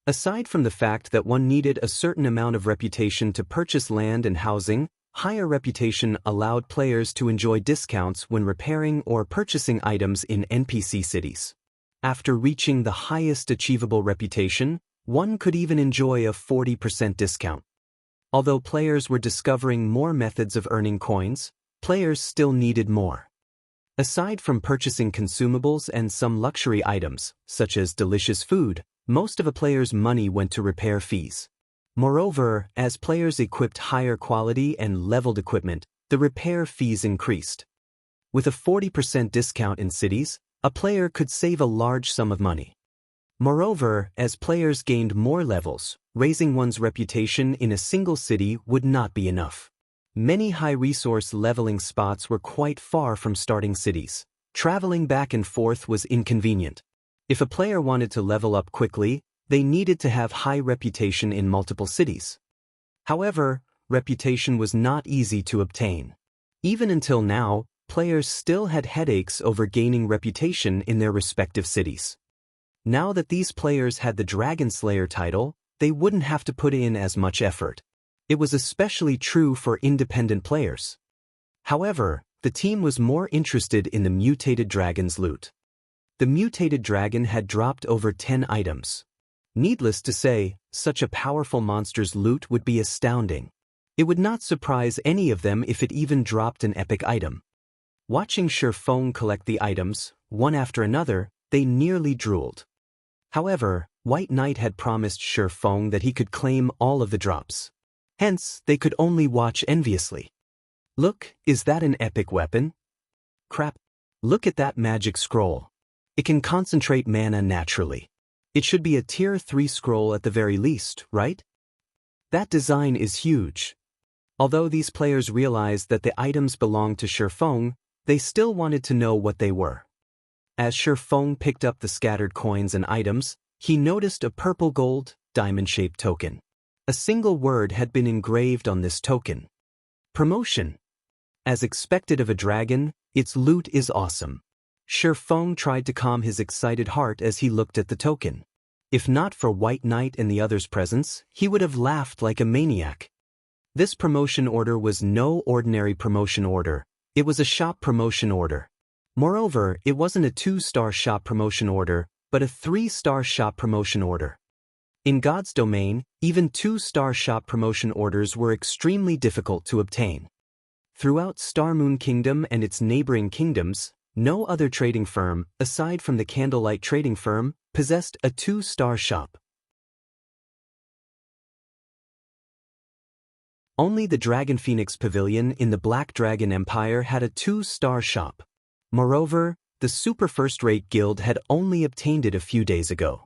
S1: Aside from the fact that one needed a certain amount of reputation to purchase land and housing, higher reputation allowed players to enjoy discounts when repairing or purchasing items in NPC cities. After reaching the highest achievable reputation, one could even enjoy a 40% discount. Although players were discovering more methods of earning coins, players still needed more. Aside from purchasing consumables and some luxury items, such as delicious food, most of a player's money went to repair fees. Moreover, as players equipped higher quality and leveled equipment, the repair fees increased. With a 40% discount in cities, a player could save a large sum of money. Moreover, as players gained more levels, raising one's reputation in a single city would not be enough. Many high-resource leveling spots were quite far from starting cities. Traveling back and forth was inconvenient. If a player wanted to level up quickly, they needed to have high reputation in multiple cities. However, reputation was not easy to obtain. Even until now, players still had headaches over gaining reputation in their respective cities. Now that these players had the Dragon Slayer title, they wouldn't have to put in as much effort. It was especially true for independent players. However, the team was more interested in the mutated dragon's loot. The mutated dragon had dropped over 10 items. Needless to say, such a powerful monster's loot would be astounding. It would not surprise any of them if it even dropped an epic item. Watching Feng collect the items, one after another, they nearly drooled. However, White Knight had promised Feng that he could claim all of the drops. Hence, they could only watch enviously. Look, is that an epic weapon? Crap. Look at that magic scroll. It can concentrate mana naturally. It should be a tier 3 scroll at the very least, right? That design is huge. Although these players realized that the items belonged to Feng, they still wanted to know what they were. As Feng picked up the scattered coins and items, he noticed a purple gold, diamond-shaped token. A single word had been engraved on this token. Promotion. As expected of a dragon, its loot is awesome. Feng tried to calm his excited heart as he looked at the token. If not for White Knight and the others' presence, he would have laughed like a maniac. This promotion order was no ordinary promotion order. It was a shop promotion order. Moreover, it wasn't a 2-star shop promotion order, but a 3-star shop promotion order. In God's domain, even 2-star shop promotion orders were extremely difficult to obtain. Throughout Starmoon Kingdom and its neighboring kingdoms, no other trading firm, aside from the Candlelight Trading Firm, possessed a 2-star shop. Only the Dragon Phoenix Pavilion in the Black Dragon Empire had a 2-star shop. Moreover, the Super First-Rate Guild had only obtained it a few days ago.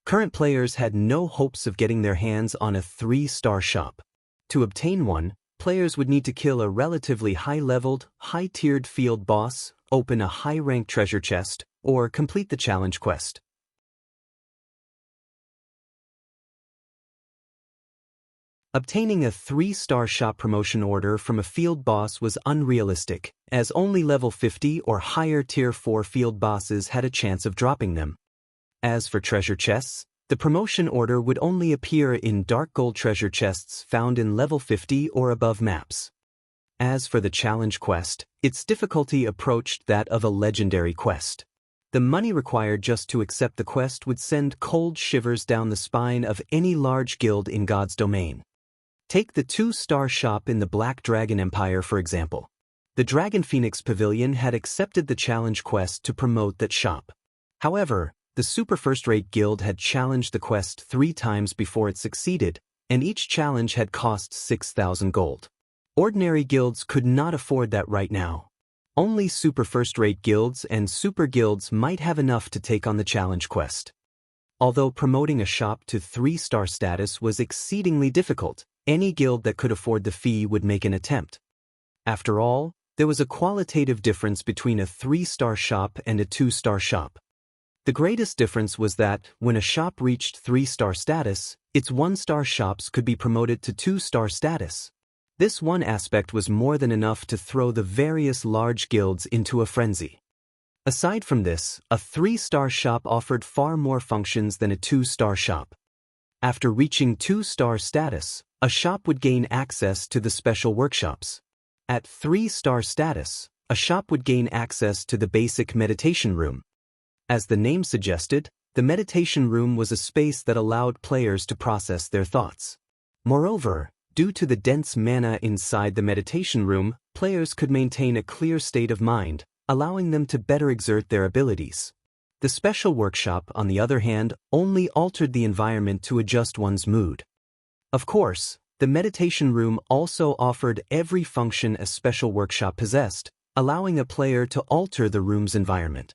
S1: Current players had no hopes of getting their hands on a 3-star shop. To obtain one, players would need to kill a relatively high-leveled, high-tiered field boss, open a high-ranked treasure chest, or complete the challenge quest. Obtaining a 3-star shop promotion order from a field boss was unrealistic, as only level 50 or higher tier 4 field bosses had a chance of dropping them. As for treasure chests, The promotion order would only appear in dark gold treasure chests found in level 50 or above maps. As for the challenge quest, its difficulty approached that of a legendary quest. The money required just to accept the quest would send cold shivers down the spine of any large guild in God's domain. Take the 2-star shop in the Black Dragon Empire for example. The Dragon Phoenix Pavilion had accepted the challenge quest to promote that shop. However, the super first-rate guild had challenged the quest 3 times before it succeeded, and each challenge had cost 6,000 gold. Ordinary guilds could not afford that right now. Only super first-rate guilds and super guilds might have enough to take on the challenge quest. Although promoting a shop to 3-star status was exceedingly difficult, any guild that could afford the fee would make an attempt. After all, there was a qualitative difference between a 3-star shop and a 2-star shop. The greatest difference was that, when a shop reached 3-star status, its 1-star shops could be promoted to 2-star status. This one aspect was more than enough to throw the various large guilds into a frenzy. Aside from this, a 3-star shop offered far more functions than a 2-star shop. After reaching 2-star status, a shop would gain access to the special workshops. At 3-star status, a shop would gain access to the basic meditation room. As the name suggested, the meditation room was a space that allowed players to process their thoughts. Moreover, due to the dense mana inside the meditation room, players could maintain a clear state of mind, allowing them to better exert their abilities. The special workshop, on the other hand, only altered the environment to adjust one's mood. Of course, the meditation room also offered every function a special workshop possessed, allowing a player to alter the room's environment.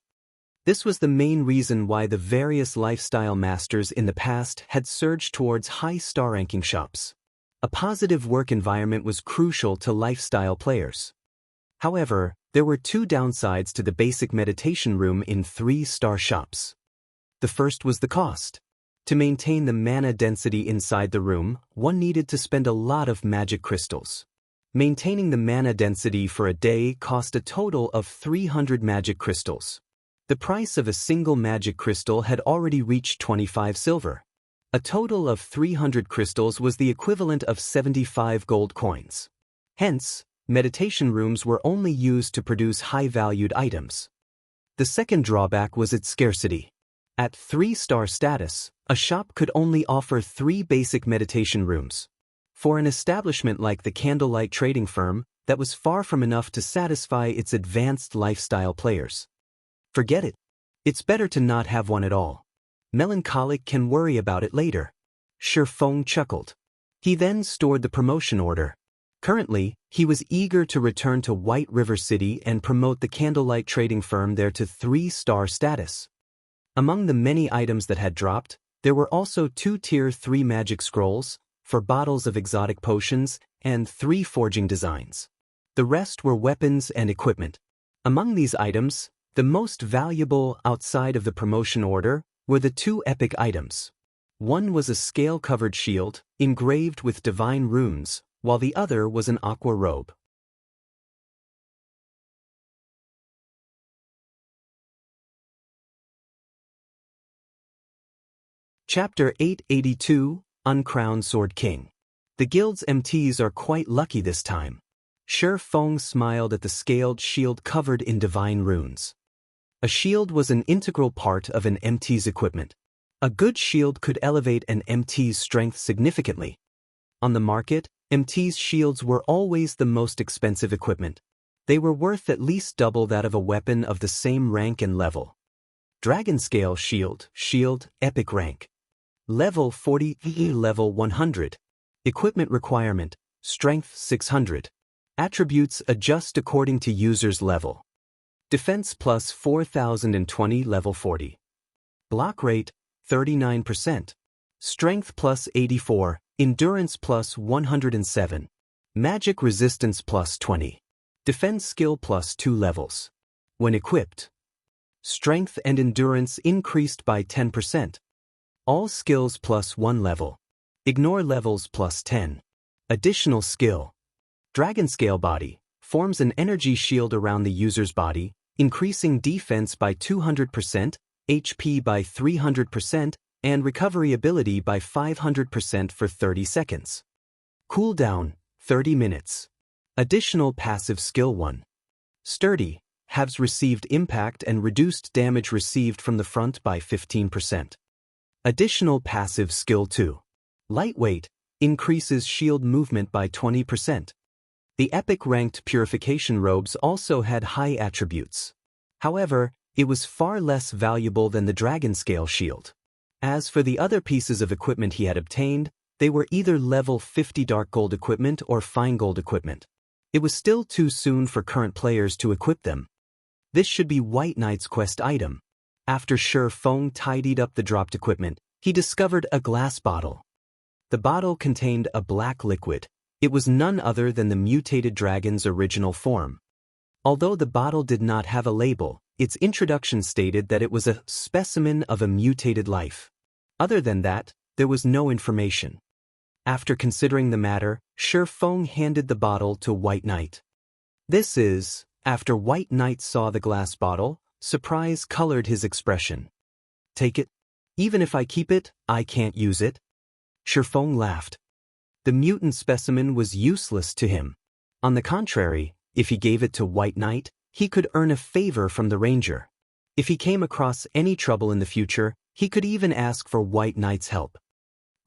S1: This was the main reason why the various lifestyle masters in the past had surged towards high star ranking shops. A positive work environment was crucial to lifestyle players. However, there were 2 downsides to the basic meditation room in 3-star shops. The first was the cost. To maintain the mana density inside the room, one needed to spend a lot of magic crystals. Maintaining the mana density for a day cost a total of 300 magic crystals. The price of a single magic crystal had already reached 25 silver. A total of 300 crystals was the equivalent of 75 gold coins. Hence, meditation rooms were only used to produce high-valued items. The second drawback was its scarcity. At 3-star status, a shop could only offer 3 basic meditation rooms. For an establishment like the Candlelight Trading Firm, that was far from enough to satisfy its advanced lifestyle players. Forget it. It's better to not have one at all. Melancholic can worry about it later. Feng chuckled. He then stored the promotion order. Currently, he was eager to return to White River City and promote the Candlelight Trading Firm there to 3-star status. Among the many items that had dropped, there were also 2 Tier 3 magic scrolls, 4 bottles of exotic potions, and 3 forging designs. The rest were weapons and equipment. Among these items, the most valuable outside of the promotion order were the 2 epic items. One was a scale-covered shield, engraved with divine runes, while the other was an aqua robe. Chapter 882, Uncrowned Sword King. The guild's MTs are quite lucky this time. Feng smiled at the scaled shield covered in divine runes. A shield was an integral part of an MT's equipment. A good shield could elevate an MT's strength significantly. On the market, MT's shields were always the most expensive equipment. They were worth at least double that of a weapon of the same rank and level. Dragon Scale Shield, Epic Rank. Level 40, Level 100. Equipment requirement, Strength 600. Attributes adjust according to user's level. Defense plus 4020 level 40. Block rate, 39%. Strength plus 84, Endurance plus 107. Magic resistance plus 20. Defense skill plus 2 levels. When equipped, Strength and Endurance increased by 10%. All skills plus 1 level. Ignore levels plus 10. Additional skill. Dragon Scale Body forms an energy shield around the user's body, increasing defense by 200%, HP by 300%, and recovery ability by 500% for 30 seconds. Cooldown, 30 minutes. Additional passive skill 1. Sturdy, halves received impact and reduced damage received from the front by 15%. Additional passive skill 2. Lightweight, increases shield movement by 20%. The epic ranked purification robes also had high attributes. However, it was far less valuable than the dragon scale shield. As for the other pieces of equipment he had obtained, they were either level 50 dark gold equipment or fine gold equipment. It was still too soon for current players to equip them. This should be White Knight's quest item. After Feng tidied up the dropped equipment, he discovered a glass bottle. The bottle contained a black liquid. It was none other than the mutated dragon's original form. Although the bottle did not have a label, its introduction stated that it was a specimen of a mutated life. Other than that, there was no information. After considering the matter, Feng handed the bottle to White Knight. This is, after White Knight saw the glass bottle, surprise colored his expression. Take it? Even if I keep it, I can't use it? Feng laughed. The mutant specimen was useless to him. On the contrary, if he gave it to White Knight, he could earn a favor from the ranger. If he came across any trouble in the future, he could even ask for White Knight's help.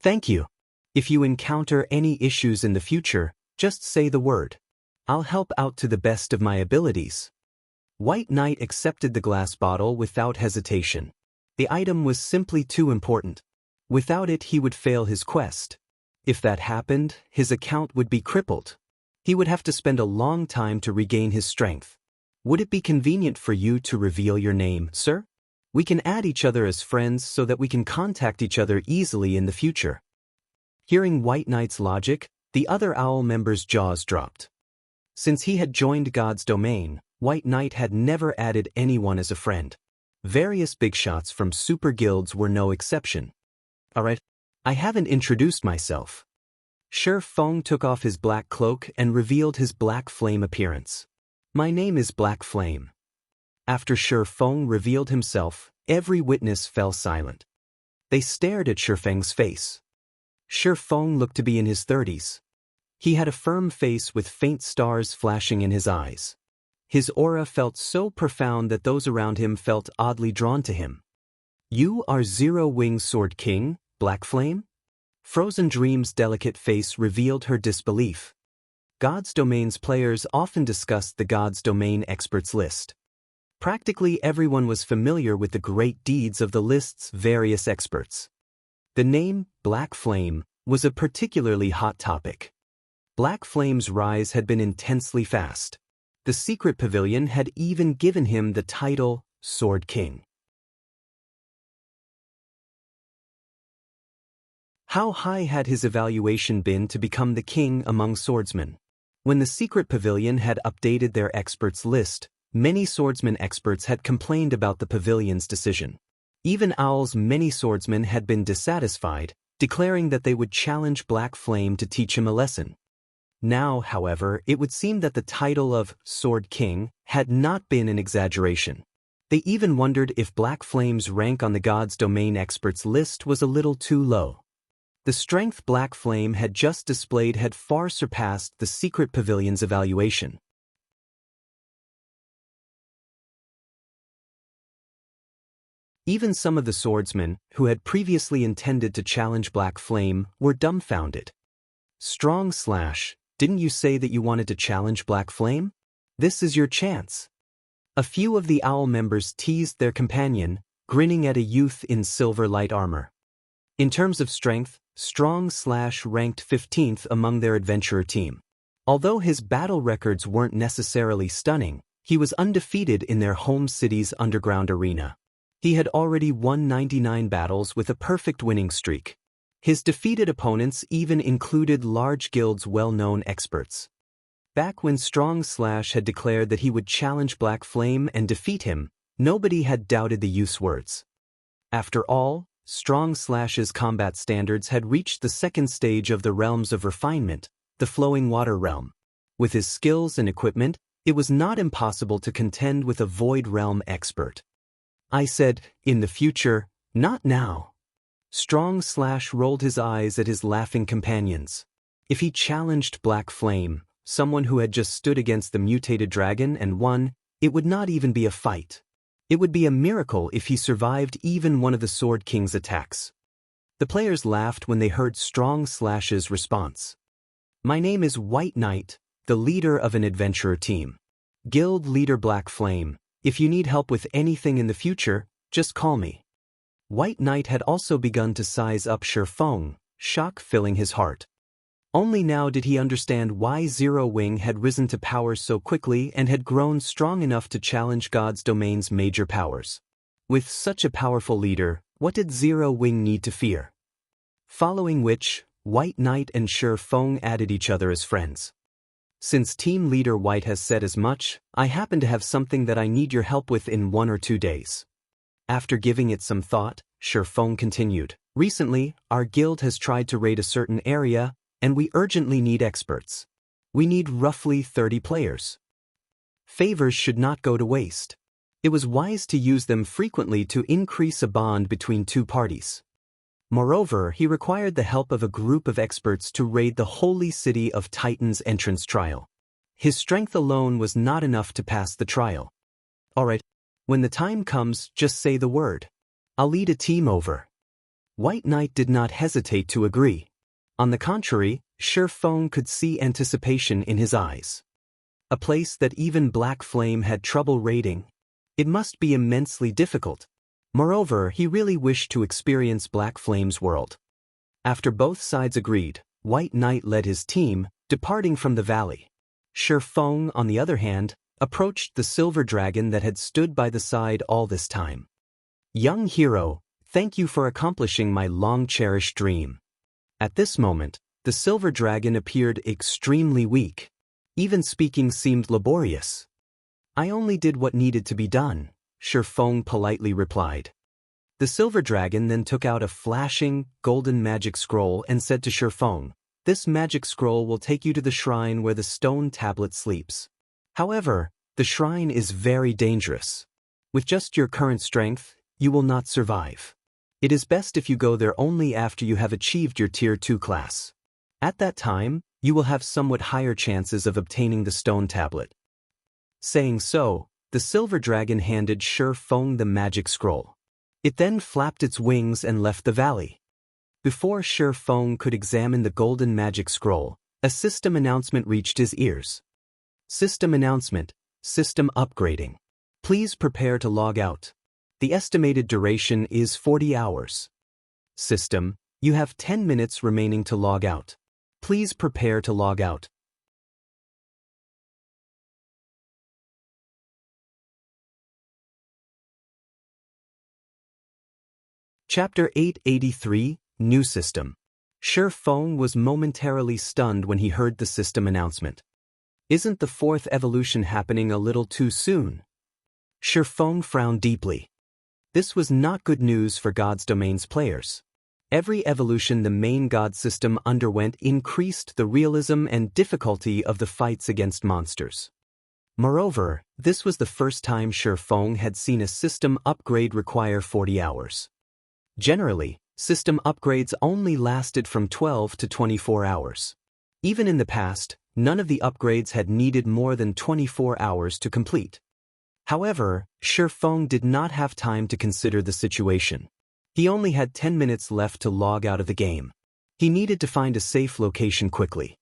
S1: Thank you. If you encounter any issues in the future, just say the word. I'll help out to the best of my abilities. White Knight accepted the glass bottle without hesitation. The item was simply too important. Without it, he would fail his quest. If that happened, his account would be crippled. He would have to spend a long time to regain his strength. Would it be convenient for you to reveal your name, sir? We can add each other as friends so that we can contact each other easily in the future. Hearing White Knight's logic, the other owl members' jaws dropped. Since he had joined God's domain, White Knight had never added anyone as a friend. Various big shots from super guilds were no exception. Alright, I haven't introduced myself. Feng took off his black cloak and revealed his black flame appearance. My name is Black Flame. After Feng revealed himself, every witness fell silent. They stared at Feng's face. Feng looked to be in his 30s. He had a firm face with faint stars flashing in his eyes. His aura felt so profound that those around him felt oddly drawn to him. You are Zero-Wing Sword King, Black Flame? Frozen Dream's delicate face revealed her disbelief. God's Domain's players often discussed the God's Domain experts list. Practically everyone was familiar with the great deeds of the list's various experts. The name, Black Flame, was a particularly hot topic. Black Flame's rise had been intensely fast. The secret pavilion had even given him the title, Sword King. How high had his evaluation been to become the king among swordsmen? When the secret pavilion had updated their experts list, many swordsman experts had complained about the pavilion's decision. Even Owl's many swordsmen had been dissatisfied, declaring that they would challenge Black Flame to teach him a lesson. Now, however, it would seem that the title of Sword King had not been an exaggeration. They even wondered if Black Flame's rank on the God's Domain experts list was a little too low. The strength Black Flame had just displayed had far surpassed the secret pavilion's evaluation. Even some of the swordsmen, who had previously intended to challenge Black Flame, were dumbfounded. Strong Slash, didn't you say that you wanted to challenge Black Flame? This is your chance. A few of the owl members teased their companion, grinning at a youth in silver light armor. In terms of strength, Strong Slash ranked 15th among their adventurer team. Although his battle records weren't necessarily stunning, he was undefeated in their home city's underground arena. He had already won 99 battles with a perfect winning streak. His defeated opponents even included large guilds' well-known experts. Back when Strong Slash had declared that he would challenge Black Flame and defeat him, nobody had doubted the youth's words. After all, Strong Slash's combat standards had reached the second stage of the realms of refinement, the flowing water realm. With his skills and equipment, it was not impossible to contend with a void realm expert. I said, in the future, not now. Strong rolled his eyes at his laughing companions. If he challenged Black Flame, someone who had just stood against the mutated dragon and won, it would not even be a fight. It would be a miracle if he survived even one of the Sword King's attacks. The players laughed when they heard Strong's response. My name is White Knight, the leader of an adventurer team. Guild leader Black Flame, if you need help with anything in the future, just call me. White Knight had also begun to size up Feng, shock filling his heart. Only now did he understand why Zero Wing had risen to power so quickly and had grown strong enough to challenge God's domain's major powers. With such a powerful leader, what did Zero Wing need to fear? Following which, White Knight and Feng added each other as friends. Since team leader White has said as much, I happen to have something that I need your help with in 1 or 2 days. After giving it some thought, Feng continued. Recently, our guild has tried to raid a certain area, and we urgently need experts. We need roughly 30 players. Favors should not go to waste. It was wise to use them frequently to increase a bond between two parties. Moreover, he required the help of a group of experts to raid the holy city of Titan's entrance trial. His strength alone was not enough to pass the trial. Alright, when the time comes, just say the word. I'll lead a team over. White Knight did not hesitate to agree. On the contrary, Feng could see anticipation in his eyes. A place that even Black Flame had trouble raiding. It must be immensely difficult. Moreover, he really wished to experience Black Flame's world. After both sides agreed, White Knight led his team, departing from the valley. Feng, on the other hand, approached the silver dragon that had stood by the side all this time. Young hero, thank you for accomplishing my long-cherished dream. At this moment, the silver dragon appeared extremely weak. Even speaking seemed laborious. I only did what needed to be done, Feng politely replied. The silver dragon then took out a flashing, golden magic scroll and said to Feng, this magic scroll will take you to the shrine where the stone tablet sleeps. However, the shrine is very dangerous. With just your current strength, you will not survive. It is best if you go there only after you have achieved your Tier 2 class. At that time, you will have somewhat higher chances of obtaining the stone tablet. Saying so, the silver dragon handed Feng the magic scroll. It then flapped its wings and left the valley. Before Feng could examine the golden magic scroll, a system announcement reached his ears. System announcement, system upgrading. Please prepare to log out. The estimated duration is 40 hours. System, you have 10 minutes remaining to log out. Please prepare to log out. Chapter 883, New System. Feng was momentarily stunned when he heard the system announcement. Isn't the 4th evolution happening a little too soon? Feng frowned deeply. This was not good news for God's Domain's players. Every evolution the main God system underwent increased the realism and difficulty of the fights against monsters. Moreover, this was the first time Feng had seen a system upgrade require 40 hours. Generally, system upgrades only lasted from 12 to 24 hours. Even in the past, none of the upgrades had needed more than 24 hours to complete. However, Feng did not have time to consider the situation. He only had 10 minutes left to log out of the game. He needed to find a safe location quickly.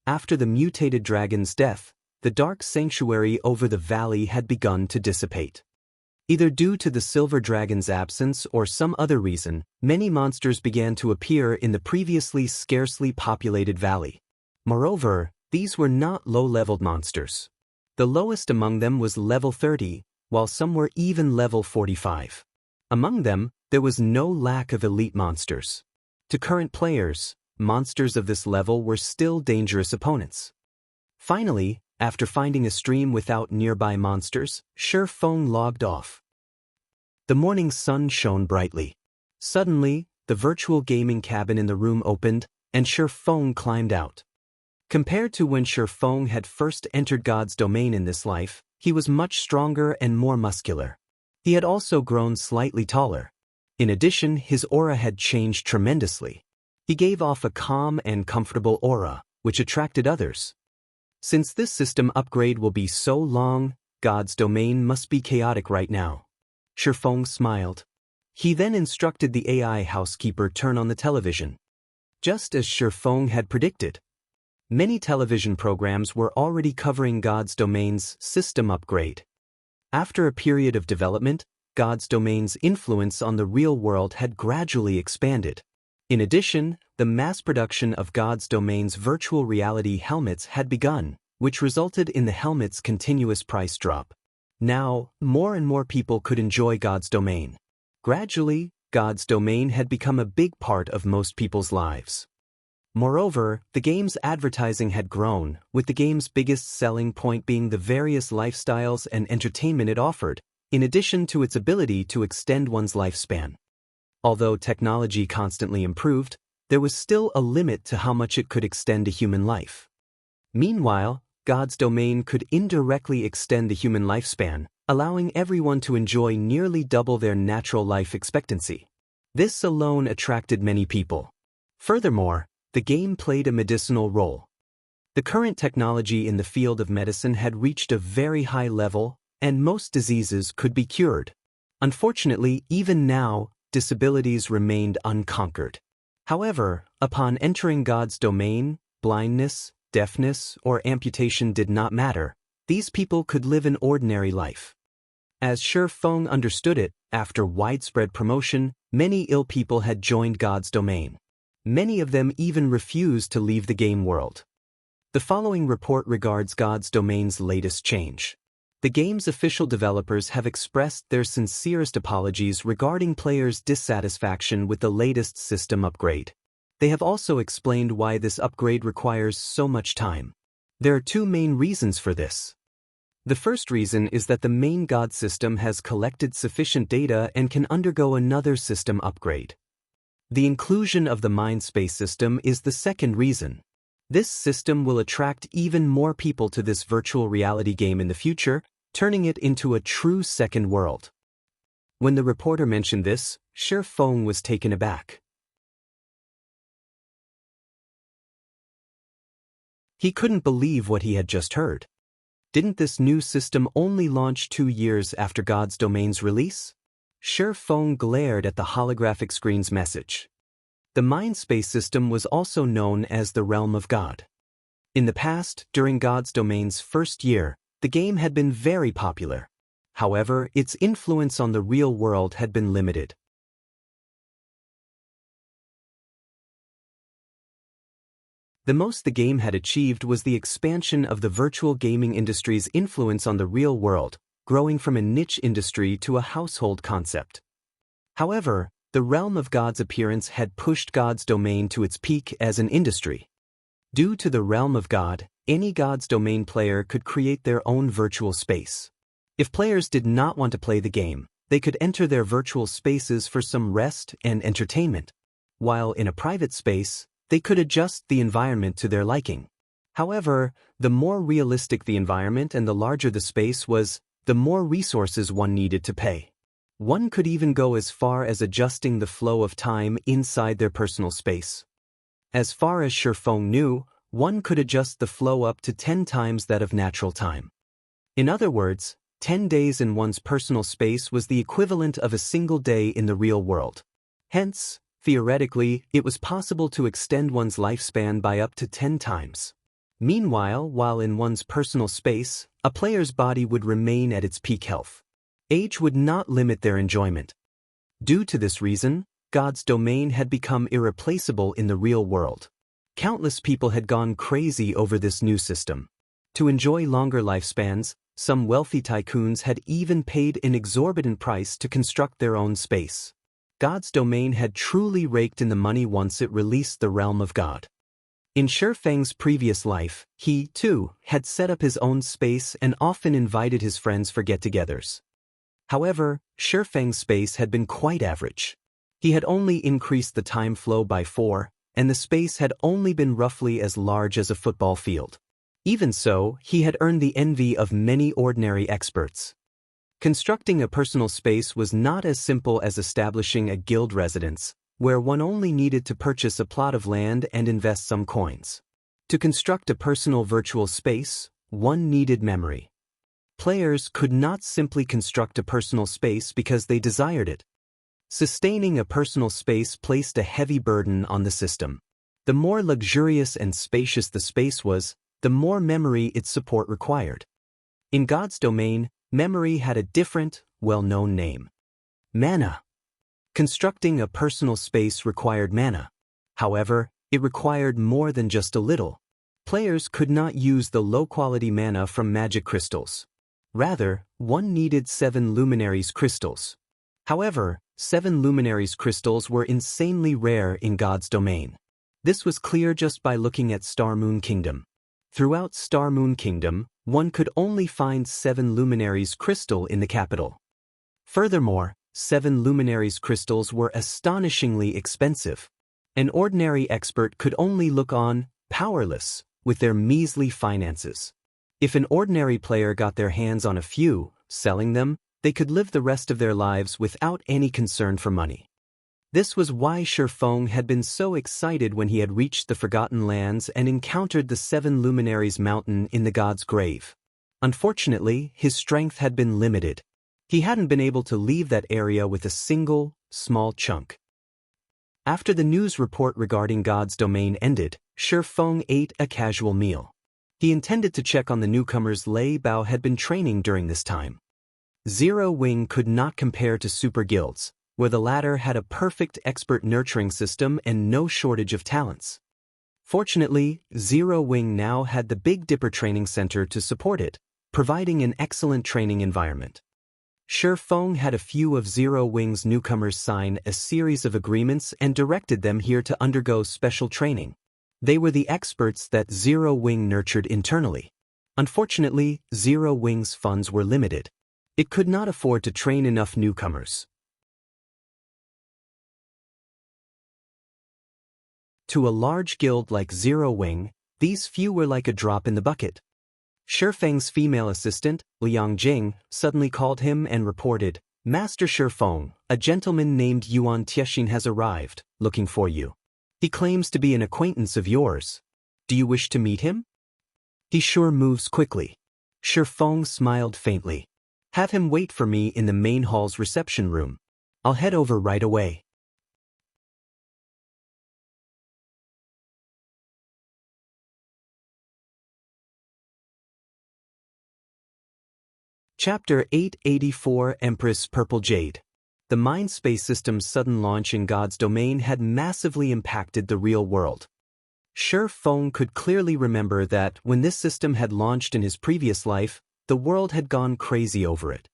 S1: After the mutated dragon's death, the dark sanctuary over the valley had begun to dissipate. Either due to the silver dragon's absence or some other reason, many monsters began to appear in the previously scarcely populated valley. Moreover, these were not low-leveled monsters. The lowest among them was level 30, while some were even level 45. Among them, there was no lack of elite monsters. To current players, monsters of this level were still dangerous opponents. Finally, after finding a stream without nearby monsters, Feng logged off. The morning sun shone brightly. Suddenly, the virtual gaming cabin in the room opened, and Feng climbed out. Compared to when Feng had first entered God's domain in this life, he was much stronger and more muscular. He had also grown slightly taller. In addition, his aura had changed tremendously. He gave off a calm and comfortable aura, which attracted others. Since this system upgrade will be so long, God's domain must be chaotic right now. Feng smiled. He then instructed the AI housekeeper turn on the television. Just as Feng had predicted, many television programs were already covering God's domain's system upgrade. After a period of development, God's domain's influence on the real world had gradually expanded. In addition, the mass production of God's domain's virtual reality helmets had begun, which resulted in the helmet's continuous price drop. Now, more and more people could enjoy God's domain. Gradually, God's domain had become a big part of most people's lives. Moreover, the game's advertising had grown, with the game's biggest selling point being the various lifestyles and entertainment it offered, in addition to its ability to extend one's lifespan. Although technology constantly improved, there was still a limit to how much it could extend a human life. Meanwhile, God's domain could indirectly extend the human lifespan, allowing everyone to enjoy nearly double their natural life expectancy. This alone attracted many people. Furthermore, the game played a medicinal role. The current technology in the field of medicine had reached a very high level, and most diseases could be cured. Unfortunately, even now, disabilities remained unconquered. However, upon entering God's domain, blindness, deafness, or amputation did not matter. These people could live an ordinary life. As Feng understood it, after widespread promotion, many ill people had joined God's domain. Many of them even refused to leave the game world. The following report regards God's domain's latest change. The game's official developers have expressed their sincerest apologies regarding players' dissatisfaction with the latest system upgrade. They have also explained why this upgrade requires so much time. There are two main reasons for this. The first reason is that the main God system has collected sufficient data and can undergo another system upgrade. The inclusion of the mind space system is the second reason. This system will attract even more people to this virtual reality game in the future, turning it into a true second world. When the reporter mentioned this, Feng was taken aback. He couldn't believe what he had just heard. Didn't this new system only launch 2 years after God's domain's release? Feng glared at the holographic screen's message. The mind space system was also known as the Realm of God. In the past, during God's domain's first year, the game had been very popular. However, its influence on the real world had been limited. The most the game had achieved was the expansion of the virtual gaming industry's influence on the real world, growing from a niche industry to a household concept. However, the Realm of God's appearance had pushed God's domain to its peak as an industry. Due to the Realm of God, any God's domain player could create their own virtual space. If players did not want to play the game, they could enter their virtual spaces for some rest and entertainment. While in a private space, they could adjust the environment to their liking. However, the more realistic the environment and the larger the space was, the more resources one needed to pay. One could even go as far as adjusting the flow of time inside their personal space. As far as Feng knew, one could adjust the flow up to 10 times that of natural time. In other words, 10 days in one's personal space was the equivalent of a single day in the real world. Hence, theoretically, it was possible to extend one's lifespan by up to 10 times. Meanwhile, while in one's personal space, a player's body would remain at its peak health. Age would not limit their enjoyment. Due to this reason, God's domain had become irreplaceable in the real world. Countless people had gone crazy over this new system. To enjoy longer lifespans, some wealthy tycoons had even paid an exorbitant price to construct their own space. God's domain had truly raked in the money once it released the Realm of God. In Feng's previous life, he, too, had set up his own space and often invited his friends for get-togethers. However, Feng's space had been quite average. He had only increased the time flow by 4, and the space had only been roughly as large as a football field. Even so, he had earned the envy of many ordinary experts. Constructing a personal space was not as simple as establishing a guild residence, where one only needed to purchase a plot of land and invest some coins. To construct a personal virtual space, one needed memory. Players could not simply construct a personal space because they desired it. Sustaining a personal space placed a heavy burden on the system. The more luxurious and spacious the space was, the more memory its support required. In God's domain, memory had a different, well-known name. Mana. Constructing a personal space required mana. However, it required more than just a little. Players could not use the low-quality mana from magic crystals. Rather, one needed 7 luminaries crystals. However, 7 luminaries crystals were insanely rare in God's domain. This was clear just by looking at Star Moon Kingdom. Throughout Star Moon Kingdom, one could only find 7 luminaries crystal in the capital. Furthermore, 7 luminaries crystals were astonishingly expensive. An ordinary expert could only look on, powerless, with their measly finances. If an ordinary player got their hands on a few, selling them, they could live the rest of their lives without any concern for money. This was why Feng had been so excited when he had reached the Forgotten Lands and encountered the 7 Luminaries Mountain in the God's Grave. Unfortunately, his strength had been limited. He hadn't been able to leave that area with a single, small chunk. After the news report regarding God's domain ended, Feng ate a casual meal. He intended to check on the newcomers Lei Bao had been training during this time. Zero Wing could not compare to super guilds, where the latter had a perfect expert nurturing system and no shortage of talents. Fortunately, Zero Wing now had the Big Dipper Training Center to support it, providing an excellent training environment. Feng had a few of Zero Wing's newcomers sign a series of agreements and directed them here to undergo special training. They were the experts that Zero Wing nurtured internally. Unfortunately, Zero Wing's funds were limited. It could not afford to train enough newcomers. To a large guild like Zero Wing, these few were like a drop in the bucket. Feng's female assistant, Liang Jing, suddenly called him and reported, "Master Feng, a gentleman named Yuan Tiexin has arrived, looking for you. He claims to be an acquaintance of yours. Do you wish to meet him? He sure moves quickly." Feng smiled faintly. "Have him wait for me in the main hall's reception room. I'll head over right away." Chapter 884 Empress Purple Jade. The Mind Space System's sudden launch in God's domain had massively impacted the real world. Feng could clearly remember that when this system had launched in his previous life, the world had gone crazy over it.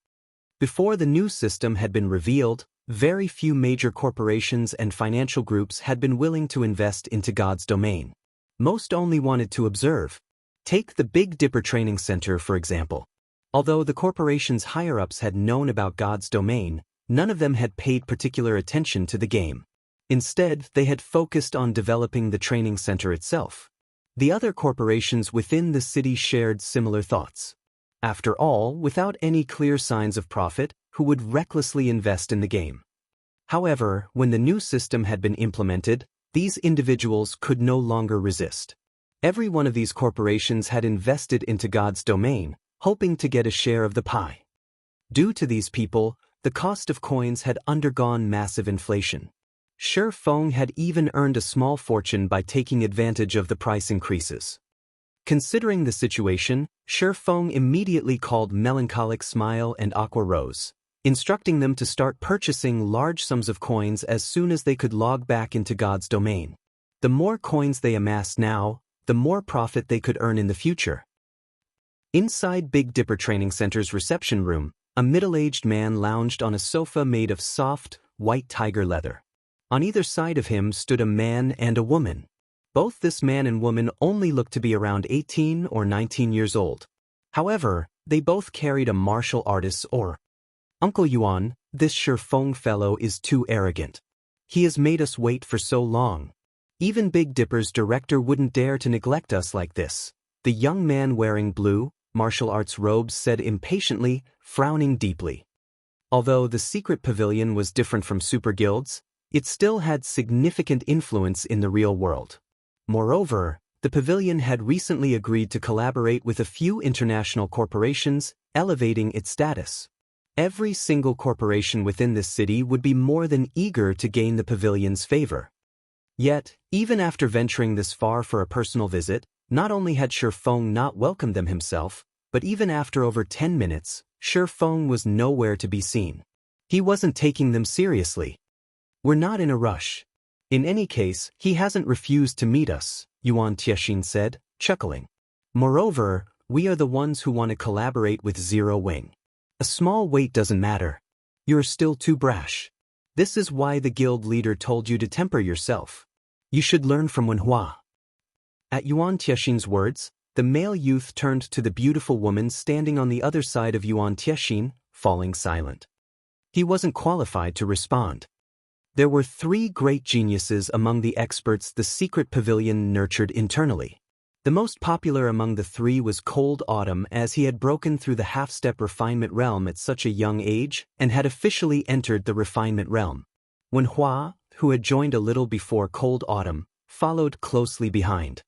S1: Before the new system had been revealed, very few major corporations and financial groups had been willing to invest into God's domain. Most only wanted to observe. Take the Big Dipper Training Center, for example. Although the corporation's higher-ups had known about God's domain, none of them had paid particular attention to the game. Instead, they had focused on developing the training center itself. The other corporations within the city shared similar thoughts. After all, without any clear signs of profit, who would recklessly invest in the game? However, when the new system had been implemented, these individuals could no longer resist. Every one of these corporations had invested into God's domain, hoping to get a share of the pie. Due to these people, the cost of coins had undergone massive inflation. Feng had even earned a small fortune by taking advantage of the price increases. Considering the situation, Feng immediately called Melancholic Smile and Aqua Rose, instructing them to start purchasing large sums of coins as soon as they could log back into God's domain. The more coins they amassed now, the more profit they could earn in the future. Inside Big Dipper Training Center's reception room, a middle-aged man lounged on a sofa made of soft, white tiger leather. On either side of him stood a man and a woman. Both this man and woman only looked to be around 18 or 19 years old. However, they both carried a martial artist's aura. "Uncle Yuan, this Feng fellow is too arrogant. He has made us wait for so long. Even Big Dipper's director wouldn't dare to neglect us like this." The young man wearing blue, martial arts robes said impatiently, frowning deeply. Although the secret pavilion was different from super guilds, it still had significant influence in the real world. Moreover, the pavilion had recently agreed to collaborate with a few international corporations, elevating its status. Every single corporation within this city would be more than eager to gain the pavilion's favor. Yet, even after venturing this far for a personal visit, not only had Feng not welcomed them himself, but even after over 10 minutes, Feng was nowhere to be seen. He wasn't taking them seriously. "We're not in a rush. In any case, he hasn't refused to meet us," Xianxia said, chuckling. "Moreover, we are the ones who want to collaborate with Zero Wing. A small wait doesn't matter. You're still too brash. This is why the guild leader told you to temper yourself. You should learn from Wenhua." At Xianxia's words, the male youth turned to the beautiful woman standing on the other side of Xianxia, falling silent. He wasn't qualified to respond. There were 3 great geniuses among the experts the secret pavilion nurtured internally. The most popular among the 3 was Cold Autumn, as he had broken through the half-step refinement realm at such a young age and had officially entered the refinement realm. Wenhua, who had joined a little before Cold Autumn, followed closely behind.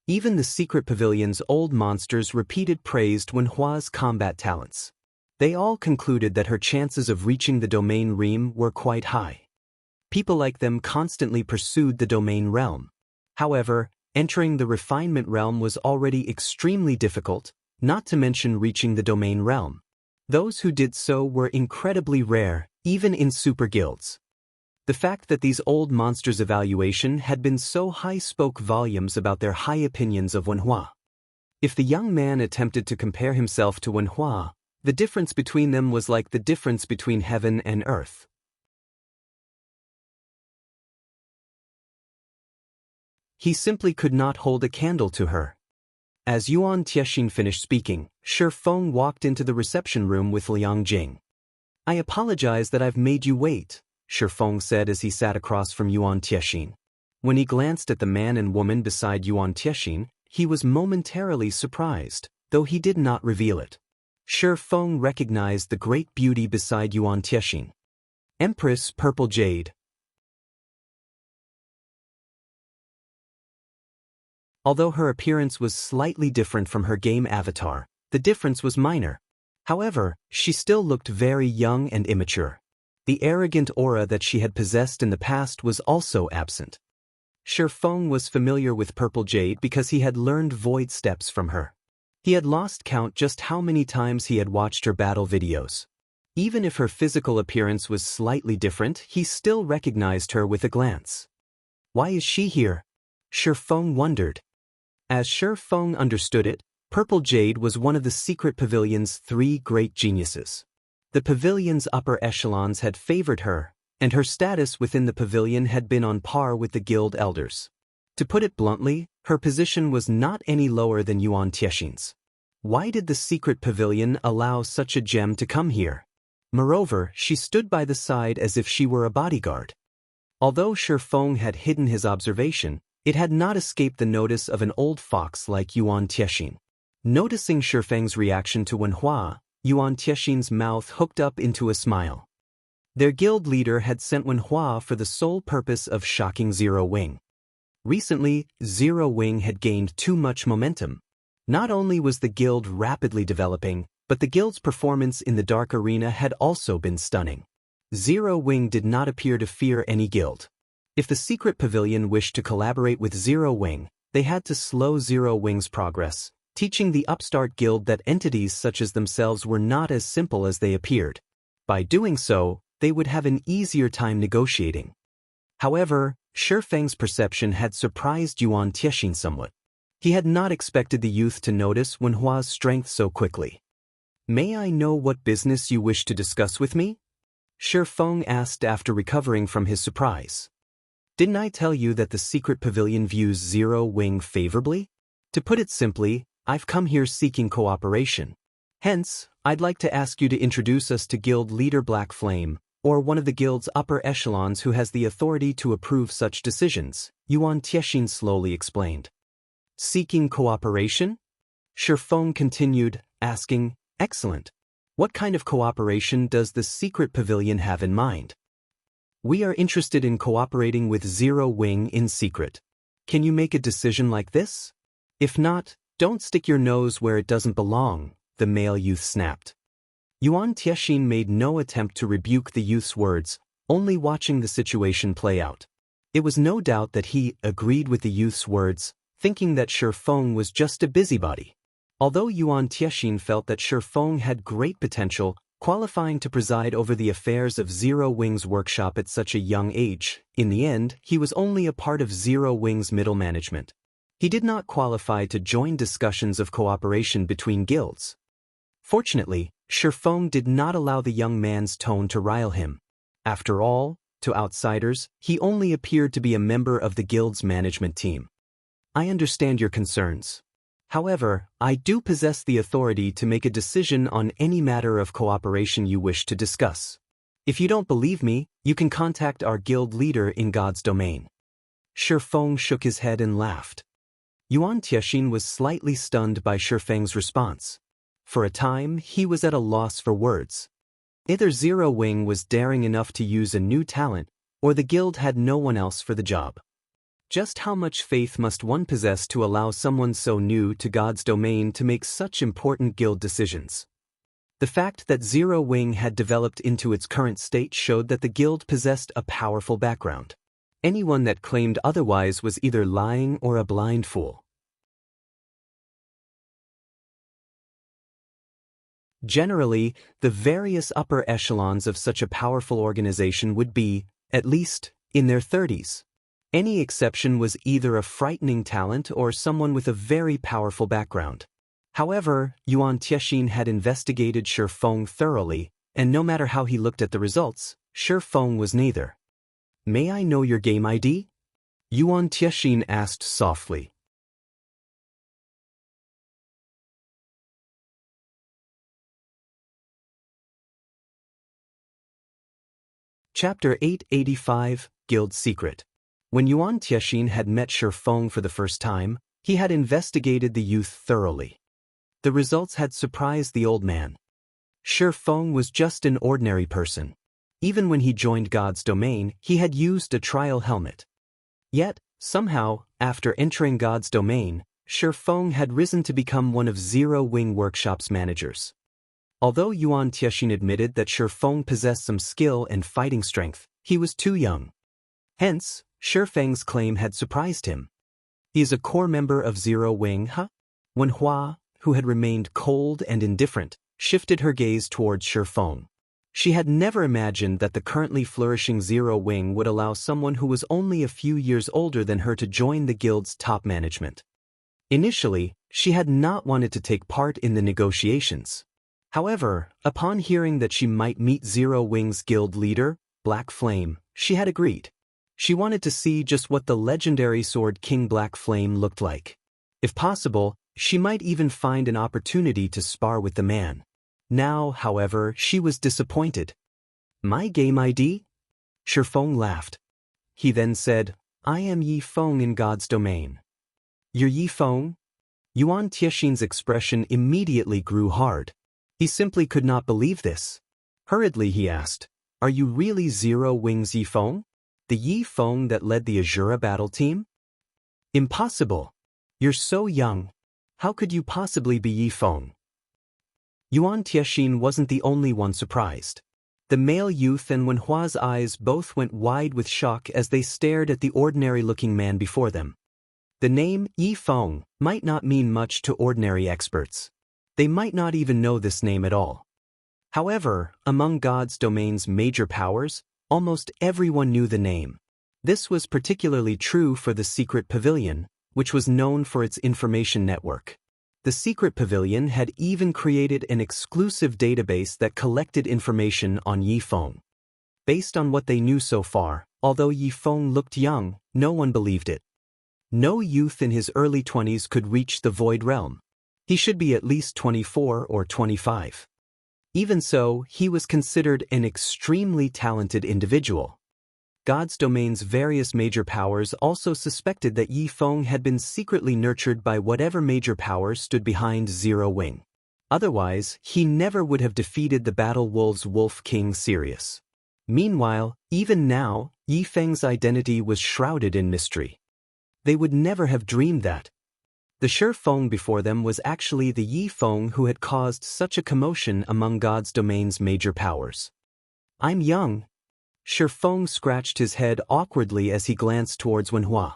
S1: Even the secret pavilion's old monsters repeated praised Wenhua's combat talents. They all concluded that her chances of reaching the domain realm were quite high. People like them constantly pursued the domain realm. However, entering the refinement realm was already extremely difficult, not to mention reaching the domain realm. Those who did so were incredibly rare, even in super guilds. The fact that these old monsters' evaluation had been so high spoke volumes about their high opinions of Wenhua. If the young man attempted to compare himself to Wenhua, the difference between them was like the difference between heaven and earth. He simply could not hold a candle to her. As Xianxia finished speaking, Feng walked into the reception room with Liang Jing. "I apologize that I've made you wait," Feng said as he sat across from Xianxia. When he glanced at the man and woman beside Xianxia, he was momentarily surprised, though he did not reveal it. Feng recognized the great beauty beside Xianxia. Empress Purple Jade. Although her appearance was slightly different from her game avatar, the difference was minor. However, she still looked very young and immature. The arrogant aura that she had possessed in the past was also absent. Feng was familiar with Purple Jade because he had learned void steps from her. He had lost count just how many times he had watched her battle videos. Even if her physical appearance was slightly different, he still recognized her with a glance. Why is she here? Feng wondered. As Feng understood it, Purple Jade was one of the secret pavilion's 3 great geniuses. The pavilion's upper echelons had favored her, and her status within the pavilion had been on par with the guild elders. To put it bluntly, her position was not any lower than Xianxia's. Why did the secret pavilion allow such a gem to come here? Moreover, she stood by the side as if she were a bodyguard. Although Feng had hidden his observation, it had not escaped the notice of an old fox like Xianxia. Noticing Feng's reaction to Wenhua, Xianxia's mouth hooked up into a smile. Their guild leader had sent Wenhua for the sole purpose of shocking Zero Wing. Recently, Zero Wing had gained too much momentum. Not only was the guild rapidly developing, but the guild's performance in the Dark Arena had also been stunning. Zero Wing did not appear to fear any guild. If the secret pavilion wished to collaborate with Zero Wing, they had to slow Zero Wing's progress, teaching the upstart guild that entities such as themselves were not as simple as they appeared. By doing so, they would have an easier time negotiating. However, Feng's perception had surprised Xianxia somewhat. He had not expected the youth to notice Wenhua's strength so quickly. "May I know what business you wish to discuss with me?" Feng asked after recovering from his surprise. "Didn't I tell you that the secret pavilion views Zero Wing favorably? To put it simply, I've come here seeking cooperation. Hence, I'd like to ask you to introduce us to Guild Leader Black Flame, or one of the guild's upper echelons who has the authority to approve such decisions," Xianxia slowly explained. "Seeking cooperation?" Feng continued, asking, "Excellent. What kind of cooperation does the secret pavilion have in mind?" "We are interested in cooperating with Zero Wing in secret. Can you make a decision like this? If not, don't stick your nose where it doesn't belong," the male youth snapped. Yuan Tiexin made no attempt to rebuke the youth's words, only watching the situation play out. It was no doubt that he agreed with the youth's words, thinking that Feng was just a busybody. Although Yuan Tiexin felt that Feng had great potential, qualifying to preside over the affairs of Zero Wing's workshop at such a young age, in the end, he was only a part of Zero Wing's middle management. He did not qualify to join discussions of cooperation between guilds. Fortunately, Feng did not allow the young man's tone to rile him. After all, to outsiders, he only appeared to be a member of the guild's management team. "I understand your concerns. However, I do possess the authority to make a decision on any matter of cooperation you wish to discuss. If you don't believe me, you can contact our guild leader in God's domain." Feng shook his head and laughed. Yuan Tiexin was slightly stunned by Feng's response. For a time, he was at a loss for words. Either Zero Wing was daring enough to use a new talent, or the guild had no one else for the job. Just how much faith must one possess to allow someone so new to God's domain to make such important guild decisions? The fact that Zero Wing had developed into its current state showed that the guild possessed a powerful background. Anyone that claimed otherwise was either lying or a blind fool. Generally, the various upper echelons of such a powerful organization would be, at least, in their 30s. Any exception was either a frightening talent or someone with a very powerful background. However, Yuan Tiexin had investigated Feng thoroughly, and no matter how he looked at the results, Feng was neither. "May I know your game ID?" Yuan Tiexin asked softly. Chapter 885, Guild Secret. When Yuan Tiexin had met Feng for the first time, he had investigated the youth thoroughly. The results had surprised the old man. Feng was just an ordinary person. Even when he joined God's domain, he had used a trial helmet. Yet, somehow, after entering God's domain, Feng had risen to become one of Zero Wing Workshop's managers. Although Yuan Tiexin admitted that Feng possessed some skill and fighting strength, he was too young. Hence, Feng's claim had surprised him. "He is a core member of Zero Wing, huh?" Wenhua, who had remained cold and indifferent, shifted her gaze towards Feng. She had never imagined that the currently flourishing Zero Wing would allow someone who was only a few years older than her to join the guild's top management. Initially, she had not wanted to take part in the negotiations. However, upon hearing that she might meet Zero Wing's guild leader, Black Flame, she had agreed. She wanted to see just what the legendary sword King Black Flame looked like. If possible, she might even find an opportunity to spar with the man. Now, however, she was disappointed. "My game ID?" Feng laughed. He then said, "I am Yi Feng in God's domain." "You're Yi Feng?" Yuan Tiexin's expression immediately grew hard. He simply could not believe this. Hurriedly he asked, "Are you really Zero Wing's Yi Feng? The Yi Feng that led the Azura battle team?" "Impossible. You're so young. How could you possibly be Yi Feng?" Yuan Tiexin wasn't the only one surprised. The male youth and Wenhua's eyes both went wide with shock as they stared at the ordinary-looking man before them. The name Yi Feng might not mean much to ordinary experts. They might not even know this name at all. However, among God's domain's major powers, almost everyone knew the name. This was particularly true for the Secret Pavilion, which was known for its information network. The Secret Pavilion had even created an exclusive database that collected information on Yi Feng. Based on what they knew so far, although Yi Feng looked young, no one believed it. No youth in his early 20s could reach the Void Realm. He should be at least 24 or 25. Even so, he was considered an extremely talented individual. God's domain's various major powers also suspected that Yi Feng had been secretly nurtured by whatever major power stood behind Zero Wing. Otherwise, he never would have defeated the Battle Wolves' Wolf King Sirius. Meanwhile, even now, Yi Feng's identity was shrouded in mystery. They would never have dreamed that. The Shi Feng before them was actually the Yi Feng who had caused such a commotion among God's domain's major powers. I'm young. Shi Feng scratched his head awkwardly as he glanced towards Wenhua.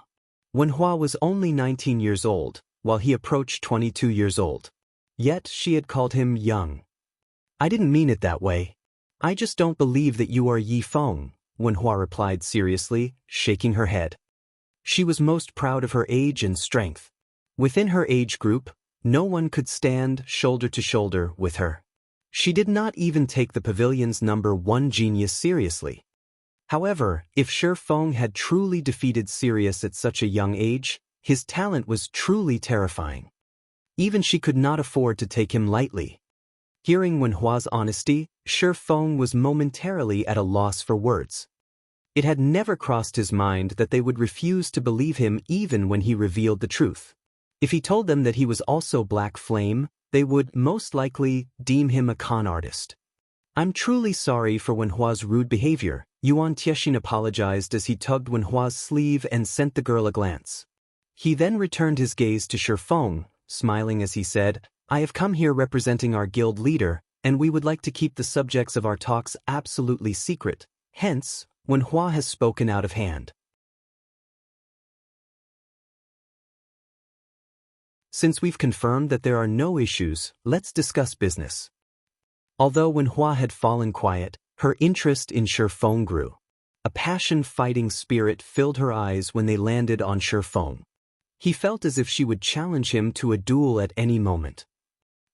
S1: Wenhua was only 19 years old, while he approached 22 years old. Yet she had called him young. I didn't mean it that way. I just don't believe that you are Yi Feng, Wenhua replied seriously, shaking her head. She was most proud of her age and strength. Within her age group, no one could stand shoulder to shoulder with her. She did not even take the pavilion's #1 genius seriously. However, if Shi Feng had truly defeated Sirius at such a young age, his talent was truly terrifying. Even she could not afford to take him lightly. Hearing Wenhua's honesty, Shi Feng was momentarily at a loss for words. It had never crossed his mind that they would refuse to believe him even when he revealed the truth. If he told them that he was also Black Flame, they would most likely deem him a con artist. I'm truly sorry for Wenhua's rude behavior, Yuan Tiexin apologized as he tugged Wenhua's sleeve and sent the girl a glance. He then returned his gaze to Shi Feng, smiling as he said, I have come here representing our guild leader, and we would like to keep the subjects of our talks absolutely secret. Hence, Wenhua has spoken out of hand. Since we've confirmed that there are no issues, let's discuss business. Although Wenhua had fallen quiet, her interest in Shi Feng grew. A passion-fighting spirit filled her eyes when they landed on Shi Feng. He felt as if she would challenge him to a duel at any moment.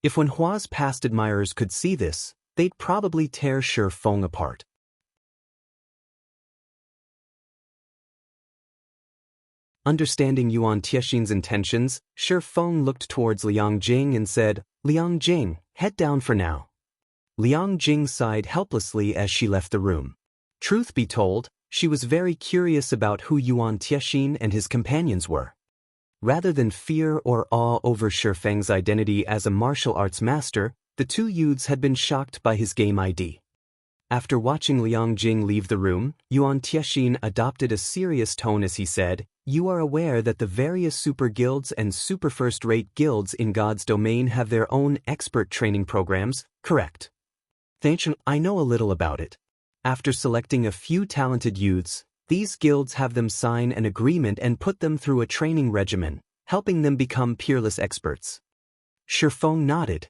S1: If Wenhua's past admirers could see this, they'd probably tear Shi Feng apart. Understanding Yuan Tiexin's intentions, Shi Feng looked towards Liang Jing and said, Liang Jing, head down for now. Liang Jing sighed helplessly as she left the room. Truth be told, she was very curious about who Yuan Tiexin and his companions were. Rather than fear or awe over Shi Feng's identity as a martial arts master, the two youths had been shocked by his game ID. After watching Liang Jing leave the room, Yuan Tiexin adopted a serious tone as he said, You are aware that the various super guilds and super first-rate guilds in God's domain have their own expert training programs, correct? I know a little about it. After selecting a few talented youths, these guilds have them sign an agreement and put them through a training regimen, helping them become peerless experts. Shi Feng nodded.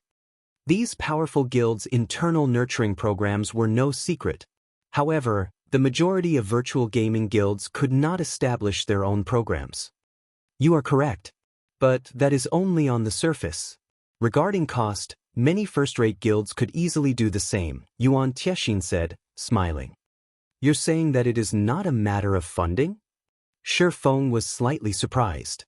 S1: These powerful guilds' internal nurturing programs were no secret. However, the majority of virtual gaming guilds could not establish their own programs. You are correct. But that is only on the surface. Regarding cost, many first-rate guilds could easily do the same, Yuan Tiexin said, smiling. You're saying that it is not a matter of funding? Shi Feng was slightly surprised.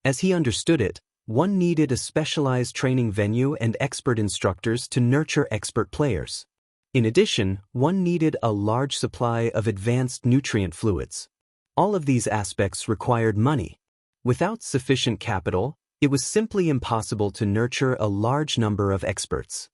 S1: As he understood it, one needed a specialized training venue and expert instructors to nurture expert players. In addition, one needed a large supply of advanced nutrient fluids. All of these aspects required money. Without sufficient capital, it was simply impossible to nurture a large number of experts.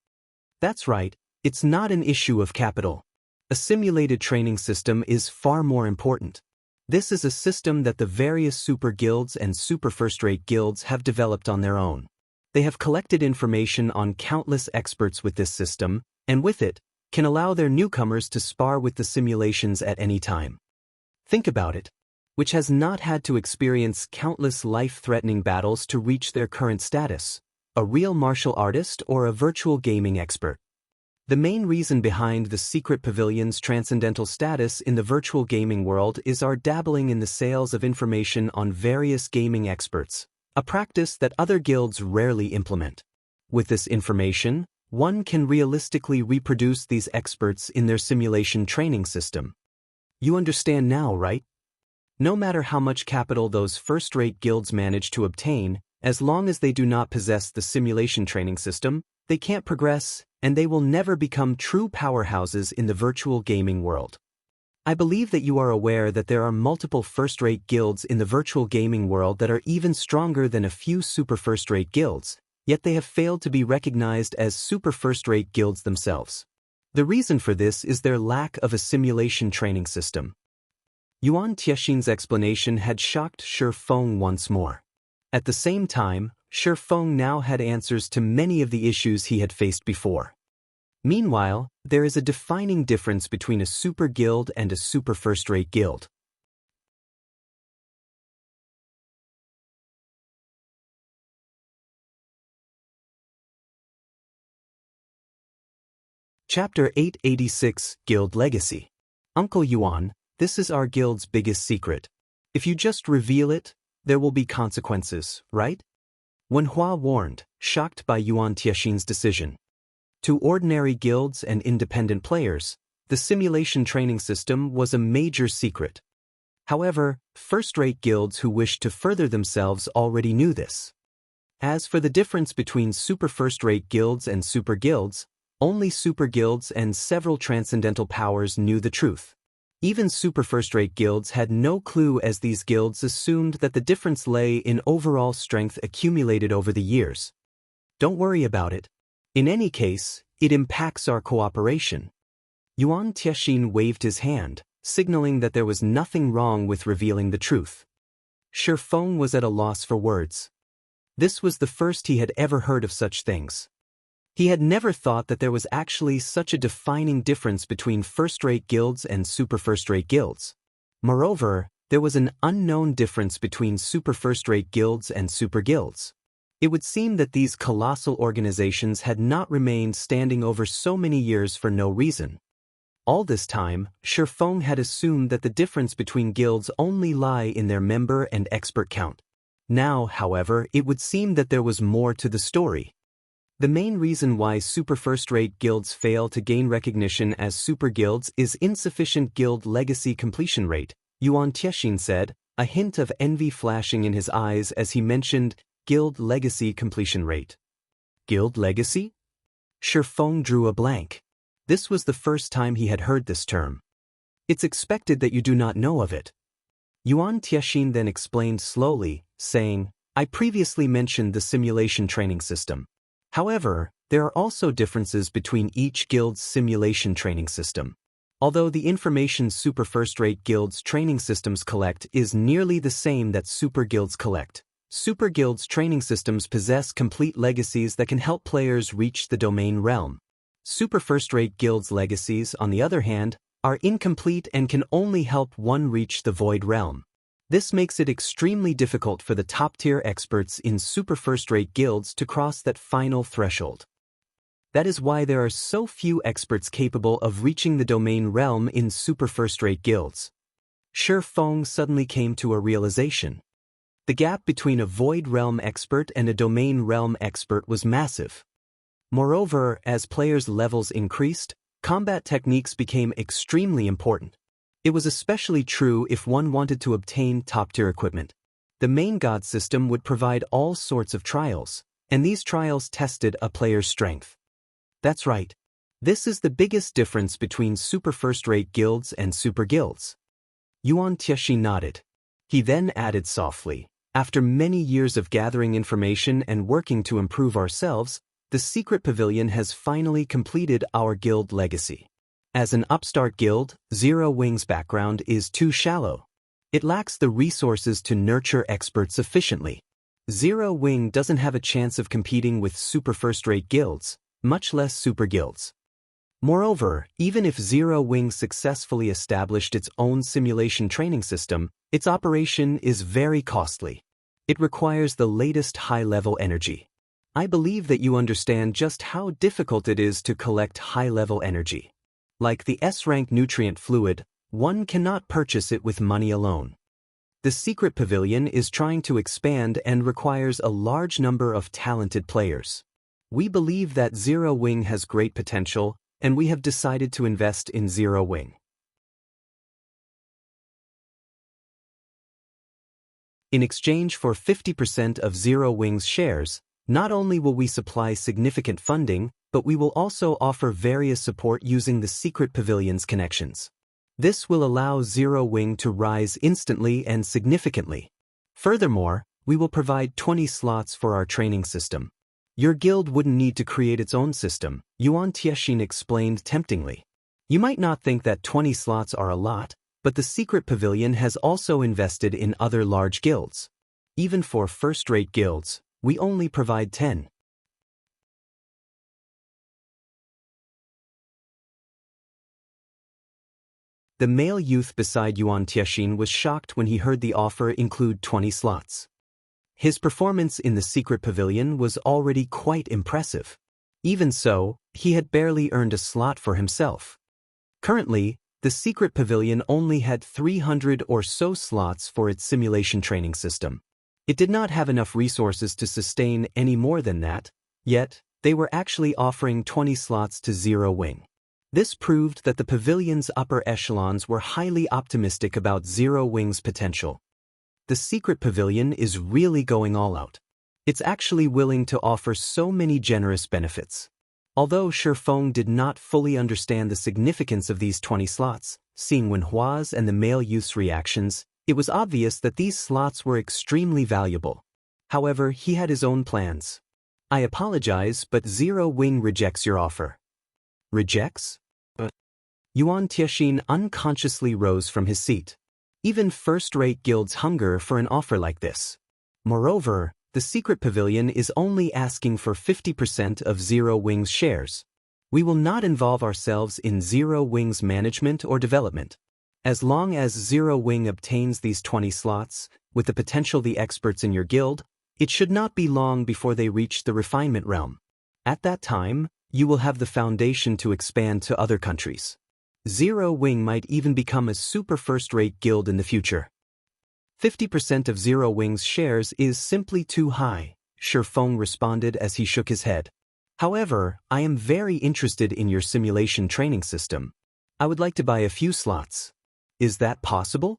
S1: That's right, it's not an issue of capital. A simulated training system is far more important. This is a system that the various super guilds and super first-rate guilds have developed on their own. They have collected information on countless experts with this system, and with it, can allow their newcomers to spar with the simulations at any time. Think about it. Which has not had to experience countless life-threatening battles to reach their current status, a real martial artist or a virtual gaming expert. The main reason behind the Secret Pavilion's transcendental status in the virtual gaming world is our dabbling in the sales of information on various gaming experts, a practice that other guilds rarely implement. With this information, one can realistically reproduce these experts in their simulation training system. You understand now, right? No matter how much capital those first-rate guilds manage to obtain, as long as they do not possess the simulation training system, they can't progress, and they will never become true powerhouses in the virtual gaming world. I believe that you are aware that there are multiple first-rate guilds in the virtual gaming world that are even stronger than a few super first-rate guilds, yet they have failed to be recognized as super first-rate guilds themselves. The reason for this is their lack of a simulation training system. Yuan Tiexin's explanation had shocked Shi Feng once more. At the same time, Shi Feng now had answers to many of the issues he had faced before. Meanwhile, there is a defining difference between a super guild and a super first-rate guild. Chapter 886, Guild Legacy. Uncle Yuan, this is our guild's biggest secret. If you just reveal it, there will be consequences, right? Wen Hua warned, shocked by Yuan Tiexin's decision. To ordinary guilds and independent players, the simulation training system was a major secret. However, first-rate guilds who wished to further themselves already knew this. As for the difference between super first-rate guilds and super guilds, only super guilds and several transcendental powers knew the truth. Even super first-rate guilds had no clue, as these guilds assumed that the difference lay in overall strength accumulated over the years. Don't worry about it. In any case, it impacts our cooperation. Yuan Tiexin waved his hand, signaling that there was nothing wrong with revealing the truth. Shi Feng was at a loss for words. This was the first he had ever heard of such things. He had never thought that there was actually such a defining difference between first-rate guilds and super first-rate guilds. Moreover, there was an unknown difference between super first-rate guilds and super guilds. It would seem that these colossal organizations had not remained standing over so many years for no reason. All this time, Shi Feng had assumed that the difference between guilds only lie in their member and expert count. Now, however, it would seem that there was more to the story. The main reason why super first-rate guilds fail to gain recognition as super guilds is insufficient guild legacy completion rate, Yuan Tiexin said, a hint of envy flashing in his eyes as he mentioned guild legacy completion rate. Guild legacy? Shi Feng drew a blank. This was the first time he had heard this term. It's expected that you do not know of it. Yuan Tiexin then explained slowly, saying, I previously mentioned the simulation training system. However, there are also differences between each guild's simulation training system. Although the information super first-rate guilds' training systems collect is nearly the same that super guilds collect, super guilds' training systems possess complete legacies that can help players reach the domain realm. Super first-rate guilds' legacies, on the other hand, are incomplete and can only help one reach the void realm. This makes it extremely difficult for the top-tier experts in super first-rate guilds to cross that final threshold. That is why there are so few experts capable of reaching the domain realm in super first-rate guilds. Shi Feng suddenly came to a realization. The gap between a void realm expert and a domain realm expert was massive. Moreover, as players' levels increased, combat techniques became extremely important. It was especially true if one wanted to obtain top-tier equipment. The main god system would provide all sorts of trials, and these trials tested a player's strength. That's right. This is the biggest difference between super first-rate guilds and super guilds. Yuan Tiexin nodded. He then added softly, after many years of gathering information and working to improve ourselves, the secret pavilion has finally completed our guild legacy. As an upstart guild, Zero Wing's background is too shallow. It lacks the resources to nurture experts efficiently. Zero Wing doesn't have a chance of competing with super first-rate guilds, much less super guilds. Moreover, even if Zero Wing successfully established its own simulation training system, its operation is very costly. It requires the latest high-level energy. I believe that you understand just how difficult it is to collect high-level energy. Like the S-rank nutrient fluid, one cannot purchase it with money alone. The secret pavilion is trying to expand and requires a large number of talented players. We believe that Zero Wing has great potential, and we have decided to invest in Zero Wing. In exchange for 50% of Zero Wing's shares, not only will we supply significant funding, but we will also offer various support using the secret pavilion's connections. This will allow Zero Wing to rise instantly and significantly. Furthermore, we will provide 20 slots for our training system. Your guild wouldn't need to create its own system, Yuan Tiexin explained temptingly. You might not think that 20 slots are a lot, but the secret pavilion has also invested in other large guilds. Even for first-rate guilds, we only provide 10. The male youth beside Yuan Tiexin was shocked when he heard the offer include 20 slots. His performance in the secret pavilion was already quite impressive. Even so, he had barely earned a slot for himself. Currently, the secret pavilion only had 300 or so slots for its simulation training system. It did not have enough resources to sustain any more than that, yet they were actually offering 20 slots to Zero Wing. This proved that the pavilion's upper echelons were highly optimistic about Zero Wing's potential. The secret pavilion is really going all out. It's actually willing to offer so many generous benefits. Although Feng did not fully understand the significance of these 20 slots, seeing Wenhua's and the male youth's reactions, it was obvious that these slots were extremely valuable. However, he had his own plans. I apologize, but Zero Wing rejects your offer. Rejects? Yuan Tiexin unconsciously rose from his seat. Even first-rate guilds hunger for an offer like this. Moreover, the secret pavilion is only asking for 50% of Zero Wing's shares. We will not involve ourselves in Zero Wing's management or development. As long as Zero Wing obtains these 20 slots, with the potential the experts in your guild, it should not be long before they reach the refinement realm. At that time, you will have the foundation to expand to other countries. Zero Wing might even become a super first-rate guild in the future. 50% of Zero Wing's shares is simply too high, Feng responded as he shook his head. However, I am very interested in your simulation training system. I would like to buy a few slots. Is that possible?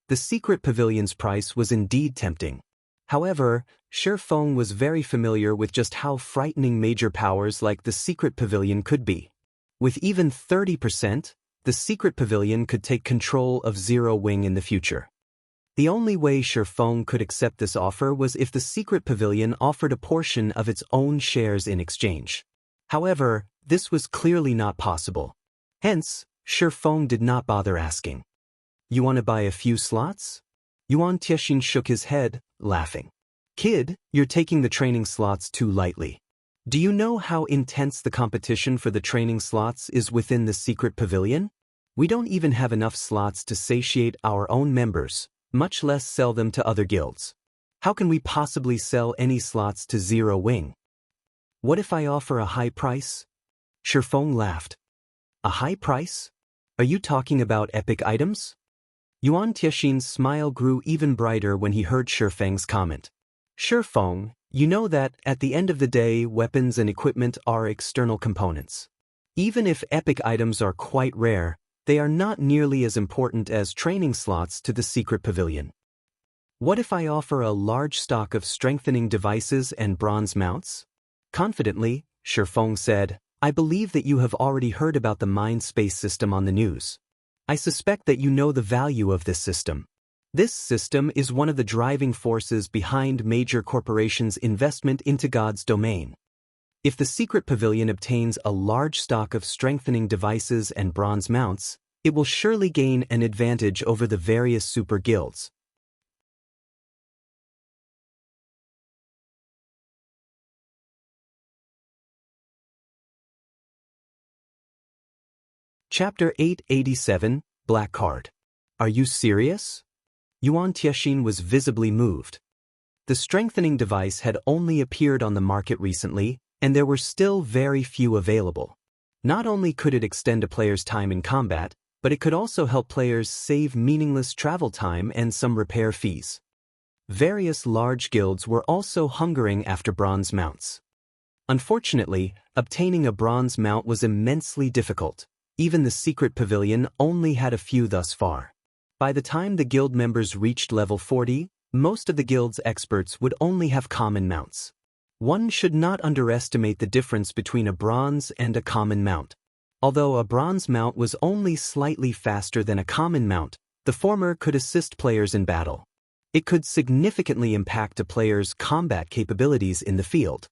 S1: The secret pavilion's price was indeed tempting. However, Feng was very familiar with just how frightening major powers like the secret pavilion could be. With even 30%, the secret pavilion could take control of Zero Wing in the future. The only way Feng could accept this offer was if the secret pavilion offered a portion of its own shares in exchange. However, this was clearly not possible. Hence, Feng did not bother asking. You want to buy a few slots? Yuan Tiexin shook his head, laughing. Kid, you're taking the training slots too lightly. Do you know how intense the competition for the training slots is within the secret pavilion? We don't even have enough slots to satiate our own members, much less sell them to other guilds. How can we possibly sell any slots to Zero Wing? What if I offer a high price? Feng laughed. A high price? Are you talking about epic items? Yuan Tiexin's smile grew even brighter when he heard Feng's comment. Feng, you know that, at the end of the day, weapons and equipment are external components. Even if epic items are quite rare, they are not nearly as important as training slots to the secret pavilion. What if I offer a large stock of strengthening devices and bronze mounts? Confidently, Feng said, I believe that you have already heard about the mind space system on the news. I suspect that you know the value of this system. This system is one of the driving forces behind major corporations' investment into God's domain. If the secret pavilion obtains a large stock of strengthening devices and bronze mounts, it will surely gain an advantage over the various super guilds. Chapter 887, Black Card. Are you serious? Yuan Tiexin was visibly moved. The strengthening device had only appeared on the market recently, and there were still very few available. Not only could it extend a player's time in combat, but it could also help players save meaningless travel time and some repair fees. Various large guilds were also hungering after bronze mounts. Unfortunately, obtaining a bronze mount was immensely difficult. Even the secret pavilion only had a few thus far. By the time the guild members reached level 40, most of the guild's experts would only have common mounts. One should not underestimate the difference between a bronze and a common mount. Although a bronze mount was only slightly faster than a common mount, the former could assist players in battle. It could significantly impact a player's combat capabilities in the field.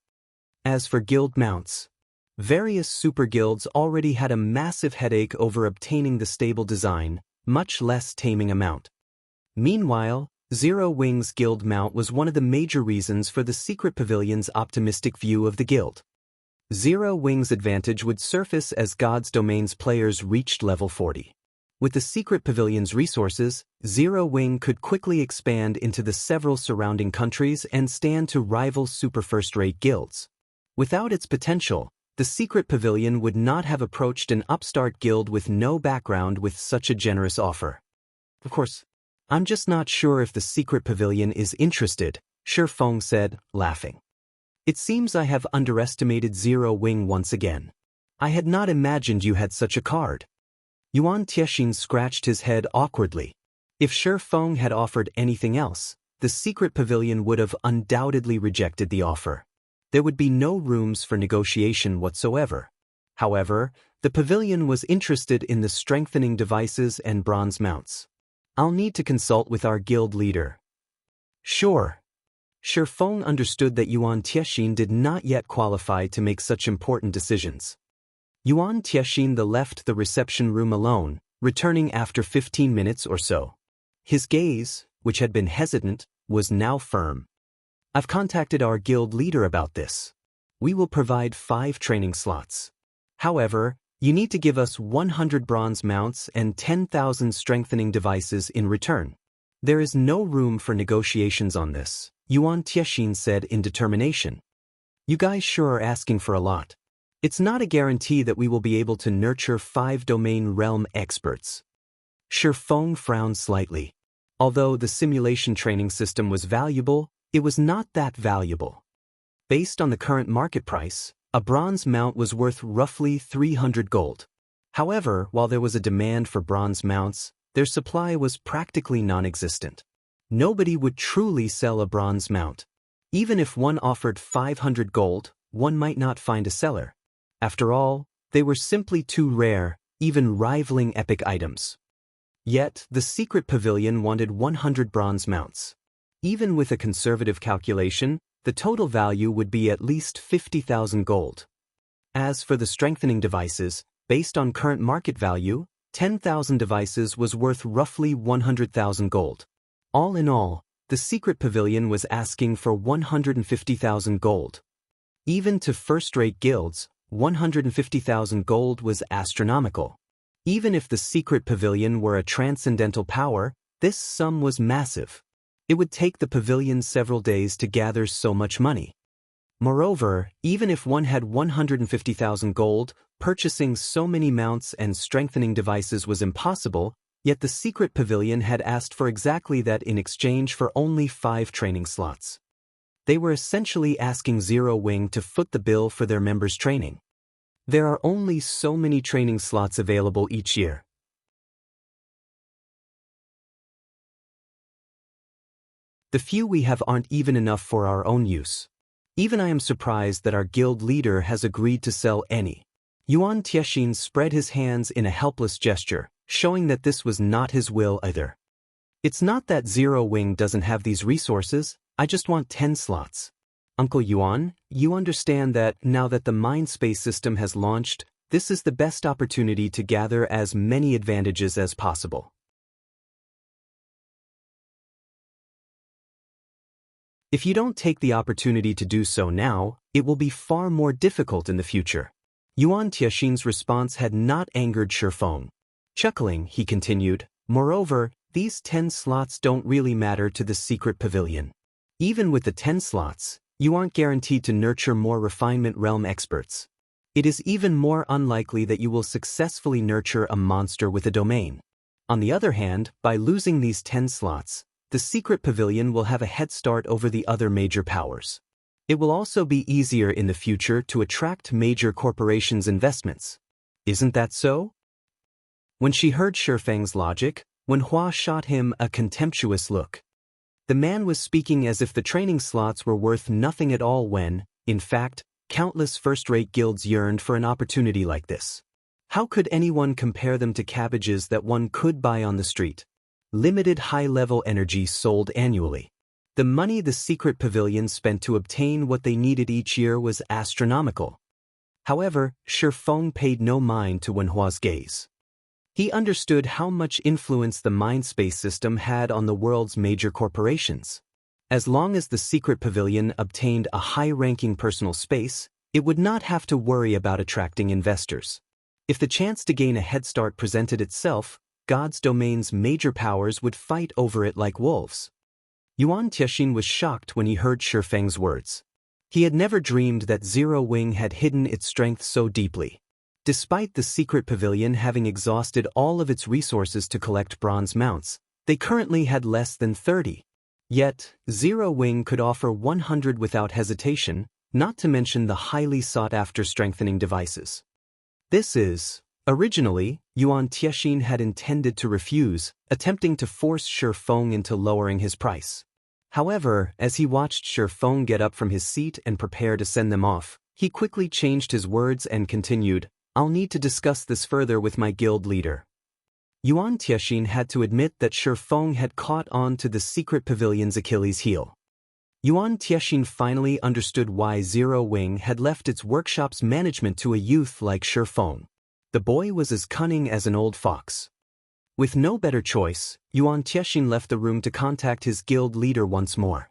S1: As for guild mounts, various super guilds already had a massive headache over obtaining the stable design, much less taming a mount. Meanwhile, Zero Wing's guild mount was one of the major reasons for the Secret Pavilion's optimistic view of the guild. Zero Wing's advantage would surface as God's Domain's players reached level 40. With the Secret Pavilion's resources, Zero Wing could quickly expand into the several surrounding countries and stand to rival super first-rate guilds. Without its potential, the Secret Pavilion would not have approached an upstart guild with no background with such a generous offer. Of course, I'm just not sure if the Secret Pavilion is interested, Feng said, laughing. It seems I have underestimated Zero Wing once again. I had not imagined you had such a card. Yuan Tiexin scratched his head awkwardly. If Feng had offered anything else, the Secret Pavilion would have undoubtedly rejected the offer. There would be no rooms for negotiation whatsoever. However, the pavilion was interested in the strengthening devices and bronze mounts. I'll need to consult with our guild leader. Sure. Feng understood that Yuan Tiexin did not yet qualify to make such important decisions. Yuan Tiexin left the reception room alone, returning after 15 minutes or so. His gaze, which had been hesitant, was now firm. I've contacted our guild leader about this. We will provide 5 training slots. However, you need to give us 100 bronze mounts and 10,000 strengthening devices in return. There is no room for negotiations on this, Yuan Tiexin said in determination. You guys sure are asking for a lot. It's not a guarantee that we will be able to nurture 5 domain realm experts. Feng frowned slightly. Although the simulation training system was valuable, it was not that valuable. Based on the current market price, a bronze mount was worth roughly 300 gold. However, while there was a demand for bronze mounts, their supply was practically non-existent. Nobody would truly sell a bronze mount. Even if one offered 500 gold, one might not find a seller. After all, they were simply too rare, even rivaling epic items. Yet, the Secret Pavilion wanted 100 bronze mounts. Even with a conservative calculation, the total value would be at least 50,000 gold. As for the strengthening devices, based on current market value, 10,000 devices was worth roughly 100,000 gold. All in all, the Secret Pavilion was asking for 150,000 gold. Even to first-rate guilds, 150,000 gold was astronomical. Even if the Secret Pavilion were a transcendental power, this sum was massive. It would take the pavilion several days to gather so much money. Moreover, even if one had 150,000 gold, purchasing so many mounts and strengthening devices was impossible, yet the Secret Pavilion had asked for exactly that in exchange for only 5 training slots. They were essentially asking Zero Wing to foot the bill for their members' training. There are only so many training slots available each year. The few we have aren't even enough for our own use. Even I am surprised that our guild leader has agreed to sell any. Yuan Tiexin spread his hands in a helpless gesture, showing that this was not his will either. It's not that Zero Wing doesn't have these resources, I just want 10 slots. Uncle Yuan, you understand that now that the Mindspace system has launched, this is the best opportunity to gather as many advantages as possible. If you don't take the opportunity to do so now, it will be far more difficult in the future. Yuan Tiexin's response had not angered Feng. Chuckling, he continued, moreover, these 10 slots don't really matter to the Secret Pavilion. Even with the 10 slots, you aren't guaranteed to nurture more refinement realm experts. It is even more unlikely that you will successfully nurture a monster with a domain. On the other hand, by losing these 10 slots, the Secret Pavilion will have a head start over the other major powers. It will also be easier in the future to attract major corporations' investments. Isn't that so? When she heard Feng's logic, Wenhua shot him a contemptuous look. The man was speaking as if the training slots were worth nothing at all when, in fact, countless first-rate guilds yearned for an opportunity like this. How could anyone compare them to cabbages that one could buy on the street? Limited high-level energy sold annually. The money the secret pavilion spent to obtain what they needed each year was astronomical. However, Feng paid no mind to Wenhua's gaze. He understood how much influence the mind-space system had on the world's major corporations. As long as the secret pavilion obtained a high-ranking personal space, it would not have to worry about attracting investors. If the chance to gain a head start presented itself, God's domain's major powers would fight over it like wolves. Yuan Tiexian was shocked when he heard Feng's words. He had never dreamed that Zero Wing had hidden its strength so deeply. Despite the secret pavilion having exhausted all of its resources to collect bronze mounts, they currently had less than 30. Yet, Zero Wing could offer 100 without hesitation, not to mention the highly sought-after strengthening devices. Originally, Yuan Tiexian had intended to refuse, attempting to force Feng into lowering his price. However, as he watched Feng get up from his seat and prepare to send them off, he quickly changed his words and continued, "I'll need to discuss this further with my guild leader." Yuan Tiexian had to admit that Feng had caught on to the secret pavilion's Achilles heel. Yuan Tiexian finally understood why Zero Wing had left its workshop's management to a youth like Feng. The boy was as cunning as an old fox. With no better choice, Yuan Tiexian left the room to contact his guild leader once more.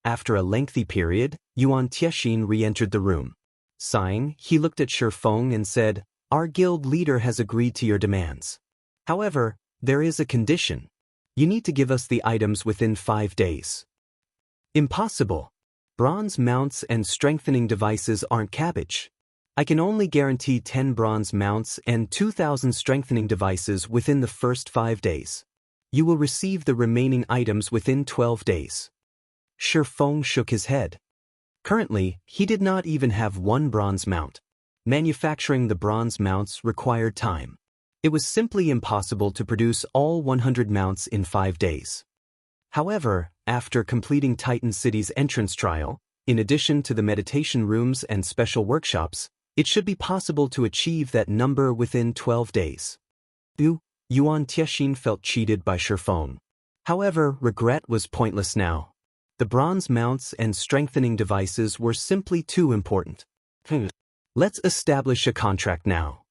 S1: After a lengthy period, Yuan Tiexian re-entered the room. Sighing, he looked at Feng and said, "Our guild leader has agreed to your demands. However, there is a condition. You need to give us the items within 5 days." "Impossible. Bronze mounts and strengthening devices aren't cabbage. I can only guarantee 10 bronze mounts and 2,000 strengthening devices within the first 5 days. You will receive the remaining items within 12 days. Feng shook his head. Currently, he did not even have 1 bronze mount. Manufacturing the bronze mounts required time. It was simply impossible to produce all 100 mounts in 5 days. However, after completing Titan City's entrance trial, in addition to the meditation rooms and special workshops, it should be possible to achieve that number within 12 days. Yuan Tiexian felt cheated by Feng. However, regret was pointless now. The bronze mounts and strengthening devices were simply too important. Let's establish a contract now.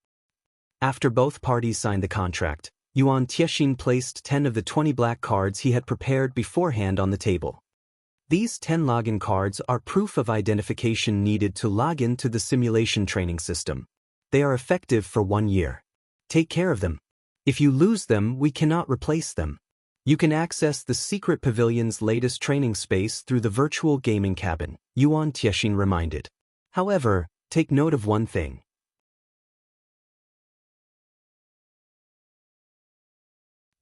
S1: After both parties signed the contract, Yuan Tiexian placed 10 of the 20 black cards he had prepared beforehand on the table. These 10 login cards are proof of identification needed to log into the simulation training system. They are effective for 1 year. Take care of them. If you lose them, we cannot replace them. You can access the secret pavilion's latest training space through the virtual gaming cabin, Yuan Tiexian reminded. However, take note of one thing.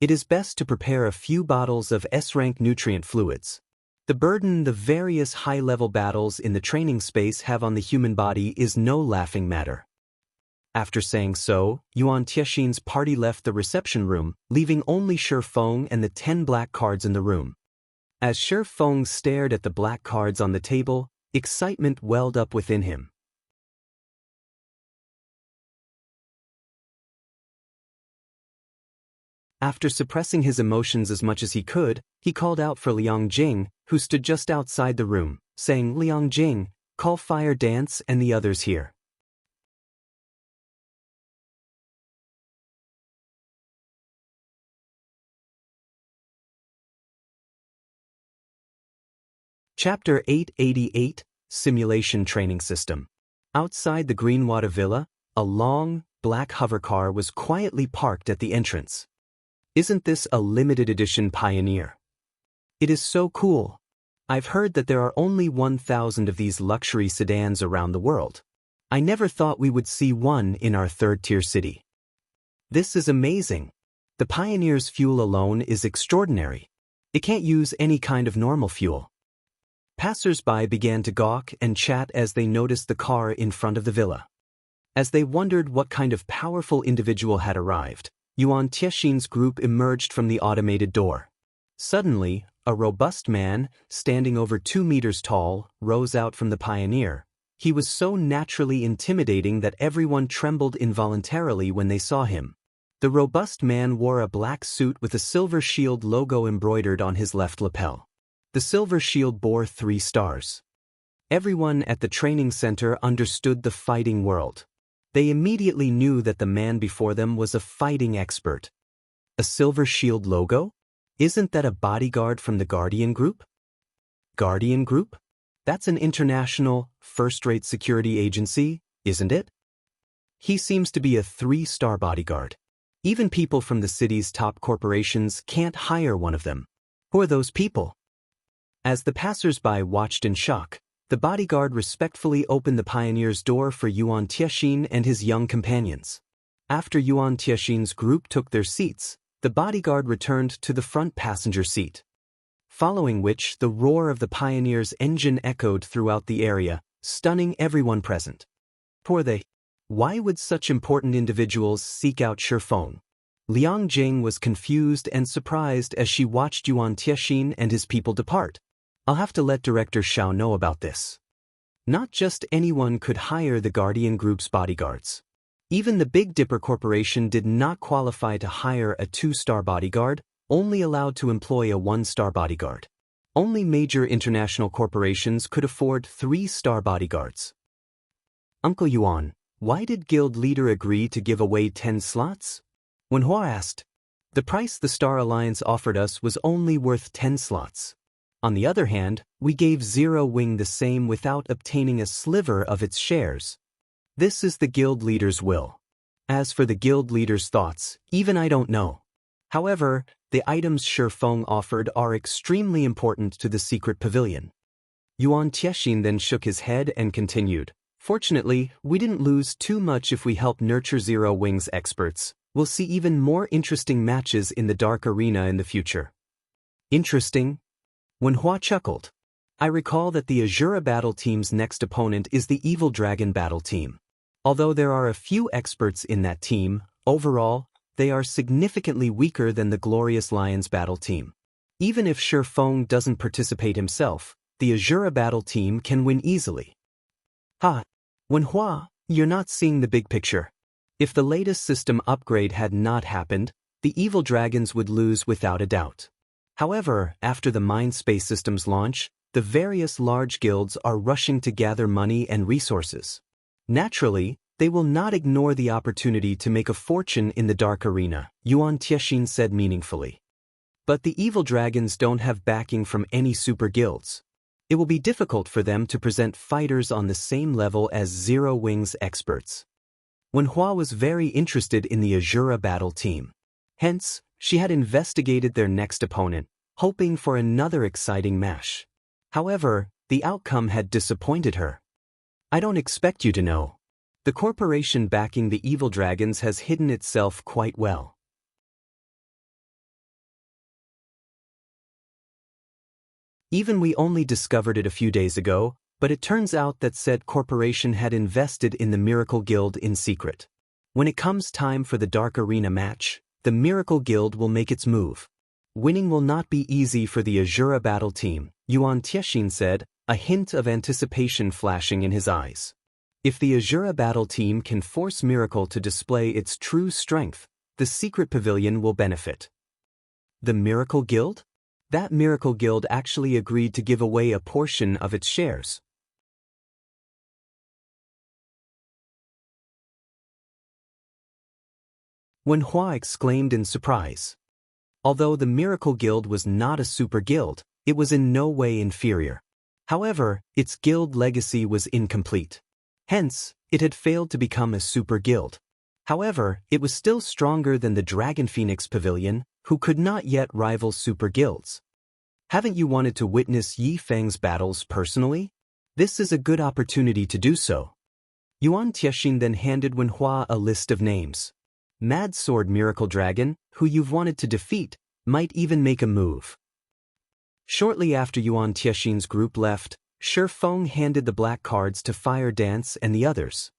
S1: It is best to prepare a few bottles of S-rank nutrient fluids. The burden the various high-level battles in the training space have on the human body is no laughing matter. After saying so, Yuan Tiexian's party left the reception room, leaving only Feng and the 10 black cards in the room. As Feng stared at the black cards on the table, excitement welled up within him. After suppressing his emotions as much as he could, he called out for Liang Jing, who stood just outside the room, saying, "Liang Jing, call Fire Dance and the others here." Chapter 888, Simulation Training System. Outside the Greenwater Villa, a long, black hovercar was quietly parked at the entrance. "Isn't this a limited edition Pioneer? It is so cool. I've heard that there are only 1,000 of these luxury sedans around the world. I never thought we would see one in our third-tier city. This is amazing. The Pioneer's fuel alone is extraordinary. It can't use any kind of normal fuel." Passers-by began to gawk and chat as they noticed the car in front of the villa. As they wondered what kind of powerful individual had arrived, Yuan Tiexian's group emerged from the automated door. Suddenly, a robust man, standing over 2 meters tall, rose out from the Pioneer. He was so naturally intimidating that everyone trembled involuntarily when they saw him. The robust man wore a black suit with a silver shield logo embroidered on his left lapel. The silver shield bore 3 stars. Everyone at the training center understood the fighting world. They immediately knew that the man before them was a fighting expert. A silver shield logo? Isn't that a bodyguard from the Guardian Group? Guardian Group? That's an international, first-rate security agency, isn't it? He seems to be a 3-star bodyguard. Even people from the city's top corporations can't hire one of them. Who are those people? As the passers-by watched in shock, the bodyguard respectfully opened the pioneer's door for Yuan Tiexin and his young companions. After Yuan Tiexin's group took their seats, the bodyguard returned to the front passenger seat. Following which, the roar of the pioneer's engine echoed throughout the area, stunning everyone present. Poor they. Why would such important individuals seek out Feng? Liang Jing was confused and surprised as she watched Yuan Tiexin and his people depart. I'll have to let Director Xiao know about this. Not just anyone could hire the Guardian Group's bodyguards. Even the Big Dipper Corporation did not qualify to hire a 2-star bodyguard, only allowed to employ a 1-star bodyguard. Only major international corporations could afford 3-star bodyguards. Uncle Yuan, why did Guild Leader agree to give away 10 slots? When Hua asked, the price the Star Alliance offered us was only worth 10 slots. On the other hand, we gave Zero Wing the same without obtaining a sliver of its shares. This is the Guild Leader's will. As for the Guild Leader's thoughts, even I don't know. However, the items Feng offered are extremely important to the secret pavilion. Yuan Tiexin then shook his head and continued, fortunately, we didn't lose too much if we help nurture Zero Wing's experts. We'll see even more interesting matches in the Dark Arena in the future. Interesting? When Hua chuckled, I recall that the Azura battle team's next opponent is the Evil Dragon battle team. Although there are a few experts in that team, overall, they are significantly weaker than the Glorious Lions battle team. Even if Feng doesn't participate himself, the Azura battle team can win easily. When Hua, you're not seeing the big picture. If the latest system upgrade had not happened, the Evil Dragons would lose without a doubt. However, after the Mindspace system's launch, the various large guilds are rushing to gather money and resources. Naturally, they will not ignore the opportunity to make a fortune in the Dark Arena, Yuan Tiexin said meaningfully. But the Evil Dragons don't have backing from any super guilds. It will be difficult for them to present fighters on the same level as Zero Wing's experts. When Hua was very interested in the Azura battle team. Hence, she had investigated their next opponent, hoping for another exciting match. However, the outcome had disappointed her. I don't expect you to know. The corporation backing the Evil Dragons has hidden itself quite well. Even we only discovered it a few days ago, but it turns out that said corporation had invested in the Miracle Guild in secret. When it comes time for the Dark Arena match, the Miracle Guild will make its move. Winning will not be easy for the Azura battle team, Yuan Tiexin said, a hint of anticipation flashing in his eyes. If the Azura battle team can force Miracle to display its true strength, the secret pavilion will benefit. The Miracle Guild? That Miracle Guild actually agreed to give away a portion of its shares. When Hua exclaimed in surprise. Although the Miracle Guild was not a super guild, it was in no way inferior. However, its guild legacy was incomplete. Hence, it had failed to become a super guild. However, it was still stronger than the Dragon Phoenix Pavilion, who could not yet rival super guilds. Haven't you wanted to witness Yi Feng's battles personally? This is a good opportunity to do so. Yuan Tiexin then handed Wen Hua a list of names. Mad Sword Miracle Dragon, who you've wanted to defeat, might even make a move. Shortly after Yuan Tiexin's group left, Feng handed the black cards to Fire Dance and the others.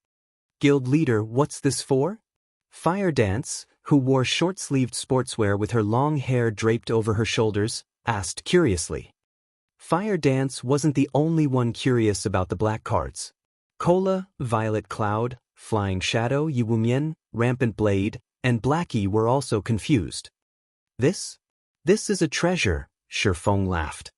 S1: Guild leader, what's this for? Fire Dance, who wore short-sleeved sportswear with her long hair draped over her shoulders, asked curiously. Fire Dance wasn't the only one curious about the black cards. Cola, Violet Cloud, Flying Shadow, Yiwumian, Rampant Blade, and Blackie were also confused. This is a treasure, Feng laughed.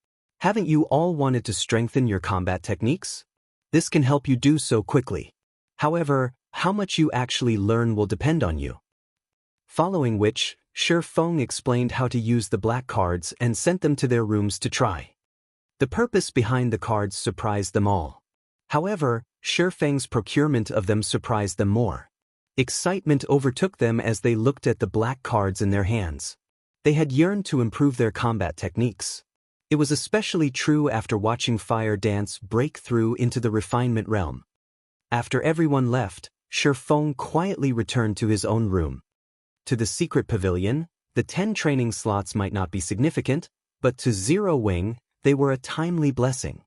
S1: Haven't you all wanted to strengthen your combat techniques? This can help you do so quickly. However, how much you actually learn will depend on you. Following which, Feng explained how to use the black cards and sent them to their rooms to try. The purpose behind the cards surprised them all. However, Feng's procurement of them surprised them more. Excitement overtook them as they looked at the black cards in their hands. They had yearned to improve their combat techniques. It was especially true after watching Fire Dance break through into the refinement realm. After everyone left, Feng quietly returned to his own room. To the secret pavilion, the 10 training slots might not be significant, but to Zero Wing, they were a timely blessing.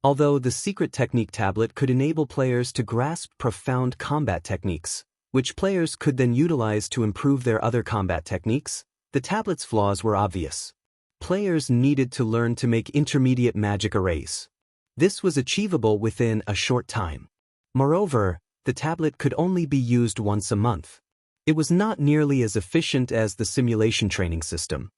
S1: Although the secret technique tablet could enable players to grasp profound combat techniques, which players could then utilize to improve their other combat techniques, the tablet's flaws were obvious. Players needed to learn to make intermediate magic arrays. This was achievable within a short time. Moreover, the tablet could only be used once a month. It was not nearly as efficient as the simulation training system.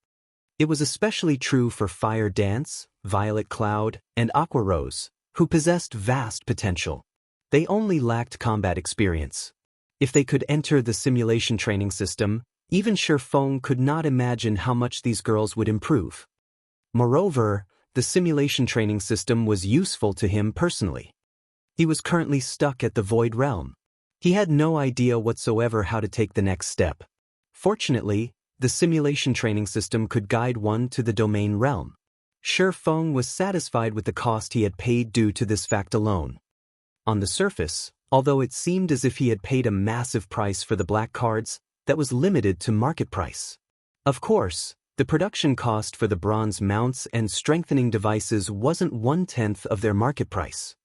S1: It was especially true for Fire Dance, Violet Cloud, and Aqua Rose, who possessed vast potential. They only lacked combat experience. If they could enter the simulation training system, even Feng could not imagine how much these girls would improve. Moreover, the simulation training system was useful to him personally. He was currently stuck at the Void Realm. He had no idea whatsoever how to take the next step. Fortunately, the simulation training system could guide one to the domain realm. Feng was satisfied with the cost he had paid due to this fact alone. On the surface, although it seemed as if he had paid a massive price for the black cards, that was limited to market price. Of course, the production cost for the bronze mounts and strengthening devices wasn't 1/10 of their market price.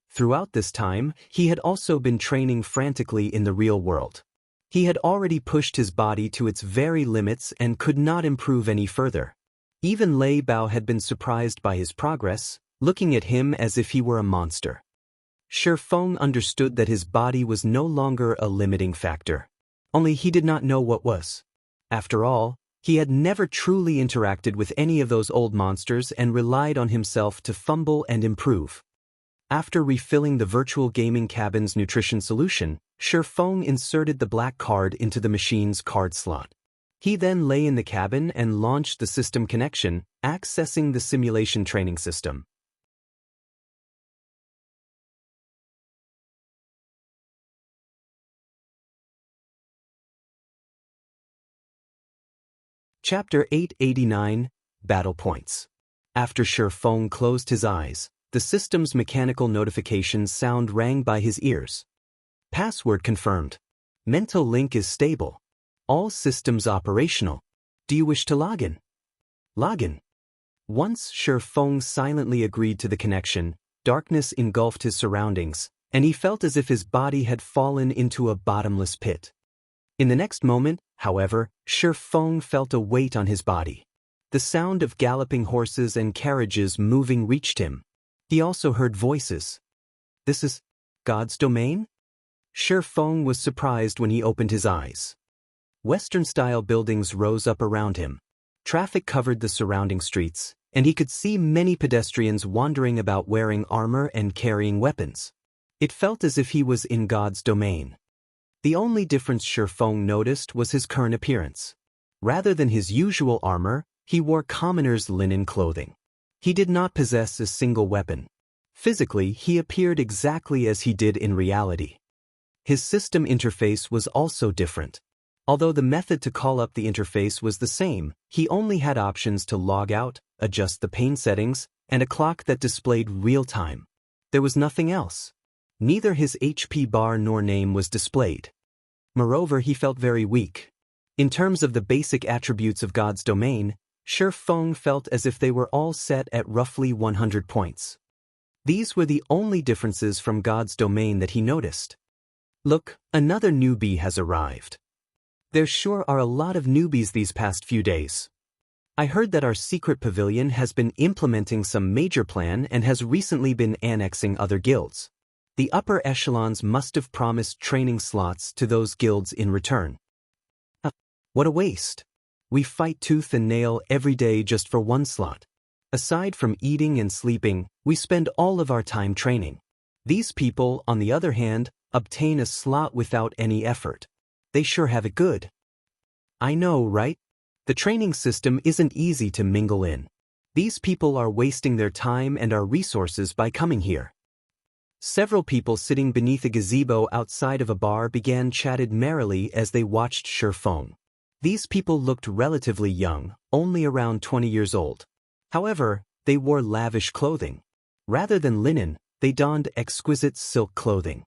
S1: Throughout this time, he had also been training frantically in the real world. He had already pushed his body to its very limits and could not improve any further. Even Lei Bao had been surprised by his progress, looking at him as if he were a monster. Feng understood that his body was no longer a limiting factor. Only he did not know what was. After all, he had never truly interacted with any of those old monsters and relied on himself to fumble and improve. After refilling the virtual gaming cabin's nutrition solution, Feng inserted the black card into the machine's card slot. He then lay in the cabin and launched the system connection, accessing the simulation training system. Chapter 889, Battle Points. After Feng closed his eyes, the system's mechanical notification sound rang by his ears. Password confirmed. Mental link is stable. All systems operational. Do you wish to log in? Log in. Once Feng silently agreed to the connection, darkness engulfed his surroundings, and he felt as if his body had fallen into a bottomless pit. In the next moment, however, Feng felt a weight on his body. The sound of galloping horses and carriages moving reached him. He also heard voices. This is God's domain? Feng was surprised when he opened his eyes. Western-style buildings rose up around him. Traffic covered the surrounding streets, and he could see many pedestrians wandering about wearing armor and carrying weapons. It felt as if he was in God's domain. The only difference Feng noticed was his current appearance. Rather than his usual armor, he wore commoner's linen clothing. He did not possess a single weapon. Physically, he appeared exactly as he did in reality. His system interface was also different. Although the method to call up the interface was the same, he only had options to log out, adjust the pain settings, and a clock that displayed real time. There was nothing else. Neither his HP bar nor name was displayed. Moreover, he felt very weak. In terms of the basic attributes of God's domain, Feng felt as if they were all set at roughly 100 points. These were the only differences from God's domain that he noticed. Look, another newbie has arrived. There sure are a lot of newbies these past few days. I heard that our secret pavilion has been implementing some major plan and has recently been annexing other guilds. The upper echelons must have promised training slots to those guilds in return. What a waste. We fight tooth and nail every day just for one slot. Aside from eating and sleeping, we spend all of our time training. These people, on the other hand, obtain a slot without any effort. They sure have it good. I know, right? The training system isn't easy to mingle in. These people are wasting their time and our resources by coming here. Several people sitting beneath a gazebo outside of a bar began chatted merrily as they watched Feng. These people looked relatively young, only around 20 years old. However, they wore lavish clothing. Rather than linen, they donned exquisite silk clothing.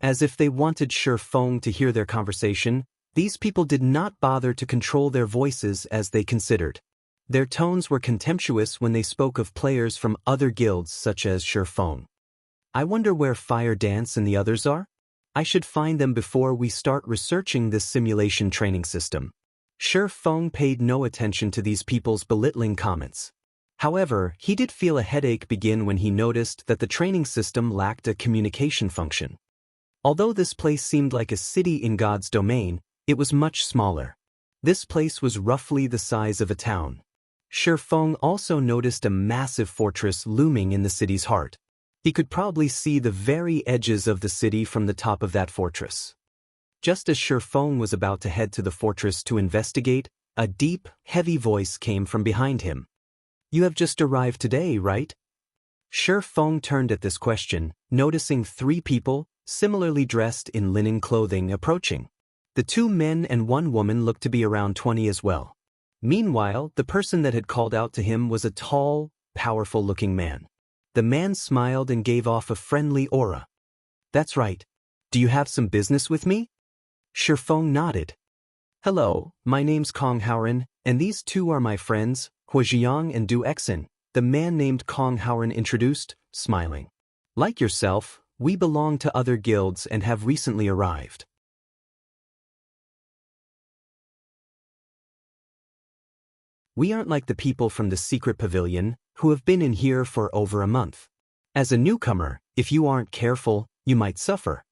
S1: As if they wanted Feng to hear their conversation, these people did not bother to control their voices as they considered. Their tones were contemptuous when they spoke of players from other guilds such as Feng. I wonder where Fire Dance and the others are? I should find them before we start researching this simulation training system. Feng paid no attention to these people's belittling comments. However, he did feel a headache begin when he noticed that the training system lacked a communication function. Although this place seemed like a city in God's domain, it was much smaller. This place was roughly the size of a town. Feng also noticed a massive fortress looming in the city's heart. He could probably see the very edges of the city from the top of that fortress. Just as Feng was about to head to the fortress to investigate, a deep, heavy voice came from behind him. You have just arrived today, right? Feng turned at this question, noticing 3 people, similarly dressed in linen clothing, approaching. The 2 men and 1 woman looked to be around 20 as well. Meanwhile, the person that had called out to him was a tall, powerful-looking man. The man smiled and gave off a friendly aura. That's right. Do you have some business with me? Feng nodded. Hello, my name's Kong Haoren, and these 2 are my friends, Huajiang and Du Exin, the man named Kong Haoren introduced, smiling. Like yourself, we belong to other guilds and have recently arrived. We aren't like the people from the secret pavilion, who have been in here for over a month. As a newcomer, if you aren't careful, you might suffer.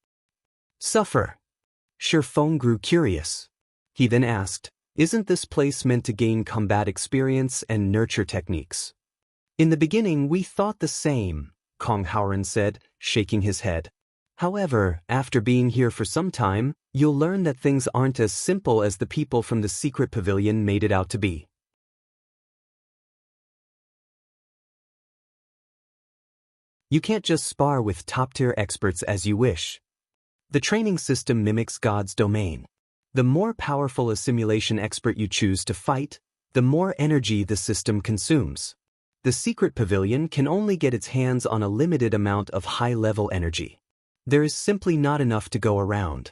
S1: Suffer? Feng grew curious. He then asked, isn't this place meant to gain combat experience and nurture techniques? In the beginning we thought the same, Kong Haoren said, shaking his head. However, after being here for some time, you'll learn that things aren't as simple as the people from the secret pavilion made it out to be. You can't just spar with top-tier experts as you wish. The training system mimics God's domain. The more powerful a simulation expert you choose to fight, the more energy the system consumes. The secret pavilion can only get its hands on a limited amount of high-level energy. There is simply not enough to go around.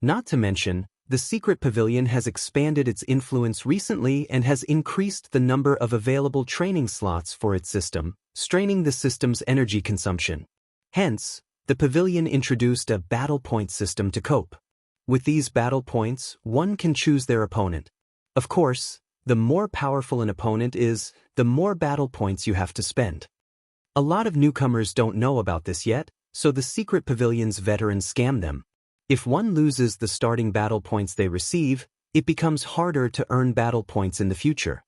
S1: Not to mention, the secret pavilion has expanded its influence recently and has increased the number of available training slots for its system, straining the system's energy consumption. Hence, the pavilion introduced a battle point system to cope. With these battle points, one can choose their opponent. Of course, the more powerful an opponent is, the more battle points you have to spend. A lot of newcomers don't know about this yet, so the secret pavilion's veterans scam them. If one loses the starting battle points they receive, it becomes harder to earn battle points in the future.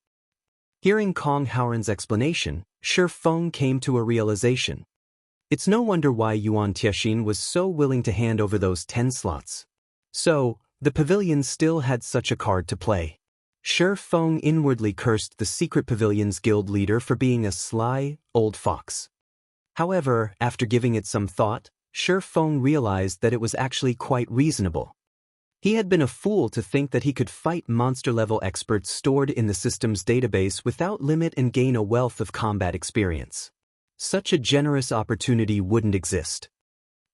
S1: Hearing Kong Haoren's explanation, Feng came to a realization. It's no wonder why Yuan Tiexin was so willing to hand over those 10 slots. So, the pavilion still had such a card to play. Feng inwardly cursed the secret pavilion's guild leader for being a sly, old fox. However, after giving it some thought, Feng realized that it was actually quite reasonable. He had been a fool to think that he could fight monster-level experts stored in the system's database without limit and gain a wealth of combat experience. Such a generous opportunity wouldn't exist.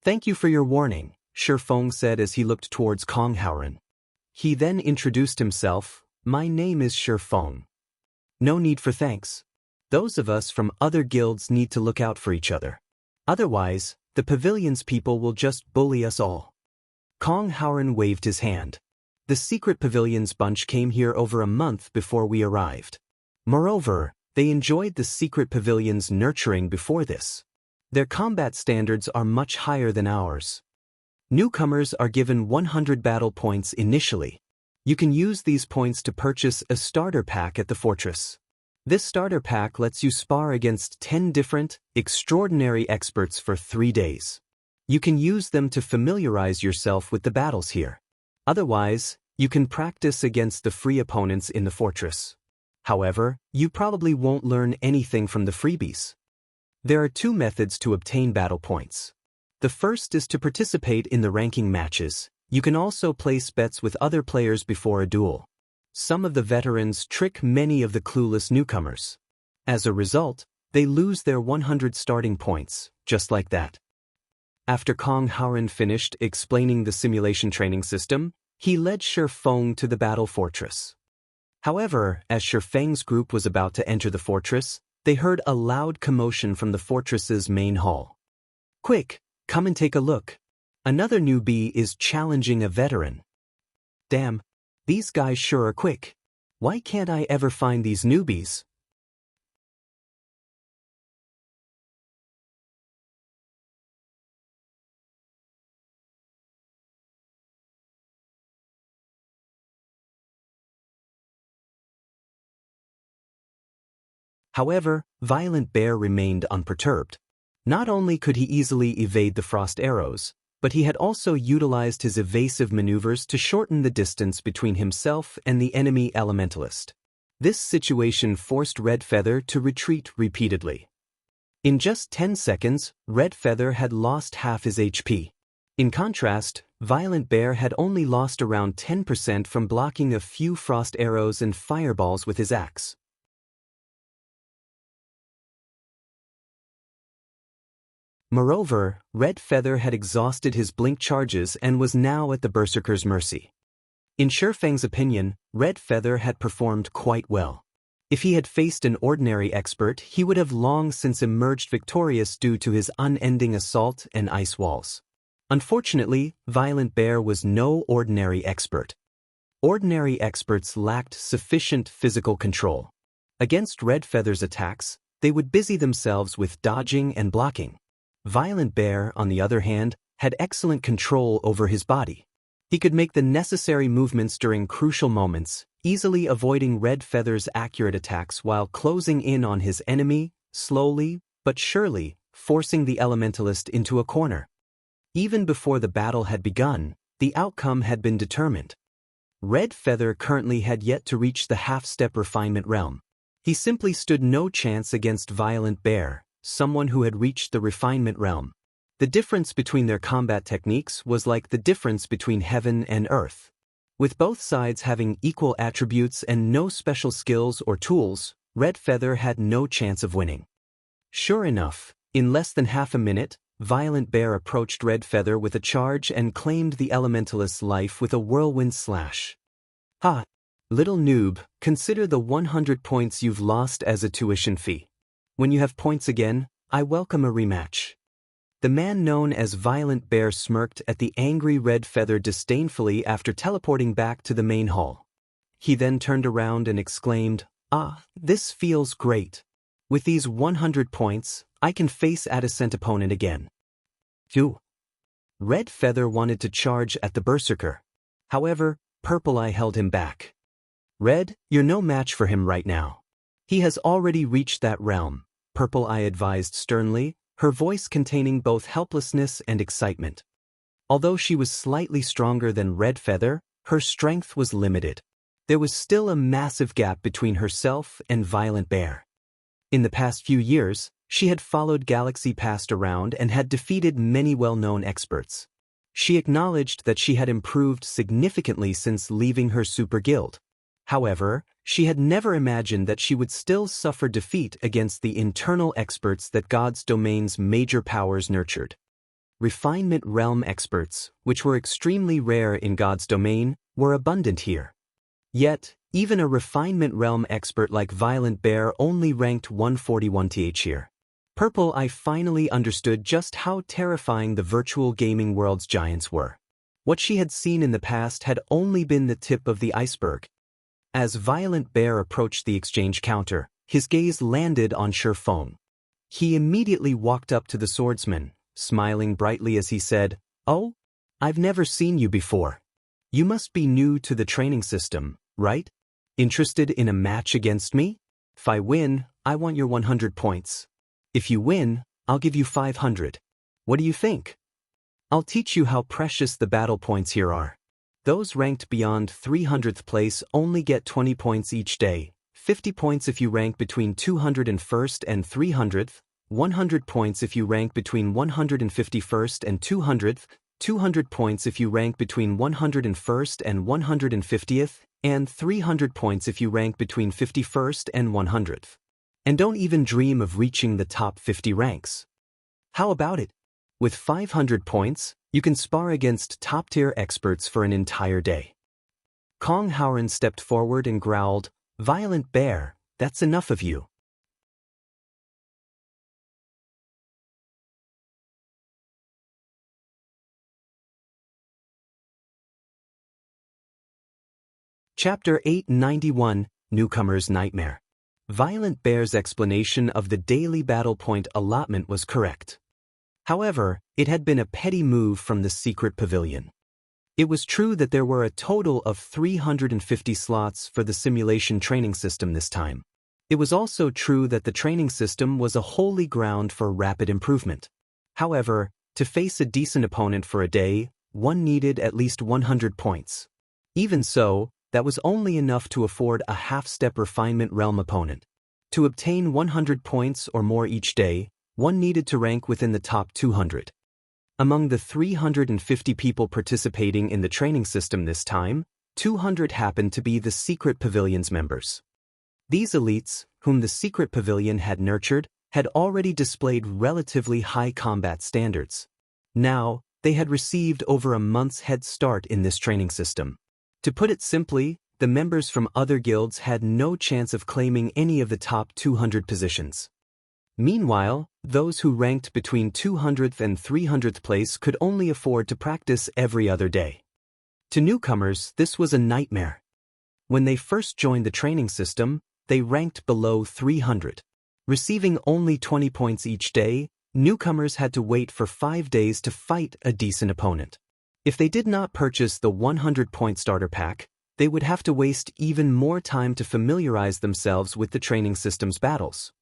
S1: Thank you for your warning, Feng said as he looked towards Kong Haoren. He then introduced himself, my name is Feng. No need for thanks. Those of us from other guilds need to look out for each other. Otherwise, the pavilion's people will just bully us all. Kong Haoren waved his hand. The secret pavilion's bunch came here over a month before we arrived. Moreover, they enjoyed the secret pavilion's nurturing before this. Their combat standards are much higher than ours. Newcomers are given 100 battle points initially. You can use these points to purchase a starter pack at the fortress. This starter pack lets you spar against 10 different, extraordinary experts for 3 days. You can use them to familiarize yourself with the battles here. Otherwise, you can practice against the free opponents in the fortress. However, you probably won't learn anything from the freebies. There are 2 methods to obtain battle points. The first is to participate in the ranking matches. You can also place bets with other players before a duel. Some of the veterans trick many of the clueless newcomers. As a result, they lose their 100 starting points, just like that. After Kong Haoren finished explaining the simulation training system, he led Feng to the battle fortress. However, as Feng's group was about to enter the fortress, they heard a loud commotion from the fortress's main hall. "Quick, come and take a look. Another newbie is challenging a veteran." "Damn, these guys sure are quick. Why can't I ever find these newbies?" However, Violent Bear remained unperturbed. Not only could he easily evade the frost arrows, but he had also utilized his evasive maneuvers to shorten the distance between himself and the enemy elementalist. This situation forced Red Feather to retreat repeatedly. In just 10 seconds, Red Feather had lost half his HP. In contrast, Violent Bear had only lost around 10% from blocking a few frost arrows and fireballs with his axe. Moreover, Red Feather had exhausted his blink charges and was now at the Berserker's mercy. In Feng's opinion, Red Feather had performed quite well. If he had faced an ordinary expert, he would have long since emerged victorious due to his unending assault and ice walls. Unfortunately, Violent Bear was no ordinary expert. Ordinary experts lacked sufficient physical control. Against Red Feather's attacks, they would busy themselves with dodging and blocking. Violent Bear, on the other hand, had excellent control over his body. He could make the necessary movements during crucial moments, easily avoiding Red Feather's accurate attacks while closing in on his enemy, slowly but surely, forcing the elementalist into a corner. Even before the battle had begun, the outcome had been determined. Red Feather currently had yet to reach the half-step refinement realm. He simply stood no chance against Violent Bear, someone who had reached the refinement realm. The difference between their combat techniques was like the difference between heaven and earth. With both sides having equal attributes and no special skills or tools, Red Feather had no chance of winning. Sure enough, in less than half a minute, Violent Bear approached Red Feather with a charge and claimed the elementalist's life with a whirlwind slash. "Ha! Little noob, consider the 100 points you've lost as a tuition fee. When you have points again, I welcome a rematch." The man known as Violent Bear smirked at the angry Red Feather disdainfully after teleporting back to the main hall. He then turned around and exclaimed, "Ah, this feels great. With these 100 points, I can face a decent opponent again." Phew. Red Feather wanted to charge at the Berserker. However, Purple Eye held him back. "Red, you're no match for him right now. He has already reached that realm," Purple Eye advised sternly, her voice containing both helplessness and excitement. Although she was slightly stronger than Red Feather, her strength was limited. There was still a massive gap between herself and Violent Bear. In the past few years, she had followed Galaxy Past around and had defeated many well-known experts. She acknowledged that she had improved significantly since leaving her super guild. However, she had never imagined that she would still suffer defeat against the internal experts that God's domain's major powers nurtured. Refinement realm experts, which were extremely rare in God's domain, were abundant here. Yet, even a refinement realm expert like Violent Bear only ranked 141th here. Purple Eye finally understood just how terrifying the virtual gaming world's giants were. What she had seen in the past had only been the tip of the iceberg. As Violent Bear approached the exchange counter, his gaze landed on Feng. He immediately walked up to the swordsman, smiling brightly as he said, "Oh, I've never seen you before. You must be new to the training system, right? Interested in a match against me?" If I win, I want your 100 points. If you win, I'll give you 500. What do you think? I'll teach you how precious the battle points here are. Those ranked beyond 300th place only get 20 points each day, 50 points if you rank between 201st and 300th, 100 points if you rank between 151st and 200th, 200 points if you rank between 101st and 150th, and 300 points if you rank between 51st and 100th. And don't even dream of reaching the top 50 ranks. How about it? With 500 points, you can spar against top-tier experts for an entire day. Kong Haoren stepped forward and growled, "Violent Bear, that's enough of you." Chapter 891, Newcomer's Nightmare. Violent Bear's explanation of the daily battle point allotment was correct. However, it had been a petty move from the secret pavilion. It was true that there were a total of 350 slots for the simulation training system this time. It was also true that the training system was a holy ground for rapid improvement. However, to face a decent opponent for a day, one needed at least 100 points. Even so, that was only enough to afford a half-step refinement realm opponent. To obtain 100 points or more each day, one needed to rank within the top 200. Among the 350 people participating in the training system this time, 200 happened to be the Secret Pavilion's members. These elites, whom the Secret Pavilion had nurtured, had already displayed relatively high combat standards. Now, they had received over a month's head start in this training system. To put it simply, the members from other guilds had no chance of claiming any of the top 200 positions. Meanwhile, those who ranked between 200th and 300th place could only afford to practice every other day. To newcomers, this was a nightmare. When they first joined the training system, they ranked below 300. Receiving only 20 points each day, newcomers had to wait for 5 days to fight a decent opponent. If they did not purchase the 100-point starter pack, they would have to waste even more time to familiarize themselves with the training system's battles.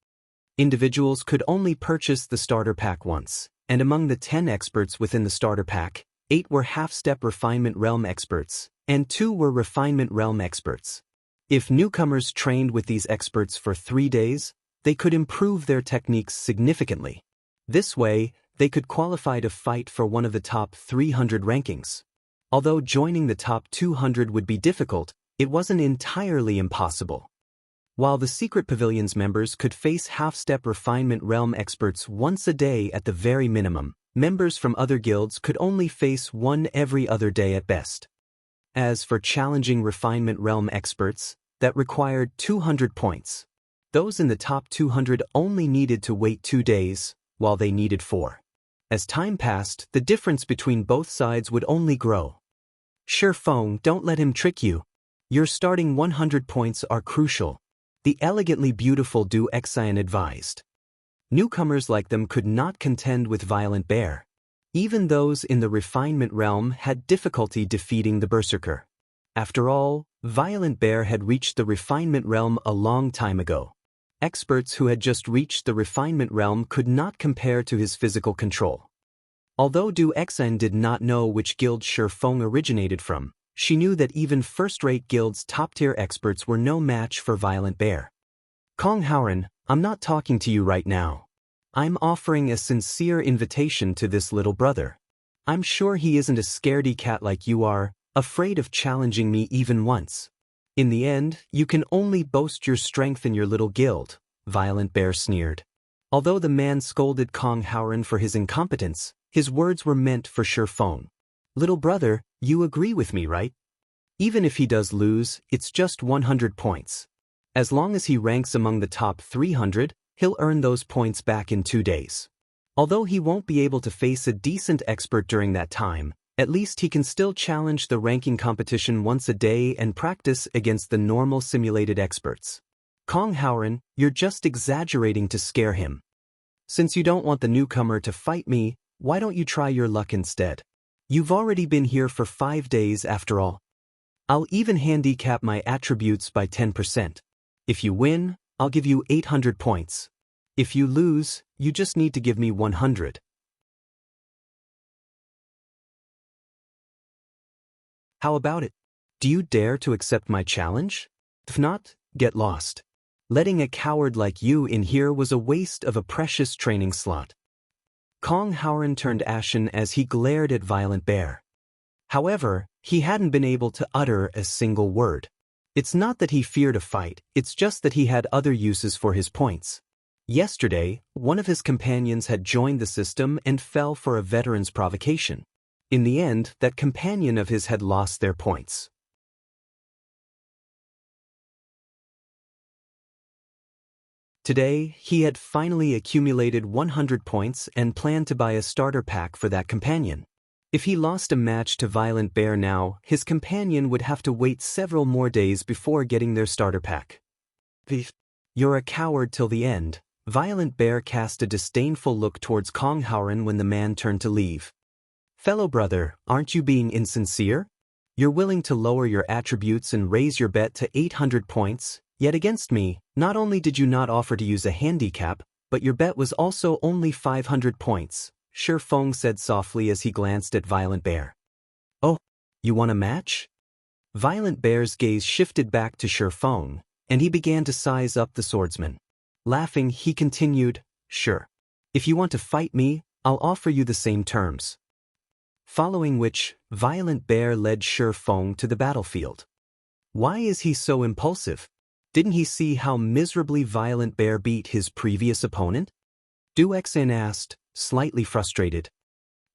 S1: Individuals could only purchase the starter pack once, and among the 10 experts within the starter pack, 8 were half-step refinement realm experts, and 2 were refinement realm experts. If newcomers trained with these experts for 3 days, they could improve their techniques significantly. This way, they could qualify to fight for one of the top 300 rankings. Although joining the top 200 would be difficult, it wasn't entirely impossible. While the Secret Pavilion's members could face half-step refinement realm experts once a day at the very minimum, members from other guilds could only face one every other day at best. As for challenging refinement realm experts, that required 200 points. Those in the top 200 only needed to wait 2 days, while they needed 4. As time passed, the difference between both sides would only grow. Sure, Feng, don't let him trick you. Your starting 100 points are crucial, the elegantly beautiful Duoxian advised. Newcomers like them could not contend with Violent Bear. Even those in the refinement realm had difficulty defeating the Berserker. After all, Violent Bear had reached the refinement realm a long time ago. Experts who had just reached the refinement realm could not compare to his physical control. Although Duoxian did not know which guild Feng originated from, she knew that even first-rate guilds' top-tier experts were no match for Violent Bear. Kong Haoren, I'm not talking to you right now. I'm offering a sincere invitation to this little brother. I'm sure he isn't a scaredy cat like you are, afraid of challenging me even once. In the end, you can only boast your strength in your little guild, Violent Bear sneered. Although the man scolded Kong Haoren for his incompetence, his words were meant for Feng. Little brother, you agree with me, right? Even if he does lose, it's just 100 points. As long as he ranks among the top 300, he'll earn those points back in 2 days. Although he won't be able to face a decent expert during that time, at least he can still challenge the ranking competition once a day and practice against the normal simulated experts. Kong Haoren, you're just exaggerating to scare him. Since you don't want the newcomer to fight me, why don't you try your luck instead? You've already been here for 5 days after all. I'll even handicap my attributes by 10%. If you win, I'll give you 800 points. If you lose, you just need to give me 100. How about it? Do you dare to accept my challenge? If not, get lost. Letting a coward like you in here was a waste of a precious training slot. Kong Howren turned ashen as he glared at Violent Bear. However, he hadn't been able to utter a single word. It's not that he feared a fight, it's just that he had other uses for his points. Yesterday, one of his companions had joined the system and fell for a veteran's provocation. In the end, that companion of his had lost their points. Today, he had finally accumulated 100 points and planned to buy a starter pack for that companion. If he lost a match to Violent Bear now, his companion would have to wait several more days before getting their starter pack. You're a coward till the end. Violent Bear cast a disdainful look towards Kong Howren when the man turned to leave. Fellow brother, aren't you being insincere? You're willing to lower your attributes and raise your bet to 800 points, yet against me, not only did you not offer to use a handicap, but your bet was also only 500 points, Feng said softly as he glanced at Violent Bear. Oh, you want a match? Violent Bear's gaze shifted back to Feng, and he began to size up the swordsman. Laughing, he continued, sure. If you want to fight me, I'll offer you the same terms. Following which, Violent Bear led Feng to the battlefield. Why is he so impulsive? Didn't he see how miserably Violent Bear beat his previous opponent? Duxin asked, slightly frustrated.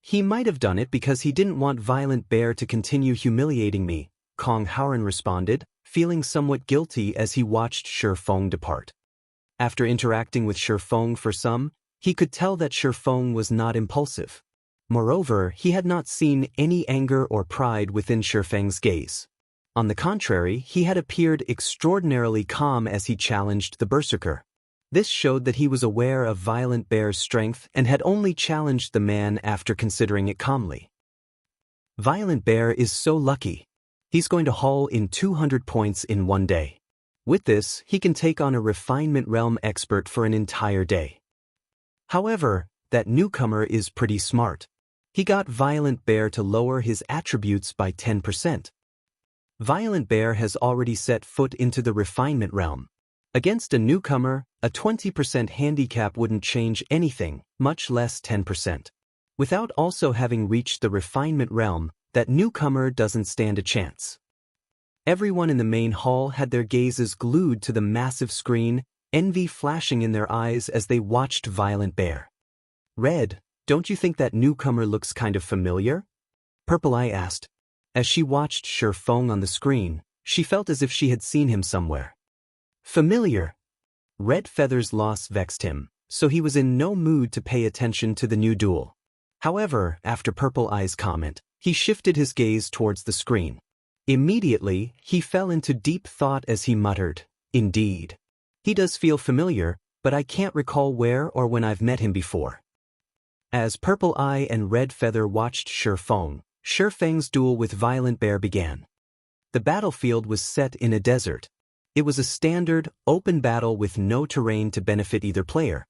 S1: He might have done it because he didn't want Violent Bear to continue humiliating me, Kong Howren responded, feeling somewhat guilty as he watched Feng depart. After interacting with Feng for some, he could tell that Feng was not impulsive. Moreover, he had not seen any anger or pride within Feng's gaze. On the contrary, he had appeared extraordinarily calm as he challenged the berserker. This showed that he was aware of Violent Bear's strength and had only challenged the man after considering it calmly. Violent Bear is so lucky. He's going to haul in 200 points in one day. With this, he can take on a refinement realm expert for an entire day. However, that newcomer is pretty smart. He got Violent Bear to lower his attributes by 10%. Violent Bear has already set foot into the refinement realm. Against a newcomer, a 20% handicap wouldn't change anything, much less 10%. Without also having reached the refinement realm, that newcomer doesn't stand a chance. Everyone in the main hall had their gazes glued to the massive screen, envy flashing in their eyes as they watched Violent Bear. Red, don't you think that newcomer looks kind of familiar? Purple Eye asked. As she watched Feng on the screen, she felt as if she had seen him somewhere. Familiar. Red Feather's loss vexed him, so he was in no mood to pay attention to the new duel. However, after Purple Eye's comment, he shifted his gaze towards the screen. Immediately, he fell into deep thought as he muttered, indeed. He does feel familiar, but I can't recall where or when I've met him before. As Purple Eye and Red Feather watched Feng's duel with Violent Bear began. The battlefield was set in a desert. It was a standard, open battle with no terrain to benefit either player.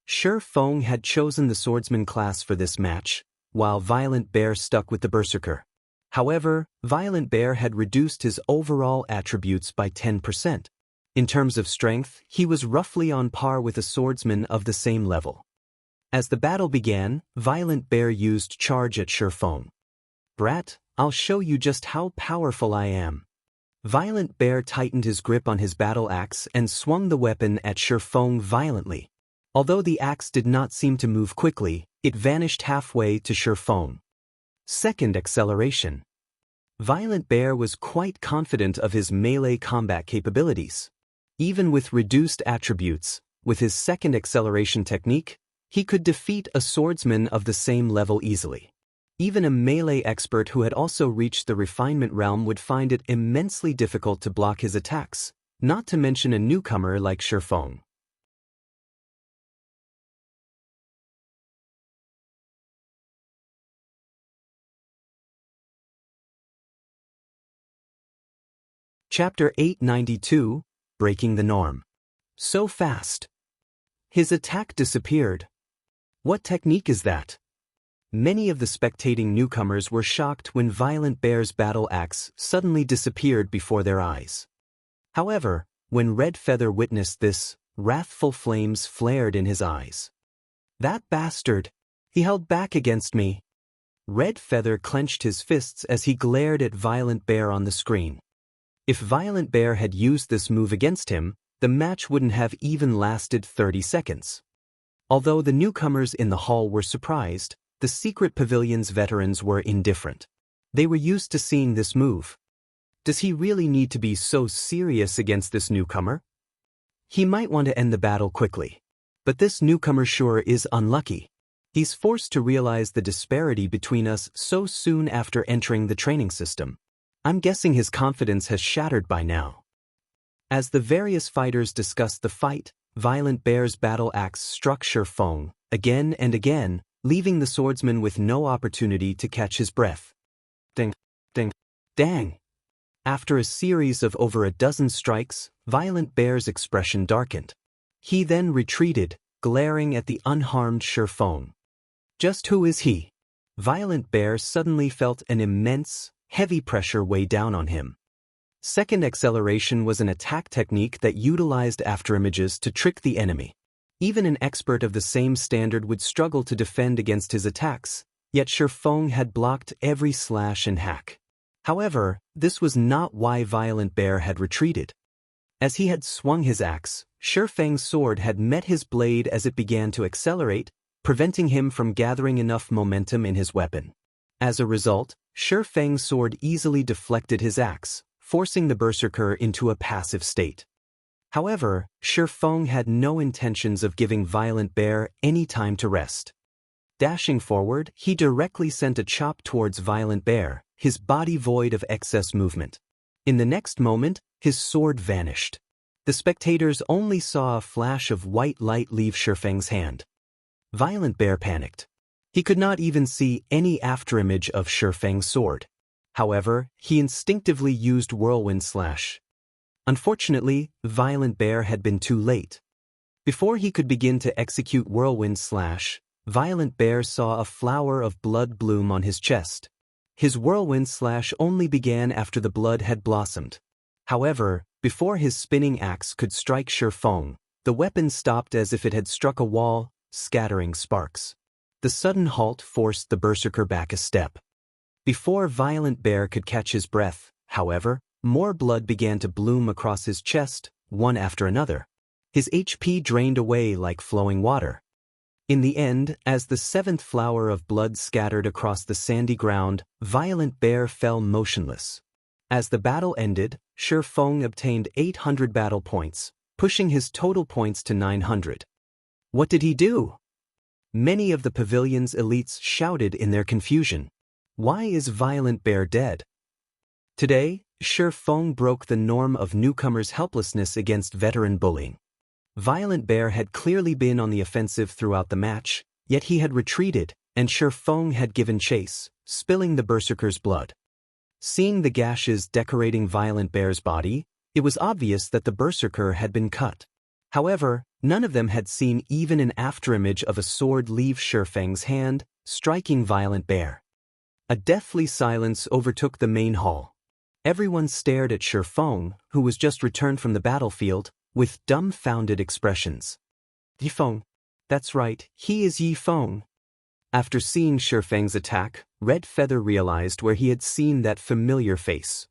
S1: Feng had chosen the swordsman class for this match, while Violent Bear stuck with the berserker. However, Violent Bear had reduced his overall attributes by 10%. In terms of strength, he was roughly on par with a swordsman of the same level. As the battle began, Violent Bear used charge at Feng. Brat, I'll show you just how powerful I am. Violent Bear tightened his grip on his battle axe and swung the weapon at Feng violently. Although the axe did not seem to move quickly, it vanished halfway to Feng. Second acceleration. Violent Bear was quite confident of his melee combat capabilities. Even with reduced attributes, with his second acceleration technique, he could defeat a swordsman of the same level easily. Even a melee expert who had also reached the refinement realm would find it immensely difficult to block his attacks, not to mention a newcomer like Feng. Chapter 892, Breaking the Norm. So fast. His attack disappeared. What technique is that? Many of the spectating newcomers were shocked when Violent Bear's battle axe suddenly disappeared before their eyes. However, when Red Feather witnessed this, wrathful flames flared in his eyes. That bastard! He held back against me. Red Feather clenched his fists as he glared at Violent Bear on the screen. If Violent Bear had used this move against him, the match wouldn't have even lasted 30 seconds. Although the newcomers in the hall were surprised, the secret pavilion's veterans were indifferent. They were used to seeing this move. Does he really need to be so serious against this newcomer? He might want to end the battle quickly. But this newcomer sure is unlucky. He's forced to realize the disparity between us so soon after entering the training system. I'm guessing his confidence has shattered by now. As the various fighters discussed the fight, Violent Bear's battle axe struck Feng again and again, leaving the swordsman with no opportunity to catch his breath. Ding, ding, dang! After a series of over a dozen strikes, Violent Bear's expression darkened. He then retreated, glaring at the unharmed Feng. Just who is he? Violent Bear suddenly felt an immense, heavy pressure weigh down on him. Second acceleration was an attack technique that utilized afterimages to trick the enemy. Even an expert of the same standard would struggle to defend against his attacks, yet Feng had blocked every slash and hack. However, this was not why Violent Bear had retreated. As he had swung his axe, Feng's sword had met his blade as it began to accelerate, preventing him from gathering enough momentum in his weapon. As a result, Feng's sword easily deflected his axe, forcing the berserker into a passive state. However, Feng had no intentions of giving Violent Bear any time to rest. Dashing forward, he directly sent a chop towards Violent Bear, his body void of excess movement. In the next moment, his sword vanished. The spectators only saw a flash of white light leave Feng's hand. Violent Bear panicked. He could not even see any afterimage of Feng's sword. However, he instinctively used Whirlwind Slash. Unfortunately, Violent Bear had been too late. Before he could begin to execute Whirlwind Slash, Violent Bear saw a flower of blood bloom on his chest. His Whirlwind Slash only began after the blood had blossomed. However, before his spinning axe could strike Feng, the weapon stopped as if it had struck a wall, scattering sparks. The sudden halt forced the berserker back a step. Before Violent Bear could catch his breath, however, more blood began to bloom across his chest, one after another. His HP drained away like flowing water. In the end, as the seventh flower of blood scattered across the sandy ground, Violent Bear fell motionless. As the battle ended, Feng obtained 800 battle points, pushing his total points to 900. What did he do? Many of the pavilion's elites shouted in their confusion. Why is Violent Bear dead? Today, Feng broke the norm of newcomers' helplessness against veteran bullying. Violent Bear had clearly been on the offensive throughout the match, yet he had retreated, and Feng had given chase, spilling the berserker's blood. Seeing the gashes decorating Violent Bear's body, it was obvious that the berserker had been cut. However, none of them had seen even an afterimage of a sword leave Feng's hand, striking Violent Bear. A deathly silence overtook the main hall. Everyone stared at Feng, who was just returned from the battlefield, with dumbfounded expressions. Feng. That's right, he is Feng. After seeing Feng's attack, Red Feather realized where he had seen that familiar face.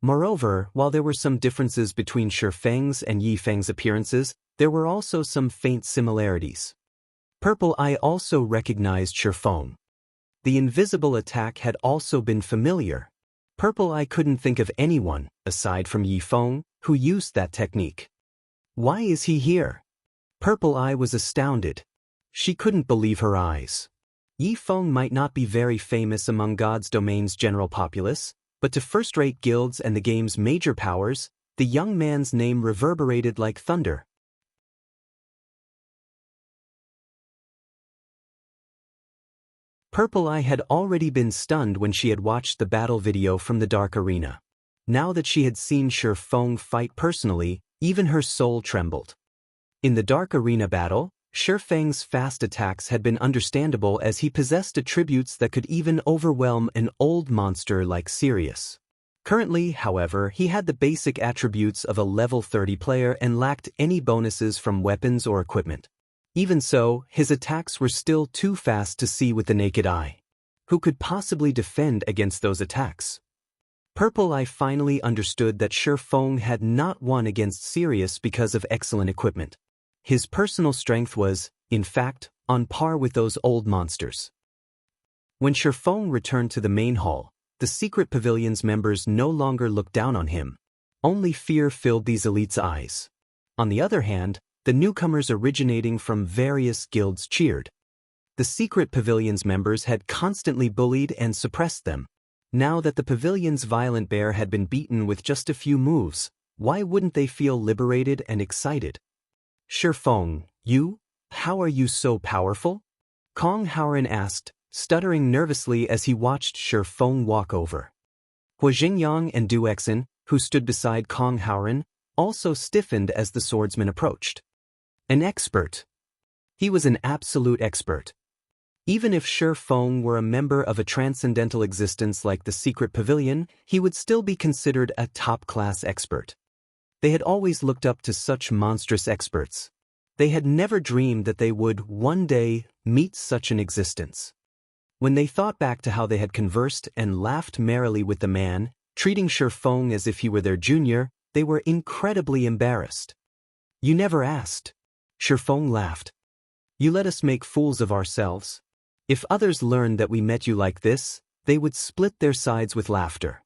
S1: Moreover, while there were some differences between Feng's and Feng's appearances, there were also some faint similarities. Purple Eye also recognized Feng. The invisible attack had also been familiar. Purple Eye couldn't think of anyone, aside from Feng, who used that technique. Why is he here? Purple Eye was astounded. She couldn't believe her eyes. Feng might not be very famous among God's domain's general populace, but to first-rate guilds and the game's major powers, the young man's name reverberated like thunder. Purple Eye had already been stunned when she had watched the battle video from the Dark Arena. Now that she had seen Feng fight personally, even her soul trembled. In the Dark Arena battle, Feng's fast attacks had been understandable as he possessed attributes that could even overwhelm an old monster like Sirius. Currently, however, he had the basic attributes of a level 30 player and lacked any bonuses from weapons or equipment. Even so, his attacks were still too fast to see with the naked eye. Who could possibly defend against those attacks? Purple Eye finally understood that Feng had not won against Sirius because of excellent equipment. His personal strength was, in fact, on par with those old monsters. When Feng returned to the main hall, the secret pavilion's members no longer looked down on him. Only fear filled these elites' eyes. On the other hand, the newcomers originating from various guilds cheered. The secret pavilion's members had constantly bullied and suppressed them. Now that the pavilion's violent bear had been beaten with just a few moves, why wouldn't they feel liberated and excited? Feng, you? How are you so powerful? Kong Haoren asked, stuttering nervously as he watched Feng walk over. Huaxingyang and Du Exin, who stood beside Kong Haoren, also stiffened as the swordsman approached. An expert. He was an absolute expert. Even if Feng were a member of a transcendental existence like the Secret Pavilion, he would still be considered a top-class expert. They had always looked up to such monstrous experts. They had never dreamed that they would, one day, meet such an existence. When they thought back to how they had conversed and laughed merrily with the man, treating Feng as if he were their junior, they were incredibly embarrassed. You never asked. Feng laughed. You let us make fools of ourselves. If others learned that we met you like this, they would split their sides with laughter.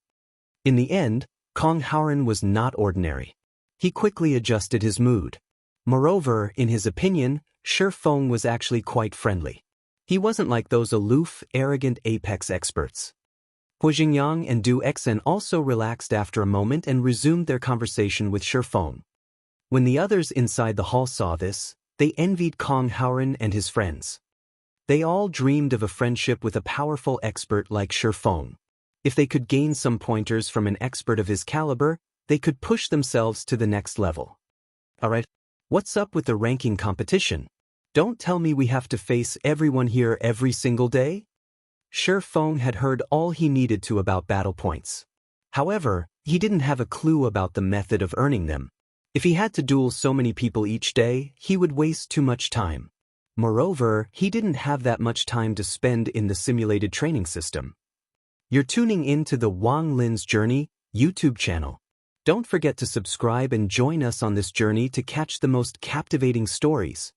S1: In the end, Kong Haoren was not ordinary. He quickly adjusted his mood. Moreover, in his opinion, Feng was actually quite friendly. He wasn't like those aloof, arrogant apex experts. Huaxingyang and Du Exin also relaxed after a moment and resumed their conversation with Feng. When the others inside the hall saw this, they envied Kong Haoren and his friends. They all dreamed of a friendship with a powerful expert like Feng. If they could gain some pointers from an expert of his caliber, they could push themselves to the next level. Alright, what's up with the ranking competition? Don't tell me we have to face everyone here every single day? Feng had heard all he needed to about battle points. However, he didn't have a clue about the method of earning them. If he had to duel so many people each day, he would waste too much time. Moreover, he didn't have that much time to spend in the simulated training system. You're tuning in to the Wang Lin's Journey YouTube channel. Don't forget to subscribe and join us on this journey to catch the most captivating stories.